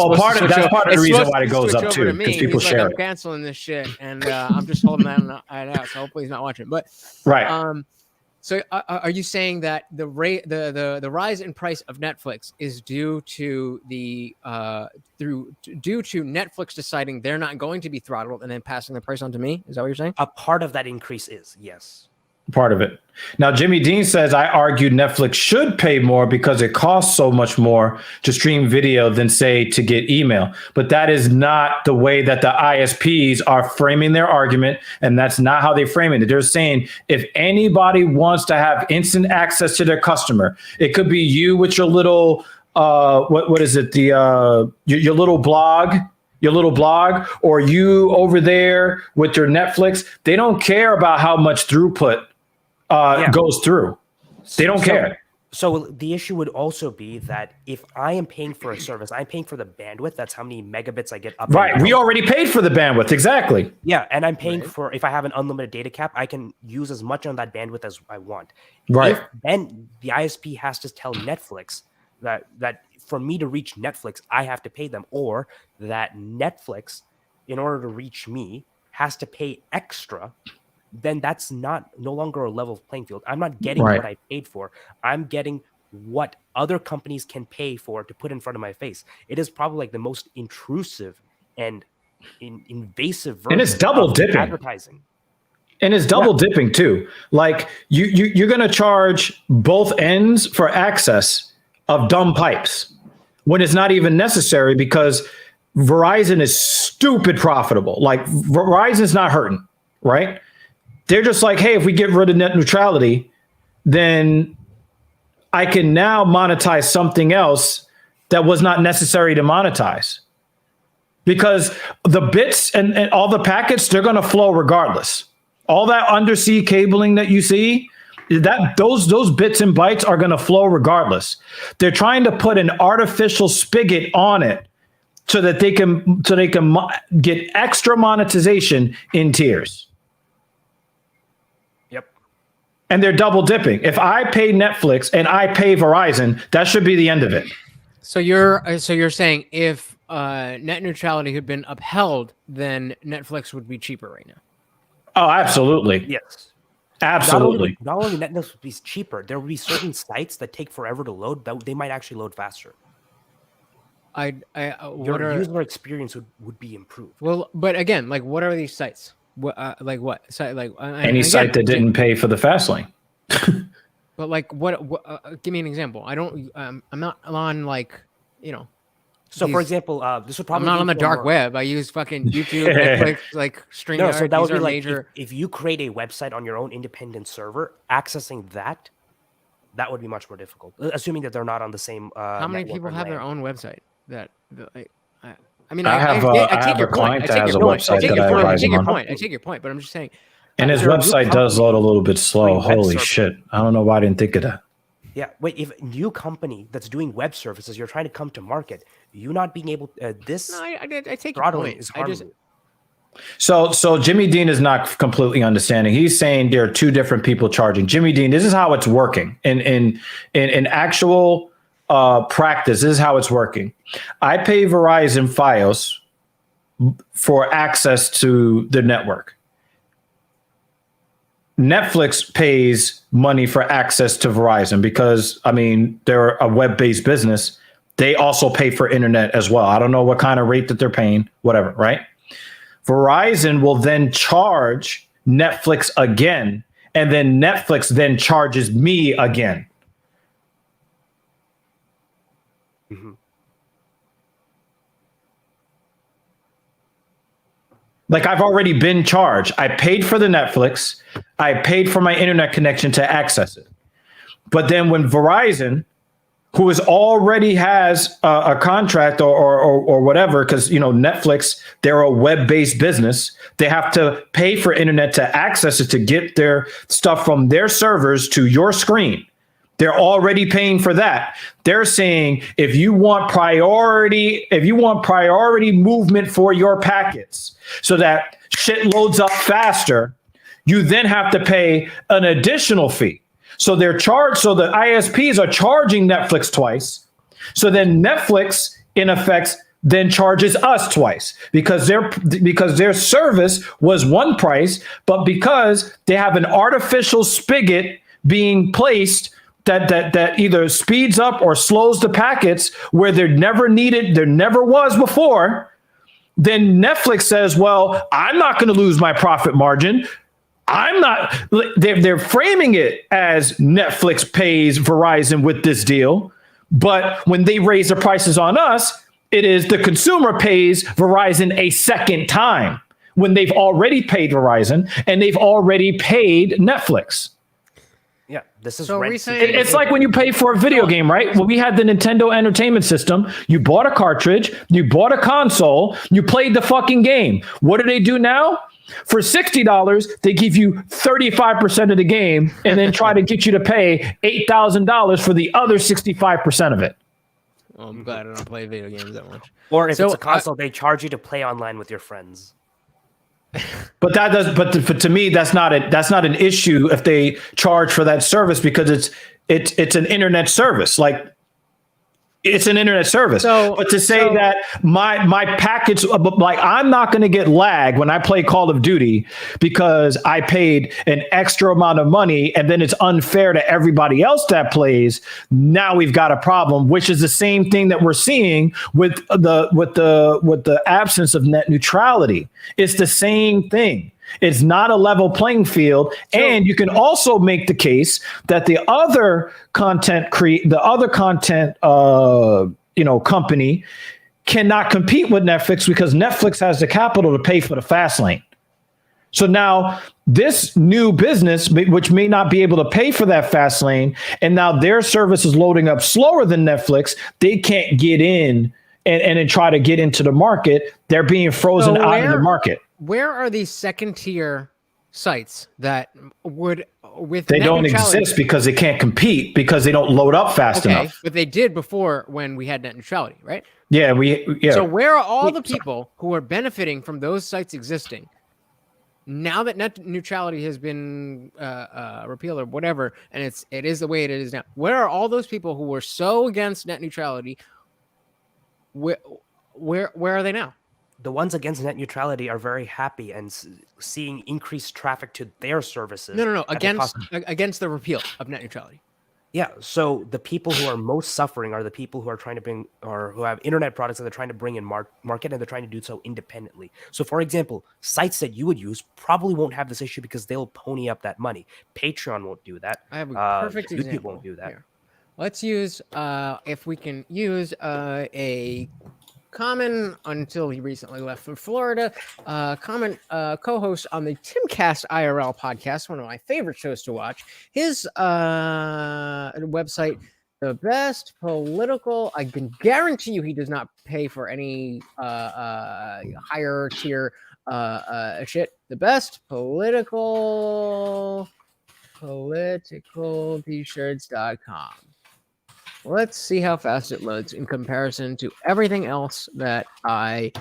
part of the reason why it goes up too, because people share it. I'm canceling this shit, and I'm just holding that out. So hopefully he's not watching. But right. So are you saying that the rise in price of Netflix is due to Netflix deciding they're not going to be throttled and then passing the price on to me? Is that what you're saying? A part of that increase is yes. Part of it. Now, Jimmy Dean says, I argued Netflix should pay more because it costs so much more to stream video than, say, to get email. But that is not the way that the ISPs are framing their argument. And that's not how they frame it. They're saying if anybody wants to have instant access to their customer, it could be you with your little, what is it? Your little blog. Your little blog, or you over there with your Netflix. They don't care about how much throughput goes through. They don't care. So the issue would also be that if I am paying for a service, I'm paying for the bandwidth. That's how many megabits I get up. Right. We already paid for the bandwidth. Exactly. Yeah. And I'm paying for, if I have an unlimited data cap, I can use as much on that bandwidth as I want. Right. Then the ISP has to tell Netflix that for me to reach Netflix, I have to pay them, or that Netflix, in order to reach me, has to pay extra. Then that's no longer a level playing field. I'm not getting what I paid for. I'm getting what other companies can pay for to put in front of my face. It is probably like the most intrusive and invasive version. And it's double dipping. Advertising. And it's double dipping too. Like you're going to charge both ends for access of dumb pipes when it's not even necessary, because Verizon is stupid profitable. Like Verizon's not hurting, right? They're just like, hey, if we get rid of net neutrality, then I can now monetize something else that was not necessary to monetize. Because the bits and all the packets, they're going to flow regardless. All that undersea cabling that you see, those bits and bytes are going to flow regardless. They're trying to put an artificial spigot on it so that they can get extra monetization in tiers. Yep. And they're double dipping. If I pay Netflix and I pay Verizon, that should be the end of it. So you're saying if net neutrality had been upheld, then Netflix would be cheaper right now. Oh, absolutely. Yes. Absolutely. Not only Netflix would be cheaper, there would be certain sites that take forever to load that they might actually load faster. What Your are user experience would be improved. well? But again, like, what are these sites? Like what site? Like Any site that didn't pay for the fast lane. But like, what give me an example. I don't. I'm not on like, So, for these- example, this would I'm probably not be on the for dark more- web. I use fucking YouTube, Netflix, like StreamYard. No, so that would These be are like major. if you create a website on your own independent server, accessing that would be much more difficult. Assuming that they're not on the same. How many network people or have their LAN. own website? I mean, I have a client that has a website that I advise take him your on. point. I take your point, but I'm just saying. And his There are new website does load a little bit slow. doing web Holy services. shit. I don't know why I didn't think of that. Yeah, wait. If a new company that's doing web services, you're trying to come to market, you not being able this No, I take your throttling point. is I just harming. So Jimmy Dean is not completely understanding. He's saying there are two different people charging. Jimmy Dean, this is how it's working. In actual practice, this is how it's working. I pay Verizon Fios for access to the network. Netflix pays money for access to Verizon because, I mean, they're a web-based business. They also pay for internet as well. I don't know what kind of rate that they're paying, whatever, right? Verizon will then charge Netflix again, and then Netflix then charges me again. Mm-hmm. Like I've already been charged. I paid for the Netflix. I paid for my internet connection to access it. But then when Verizon, who already has a contract or whatever, because Netflix, they're a web-based business. They have to pay for internet to access it to get their stuff from their servers to your screen. They're already paying for that. They're saying if you want priority movement for your packets so that shit loads up faster, you then have to pay an additional fee. So they're charged. So the ISPs are charging Netflix twice. So then Netflix, in effect, then charges us twice because their service was one price, but because they have an artificial spigot being placed that either speeds up or slows the packets where there never was before, then Netflix says, well, I'm not going to lose my profit margin. They're framing it as Netflix pays Verizon with this deal. But when they raise the prices on us, it is the consumer pays Verizon a second time when they've already paid Verizon and they've already paid Netflix. Yeah, this is So red recently- security. It's like when you pay for a video game, right? When we had the Nintendo Entertainment System, you bought a cartridge, you bought a console, you played the fucking game. What do they do now? For $60, they give you 35% of the game and then try to get you to pay $8,000 for the other 65% of it. Oh, I'm glad I don't play video games that much. Or if So, it's a console, they charge you to play online with your friends. But to me, that's not an issue if they charge for that service because it's an internet service. Like it's an internet service. But to say that my packets, like I'm not going to get lag when I play Call of Duty because I paid an extra amount of money and then it's unfair to everybody else that plays. Now we've got a problem, which is the same thing that we're seeing with the absence of net neutrality. It's the same thing. It's not a level playing field. And you can also make the case that the other content company cannot compete with Netflix because Netflix has the capital to pay for the fast lane. So now this new business, which may not be able to pay for that fast lane, and now their service is loading up slower than Netflix, they can't get in and then try to get into the market. They're being frozen out of the market. Where are these second tier sites that would with They net don't neutrality- exist because they can't compete because they don't load up fast enough. But they did before when we had net neutrality, right? Yeah. So where are all the people who are benefiting from those sites existing now that net neutrality has been repealed or whatever, and it is the way it is now? Where are all those people who were so against net neutrality? Where are they now? The ones against net neutrality are very happy and seeing increased traffic to their services. No. at the cost- Against the repeal of net neutrality. Yeah, so the people who are most suffering are the people who are trying to bring or who have internet products that they're trying to bring in market, and they're trying to do so independently. So, for example, sites that you would use probably won't have this issue because they'll pony up that money. Patreon won't do that. I have a perfect YouTube example. won't do that. Here. Let's use if we can use a common, until he recently left for Florida, common co-host on the Timcast IRL podcast, one of my favorite shows to watch. His website, the best political. I can guarantee you he does not pay for any higher tier shit. The best political t-shirts.com. Let's see how fast it loads in comparison to everything else that I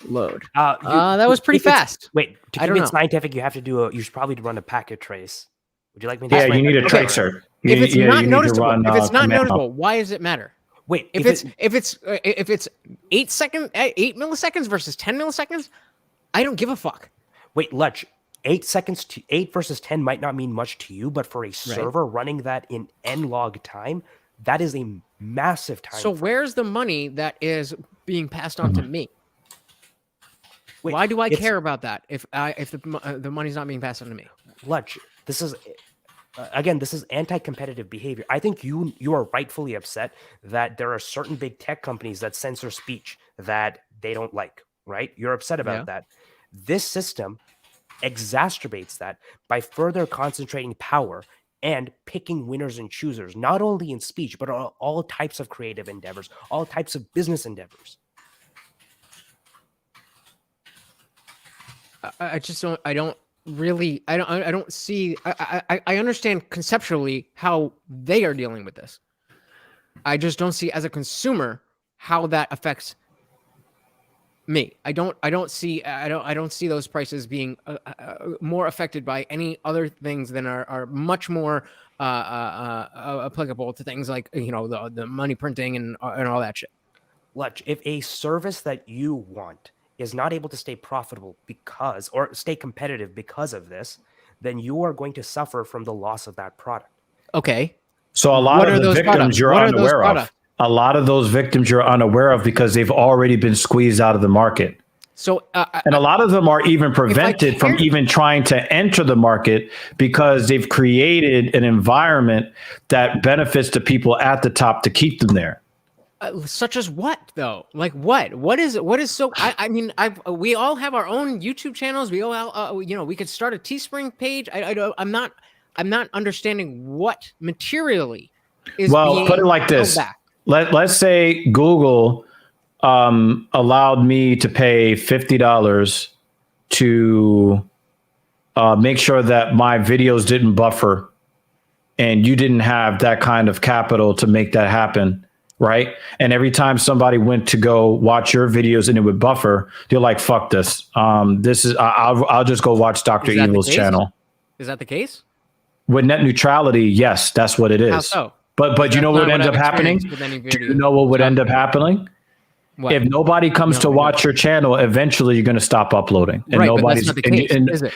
load. That was pretty fast. Wait, to I keep don't it know. scientific, you have to do you should probably run a packet trace. Would you like me to? Yeah, explain you need that? a tracer. If it's You not need to noticeable, run, if it's not command. noticeable, why does it matter? Wait, If it's 8 milliseconds versus 10 milliseconds, I don't give a fuck. wait, Lutch, 8 seconds to 8 versus 10 might not mean much to you, but for a server running that in n-log time, that is a massive time. So where's the money that is being passed on to me? Wait, Why do I it's- care about that if the money's not being passed on to me? Lutch, this is again, this is anti-competitive behavior. I think you are rightfully upset that there are certain big tech companies that censor speech that they don't like, right? You're upset about that. This system exacerbates that by further concentrating power and picking winners and choosers, not only in speech, but all types of creative endeavors, all types of business endeavors. I don't see. I understand conceptually how they are dealing with this. I just don't see as a consumer how that affects me. I don't see those prices being more affected by any other things than are much more applicable to things like the money printing and all that shit. Lutch, if a service that you want is not able to stay profitable or stay competitive because of this, then you are going to suffer from the loss of that product. Okay. So a lot of the victims products? you're What are those unaware of. products? A lot of those victims you're unaware of because they've already been squeezed out of the market. So and a lot of them are even prevented from even trying to enter the market because they've created an environment that benefits the people at the top to keep them there. Such as what though? Like what? What is so? I mean, we all have our own YouTube channels. We all, we could start a Teespring page. I'm not understanding what materially is. Well, put it like this. Let's say Google allowed me to pay $50 to make sure that my videos didn't buffer, and you didn't have that kind of capital to make that happen. Right. And every time somebody went to go watch your videos and it would buffer, you're like, fuck this. I'll just go watch Dr. Evil's channel. Is that the case? With net neutrality, yes, that's what it is. How so? But you know what would end up happening? Do you know what would end up happening? What? If nobody comes to watch your channel, eventually you're going to stop uploading. And right, but that's not the case, is it?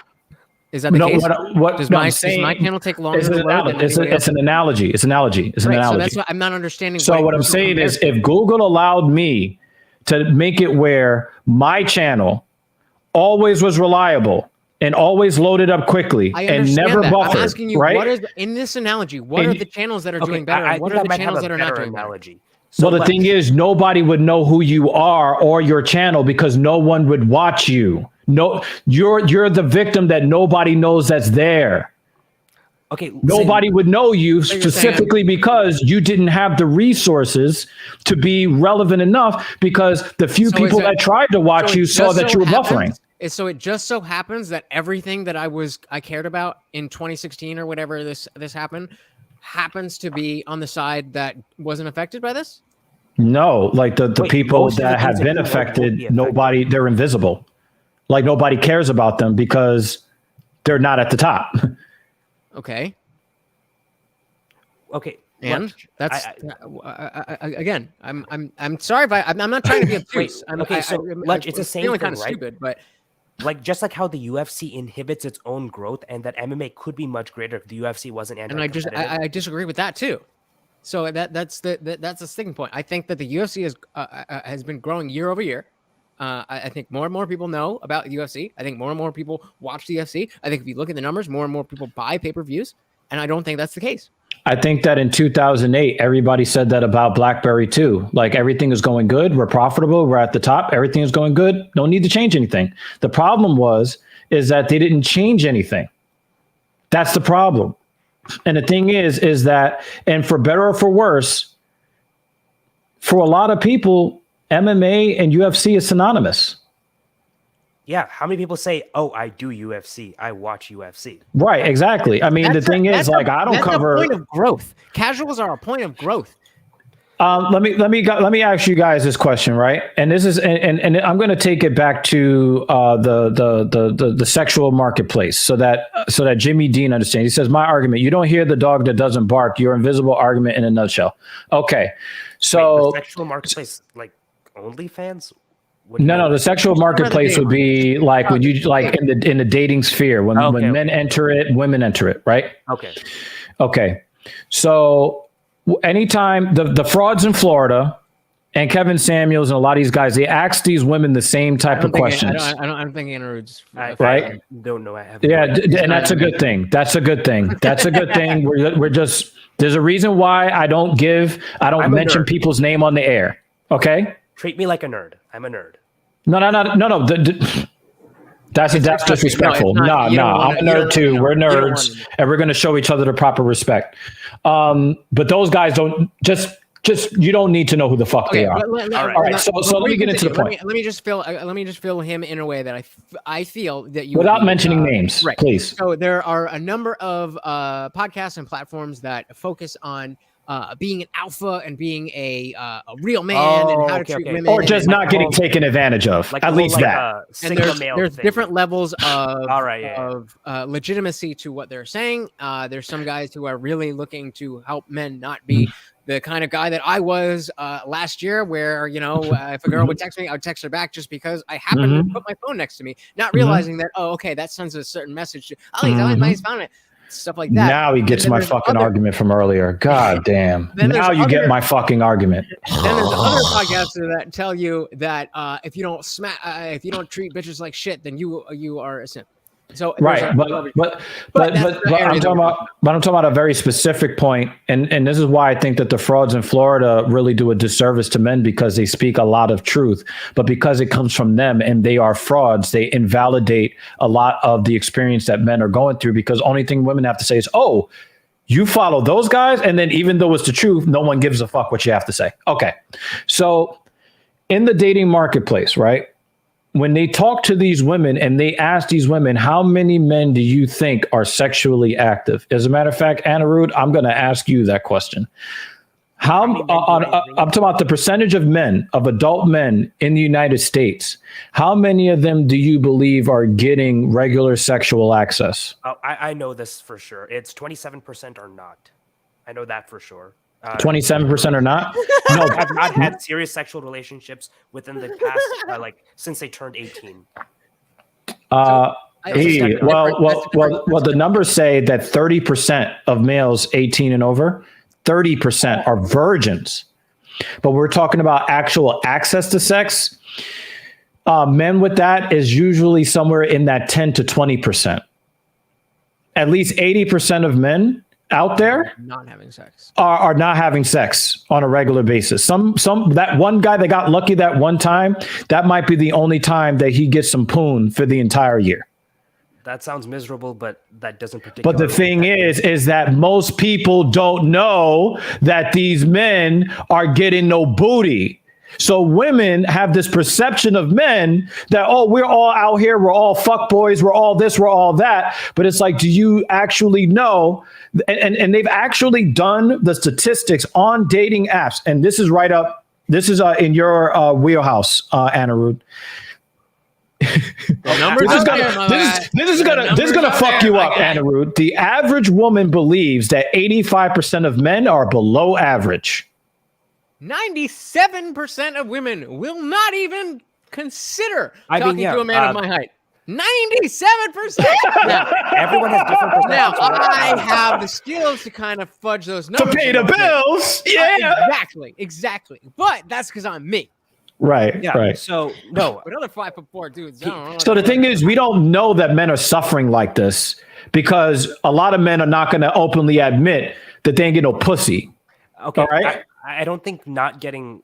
Is that the case? Does my channel take longer to load? It's an analogy. It's an analogy. So that's what I'm not understanding. So what I'm saying is, if Google allowed me to make it where my channel always was reliable and always loaded up quickly and never buffered, I'm asking you, right? what is in this analogy? What are the channels that are doing better? And what are the channels that are not doing better? So well, the thing is, nobody would know who you are or your channel because no one would watch you. No, you're the victim that nobody knows that's there. Okay. Nobody would know you specifically because you didn't have the resources to be relevant enough because the few people that tried to watch you saw that you were buffering. So it just so happens that everything that I cared about in 2016 or whatever this happened happens to be on the side that wasn't affected by this? No, like the people that have been affected, they're invisible. Like nobody cares about them because they're not at the top. Okay. Okay. And that's again. I'm sorry if I'm not trying to be obtuse. Lutch, it's the same thing, kind of right? stupid, but like just like how the UFC inhibits its own growth, and that MMA could be much greater if the UFC wasn't anti-competitive. And I disagree with that too. So that's the sticking point. I think that the UFC has been growing year over year. I think more and more people know about the UFC. I think more and more people watch the UFC. I think if you look at the numbers, more and more people buy pay-per-views, and I don't think that's the case. I think that in 2008, everybody said that about BlackBerry too. Like everything is going good. We're profitable. We're at the top. Everything is going good. Don't need to change anything. The problem is that they didn't change anything. That's the problem. And the thing is that, and for better or for worse, for a lot of people, MMA and UFC is synonymous. Yeah, how many people say, "Oh, I do UFC. I watch UFC." Right, exactly. I mean, the thing is, like, I don't cover. That's a point of growth. Casuals are a point of growth. Let me ask you guys this question, right? And this is, and I'm going to take it back to the sexual marketplace, so that Jimmy Dean understands. He says, "My argument: you don't hear the dog that doesn't bark. Your invisible argument in a nutshell." Okay, so wait, the sexual marketplace, like OnlyFans. No, the sexual marketplace would be like when you like in the dating sphere when men enter it, women enter it, right? Okay. So anytime the frauds in Florida and Kevin Samuels and a lot of these guys, they ask these women the same type of questions. I don't think Andrew's right. I don't know. And that's a good thing. That's a good thing. That's a good thing. We're just there's a reason why I don't mention people's name on the air. Okay. Treat me like a nerd. I'm a nerd. No. That's disrespectful. No, I'm a nerd too. We're nerds, and we're going to show each other the proper respect. But those guys don't just you don't need to know who the fuck they are. All right. So let me get into the point. Let me just fill him in a way that I feel that you without mentioning names, right. Please. So there are a number of podcasts and platforms that focus on being an alpha and being a real man and how to treat women, or just not getting taken advantage of. Like, at least that. And there's different levels of legitimacy to what they're saying. There's some guys who are really looking to help men not be the kind of guy that I was last year, where if a girl would text me, I would text her back just because I happened to put my phone next to me, not realizing that that sends a certain message to he's found it. Stuff like that. Now he gets my fucking argument from earlier. God damn. Now you get my fucking argument. Then there's other podcasts that tell you that if you don't treat bitches like shit, then you are a simp. So right, but I'm talking about a very specific point, and this is why I think that the frauds in Florida really do a disservice to men, because they speak a lot of truth, but because it comes from them and they are frauds, they invalidate a lot of the experience that men are going through, because only thing women have to say is, "Oh, you follow those guys," and then even though it's the truth, no one gives a fuck what you have to say. Okay, so in the dating marketplace, right? When they talk to these women and they ask these women, how many men do you think are sexually active? As a matter of fact, Anirudh, I'm going to ask you that question. I'm talking about the percentage of men, of adult men in the United States. How many of them do you believe are getting regular sexual access? I know this for sure. It's 27% are not. I know that for sure. 27% or not? No, I've not had serious sexual relationships within the past, since they turned 18. Well, the numbers say that 30% of males 18 and over, 30% are virgins. But we're talking about actual access to sex. Men with that is usually somewhere in that 10 to 20%. At least 80% of men out there not having sex are not having sex on a regular basis. Some that one guy that got lucky that one time, that might be the only time that he gets some poon for the entire year. That sounds miserable, but that doesn't particularly. But the thing is that most people don't know that these men are getting no booty. So women have this perception of men that, oh, we're all out here, we're all fuck boys, we're all this, we're all that. But it's like, do you actually know? And they've actually done the statistics on dating apps. And this is right up, this is in your wheelhouse, Anirudh. This is gonna fuck you up, Anirudh. The average woman believes that 85% of men are below average. 97% of women will not even consider talking to a man of my height. 97%. Now, Everyone has different perspectives. now on that. I have the skills to kind of fudge those To numbers. pay a the little bit. bills. Yeah. Exactly. But that's because I'm me. Right. Yeah. Right. So no, But other 5'4" dudes, I don't know. So the thing is, we don't know that men are suffering like this because a lot of men are not going to openly admit that they ain't get no pussy. okay. All right. I don't think not getting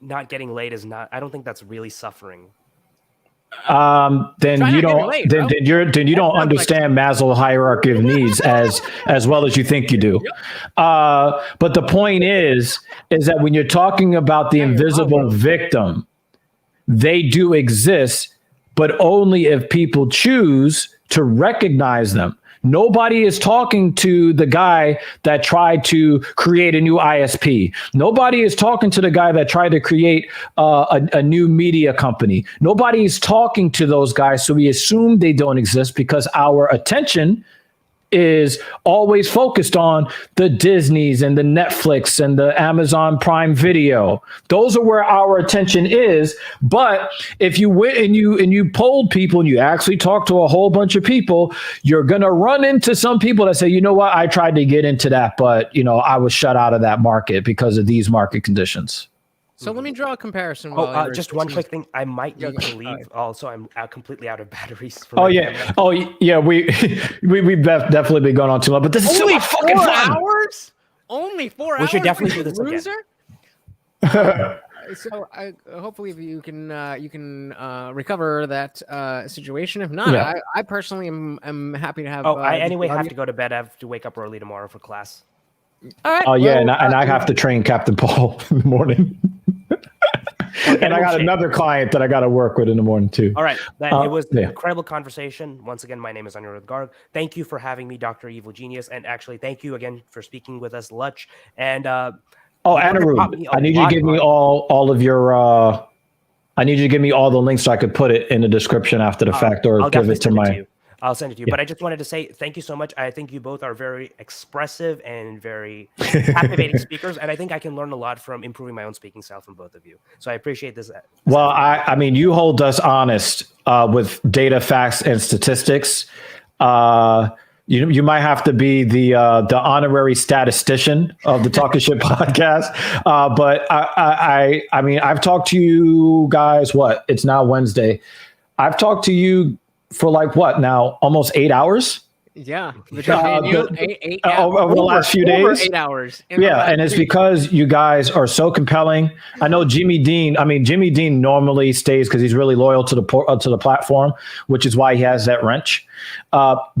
laid is not. I don't think that's really suffering. Then Try you not getting don't. laid, Then bro. you don't sounds like- understand Maslow's hierarchy of needs as well as you think you do. But the point is that when you're talking about the Yeah, you're wrong, invisible bro. victim, they do exist, but only if people choose to recognize them. Nobody is talking to the guy that tried to create a new ISP. Nobody is talking to the guy that tried to create a new media company. Nobody is talking to those guys. So we assume they don't exist because our attention is always focused on the Disneys and the Netflix and the Amazon Prime Video. Those are where our attention is. But if you went and you polled people and you actually talked to a whole bunch of people, you're gonna run into some people that say, you know what, I tried to get into that, but I was shut out of that market because of these market conditions. So let me draw a comparison. Oh, while you're just one discussing quick thing. I might Yeah, need go to ahead. leave. Also, I'm completely out of batteries. For Oh my yeah. camera. Oh yeah. We've definitely been going on too long, but this is Only super fucking 4 fun. hours? Only 4 hours? We should definitely you do this again. loser? So hopefully if you can recover that situation. If not, Yeah. I personally am happy to have. Oh, I the anyway have audio. to go to bed. I have to wake up early tomorrow for class. All right. Oh yeah, well, and I have to train Captain Paul in the morning. And I got shape. another client that I got to work with in the morning too. All right. It was an yeah. incredible conversation. Once again, my name is Anirudh Garg. Thank you for having me, Dr. Evil Genius. And actually, thank you again for speaking with us, Lutch. And Oh, you have taught Anirudh, me a I need you to lot give me on- all of your. I need you to give me all the links so I could put it in the description after the fact, or I'll give definitely it to send my. you. I'll send it to you. Yeah. But I just wanted to say thank you so much. I think you both are very expressive and very captivating speakers. And I think I can learn a lot from improving my own speaking style from both of you. So I appreciate this. Well, I mean, you hold us honest with data, facts, and statistics. You might have to be the honorary statistician of the Talking Shit podcast. But I mean, I've talked to you guys. What? It's now Wednesday. I've talked to you for like what now? Almost 8 hours. Yeah. Between you, eight over the last few over days. 8 hours. Yeah, and it's because you guys are so compelling. I know Jimmy Dean. I mean, Jimmy Dean normally stays because he's really loyal to the platform, which is why he has that wrench. But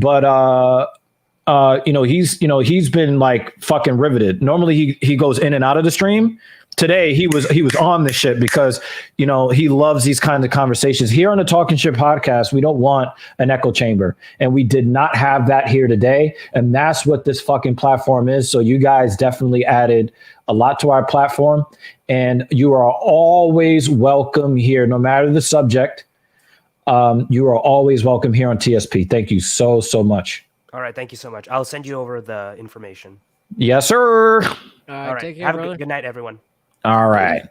he's been like fucking riveted. Normally he goes in and out of the stream. Today he was on this shit because he loves these kinds of conversations. Here on the Talking Shit podcast, we don't want an echo chamber, and we did not have that here today, and that's what this fucking platform is. So you guys definitely added a lot to our platform, and you are always welcome here, no matter the subject. You are always welcome here on TSP. Thank you so much. All right. Thank you so much. I'll send you over the information. Yes, sir. All right. Take care, Have a brother. good night, everyone. All right.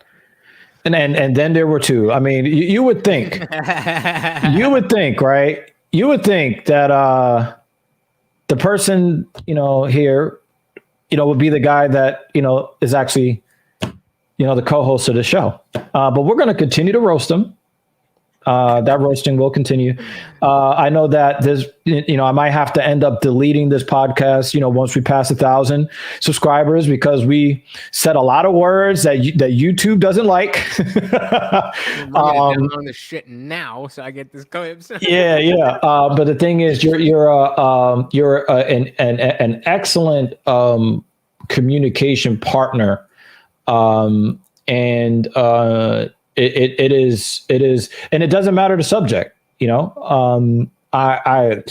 And then there were two. I mean, you would think, right? You would think that the person, here, would be the guy that, is actually, the co-host of the show. But we're going to continue to roast him. That roasting will continue. I know that there's, I might have to end up deleting this podcast, once we pass 1,000 subscribers, because we said a lot of words that YouTube doesn't like. On this shit now, so I get this clips. Yeah. But the thing is, you're an excellent communication partner, and it is, and it doesn't matter the subject. I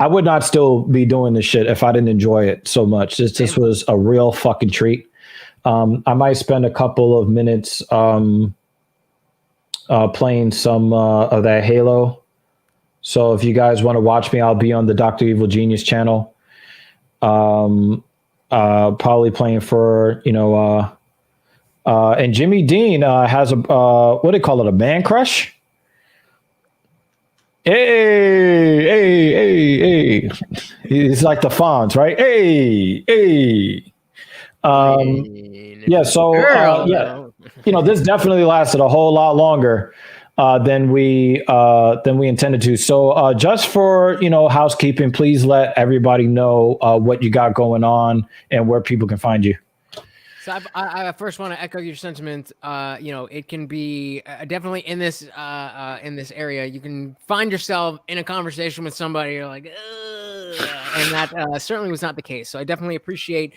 would not still be doing this shit if I didn't enjoy it so much. This was a real fucking treat. I might spend a couple of minutes playing some of that Halo. So if you guys want to watch me, I'll be on the Dr. Evil Genius channel. Probably playing for, and Jimmy Dean has a what do they call it, a man crush? Hey. It's like the Fonz, right? Hey. Yeah. So, Girl, yeah, no. this definitely lasted a whole lot longer than we intended to. So, just for housekeeping, please let everybody know what you got going on and where people can find you. So I first want to echo your sentiment. It can be definitely in this area. You can find yourself in a conversation with somebody. You're like, ugh, and that certainly was not the case. So I definitely appreciate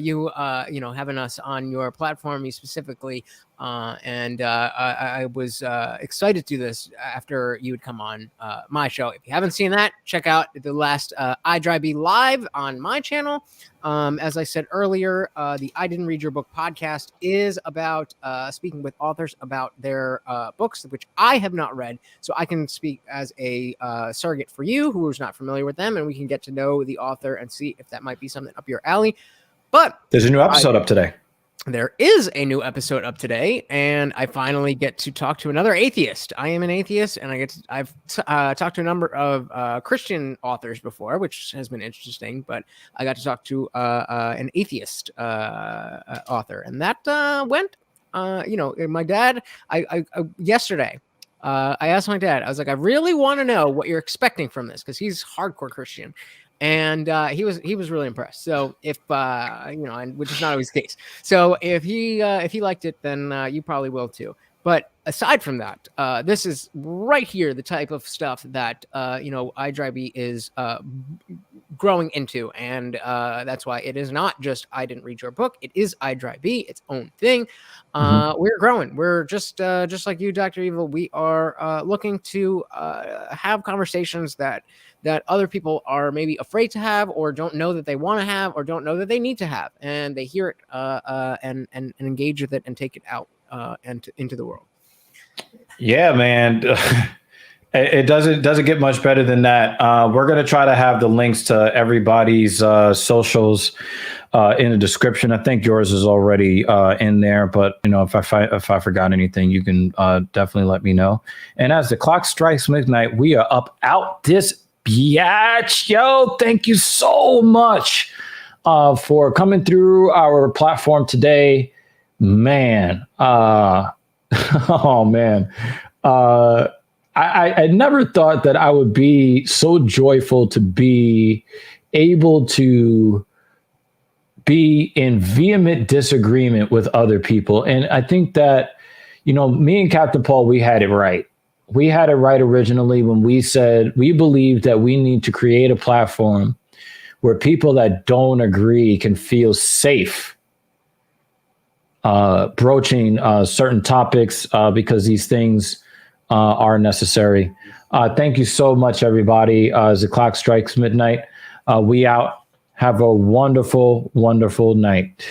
you having us on your platform, you specifically. I was excited to do this after you would come on my show. If you haven't seen that, check out the last iDrive live on my channel. As I said earlier, the I Didn't Read Your Book podcast is about speaking with authors about their books, which I have not read. So I can speak as a surrogate for you who is not familiar with them, and we can get to know the author and see if that might be something up your alley. But there's a new episode up today. There is a new episode up today, and I finally get to talk to another atheist. I am an atheist, and I've talked to a number of Christian authors before, which has been interesting. But I got to talk to an atheist author, and that went. My dad. Yesterday, I asked my dad. I was like, I really want to know what you're expecting from this because he's hardcore Christian. And he was really impressed. So if and which is not always the case. So if he liked it, then you probably will too. But aside from that, this is right here the type of stuff that iDrive is growing into, and that's why it is not just I Didn't Read Your Book. It is iDrive, its own thing. We're growing. We're just like you, Dr. Evil. We are looking to have conversations that other people are maybe afraid to have, or don't know that they want to have, or don't know that they need to have, and they hear it and engage with it and take it out into the world. Yeah, man. It doesn't get much better than that. We're going to try to have the links to everybody's socials in the description. I think yours is already in there, but if I forgot anything, you can definitely let me know. And as the clock strikes midnight, we are up out this biatch. Yo, thank you so much for coming through our platform today, man. Oh man. I never thought that I would be so joyful to be able to be in vehement disagreement with other people. And I think that, me and Captain Paul, we had it right. We had it right originally when we said we believe that we need to create a platform where people that don't agree can feel safe broaching certain topics because these things are necessary. Thank you so much, everybody. As the clock strikes midnight, we out. Have a wonderful, wonderful night.